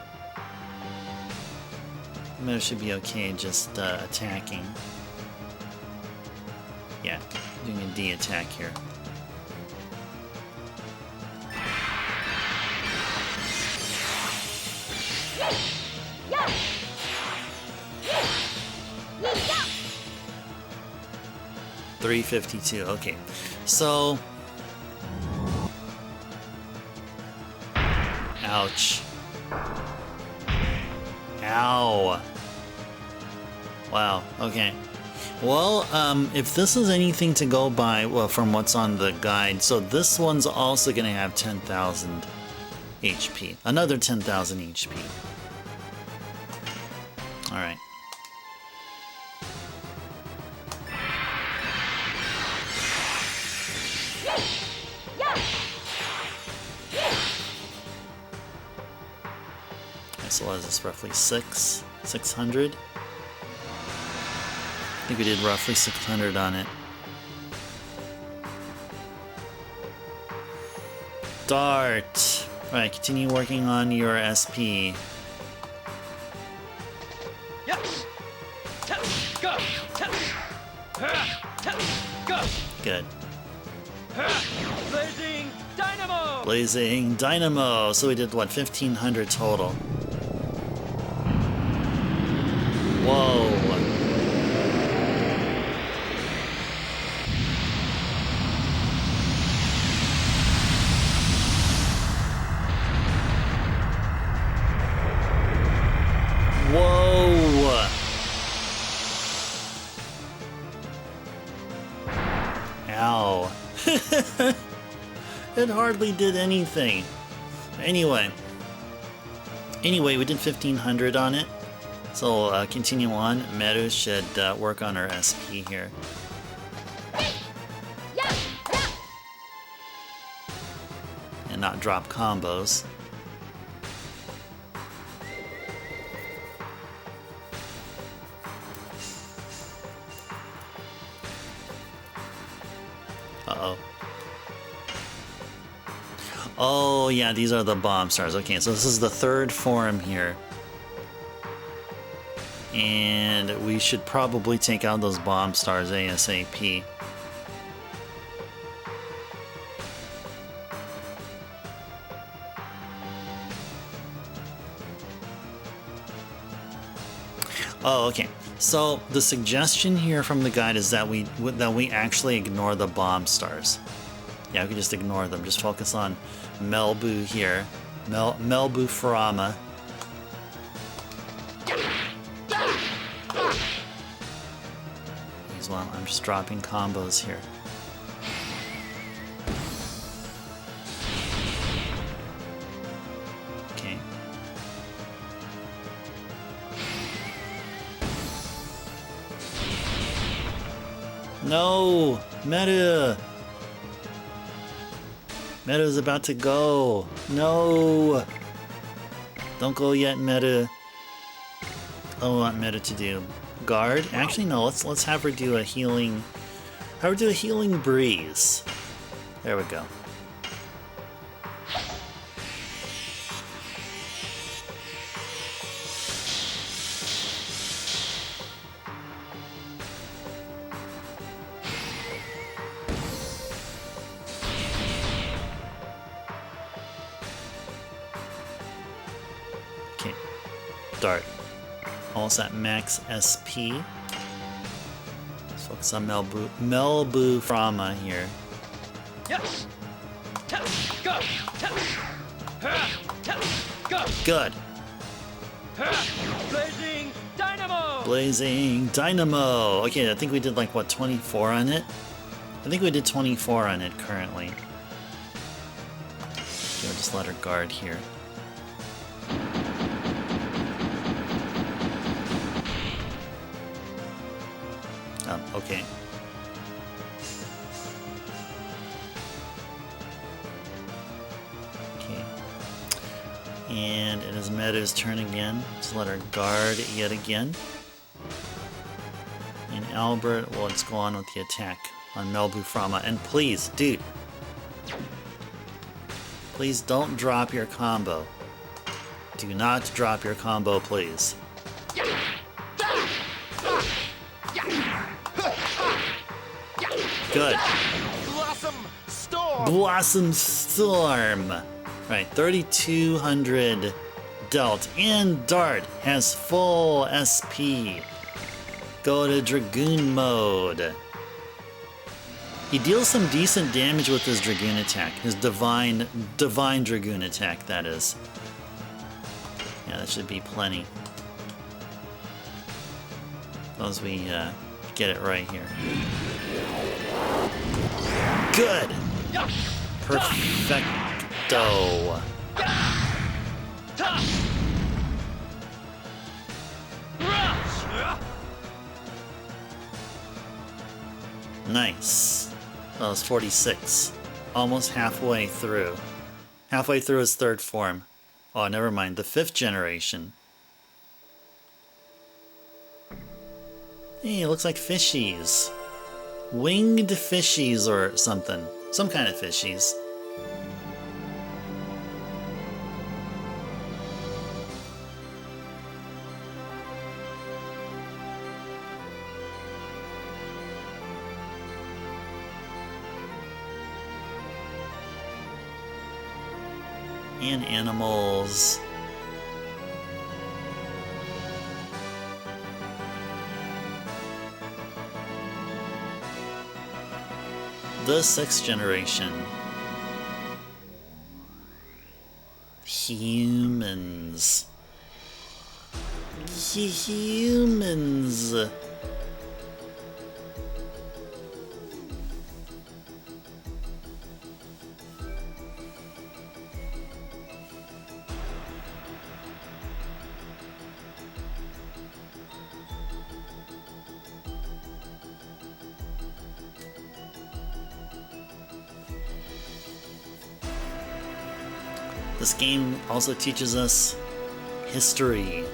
Meru should be okay just attacking. Yeah, doing a D attack here. Yeah. 352, okay. So... Ouch. Ow. Wow, okay. Well, if this is anything to go by, well, from what's on the guide, so this one's also going to have 10,000 HP. Another 10,000 HP. Alright. So what is this, roughly 600? I think we did roughly 600 on it. Dart! Alright, continue working on your SP. Yes. Go. Go. Good. Blazing dynamo. Blazing Dynamo! So we did, what, 1,500 total. Whoa! Whoa! Ow. It hardly did anything. Anyway, we did 1,500 on it. So continue on. Meru should work on her SP here. And not drop combos. Uh-oh. Oh, yeah, these are the bomb stars. Okay, so this is the third form here. And we should probably take out those bomb stars ASAP. Oh, okay. So the suggestion here from the guide is that we actually ignore the bomb stars. Yeah, we can just ignore them. Just focus on Melbu here. Melbuframa. Well, I'm just dropping combos here. No! Meta! Meta's about to go. No! Don't go yet, Meta. I want Meta to do guard. Actually, no. Let's have her do a healing. Have her do a healing breeze. There we go. Okay. Dart. Almost at max SP. Let's focus on Melbu Frama here. Yes. Go. Go. Good. Blazing dynamo. Blazing Dynamo. Okay, I think we did like what, 24 on it? I think we did 24 on it currently. Okay, we'll just let her guard here. Okay. Okay. And it is Meta's turn again. Just let her guard yet again. And Albert, well, let's go on with the attack on Melbu Frama. And please, dude, please don't drop your combo. Do not drop your combo, please. Good. Blossom Storm! Blossom Storm! Right, 3200 dealt. And Dart has full SP. Go to Dragoon mode. He deals some decent damage with his Dragoon attack. His Divine Dragoon attack, that is. Yeah, that should be plenty. As long as we get it right here. Good! Perfecto! Nice. That was 46. Almost halfway through. Halfway through his third form. Oh, never mind. The 5th generation. Hey, it looks like fishies. Winged fishies or something. Some kind of fishies. And animals. The 6th generation. Humans. Humans. This game also teaches us history.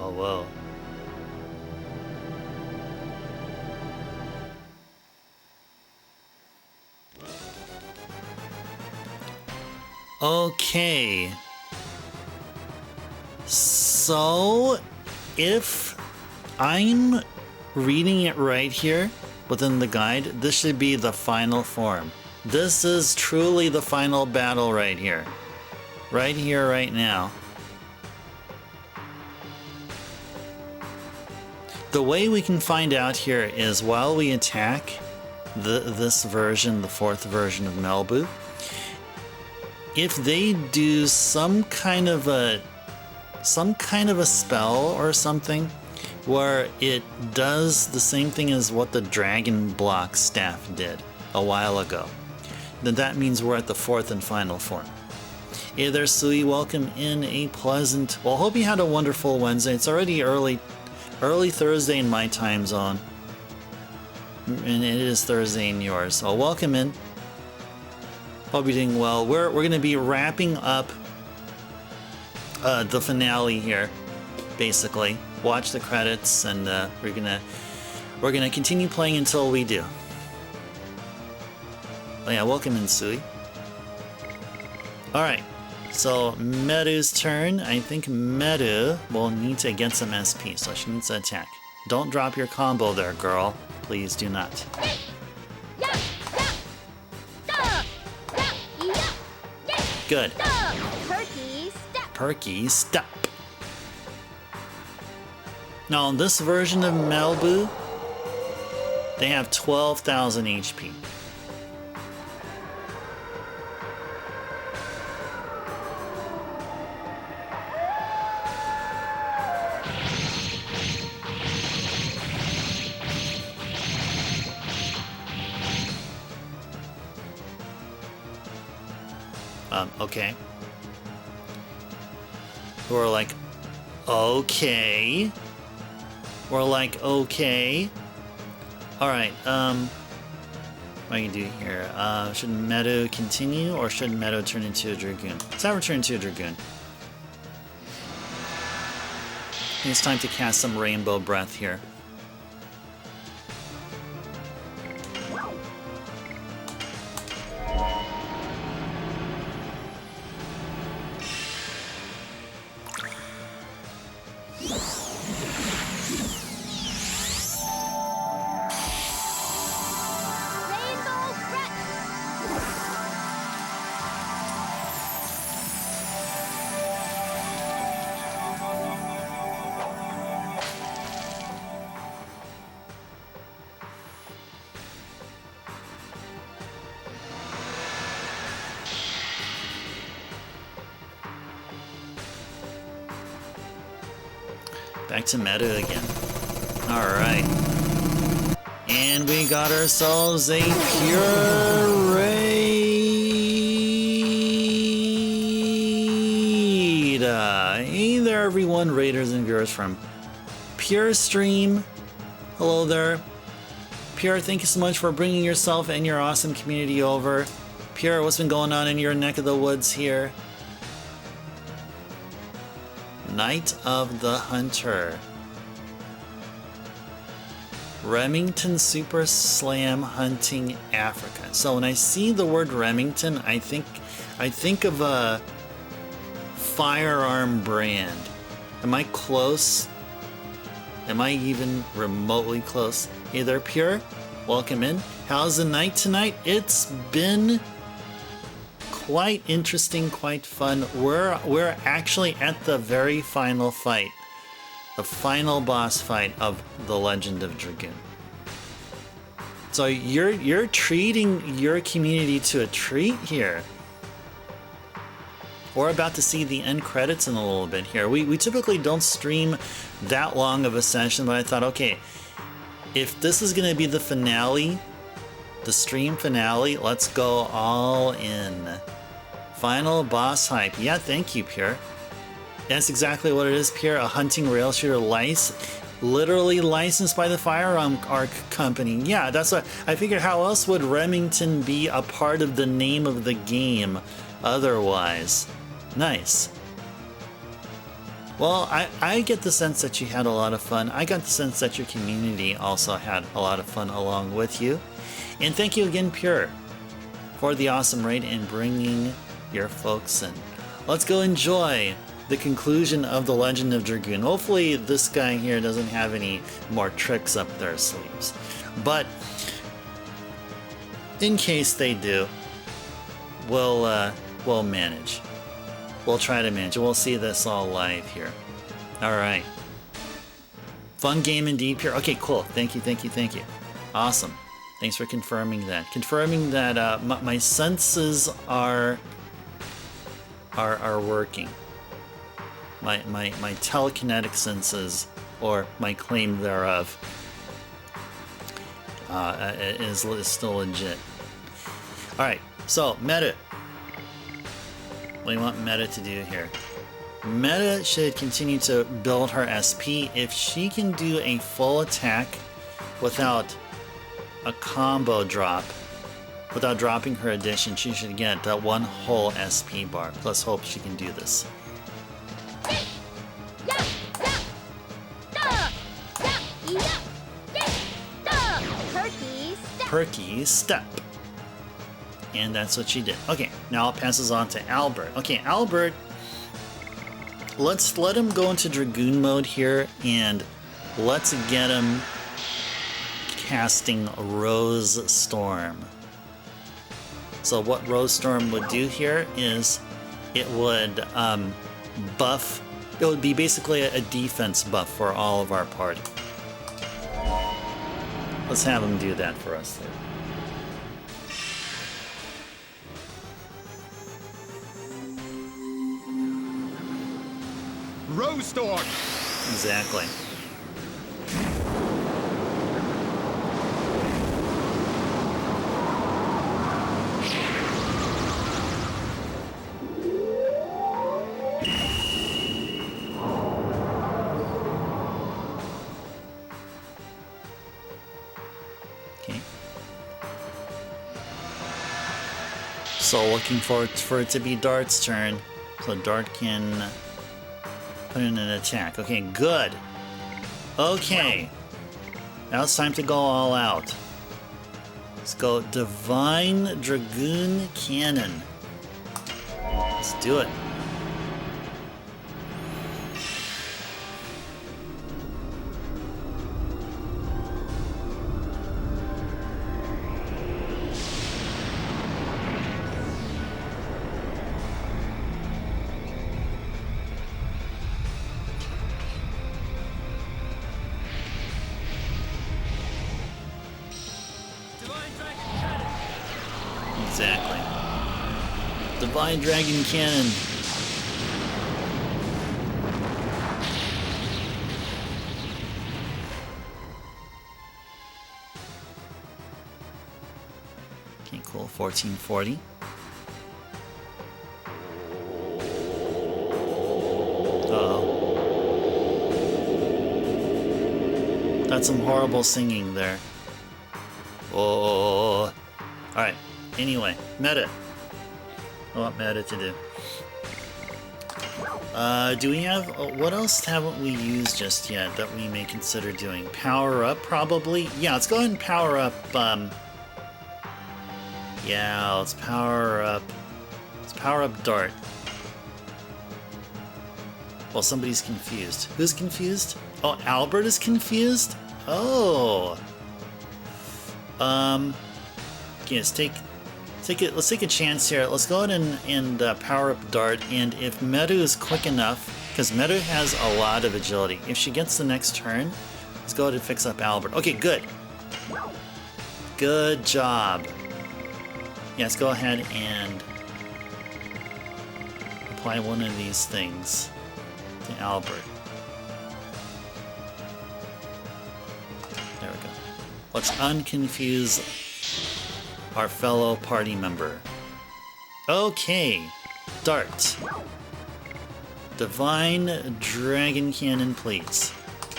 Oh, whoa. Okay. So, if I'm reading it right here within the guide, this should be the final form. This is truly the final battle right here. Right here, right now. The way we can find out here is while we attack this version, the 4th version of Melbu, if they do some kind of a spell or something where it does the same thing as what the Dragon Block staff did a while ago, then that means we're at the 4th and final form. Hey there, Sui. Welcome in. A pleasant... Well, hope you had a wonderful Wednesday. It's already early Thursday in my time zone. And it is Thursday in yours. So welcome in. Hope you're doing well. We're going to be wrapping up the finale here, basically. Watch the credits, and we're gonna continue playing until we do. Oh yeah, welcome in, Sui. All right. So, Meru's turn. I think Meru will need to get some SP, so she needs to attack. Don't drop your combo there, girl. Please do not. Good. Perky step. Perky step. Now, in this version of Malibu, they have 12,000 HP. Okay. We're like, okay. We're like, okay. Alright, what am I gonna do here? Should Meadow continue, or should Meadow turn into a Dragoon? Let's have her turn into a Dragoon. I think it's time to cast some Rainbow Breath here. Back to meta again. Alright. And we got ourselves a pure raid. Hey there everyone, raiders and viewers from Pure Stream. Hello there. Pure, thank you so much for bringing yourself and your awesome community over. Pure, what's been going on in your neck of the woods here? Night of the Hunter. Remington Super Slam Hunting Africa. So when I see the word Remington, I think of a firearm brand. Am I close? Am I even remotely close? Hey there, Pure. Welcome in. How's the night tonight? It's been quite interesting, quite fun. We're actually at the very final fight, the final boss fight of the Legend of Dragoon. So you're treating your community to a treat here. We're about to see the end credits in a little bit here. We typically don't stream that long of a session, but I thought, okay, if this is going to be the finale, the stream finale, let's go all in. Final boss hype. Yeah, thank you, Pure. That's exactly what it is, Pure. A hunting rail shooter literally licensed by the Firearm Arc Company. Yeah, that's what I figured. How else would Remington be a part of the name of the game otherwise? Nice. Well, I get the sense that you had a lot of fun. I got the sense that your community also had a lot of fun along with you. And thank you again, Pure, for the awesome raid and bringing your folks in. Let's go enjoy the conclusion of the Legend of Dragoon. Hopefully this guy here doesn't have any more tricks up their sleeves, but in case they do, we'll manage. We'll try to manage. We'll see this all live here. All right. Fun game indeed, Pure. Okay, cool. Thank you. Awesome. Thanks for confirming that. Confirming that my senses are are working. My telekinetic senses, or my claim thereof, is still legit. Alright, so Meta. What do you want Meta to do here? Meta should continue to build her SP. If she can do a full attack without a combo drop, without dropping her addition, she should get that one whole SP bar. Let's hope she can do this. Perky step. And that's what she did. Okay, now it passes on to Albert. Okay, Albert, let's let him go into Dragoon mode here, and let's get him casting Rose Storm. So what Rose Storm would do here is it would buff, it would be basically a defense buff for all of our party. Let's have him do that for us there. Rose Storm! Exactly. Okay. So looking for it to be Dart's turn, so Dart can put in an attack. Okay, good. Okay. Now it's time to go all out. Let's go Divine Dragoon Cannon. Let's do it. Exactly. Divine Dragon Cannon. Okay, cool. 1440. Uh-oh. That's some horrible singing there. Oh. Alright. Anyway, Meta. I want Meta to do. Do we have... what else haven't we used just yet that we may consider doing? Power up, probably? Yeah, let's go ahead and power up... yeah, let's power up... Let's power up Dart. Well, somebody's confused. Who's confused? Oh, Albert is confused? Oh. Okay, let's take a chance here. Let's go ahead and power up Dart, and if Medu is quick enough, because Medu has a lot of agility, if she gets the next turn, let's go ahead and fix up Albert. Okay, good. Good job. Yeah, let's go ahead and apply one of these things to Albert. There we go. Let's unconfuse our fellow party member. Okay, Dart. Divine Dragon Cannon, please.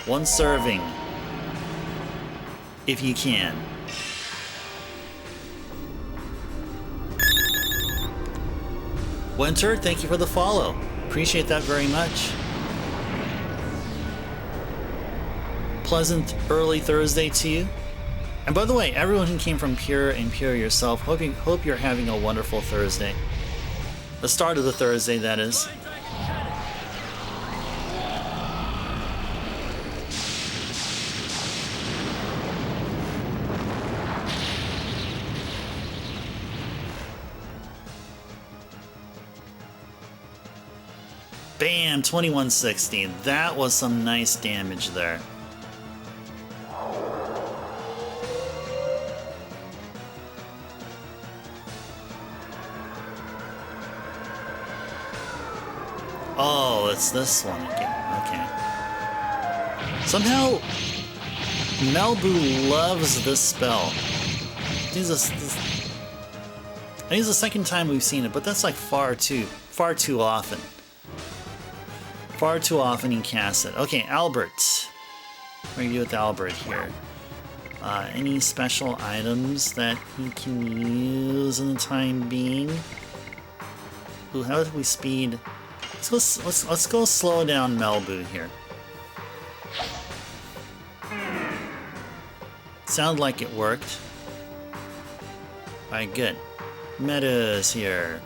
One serving. If you can. Winter, thank you for the follow. Appreciate that very much. Pleasant early Thursday to you. And by the way, everyone who came from Pure and Pure yourself, hope you're having a wonderful Thursday. The start of the Thursday, that is. Bam, 2160. That was some nice damage there. Oh, it's this one again. Okay. Somehow, Melbu loves this spell. I think it's the second time we've seen it, but that's like far too often. Far too often he casts it. Okay, Albert. What do you do with Albert here? Any special items that he can use in the time being? Ooh, how do we speed? Let's go slow down Melbu here. Sound like it worked. Alright, good. Meta's here.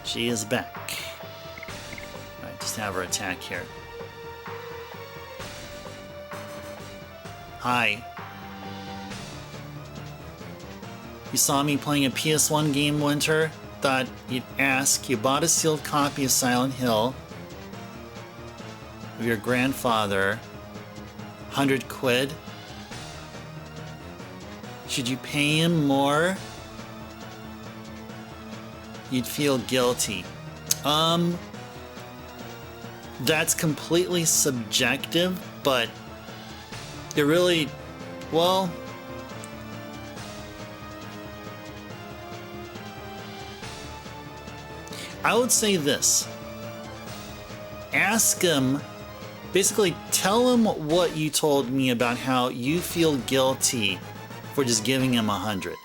She is back. Alright, just have her attack here. Hi. You saw me playing a PS1 game, Winter? Thought you'd ask. You bought a sealed copy of Silent Hill of your grandfather. 100 quid? Should you pay him more? You'd feel guilty. That's completely subjective, but it really, well, I would say this. Ask him, basically tell him what you told me about how you feel guilty for just giving him 100.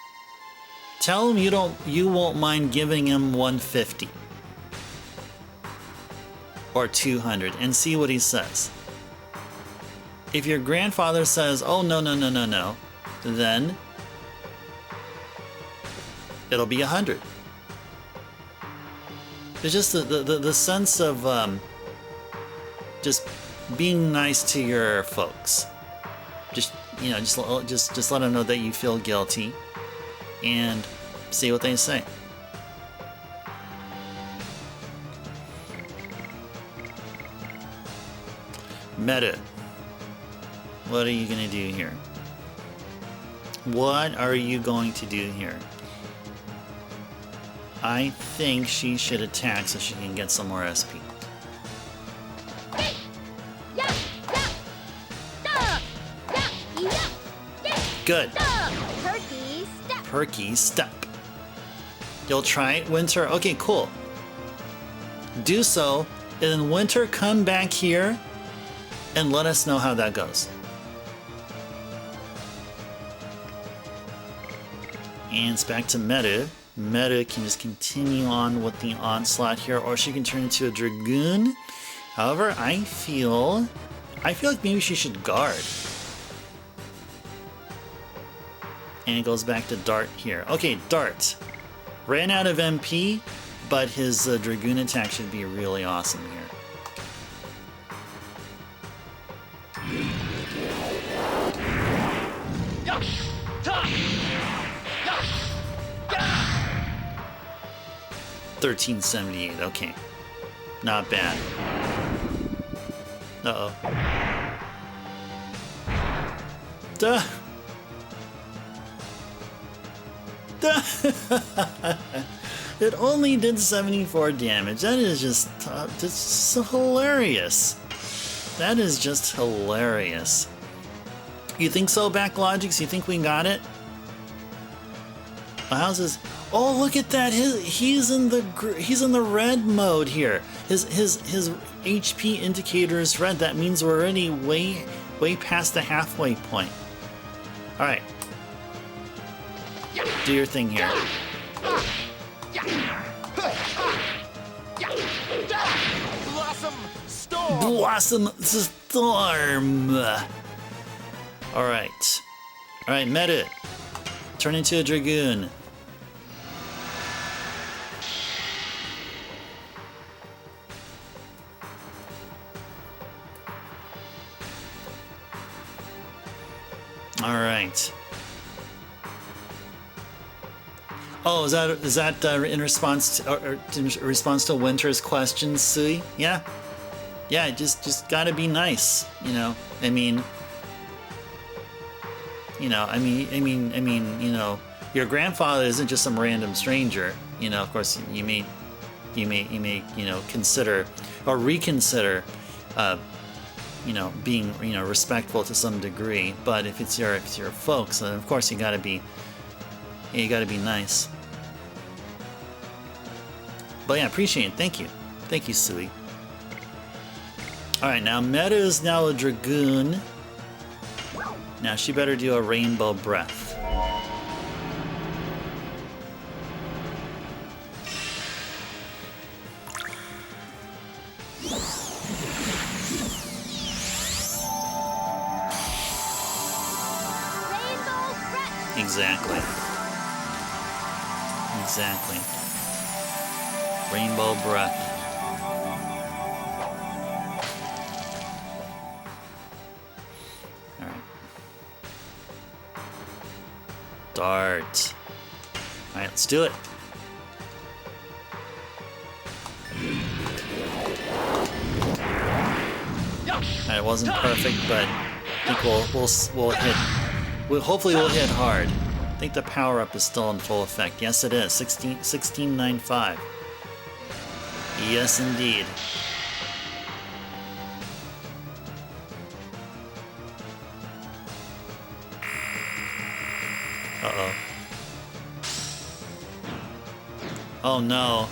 Tell him you won't mind giving him 150 or 200 and see what he says. If your grandfather says, "Oh no, then it'll be 100. It's just the sense of just being nice to your folks. Just just let them know that you feel guilty, and see what they say. Meta, what are you gonna do here? What are you going to do here? I think she should attack so she can get some more SP. Good. Perky step. Perky step. You'll try it, Winter? Okay, cool. Do so, and then Winter, come back here and let us know how that goes. And it's back to Meta. Meta can just continue on with the onslaught here, or she can turn into a Dragoon. However, I feel like maybe she should guard. And it goes back to Dart here. Okay, Dart. Ran out of MP, but his Dragoon attack should be really awesome here. 1378, okay. Not bad. Uh-oh. Duh! Duh! It only did 74 damage. That is just so hilarious. That is just hilarious. You think so, Backlogics? You think we got it? How's his... Oh, look at that! He's in the red mode here. His HP indicator is red. That means we're already way past the halfway point. All right, do your thing here. Blossom Storm! Blossom Storm! Alright, Meta. Turn into a Dragoon. Alright. Oh, is that in response to Winter's question, Sui? Yeah, just gotta be nice, you know. I mean, you know, your grandfather isn't just some random stranger. You know, of course, you may you may consider or reconsider being respectful to some degree. But if it's your folks, then of course you gotta be nice. But yeah, appreciate it. Thank you, Sui. All right, now Meta is now a Dragoon. Now she better do a Rainbow Breath. Exactly. Rainbow Breath. Alright. Dart. Alright, let's do it. Alright, it wasn't perfect, but I think we'll hit. Hopefully we'll hit hard. I think the power-up is still in full effect. Yes, it is. 1695. Yes, indeed. Uh-oh. Oh, no.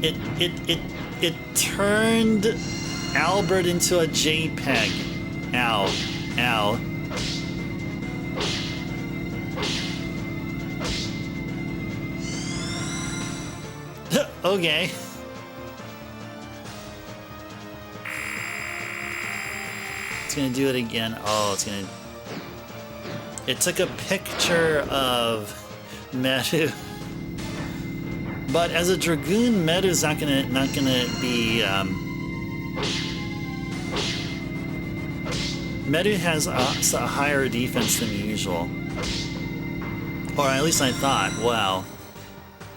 It turned Albert into a JPEG. Ow. Ow. Okay. It's gonna do it again. Oh, it's gonna... It took a picture of Medu. But as a Dragoon, Medu's not gonna be... Medu has a higher defense than usual. Or at least I thought. Wow.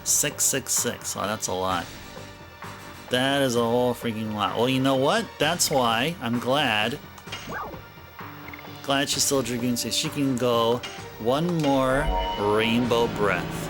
666. Oh, that's a lot. That is a whole freaking lot. Well, you know what? That's why I'm glad she's still a Dragoon, so she can go one more Rainbow Breath.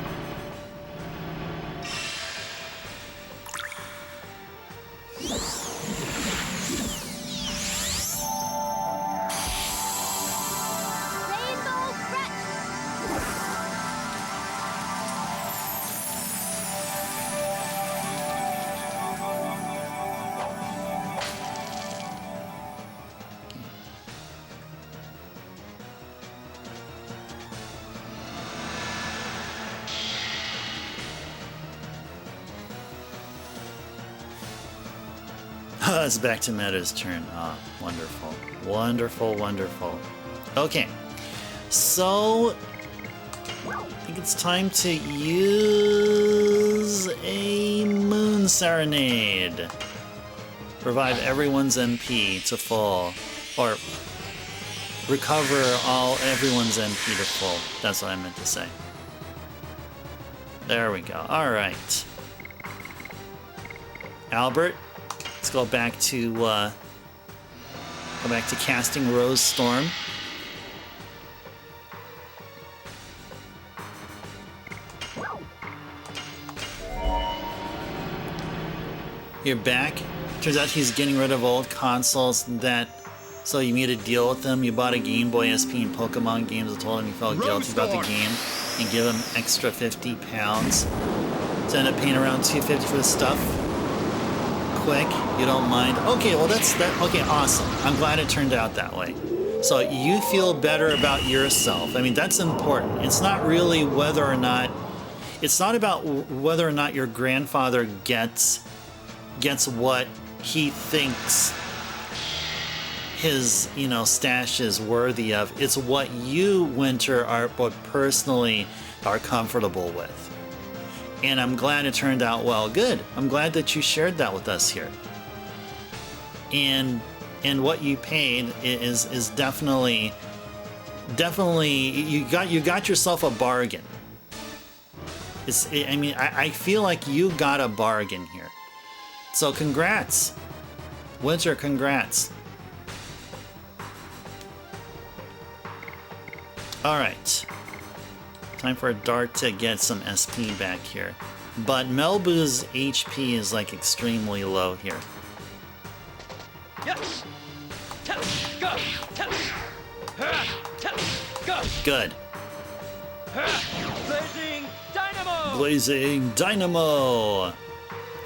It's back to Meta's turn. Ah, wonderful. Wonderful, wonderful. Okay. So, I think it's time to use a Moon Serenade. Revive everyone's MP to full. Or recover everyone's MP to full. That's what I meant to say. There we go. Alright. Albert. Let's go back to casting Rose Storm. You're back. Turns out he's getting rid of old consoles so you made a deal with him. You bought a Game Boy SP and Pokemon games and told him you felt guilty about the game and give him extra £50 to end up paying around $250 for the stuff. Quick, you don't mind. Okay, well okay, awesome. I'm glad it turned out that way. So you feel better about yourself. I mean, that's important. It's not really it's not about whether or not your grandfather gets what he thinks his, stash is worthy of. It's what you, Winter, personally are comfortable with. And I'm glad it turned out well. Good. I'm glad that you shared that with us here. And what you paid is definitely you got yourself a bargain. I feel like you got a bargain here. So congrats. Winter, congrats. All right. Time for a dart to get some SP back here. But Melbu's HP is like extremely low here. Yes. Go. Go. Good. Blazing dynamo. Blazing Dynamo!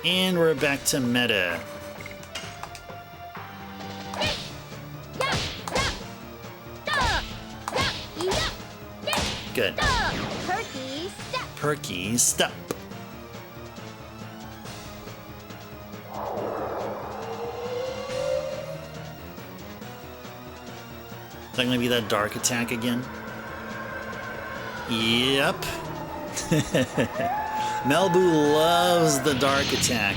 And we're back to meta. Good. Perky step. Perky step. Is that gonna be that dark attack again? Yep. Melbu loves the dark attack,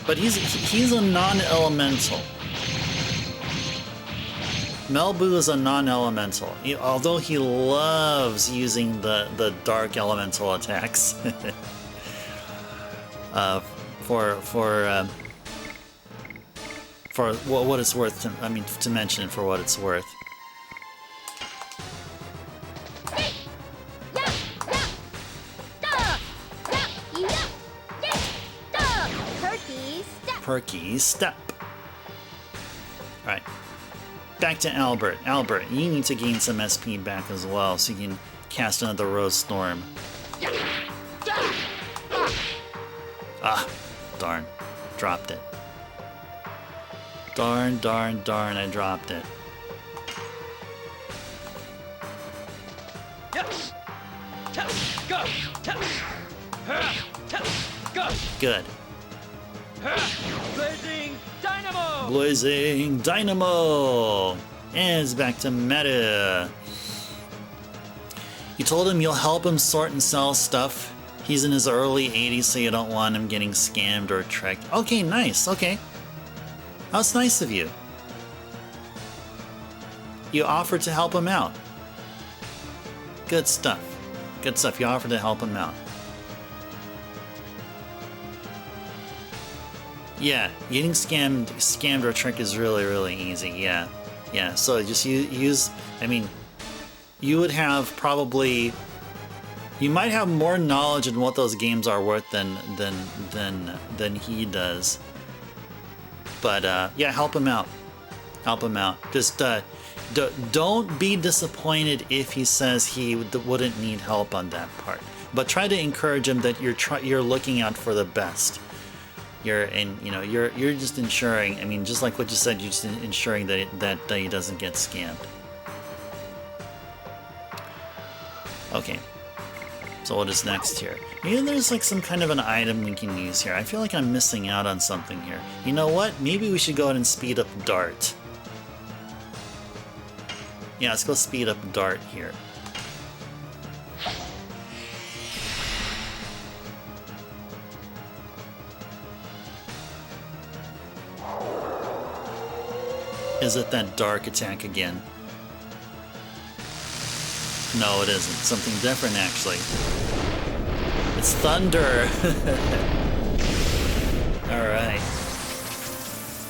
but he's a non-elemental. Melbu is a non-elemental, although he loves using the dark elemental attacks. For what it's worth, to mention for what it's worth. Perky step. Alright. Back to Albert. Albert, you need to gain some SP back as well so you can cast another Rose Storm. Ah, darn. Dropped it. Darn, I dropped it. Yes. Go. Go. Good. Blazing dynamo. Blazing Dynamo! And it's back to meta. You told him you'll help him sort and sell stuff. He's in his early 80s, so you don't want him getting scammed or tricked. Okay, nice, okay. That's nice of you. You offered to help him out. Good stuff. Good stuff. You offered to help him out. Yeah, getting scammed or tricked is really easy. Yeah. So just use. I mean, you would have probably. You might have more knowledge in what those games are worth than he does. But yeah, help him out. Help him out. Just don't be disappointed if he says he wouldn't need help on that part. But try to encourage him that you're looking out for the best. You're just ensuring. I mean, just like what you said, you're just ensuring that he doesn't get scammed. Okay. So what is next here? Maybe there's like some kind of an item we can use here. I feel like I'm missing out on something here. You know what? Maybe we should go ahead and speed up Dart. Yeah, let's go speed up Dart here. Is it that dark attack again? No, it isn't. Something different, actually. It's thunder! Alright.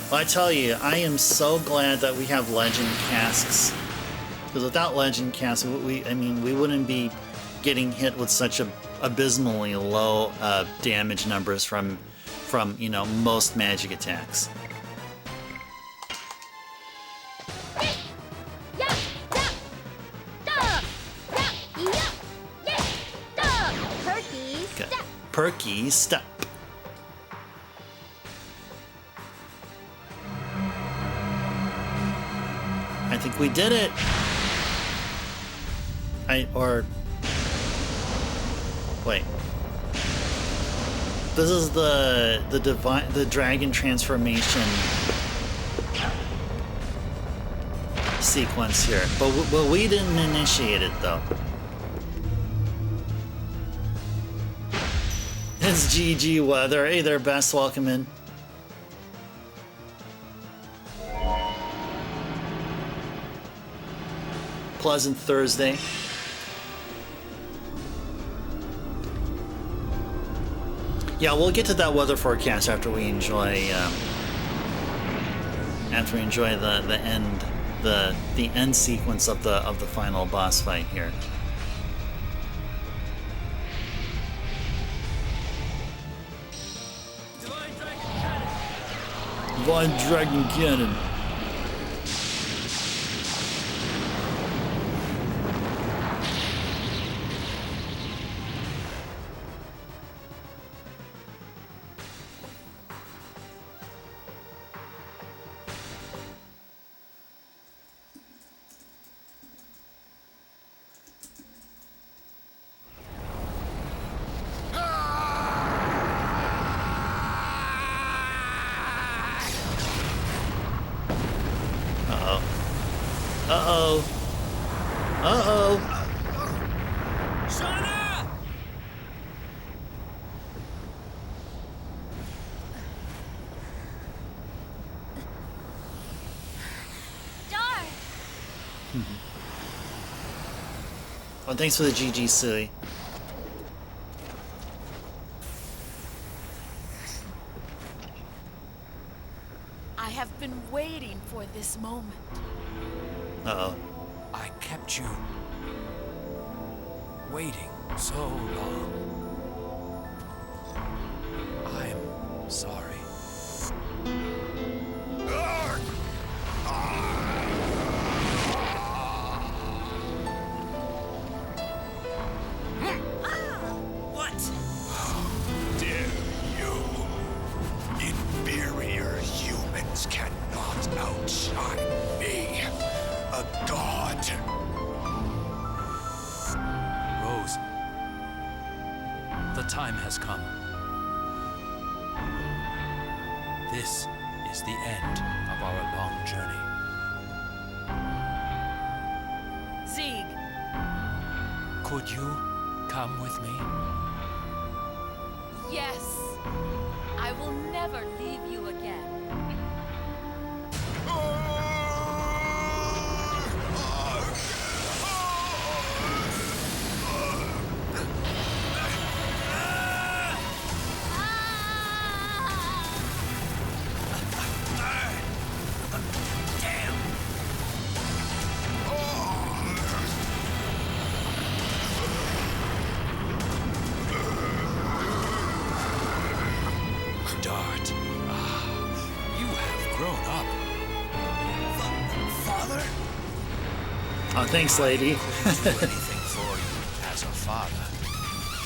Well, I tell you, I am so glad that we have legend casks. Because without legend casks, we wouldn't be getting hit with such abysmally low damage numbers from most magic attacks. Perky step. I think we did it. Wait. This is the dragon transformation sequence here, but we didn't initiate it though. It's GG weather. Hey there, Best. Welcome in. Pleasant Thursday. Yeah, we'll get to that weather forecast after we enjoy the end sequence of the final boss fight here. Divine Dragon Cannon. Uh-oh. Uh-oh. Shauna! Darn! Oh, thanks for the GG, Sui. I have been waiting for this moment. Uh-oh. I kept you waiting so long. I'm sorry. What? Dare you? Inferior humans cannot outshine me, a god. Rose, the time has come. This is the end of our long journey. Zeke, Could you come with me? yes. I will never leave you again. Dart, you have grown up. Father? Oh, thanks, lady. Do anything for you as a father.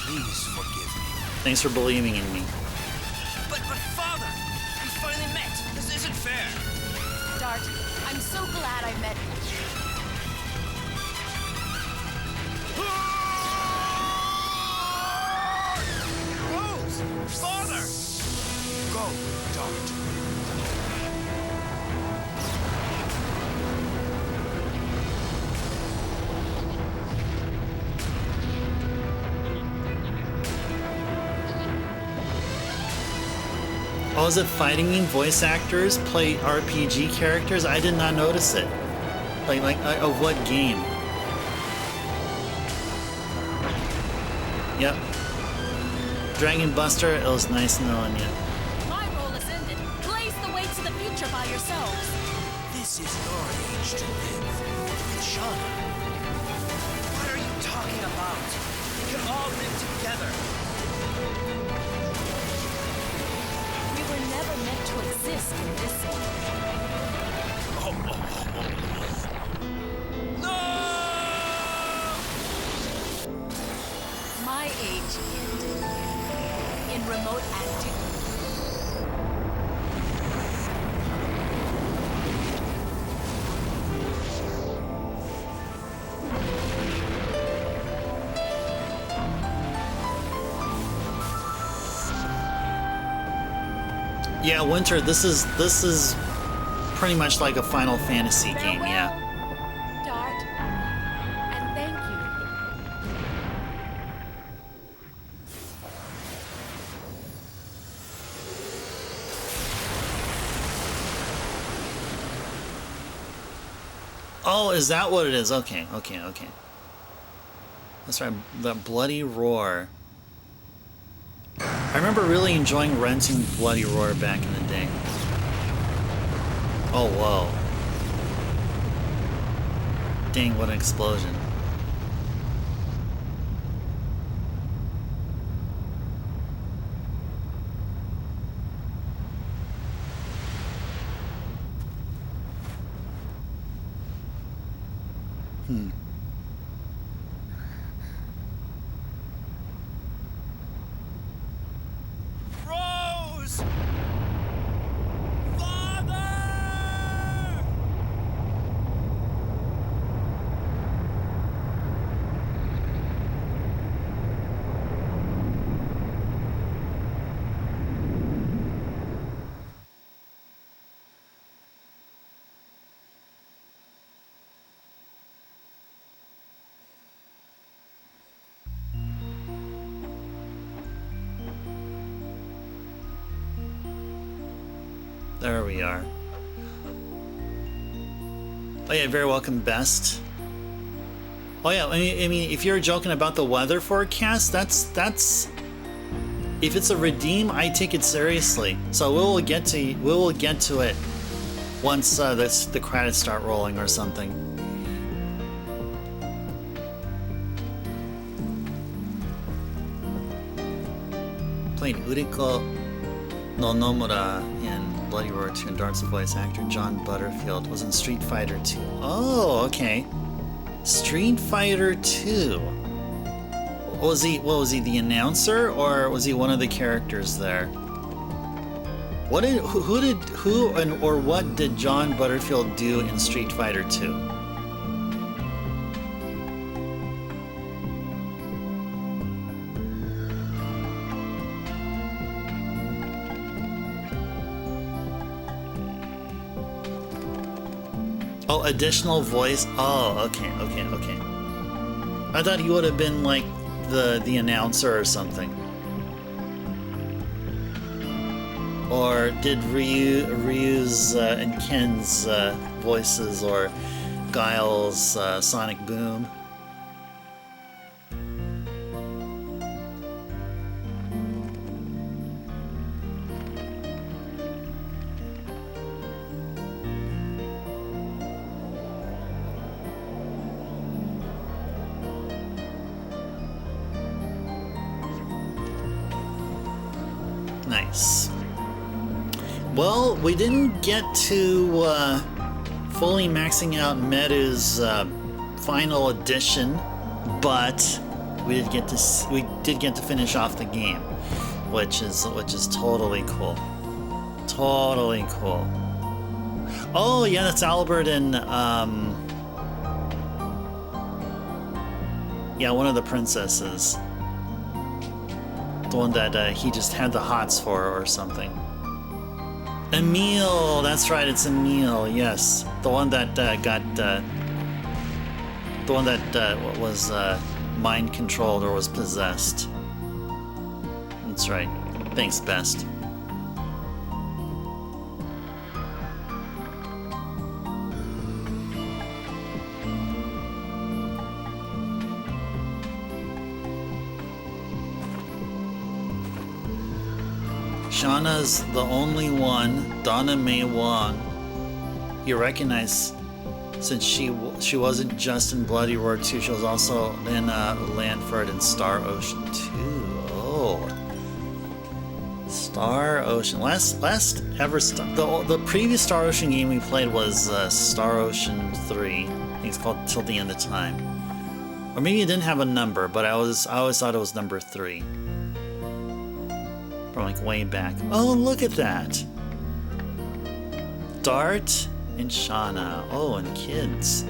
Please forgive me. Thanks for believing in me. But father, we finally met. This isn't fair. Dart, I'm so glad I met you. Rose! Father! Go, Dart. Oh, is it fighting mean voice actors play RPG characters? I did not notice it. Like of what game? Yep. Dragon Buster, it was nice knowing you. My role is ended. Blaze the way to the future by yourselves. This is your age to live. And Shauna. What are you talking about? We can all live together. We were never meant to exist in this age. No! My age ended in remote antiquity. Yeah, Winter, this is pretty much like a Final Fantasy game, yeah. Dart, and thank you. Oh, is that what it is? Okay. That's right, the Bloody Roar. I remember really enjoying renting Bloody Roar back in the day. Oh, whoa. Dang, what an explosion. Rose! Father! There we are. Oh yeah, very welcome, Best. Oh yeah, I mean, if you're joking about the weather forecast, that's if it's a redeem, I take it seriously. So we will get to it once the credits start rolling or something. Played Uriko no Nomura in Bloody Roar 2 and Dark's voice actor John Butterfield was in Street Fighter 2. Oh, okay. Street Fighter 2. Was he the announcer or was he one of the characters there? What did John Butterfield do in Street Fighter 2? Oh, additional voice. Oh, okay. I thought he would have been like the announcer or something. Or did Ryu's and Ken's voices, or Guile's Sonic Boom? Nice. Well, we didn't get to fully maxing out Meru's final edition, but we did get to finish off the game, which is totally cool. Totally cool. Oh yeah, that's Albert and yeah, one of the princesses. The one that he just had the hots for or something. Emile, that's right, it's Emile, yes. The one that was mind controlled or was possessed. That's right. Thanks, Best. Shauna's the only one, Donna Mae Wong, you recognize, since she wasn't just in Bloody Roar 2, she was also in Landford and Star Ocean 2. Oh, Star Ocean. Last ever the previous Star Ocean game we played was Star Ocean 3. I think it's called Till the End of Time, or maybe it didn't have a number, but I always thought it was number 3. From like way back. Oh, look at that! Dart and Shauna. Oh, and kids.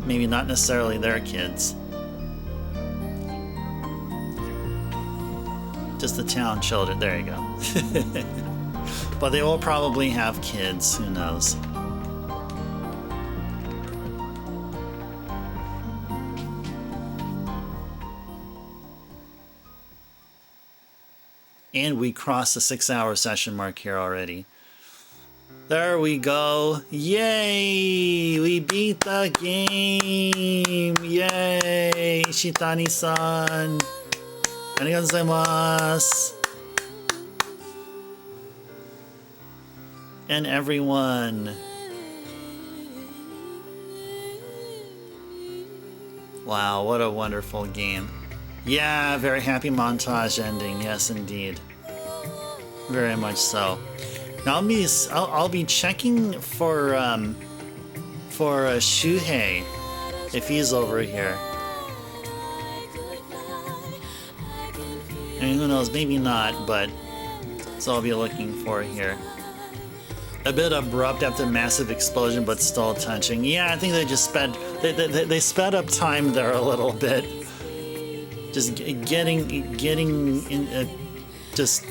Maybe not necessarily their kids. Just the town children. There you go. But they will probably have kids. Who knows? And we crossed the 6-hour session mark here already. There we go. Yay! We beat the game! Yay! Shitani-san! Arigatou gozaimasu! And everyone. Wow, what a wonderful game. Yeah, very happy montage ending. Yes, indeed. Very much so. Now I'll be checking for for Shuhei, if he's over here. I mean, who knows? Maybe not, but that's all I'll be looking for here. A bit abrupt after massive explosion, but still touching. Yeah, I think they just they sped up time there a little bit. Just getting in, just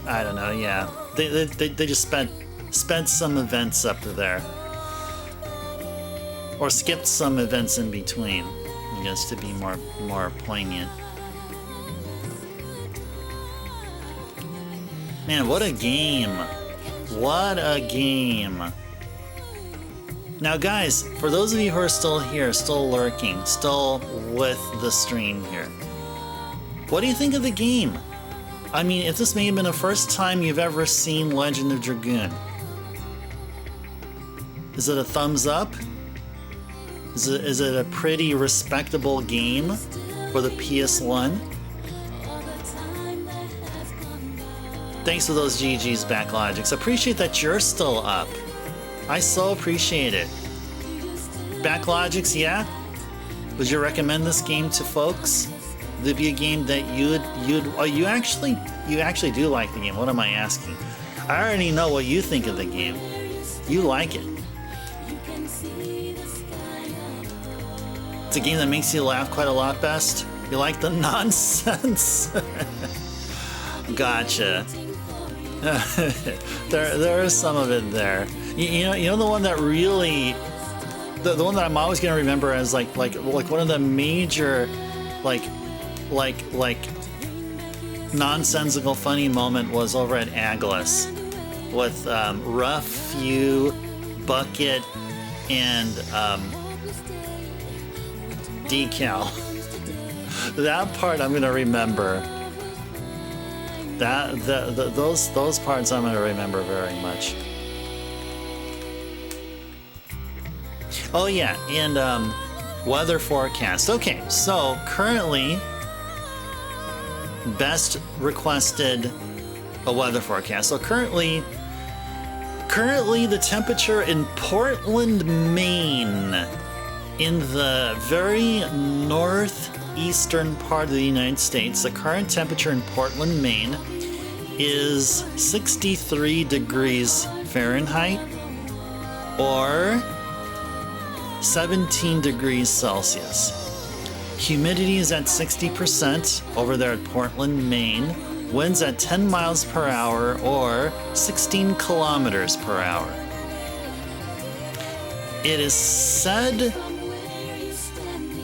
I don't know. Yeah, they just sped some events up there, or skipped some events in between, I guess, to be more poignant. Man, what a game! What a game! Now, guys, for those of you who are still here, still lurking, still with the stream here, what do you think of the game? I mean, if this may have been the first time you've ever seen Legend of Dragoon, is it a thumbs up? Is it a pretty respectable game for the PS1? Thanks for those GGs, Backlogics. Appreciate that you're still up. I so appreciate it. Backlogics, yeah? Would you recommend this game to folks? Would it be a game that you actually do like the game? What am I asking? I already know what you think of the game. You like it. It's a game that makes you laugh quite a lot, best. You like the nonsense. Gotcha. there is some of it there. You know the one that really, the one that I'm always gonna remember as like one of the major like nonsensical funny moment was over at Aglis with Ruff, you, Bucket, and Decal. That part I'm gonna remember. Those parts I'm gonna remember very much. Oh yeah, and weather forecast. Okay, so currently, best requested a weather forecast. So currently the temperature in Portland, Maine, in the very northeastern part of the United States, the current temperature in Portland, Maine is 63 degrees Fahrenheit or 17 degrees Celsius. Humidity is at 60% over there at Portland, Maine. Winds at 10 miles per hour or 16 kilometers per hour. It is said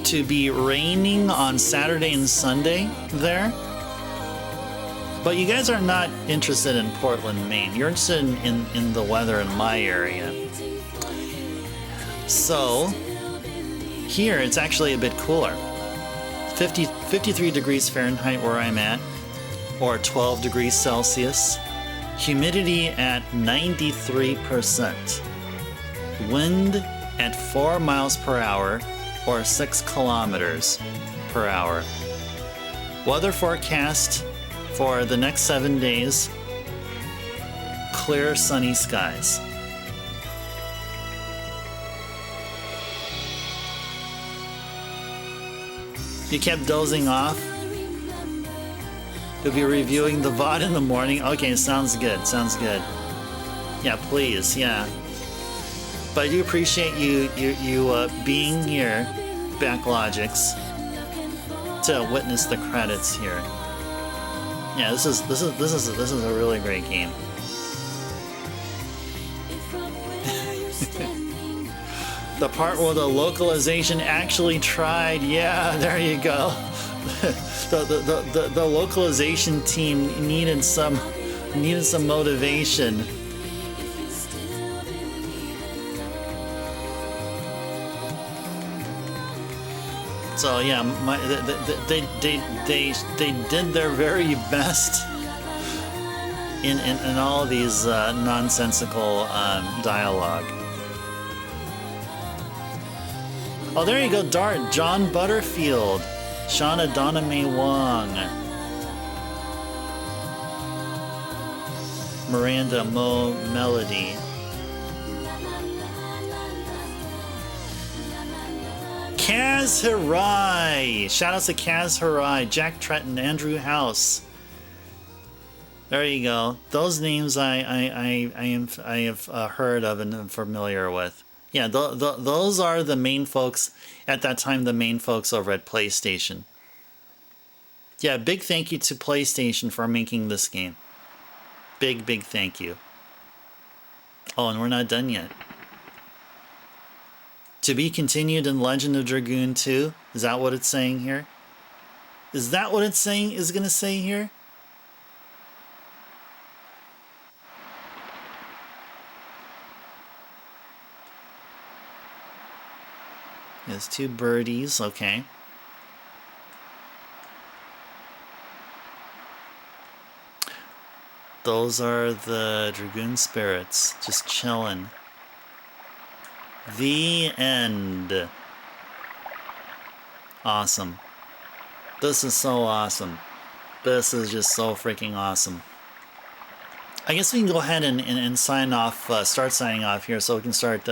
to be raining on Saturday and Sunday there. But you guys are not interested in Portland, Maine. You're interested in the weather in my area. So here it's actually a bit cooler. 53 degrees Fahrenheit where I'm at, or 12 degrees Celsius. Humidity at 93%. Wind at 4 miles per hour, or 6 kilometers per hour. Weather forecast for the next 7 days, clear sunny skies. You kept dozing off? You'll be reviewing the VOD in the morning? Okay, sounds good, sounds good. Yeah, please, yeah. But I do appreciate you being here, Backlogics, to witness the credits here. Yeah, this is a really great game. The part where the localization actually tried. Yeah, there you go. the localization team needed some motivation. So yeah, they did their very best in all of these nonsensical dialogue. Oh, there you go, Dart. John Butterfield, Shauna Doname Wong, Miranda Mo Melody. Kaz Hirai! Shoutouts to Kaz Hirai, Jack Tretton, Andrew House. There you go. Those names I have heard of and am familiar with. Yeah, those are the main folks at that time. The main folks over at PlayStation. Yeah, big thank you to PlayStation for making this game. Big thank you. Oh, and we're not done yet. To be continued in Legend of Dragoon 2. Is that what it's saying here? Is that what it's saying? Is gonna say here? There's 2 birdies, okay. Those are the Dragoon spirits, just chilling. The end. Awesome. This is so awesome. This is just so freaking awesome. I guess we can go ahead and sign off, start signing off here so we can start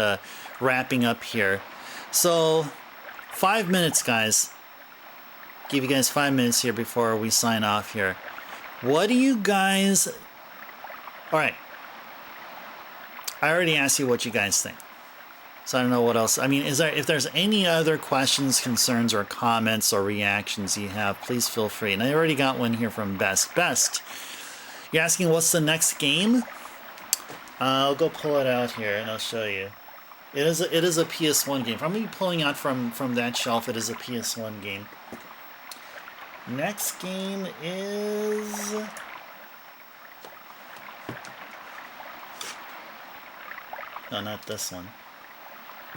wrapping up here. So, 5 minutes, guys. Give you guys 5 minutes here before we sign off here. What do you guys... Alright. I already asked you what you guys think. So I don't know what else. I mean, if there's any other questions, concerns, or comments or reactions you have, please feel free. And I already got one here from Best. Best, you're asking what's the next game? I'll go pull it out here and I'll show you. It is a PS1 game. If I'm going to be pulling out from that shelf, it is a PS1 game. Next game is... No, not this one.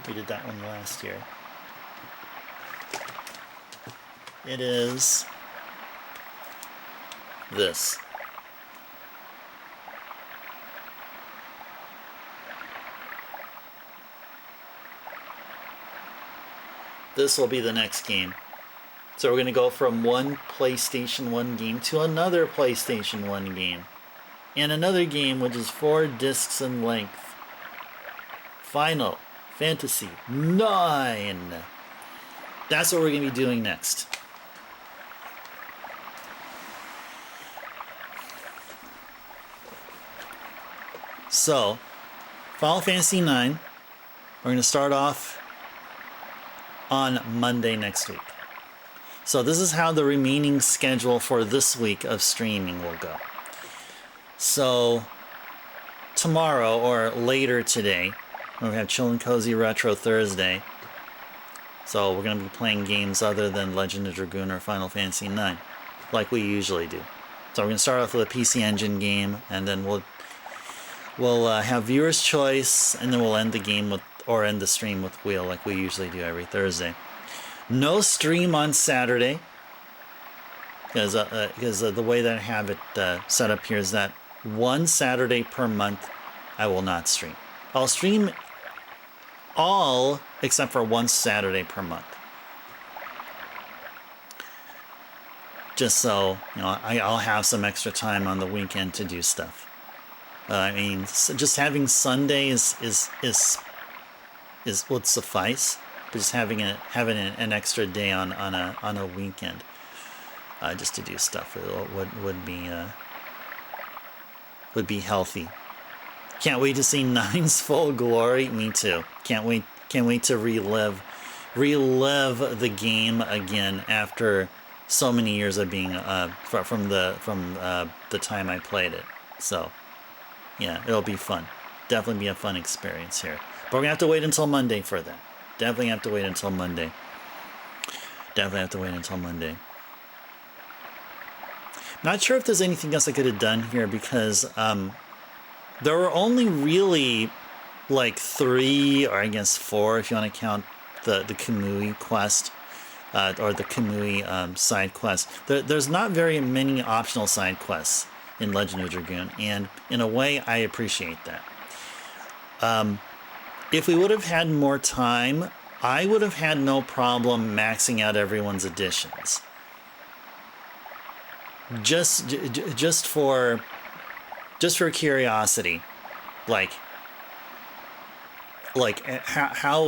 We did that one last year. It is this. This will be the next game. So we're going to go from one PlayStation 1 game to another PlayStation 1 game. And another game which is 4 discs in length. Final Fantasy 9. That's what we're going to be doing next. So, Final Fantasy 9, we're going to start off on Monday next week. So this is how the remaining schedule for this week of streaming will go. So, tomorrow or later today, we have Chill and Cozy Retro Thursday. So we're going to be playing games other than Legend of Dragoon or Final Fantasy 9, like we usually do. So we're going to start off with a PC Engine game, and then we'll have viewers' choice, and then we'll end the game with, or end the stream with Wheel, like we usually do every Thursday. No stream on Saturday, because the way that I have it set up here is that one Saturday per month I will not stream. I'll stream all except for one Saturday per month. Just so, you know, I'll have some extra time on the weekend to do stuff. I mean, just having Sunday is would suffice. But just having an extra day on a weekend, just to do stuff would be healthy. Can't wait to see Nine's full glory. Me too. Can't wait to relive the game again after so many years of being from the time I played it. So yeah, it'll be fun. Definitely be a fun experience here. But we're gonna have to wait until Monday for that. Definitely have to wait until Monday. Not sure if there's anything else I could have done here, because there were only really like 3, or I guess 4 if you want to count the Kamui quest, or the Kamui side quest. There's not very many optional side quests in Legend of Dragoon, and in a way I appreciate that. If we would have had more time, I would have had no problem maxing out everyone's additions. Just for curiosity, like how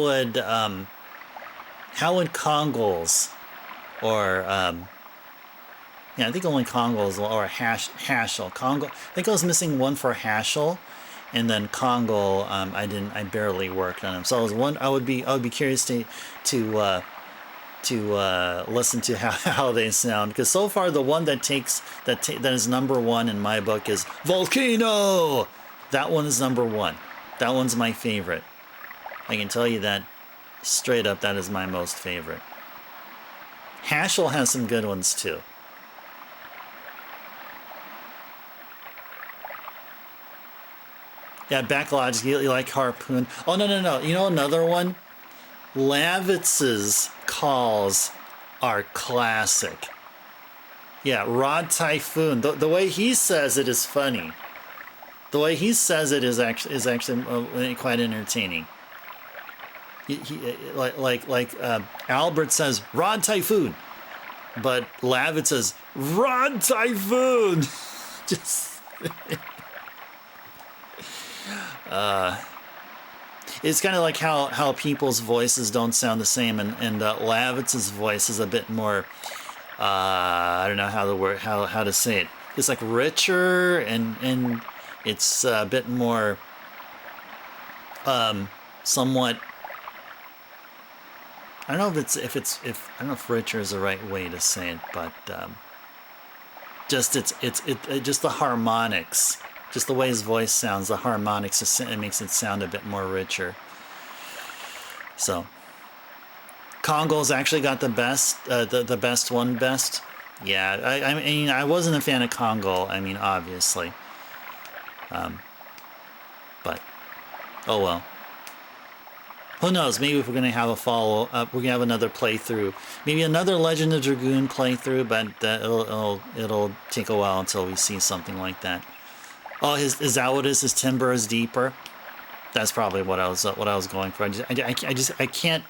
Kongol's or yeah, I think only Kongol's or Hashel. Kongo. I think I was missing one for Hashel, and then Kongol. I barely worked on him. So I would be curious to listen to how they sound, because so far the one that is number one in my book is Volcano. That one is number one. That one's my favorite. I can tell you that straight up. That is my most favorite. Hashel has some good ones too. Yeah, Backlodge, you like Harpoon. Oh, no. You know another one? Lavitz's calls are classic. Yeah, Rod Typhoon. The way he says it is funny. The way he says it is actually quite entertaining. Like Albert says Rod Typhoon, but Lavitz says Rod Typhoon. Just it's kind of like how people's voices don't sound the same, and Lavitz's voice is a bit more I don't know how to say it. It's like richer and it's a bit more somewhat. I don't know if I don't know if richer is the right way to say it, but just just the harmonics. Just the way his voice sounds, the harmonics, it makes it sound a bit more richer. So, Kongol's actually got the best, the best one best. Yeah, I mean, I wasn't a fan of Kongol. I mean, obviously. But, oh well. Who knows? Maybe if we're gonna have a follow up, we're gonna have another playthrough. Maybe another Legend of Dragoon playthrough, but it'll take a while until we see something like that. Oh, is that what it is? His timber is deeper. That's probably what I was going for. I can't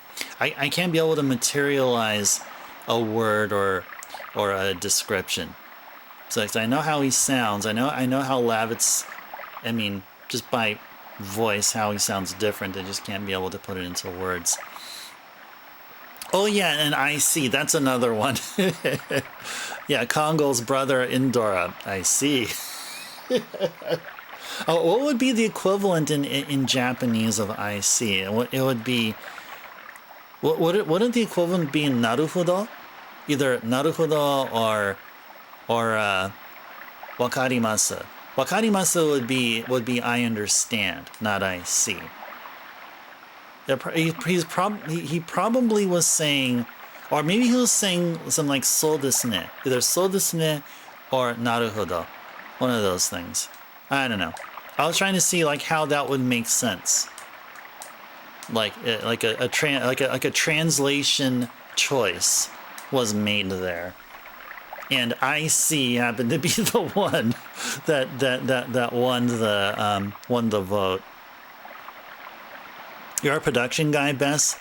be able to materialize a word or a description. So I know how he sounds. I know how Lavitz. I mean, just by voice, how he sounds different. I just can't be able to put it into words. Oh yeah, and I see. That's another one. Yeah, Kongol's brother Indora. I see. Oh, what would be the equivalent in Japanese of I see? It would be. Wouldn't the equivalent be naruhodo? Either naruhodo or wakarimasu. Wakarimasu would be I understand, not I see. He probably was saying, or maybe he was saying something like so desu ne. Either so desu ne or naruhodo. One of those things. I don't know. I was trying to see like how that would make sense. Like a translation choice was made there, and I see happened to be the one that won the vote. You're a production guy, Bess,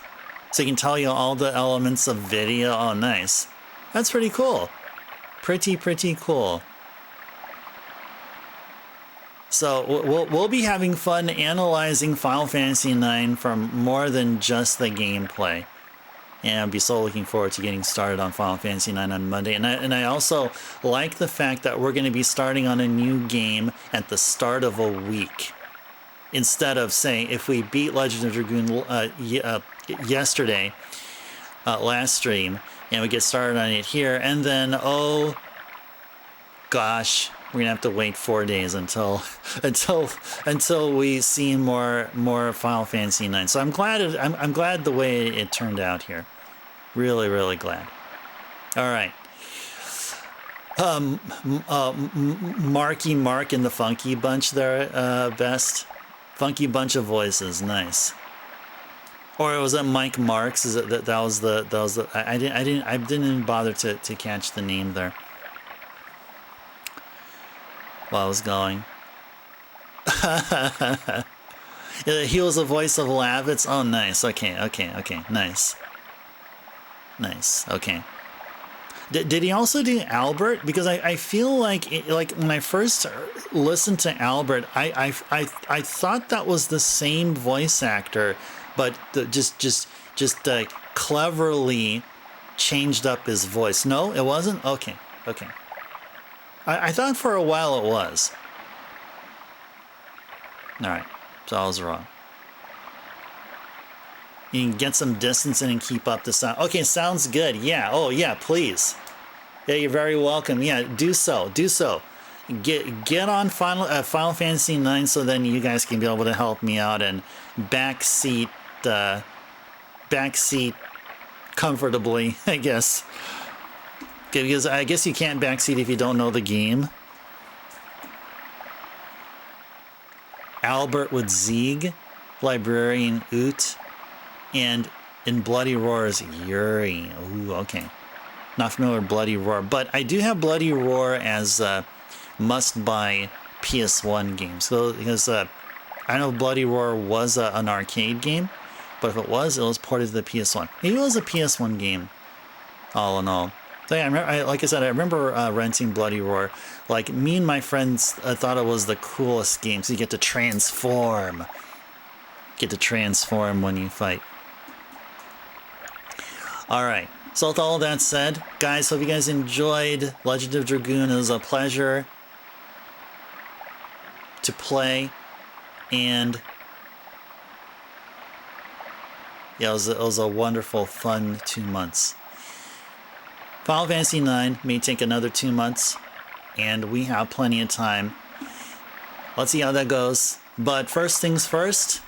so he can tell you all the elements of video. Oh, nice. That's pretty cool. Pretty cool. So we'll be having fun analyzing Final Fantasy IX from more than just the gameplay, and I'll be so looking forward to getting started on Final Fantasy IX on Monday. And I also like the fact that we're going to be starting on a new game at the start of a week, instead of saying if we beat Legend of Dragoon yesterday, last stream, and we get started on it here, and then oh gosh. We're gonna have to wait 4 days until we see more Final Fantasy IX. So I'm glad the way it turned out here. Really glad. All right. Marky Mark and the Funky Bunch there, best. Funky Bunch of Voices, nice. Or was that Mike Marks? Is it that was the I didn't even bother to catch the name there. While I was going. He was the voice of Lavitz. Oh, nice. Okay. Nice. Okay. Did he also do Albert? Because I feel like when I first listened to Albert, I thought that was the same voice actor, but just cleverly changed up his voice. No, it wasn't? Okay. I thought for a while it was. Alright, so I was wrong. You can get some distance in and keep up the sound. Okay, sounds good. Yeah, oh yeah, please. Yeah, you're very welcome. Yeah, do so. Get on Final Fantasy 9 so then you guys can be able to help me out and backseat comfortably, I guess. Because I guess you can't backseat if you don't know the game. Albert with Zieg, Librarian Oot, and in Bloody Roar's Yuri. Ooh, okay. Not familiar with Bloody Roar, but I do have Bloody Roar as a must-buy PS1 game. So because I know Bloody Roar was an arcade game, but if it was ported to the PS1. Maybe it was a PS1 game, all in all. So yeah, like I said, I remember renting Bloody Roar. Like, me and my friends thought it was the coolest game. So you get to transform. When you fight. Alright, so with all that said, guys, hope you guys enjoyed Legend of Dragoon. It was a pleasure to play. And yeah, it was a wonderful, fun 2 months. Final Fantasy 9 may take another 2 months, and we have plenty of time. Let's see how that goes. But first things first,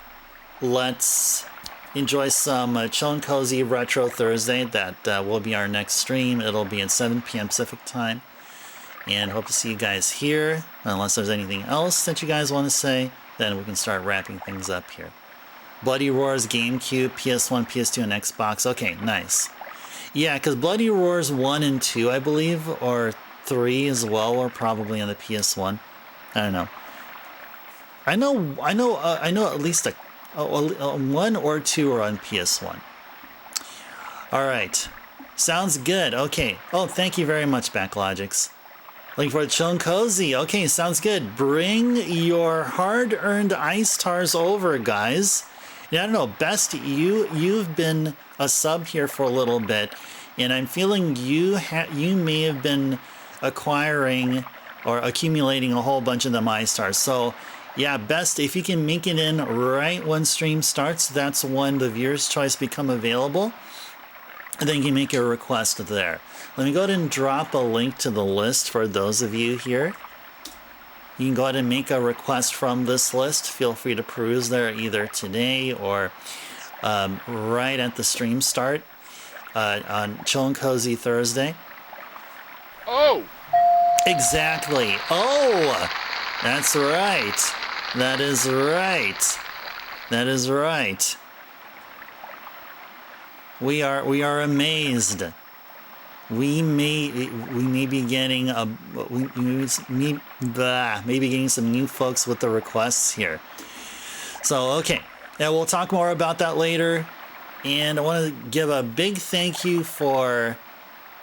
let's enjoy some Chill and Cozy Retro Thursday. That will be our next stream. It'll be at 7 p.m. Pacific time. And hope to see you guys here. Unless there's anything else that you guys want to say, then we can start wrapping things up here. Bloody Roar's GameCube, PS1, PS2, and Xbox. Okay, nice. Yeah, because Bloody Roars 1 and 2, I believe, or 3 as well, were probably on the PS1. I don't know. I know at least a 1 or 2 are on PS1. All right, sounds good. Okay. Oh, thank you very much, Backlogics. Looking for Chill and Cozy. Okay, sounds good. Bring your hard-earned ice stars over, guys. Yeah, I don't know. Best, you've been a sub here for a little bit, and I'm feeling you may have been acquiring or accumulating a whole bunch of them iStars. So yeah, best if you can make it in right when stream starts. That's when the viewer's choice become available, and then you can make a request there. Let me go ahead and drop a link to the list for those of you here. You can go ahead and make a request from this list. Feel free to peruse there either today or right at the stream start on Chill and Cozy Thursday. Oh! Exactly. Oh! That's right. That is right. That is right. We are amazed. We may be getting maybe getting some new folks with the requests here. So okay, yeah, we'll talk more about that later. And I want to give a big thank you for.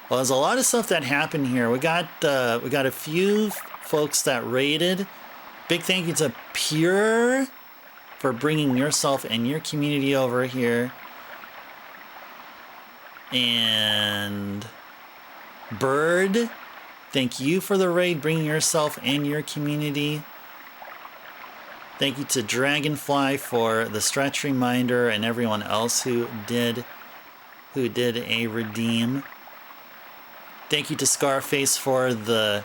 Well, there's a lot of stuff that happened here. We got a few folks that rated. Big thank you to Pure for bringing yourself and your community over here. And Bird, thank you for the raid, bringing yourself and your community. Thank you to Dragonfly for the stretch reminder and everyone else who did a redeem. Thank you to Scarface for the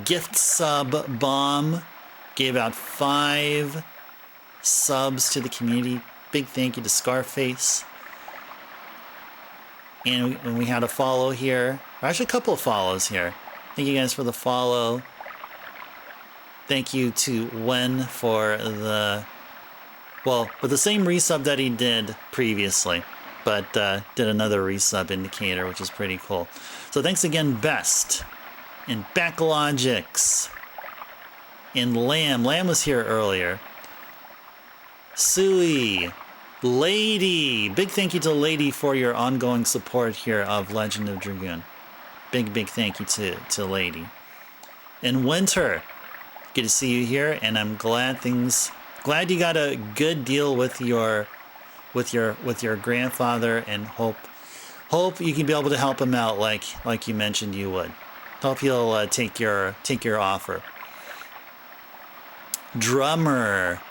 gift sub bomb. Gave out 5 subs to the community. Big thank you to Scarface. And we had a follow here. Or actually, a couple of follows here. Thank you guys for the follow. Thank you to Wen for the same resub that he did previously, but did another resub indicator, which is pretty cool. So thanks again, Best, and Backlogics, and Lamb. Lamb was here earlier. Sui. Lady, big thank you to Lady for your ongoing support here of Legend of Dragoon. Big thank you to Lady. And Winter, good to see you here, and I'm glad you got a good deal with your with your grandfather, and hope you can be able to help him out like you mentioned you would. Hope he'll take your offer. Drummer.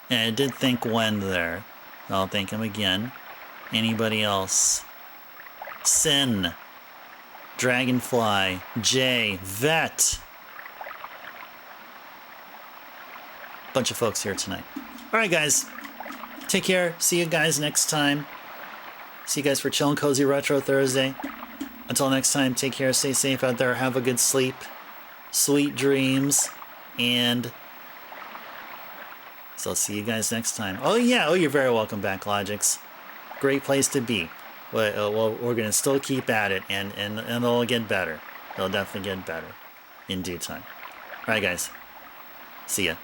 And I did think Wen there. I'll thank him again. Anybody else? Sin. Dragonfly. Jay. Vet. Bunch of folks here tonight. Alright, guys. Take care. See you guys next time. See you guys for Chill and Cozy Retro Thursday. Until next time, take care. Stay safe out there. Have a good sleep. Sweet dreams. And so I'll see you guys next time. Oh, yeah. Oh, you're very welcome back, Logix. Great place to be. Well, we're going to still keep at it, and it'll get better. It'll definitely get better in due time. All right, guys. See ya.